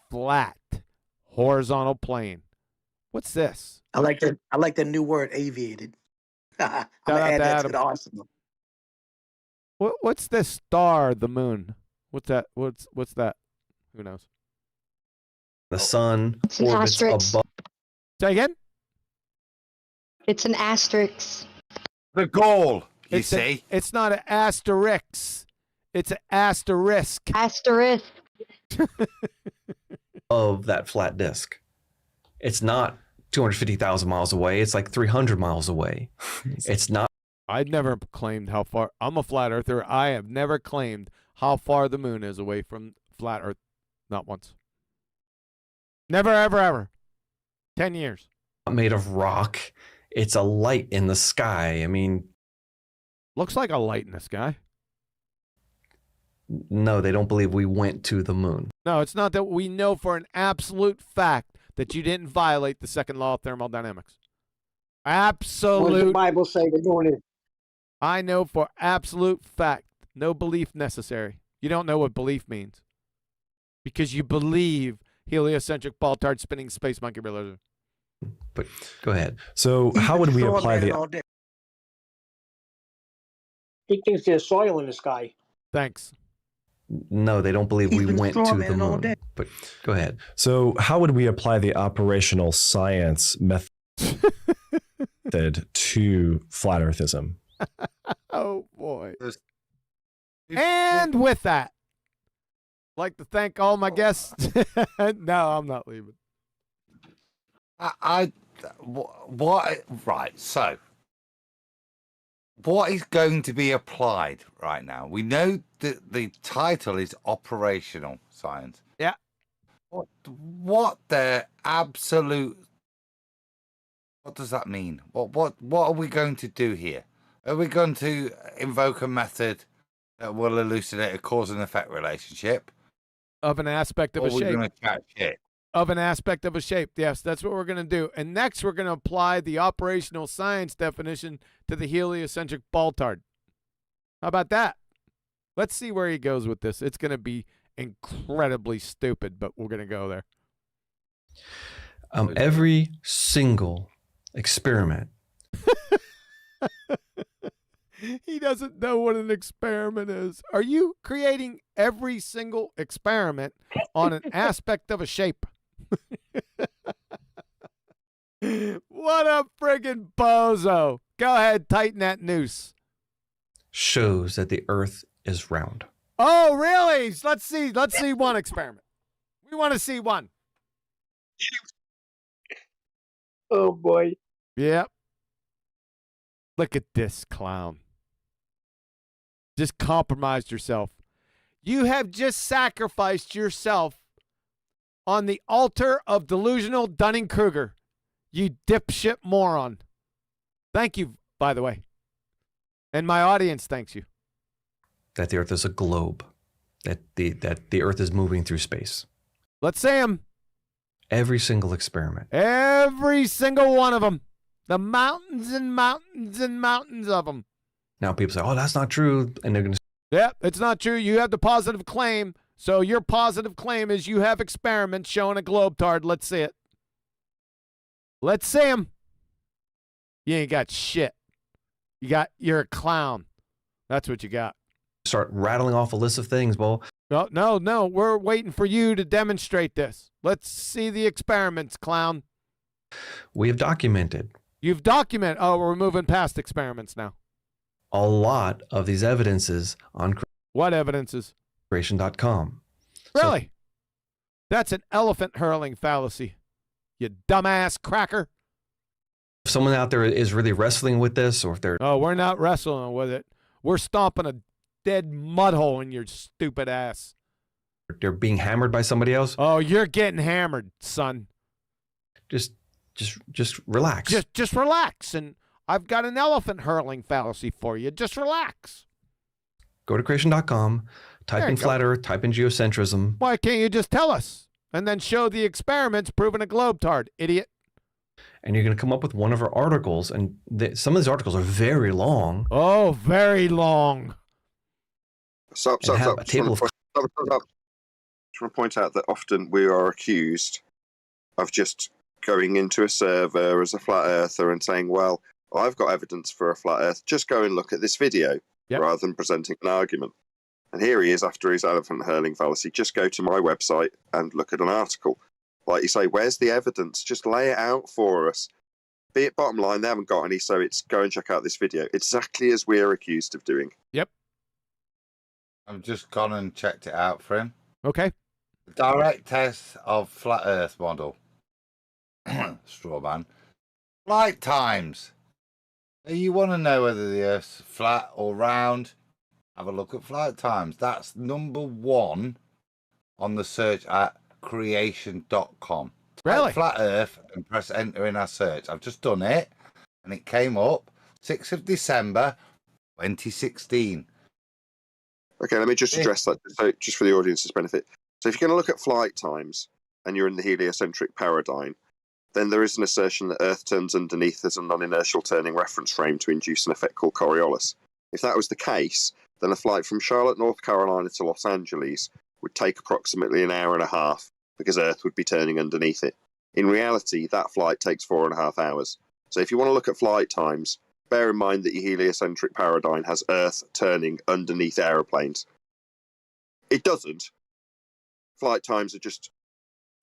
flat, horizontal plane. What's this? I like the new word, aviated. I'm gonna add that to the arsenal. What's this star, the moon? What's that? What's that? Who knows? the sun It's an orbits asterisk. above. Say again? It's an asterisk. The goal, you It's see. it's not an asterisk. It's an asterisk. Asterisk. of that flat disk. It's not 250,000 miles away. It's like 300 miles away. It's not. I'd never claimed how far. I'm a flat earther. I have never claimed how far the moon is away from flat Earth. Not once. Never, ever, ever. 10 years. Made of rock. It's a light in the sky. I mean, looks like a light in the sky. No, they don't believe we went to the moon. No, it's not that we know for an absolute fact that you didn't violate the second law of thermodynamics. Absolute. What does the Bible say they're doing it? I know for absolute fact. No belief necessary. You don't know what belief means. Because you believe heliocentric ball-tard spinning space monkey realism. But go ahead. So how would we apply the... He thinks there's soil in the sky. Thanks. No, they don't believe we went to the moon. But go ahead. So how would we apply the operational science method to flat earthism? Oh, boy. And with that, I'd like to thank all my guests. No, I'm not leaving. Right, so what is going to be applied right now? We know that the title is operational science. Yeah. What the absolute... What does that mean? What are we going to do here? Are we going to invoke a method that will elucidate a cause and effect relationship? Of an aspect of a shape. Or are we going to chat shit? Of an aspect of a shape. Yes, that's what we're going to do. And next, we're going to apply the operational science definition to the heliocentric ball-tard. How about that? Let's see where he goes with this. It's going to be incredibly stupid, but we're going to go there. Every single experiment. He doesn't know what an experiment is. Are you creating every single experiment on an aspect of a shape? What a friggin' bozo. Go ahead, tighten that noose. Shows that the Earth is round. Oh, really? Let's see one experiment. We want to see one. Oh, boy. Yep. Look at this clown. Just compromised yourself. You have just sacrificed yourself on the altar of delusional Dunning-Kruger. You dipshit moron. Thank you, by the way. And my audience thanks you. That the Earth is a globe. That the Earth is moving through space. Let's see them. Every single experiment. Every single one of them. The mountains and mountains and mountains of them. Now people say, oh, that's not true. And they're going to... Yeah, it's not true. You have the positive claim. So your positive claim is you have experiments showing a globe-tard. Let's see it. Let's see them. You ain't got shit. You're a clown. That's what you got. Start rattling off a list of things, Bo. No. We're waiting for you to demonstrate this. Let's see the experiments, clown. We have documented. You've documented. Oh, we're moving past experiments now. A lot of these evidences on... What evidences? Creation.com. Really? So, that's an elephant hurling fallacy. You dumbass cracker. If someone out there is really wrestling with this, or if they're... Oh, we're not wrestling with it. We're stomping a dead mud hole in your stupid ass. They're being hammered by somebody else. Oh, you're getting hammered, son. Just relax. Just relax, and I've got an elephant hurling fallacy for you. Just relax. Go to creation.com, type in flat earth, type in geocentrism. Why can't you just tell us and then show the experiments proving a globe-tard, idiot? And you're going to come up with one of our articles, and some of these articles are very long. Oh, very long. Stop. I just want to point out that often we are accused of just going into a server as a flat earther and saying, well, I've got evidence for a flat earth. Just go and look at this video, rather than presenting an argument. And here he is after his elephant hurling fallacy. Just go to my website and look at an article. Like you say, where's the evidence? Just lay it out for us. Be it bottom line, they haven't got any, so it's go and check out this video. Exactly as we're accused of doing. Yep. I've just gone and checked it out for him. Okay. Direct test of flat Earth model. Straw man. Flight times. You want to know whether the Earth's flat or round? Have a look at flight times. That's number 1 on the search at creation.com. Really? Type flat Earth and press enter in our search. I've just done it and it came up 6th of December 2016. Okay, let me just address that, so just for the audience's benefit. So if you're going to look at flight times and you're in the heliocentric paradigm, then there is an assertion that Earth turns underneath as a non-inertial turning reference frame to induce an effect called Coriolis. If that was the case, then a flight from Charlotte, North Carolina to Los Angeles would take approximately an hour and a half because Earth would be turning underneath it. In reality, that flight takes 4.5 hours. So if you want to look at flight times, bear in mind that your heliocentric paradigm has Earth turning underneath aeroplanes. It doesn't. Flight times are just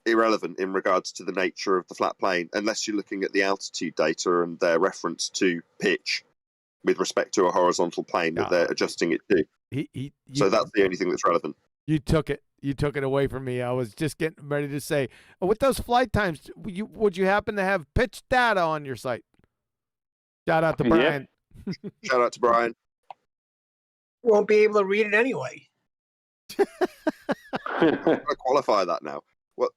irrelevant in regards to the nature of the flat plane, unless you're looking at the altitude data and their reference to pitch with respect to a horizontal plane that they're adjusting it to. So that's the only thing that's relevant. You took it away from me. I was just getting ready to say, with those flight times, would you happen to have pitch data on your site? Shout out to Brian. Shout out to Brian. Won't be able to read it anyway. I'm going to qualify that now. What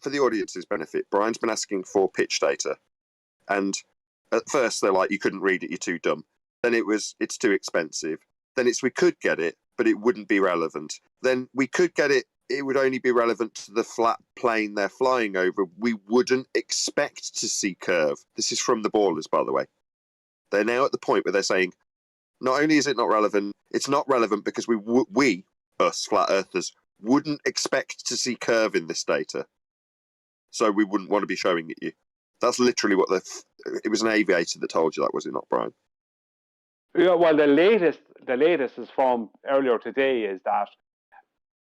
for the audience's benefit, Brian's been asking for pitch data, and at first they're like, you couldn't read it, you're too dumb. Then it's too expensive. Then we could get it, but it wouldn't be relevant. Then we could get it, it would only be relevant to the flat plane they're flying over. We wouldn't expect to see curve. This is from the Ballers, by the way. They're now at the point where they're saying, not only is it not relevant, it's not relevant because we, us flat earthers, wouldn't expect to see curve in this data. So we wouldn't want to be showing it you. That's literally what it was an aviator that told you that, was it not, Brian? Yeah, well, the latest is from earlier today is that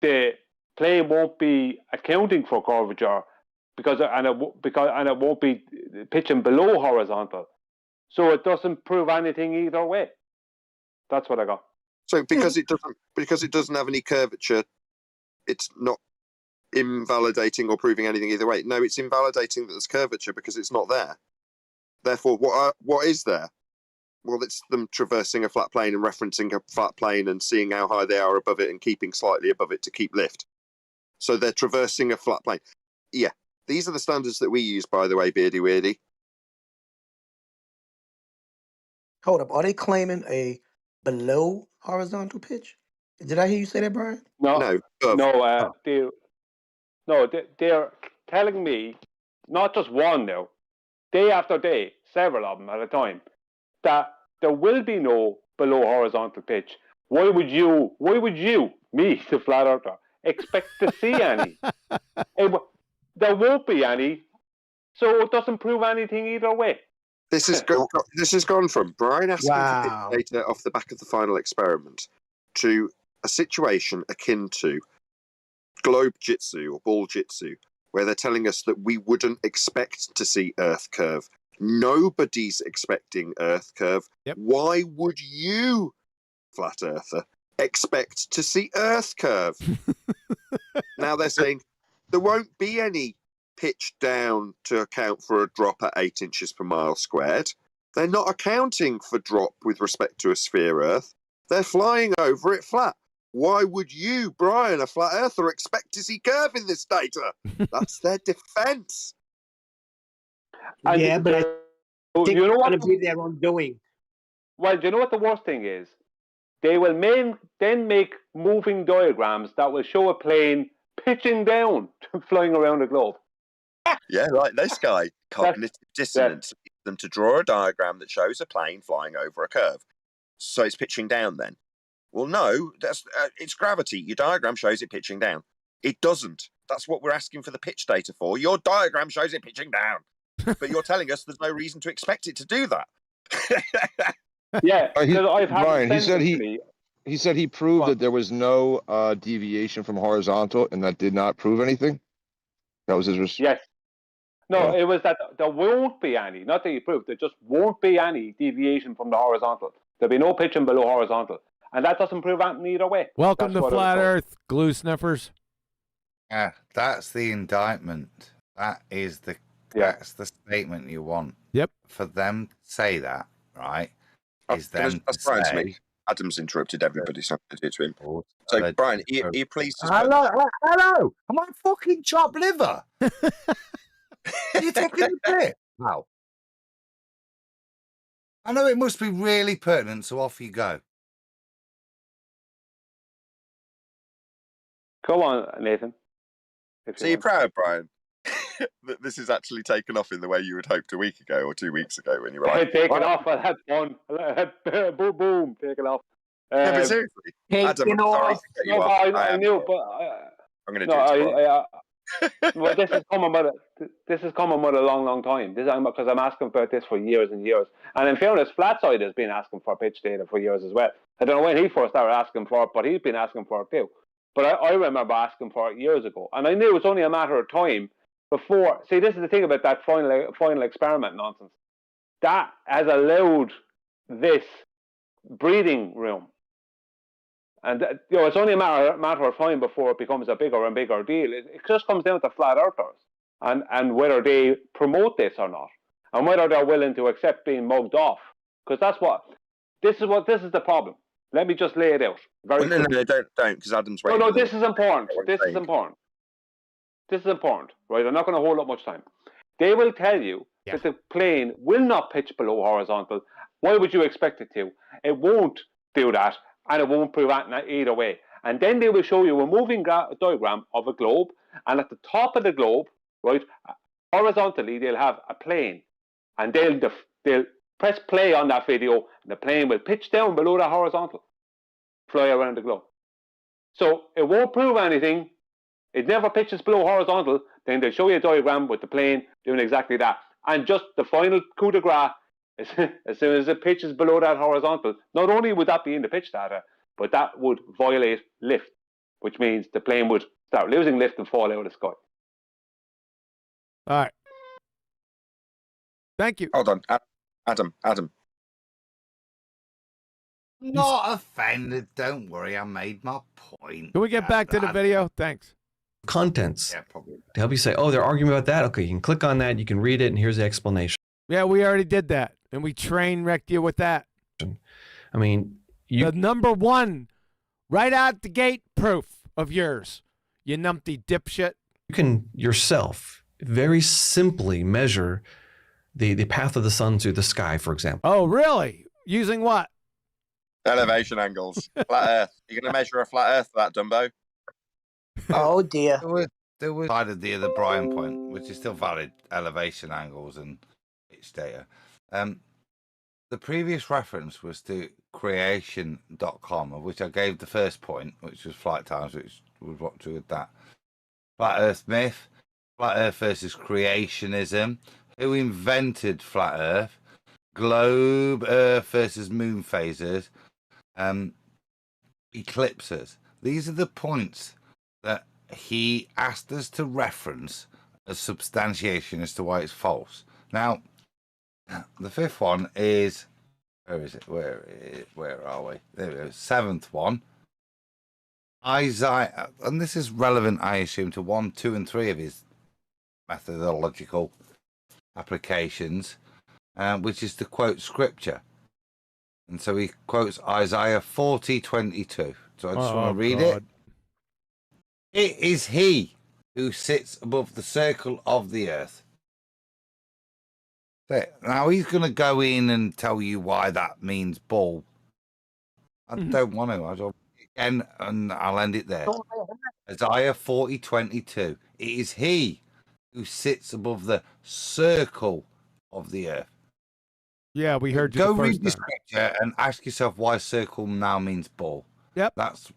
the plane won't be accounting for curvature because it won't be pitching below horizontal, so it doesn't prove anything either way. That's what I got. So because it doesn't have any curvature, it's not invalidating or proving anything either way. No, it's invalidating that there's curvature because it's not there. Therefore, what is there? Well, it's them traversing a flat plane and referencing a flat plane and seeing how high they are above it and keeping slightly above it to keep lift. So they're traversing a flat plane. Yeah, these are the standards that we use, by the way, Beardy Weirdy. Hold up, are they claiming a below horizontal pitch? Did I hear you say that, Brian? No, they're telling me, not just one now, day after day, several of them at a time, that there will be no below horizontal pitch. Why would you, me, the flat earther, expect to see any? There won't be any, so it doesn't prove anything either way. This has gone from Brian asking for pitch data off the back of the final experiment to a situation akin to globe jitsu or ball jitsu, where they're telling us that we wouldn't expect to see Earth curve. Nobody's expecting Earth curve. Yep. Why would you, flat earther, expect to see Earth curve? Now they're saying there won't be any pitch down to account for a drop at 8 inches per mile squared. They're not accounting for drop with respect to a sphere Earth. They're flying over it flat. Why would you, Brian, a flat earther, expect to see curve in this data? That's their defense. Yeah, but I think you know it's what? going to be their undoing. Well, do you know what the worst thing is? They will then make moving diagrams that will show a plane pitching down, flying around the globe. Yeah, like this guy, cognitive dissonance. Them to draw a diagram that shows a plane flying over a curve. So it's pitching down then. Well, no, it's gravity. Your diagram shows it pitching down. It doesn't. That's what we're asking for the pitch data for. Your diagram shows it pitching down. But you're telling us there's no reason to expect it to do that. Yeah, Brian, he said he proved that there was no deviation from horizontal, and that did not prove anything. That was his response. Yes. No, it was that there won't be any. Not that he proved, there just won't be any deviation from the horizontal. There'll be no pitching below horizontal. And that doesn't prove anything either way. Welcome to Flat Earth, glue sniffers. Yeah, that's the indictment. That is the that's the statement you want. Yep. For them to say that, right? Is them that's to Brian to say, me. Adam's interrupted everybody, so I'm going to do it to him. oh, So, Brian, are you pleased to hello, hello. Am I fucking chopped liver? Are you taking a bit? Wow. I know it must be really pertinent, so off you go. Go on, Nathan. So you're proud, Brian, that this is actually taken off in the way you had hoped a week ago or 2 weeks ago when you were like, take it off. I had fun. Boom, boom. Take it off. no, but seriously, Adam, I'm sorry to cut you off. I knew, but I'm going to do it. Well, this is coming with a long time. Because I'm asking about this for years and years. And in fairness, Flatside has been asking for pitch data for years as well. I don't know when he first started asking for it, but he's been asking for it too. But I remember asking for it years ago, and I knew it was only a matter of time before. See, this is the thing about that final experiment nonsense. That has allowed this breathing room. And it's only a matter of time before it becomes a bigger and bigger deal. It just comes down to flat earthers and whether they promote this or not, and whether they're willing to accept being mugged off. Because this is the problem. Let me just lay it out. No, don't, because Adam's waiting. No, this is important. This is important, right? I'm not going to hold up much time. They will tell you that the plane will not pitch below horizontal. Why would you expect it to? It won't do that. And it won't prove that either way. And then they will show you a moving diagram of a globe, and at the top of the globe, right, horizontally, they'll have a plane, and they'll press play on that video, and the plane will pitch down below the horizontal, fly around the globe. So it won't prove anything. It never pitches below horizontal. Then they'll show you a diagram with the plane doing exactly that. And just the final coup de grace, as soon as it pitches below that horizontal, not only would that be in the pitch data, but that would violate lift, which means the plane would start losing lift and fall out of the sky. All right. Thank you. Hold on. Adam. Not offended. Don't worry. I made my point. Can we get back to the video? Thanks. Contents. Yeah, probably. To help you say, oh, they're arguing about that. Okay, you can click on that. You can read it, and here's the explanation. Yeah, we already did that, and we train wrecked you with that. I mean, the number one, right out the gate proof of yours, you numpty dipshit. You can yourself very simply measure the path of the sun through the sky, for example. Oh, really? Using what? Elevation angles. Flat Earth. You're going to measure a flat Earth for that, Dumbo? Oh, dear. There was cited the other Brian point, which is still valid, elevation angles and pitch data. The previous reference was to creation.com, of which I gave the first point, which was flight times, which was what to with that. Flat Earth myth, flat Earth versus creationism, who invented flat Earth, globe Earth versus moon phases, eclipses. These are the points that he asked us to reference as substantiation as to why it's false. Now, the fifth one is, where is it? Where are we? There we go. Seventh one. Isaiah, and this is relevant, I assume, to 1, 2, and 3 of his methodological applications, which is to quote scripture. And so he quotes Isaiah 40:22. So I just want to read it. It is he who sits above the circle of the earth. Now he's going to go in and tell you why that means bull. I don't want to. I don't. Again, and I'll end it there. Isaiah 40:22. It is he who sits above the circle of the earth. Yeah, we heard you. Go read the scripture and ask yourself why circle now means ball. Yep, that's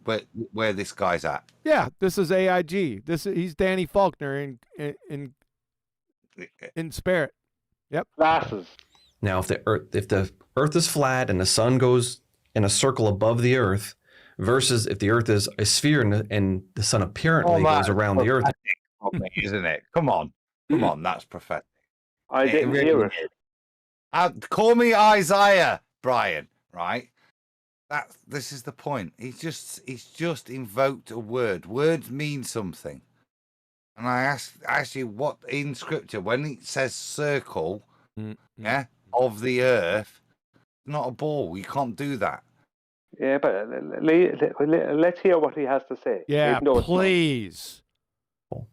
where this guy's at. Yeah, this is AIG. He's Danny Faulkner in spirit. Yep. Glasses. Now, if the Earth is flat and the sun goes in a circle above the Earth, versus if the Earth is a sphere and the sun apparently goes around the Earth, isn't it? Come on, that's prophetic. I didn't hear it. Call me Isaiah, Brian. Right? This is the point. He's just invoked a word. Words mean something. And I asked you what in Scripture, when it says circle, yeah, of the earth, not a ball. You can't do that. Yeah, but let's hear what he has to say. Yeah, please.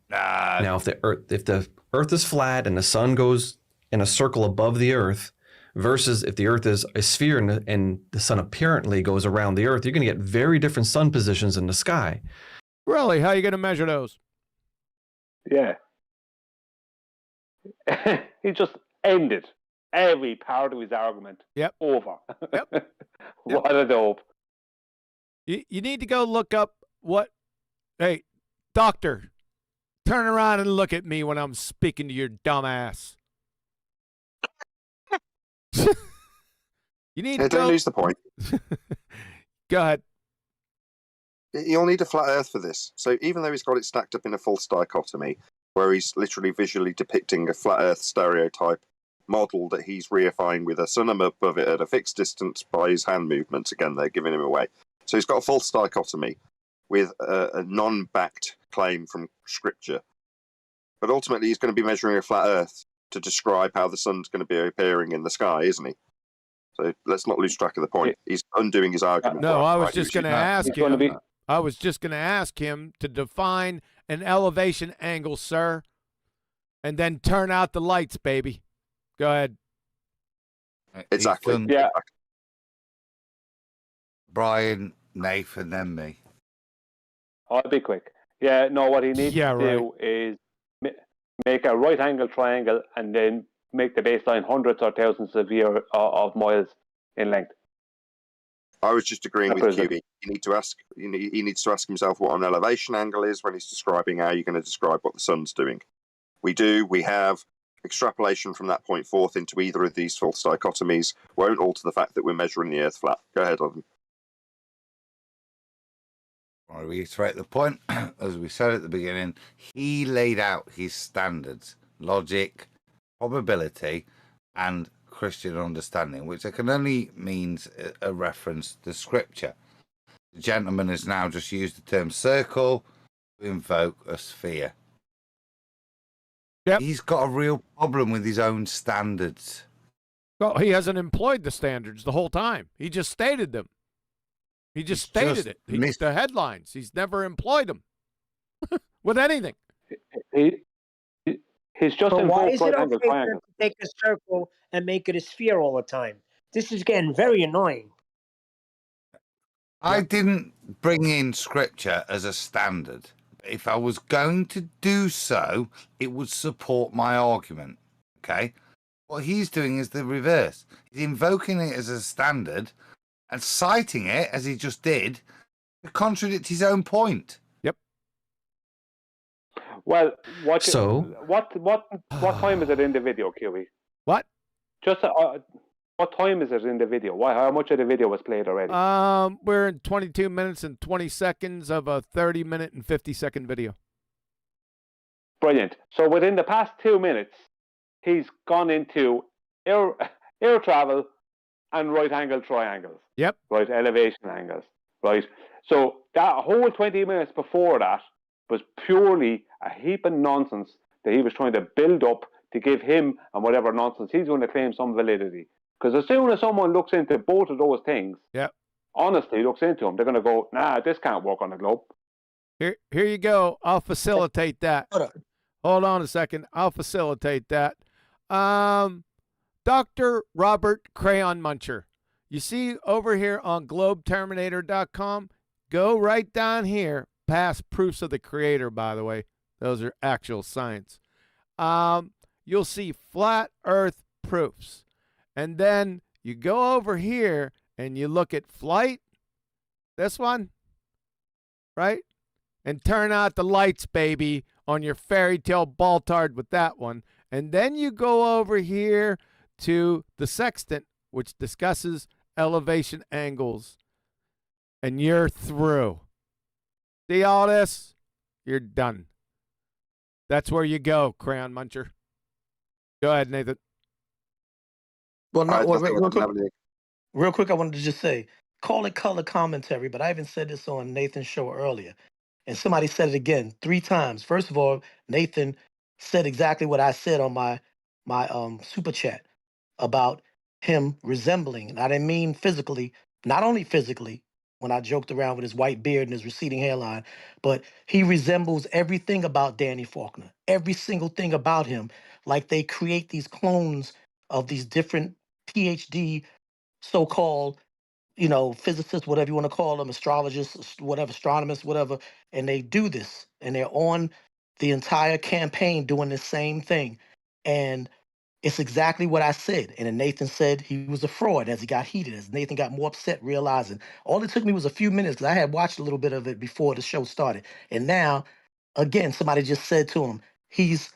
Now, if the Earth is flat and the sun goes in a circle above the Earth, versus if the Earth is a sphere and the sun apparently goes around the Earth, you're going to get very different sun positions in the sky. Really? How are you going to measure those? Yeah. He just ended every part of his argument. Yep. Over. Yep. What a dope. You need to go look up what. Hey, doctor, turn around and look at me when I'm speaking to your dumb ass. You need to don't lose the point. Go ahead. You'll need a flat Earth for this. So even though he's got it stacked up in a false dichotomy, where he's literally visually depicting a flat Earth stereotype model that he's reifying with a sun above it at a fixed distance by his hand movements, again, they're giving him away. So he's got a false dichotomy with a non-backed claim from Scripture. But ultimately, he's going to be measuring a flat Earth to describe how the sun's going to be appearing in the sky, isn't he? So let's not lose track of the point. He's undoing his argument. No, I was just going to ask him. I was just going to ask him to define an elevation angle, sir, and then turn out the lights, baby. Go ahead. Exactly. Yeah. Brian, Nathan, then me. I'll be quick. Yeah, no, what he needs to do is make a right angle triangle and then make the baseline hundreds or thousands of miles in length. I was just agreeing with QB. He needs to ask himself what an elevation angle is when he's describing how you're going to describe what the sun's doing. We have extrapolation from that point forth into either of these false dichotomies won't alter the fact that we're measuring the Earth flat. Go ahead, Evan. I reiterate the point, as we said at the beginning, he laid out his standards, logic, probability, and Christian understanding, which can only means a reference to Scripture. The gentleman has now just used the term circle to invoke a sphere. Yep. He's got a real problem with his own standards. Well, he hasn't employed the standards the whole time. He just stated them. He just stated it. The headlines. He's never employed them with anything. He's just But why invoked is it right okay angle for him triangle. to take a circle and make it a sphere all the time? This is getting very annoying. I didn't bring in Scripture as a standard. If I was going to do so, it would support my argument. Okay? What he's doing is the reverse. He's invoking it as a standard and citing it, as he just did, to contradict his own point. Yep. Well, what time is it in the video, QE? What? Just what time is it in the video? How much of the video was played already? We're in 22 minutes and 20 seconds of a 30-minute and 50-second video. Brilliant. So within the past 2 minutes, he's gone into air travel and right angle triangles. Yep. Right, elevation angles. Right. So that whole 20 minutes before that was purely a heap of nonsense that he was trying to build up to give him and whatever nonsense he's going to claim some validity. Because as soon as someone looks into both of those things, honestly looks into them, they're going to go, nah, this can't work on the globe. Here you go. I'll facilitate that. Hold on a second. I'll facilitate that. Dr. Robert Crayon Muncher. You see over here on globeterminator.com, go right down here, past proofs of the creator, by the way. Those are actual science. You'll see flat earth proofs. And then you go over here and you look at flight, this one, right? And turn out the lights, baby, on your fairy tale Baltard with that one. And then you go over here to the sextant, which discusses elevation angles. And you're through. See all this? You're done. That's where you go, Crayon Muncher. Go ahead, Nathan. Well, no, real quick, I wanted to just say, call it color commentary, but I even said this on Nathan's show earlier. And somebody said it again 3 times. First of all, Nathan said exactly what I said on my super chat about him resembling, and I didn't mean physically, not only physically, when I joked around with his white beard and his receding hairline, but he resembles everything about Danny Faulkner, every single thing about him. Like they create these clones of these different PhD so-called, physicists, whatever you want to call them, astrologists, whatever, astronomers, whatever, and they do this, and they're on the entire campaign doing the same thing. And it's exactly what I said. And then Nathan said he was a fraud as he got heated, as Nathan got more upset, realizing all it took me was a few minutes because I had watched a little bit of it before the show started. And now, again, somebody just said to him, he's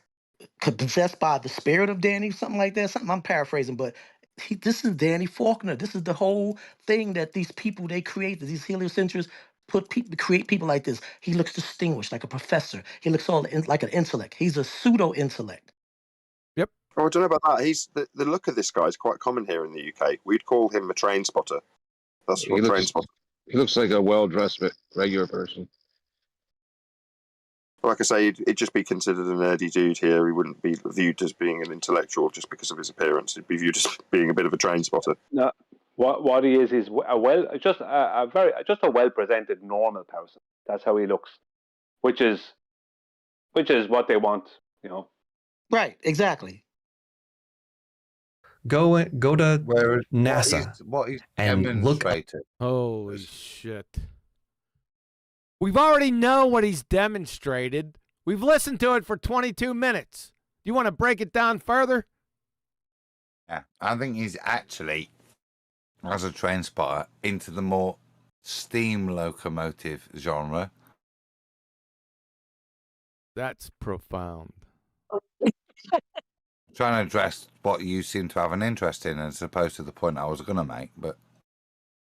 possessed by the spirit of Danny, something like that. Something I'm paraphrasing, but this is Danny Faulkner. This is the whole thing that these people, they create, these heliocentrists create people like this. He looks distinguished, like a professor. He looks like an intellect. He's a pseudo-intellect. Oh, I don't know about that. He's the look of this guy is quite common here in the UK. We'd call him a train spotter. That's what train spotter. He looks like a well-dressed regular person. Like I say, he'd just be considered a nerdy dude here. He wouldn't be viewed as being an intellectual just because of his appearance. He'd be viewed as being a bit of a train spotter. No, what he is just a well-presented normal person. That's how he looks, which is what they want, Right, exactly. Go to NASA What he's and look. demonstrated. Holy shit. We've already know what he's demonstrated. We've listened to it for 22 minutes. Do you want to break it down further? Yeah, I think he's actually, as a train spotter, into the more steam locomotive genre. That's profound. Trying to address what you seem to have an interest in as opposed to the point I was going to make, but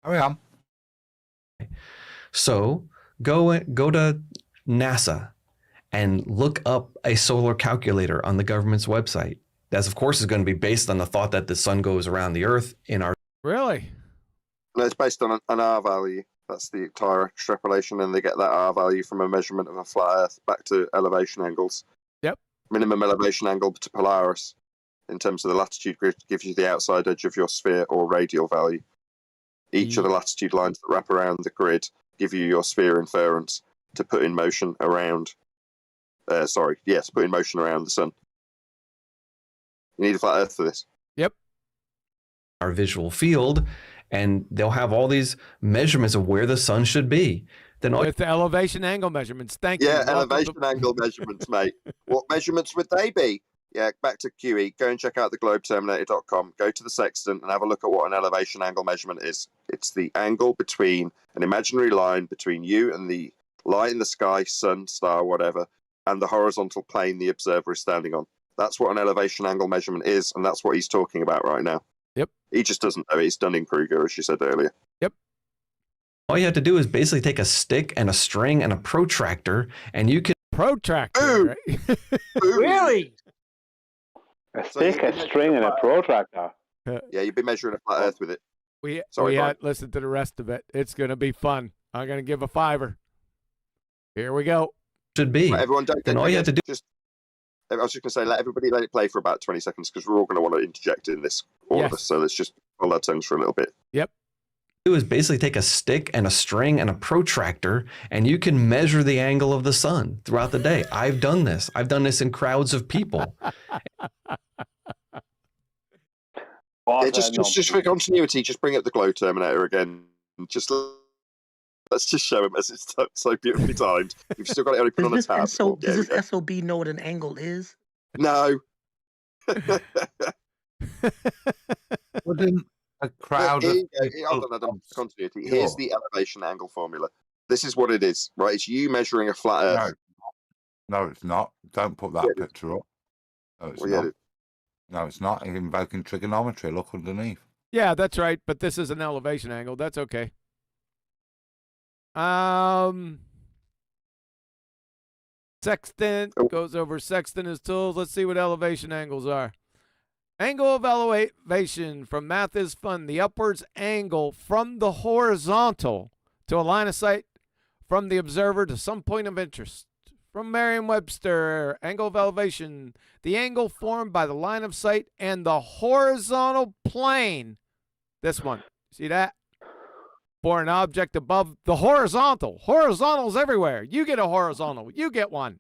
carry on. So go to NASA and look up a solar calculator on the government's website. That, of course, is going to be based on the thought that the sun goes around the Earth in our... Really? No, it's based on an R value. That's the entire extrapolation, and they get that R value from a measurement of a flat Earth back to elevation angles. Yep. Minimum elevation angle to Polaris in terms of the latitude grid gives you the outside edge of your sphere or radial value. Each of the latitude lines that wrap around the grid give you your sphere inference to put in motion around. To put in motion around the sun. You need a flat Earth for this. Yep. Our visual field, and they'll have all these measurements of where the sun should be. Then with the elevation angle measurements. Thank you. Yeah, elevation angle measurements, mate. What measurements would they be? Yeah, back to QE. Go and check out the globeterminator.com. Go to the sextant and have a look at what an elevation angle measurement is. It's the angle between an imaginary line between you and the light in the sky, sun, star, whatever, and the horizontal plane the observer is standing on. That's what an elevation angle measurement is, and that's what he's talking about right now. Yep. He just doesn't know. He's Dunning-Kruger, as you said earlier. Yep. All you have to do is basically take a stick and a string and a protractor, and you can... Protractor? Right? Really? A stick, a string, and a protractor. Yeah, you've been measuring a flat Earth with it. We Sorry, had listen to the rest of it. It's going to be fun. I'm going to give a $5. Here we go. Should be. Right, everyone, don't all you have to do... I was just going to say, let it play for about 20 seconds because we're all going to want to interject in this, all of us. So let's just hold our tongues for a little bit. Yep. Do is basically take a stick and a string and a protractor, and you can measure the angle of the sun throughout the day. I've done this. I've done this in crowds of people. Just for continuity, just bring up the glow terminator again. Let's just show him as it's so beautifully timed. You've still got it open on the tab. Does this SOB know what an angle is? No. Wouldn't a crowd of continuity. Here's the elevation angle formula. This is what it is, right? It's you measuring a flat Earth. No, it's not. Don't put that picture up. No, it's not. No, it's not. You're invoking trigonometry. Look underneath. Yeah, that's right. But this is an elevation angle. That's okay. Sextant goes over sextant as tools. Let's see what elevation angles are. Angle of elevation from math is fun. The upwards angle from the horizontal to a line of sight from the observer to some point of interest. From Merriam-Webster, angle of elevation, the angle formed by the line of sight and the horizontal plane. This one, see that? For an object above the horizontal. Horizontals everywhere. You get a horizontal. You get one.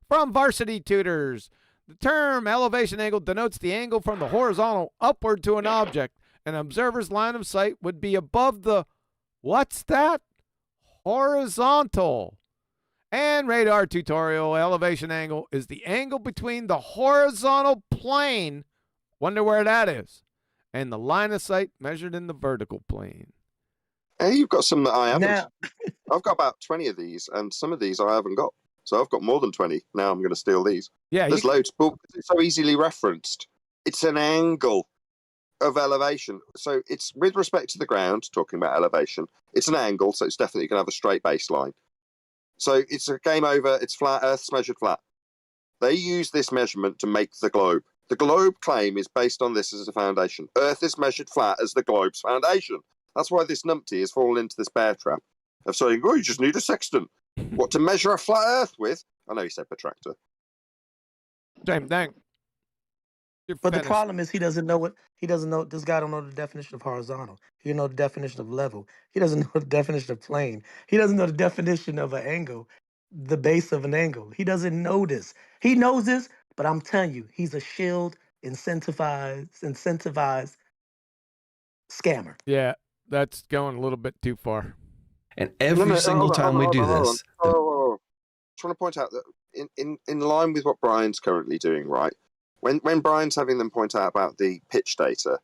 From Varsity Tutors, the term elevation angle denotes the angle from the horizontal upward to an object. An observer's line of sight would be above the, what's that? Horizontal. And radar tutorial, elevation angle is the angle between the horizontal plane, wonder where that is, and the line of sight measured in the vertical plane. Hey, you've got some that I haven't. Now, I've got about 20 of these, and some of these I haven't got. So I've got more than 20. Now I'm going to steal these. Yeah, there's loads, but it's so easily referenced. It's an angle of elevation. So it's with respect to the ground, talking about elevation. It's an angle, so it's definitely going to have a straight baseline. So it's a game over. It's flat. Earth's measured flat. They use this measurement to make the globe. The globe claim is based on this as a foundation. Earth is measured flat as the globe's foundation. That's why this numpty has fallen into this bear trap of saying, oh, you just need a sextant. What, to measure a flat Earth with? I know you said protractor. Same thing. But the problem is he doesn't know. This guy don't know the definition of horizontal. He don't know the definition of level. He doesn't know the definition of plane. He doesn't know the definition of an angle, the base of an angle. He doesn't know this. He knows this, but I'm telling you, he's a shield, incentivized scammer. Yeah, that's going a little bit too far. And every single time we do this. I just want to point out that in line with what Brian's currently doing, right? When Brian's having them point out about the pitch data,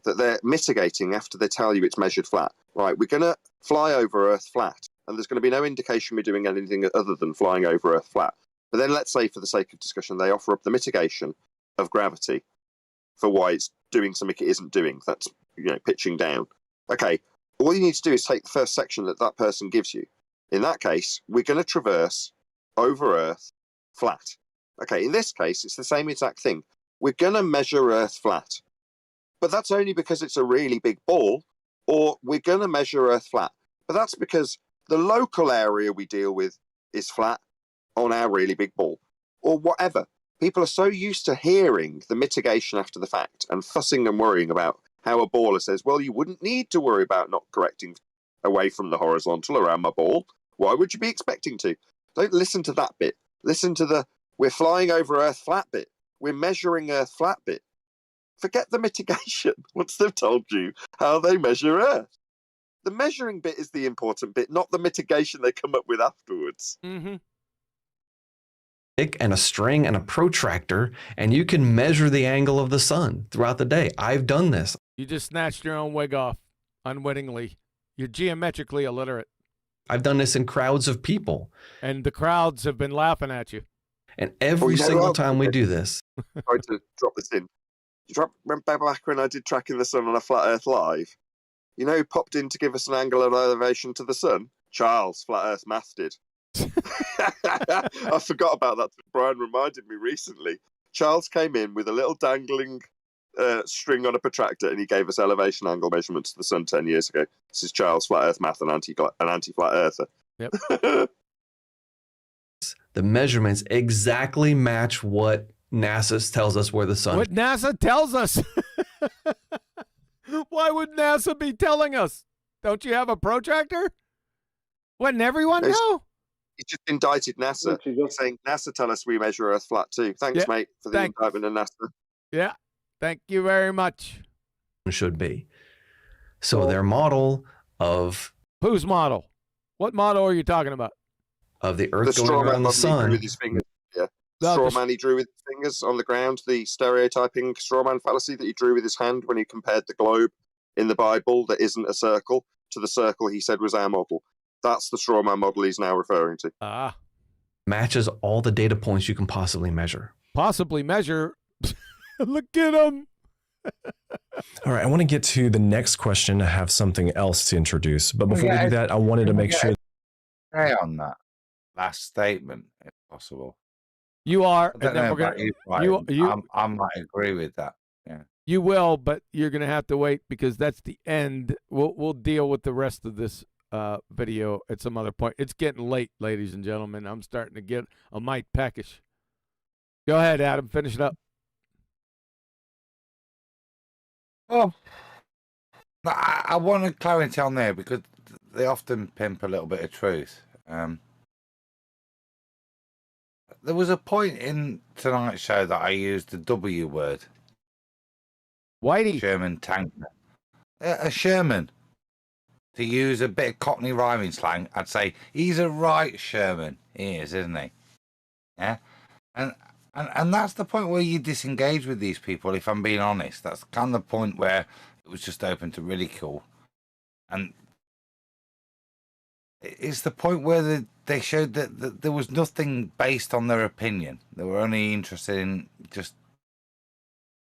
that they're mitigating after they tell you it's measured flat. Right, we're going to fly over Earth flat, and there's going to be no indication we're doing anything other than flying over Earth flat. But then let's say, for the sake of discussion, they offer up the mitigation of gravity for why it's doing something it isn't doing. That's, pitching down. Okay, all you need to do is take the first section that person gives you. In that case, we're going to traverse over Earth flat. Okay, in this case, it's the same exact thing. We're going to measure Earth flat. But that's only because it's a really big ball, or we're going to measure Earth flat. But that's because the local area we deal with is flat on our really big ball, or whatever. People are so used to hearing the mitigation after the fact and fussing and worrying about how a baller says, well, you wouldn't need to worry about not correcting away from the horizontal around my ball. Why would you be expecting to? Don't listen to that bit. Listen to the we're flying over Earth flat bit. We're measuring Earth flat bit. Forget the mitigation once they've told you how they measure Earth. The measuring bit is the important bit, not the mitigation they come up with afterwards. Mm-hmm. And a string and a protractor, and you can measure the angle of the sun throughout the day. I've done this. You just snatched your own wig off unwittingly. You're geometrically illiterate. I've done this in crowds of people. And the crowds have been laughing at you. And every single time we do this. Sorry to drop this in. Remember back when I did Tracking the Sun on a Flat Earth Live? You know who popped in to give us an angle of elevation to the sun? Charles, Flat Earth Math did. I forgot about that. Brian reminded me recently. Charles came in with a little dangling string on a protractor, and he gave us elevation angle measurements to the sun 10 years ago. This is Charles, Flat Earth Math, an anti-flat earther. Yep. The measurements exactly match what NASA tells us where the sun. What NASA tells us. Why would NASA be telling us? Don't you have a protractor? Wouldn't everyone know? He just indicted NASA, saying, NASA tell us we measure Earth flat too. Thanks, mate, for the indictment of NASA. Yeah, thank you very much. Should be. So their model of... Whose model? What model are you talking about? Of the Earth going around the sun. With his fingers. Yeah. Straw man he drew with his fingers on the ground, the stereotyping straw man fallacy that he drew with his hand when he compared the globe in the Bible that isn't a circle to the circle he said was our model. That's the straw man model he's now referring to. Ah. Matches all the data points you can possibly measure. Possibly measure? Look at him. All right, I want to get to the next question. I have something else to introduce. But before we do that, I wanted to make sure... Stay on that last statement, if possible. You are. I don't know about you, Brian. I might agree with that. Yeah. You will, but you're going to have to wait because that's the end. We'll deal with the rest of this video at some other point. It's getting late, ladies and gentlemen. I'm starting to get a mite peckish. Go ahead, Adam. Finish it up. Well, I want to clarity on there because they often pimp a little bit of truth. There was a point in tonight's show that I used the W word. Whitey. Sherman tanker. A Sherman. To use a bit of Cockney rhyming slang, I'd say he's a right Sherman. He is, isn't he? Yeah. And that's the point where you disengage with these people, if I'm being honest. That's kind of the point where it was just open to ridicule. And it's the point where they showed that there was nothing based on their opinion. They were only interested in just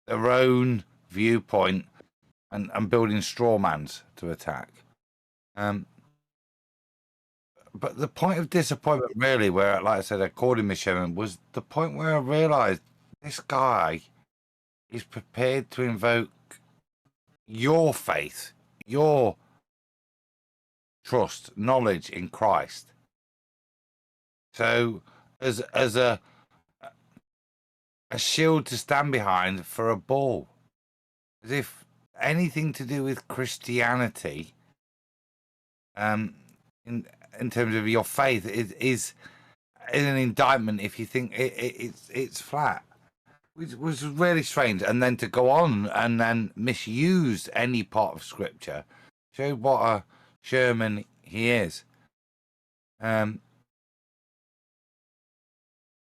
their own viewpoint and building straw mans to attack. But the point of disappointment, really, where, like I said, according to Sherman, was the point where I realised this guy is prepared to invoke your faith, your trust, knowledge in Christ. So, as a shield to stand behind for a ball, as if anything to do with Christianity, in terms of your faith, is an indictment if you think it's flat. Which was really strange. And then to go on and then misuse any part of Scripture showed what a Sherman he is. All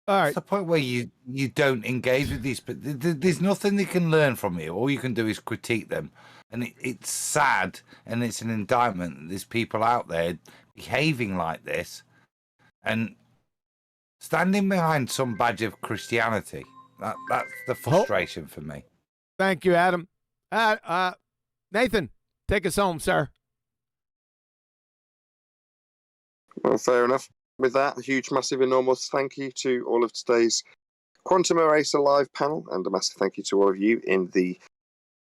right. It's the point where you don't engage with these, but there's nothing they can learn from you. All you can do is critique them. And it's sad, and it's an indictment that there's people out there behaving like this and standing behind some badge of Christianity. That's the frustration for me. Thank you, Adam. Nathan, take us home, sir. Well, fair enough. With that, a huge, massive, enormous thank you to all of today's Quantum Eraser live panel, and a massive thank you to all of you in the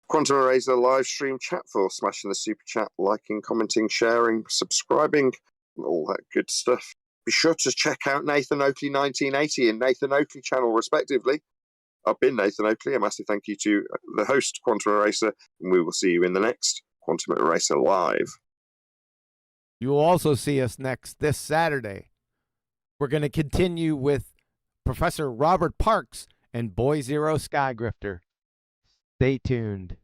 Quantum Eraser live stream chat for smashing the super chat, liking, commenting, sharing, subscribing, all that good stuff. Be sure to check out Nathan Oakley 1980 and Nathan Oakley channel, respectively. I've been Nathan Oakley. A massive thank you to the host, Quantum Eraser, and we will see you in the next Quantum Eraser live. You will also see us next this Saturday. We're going to continue with Professor Robert Parks and Boy Zero Skygrifter. Stay tuned.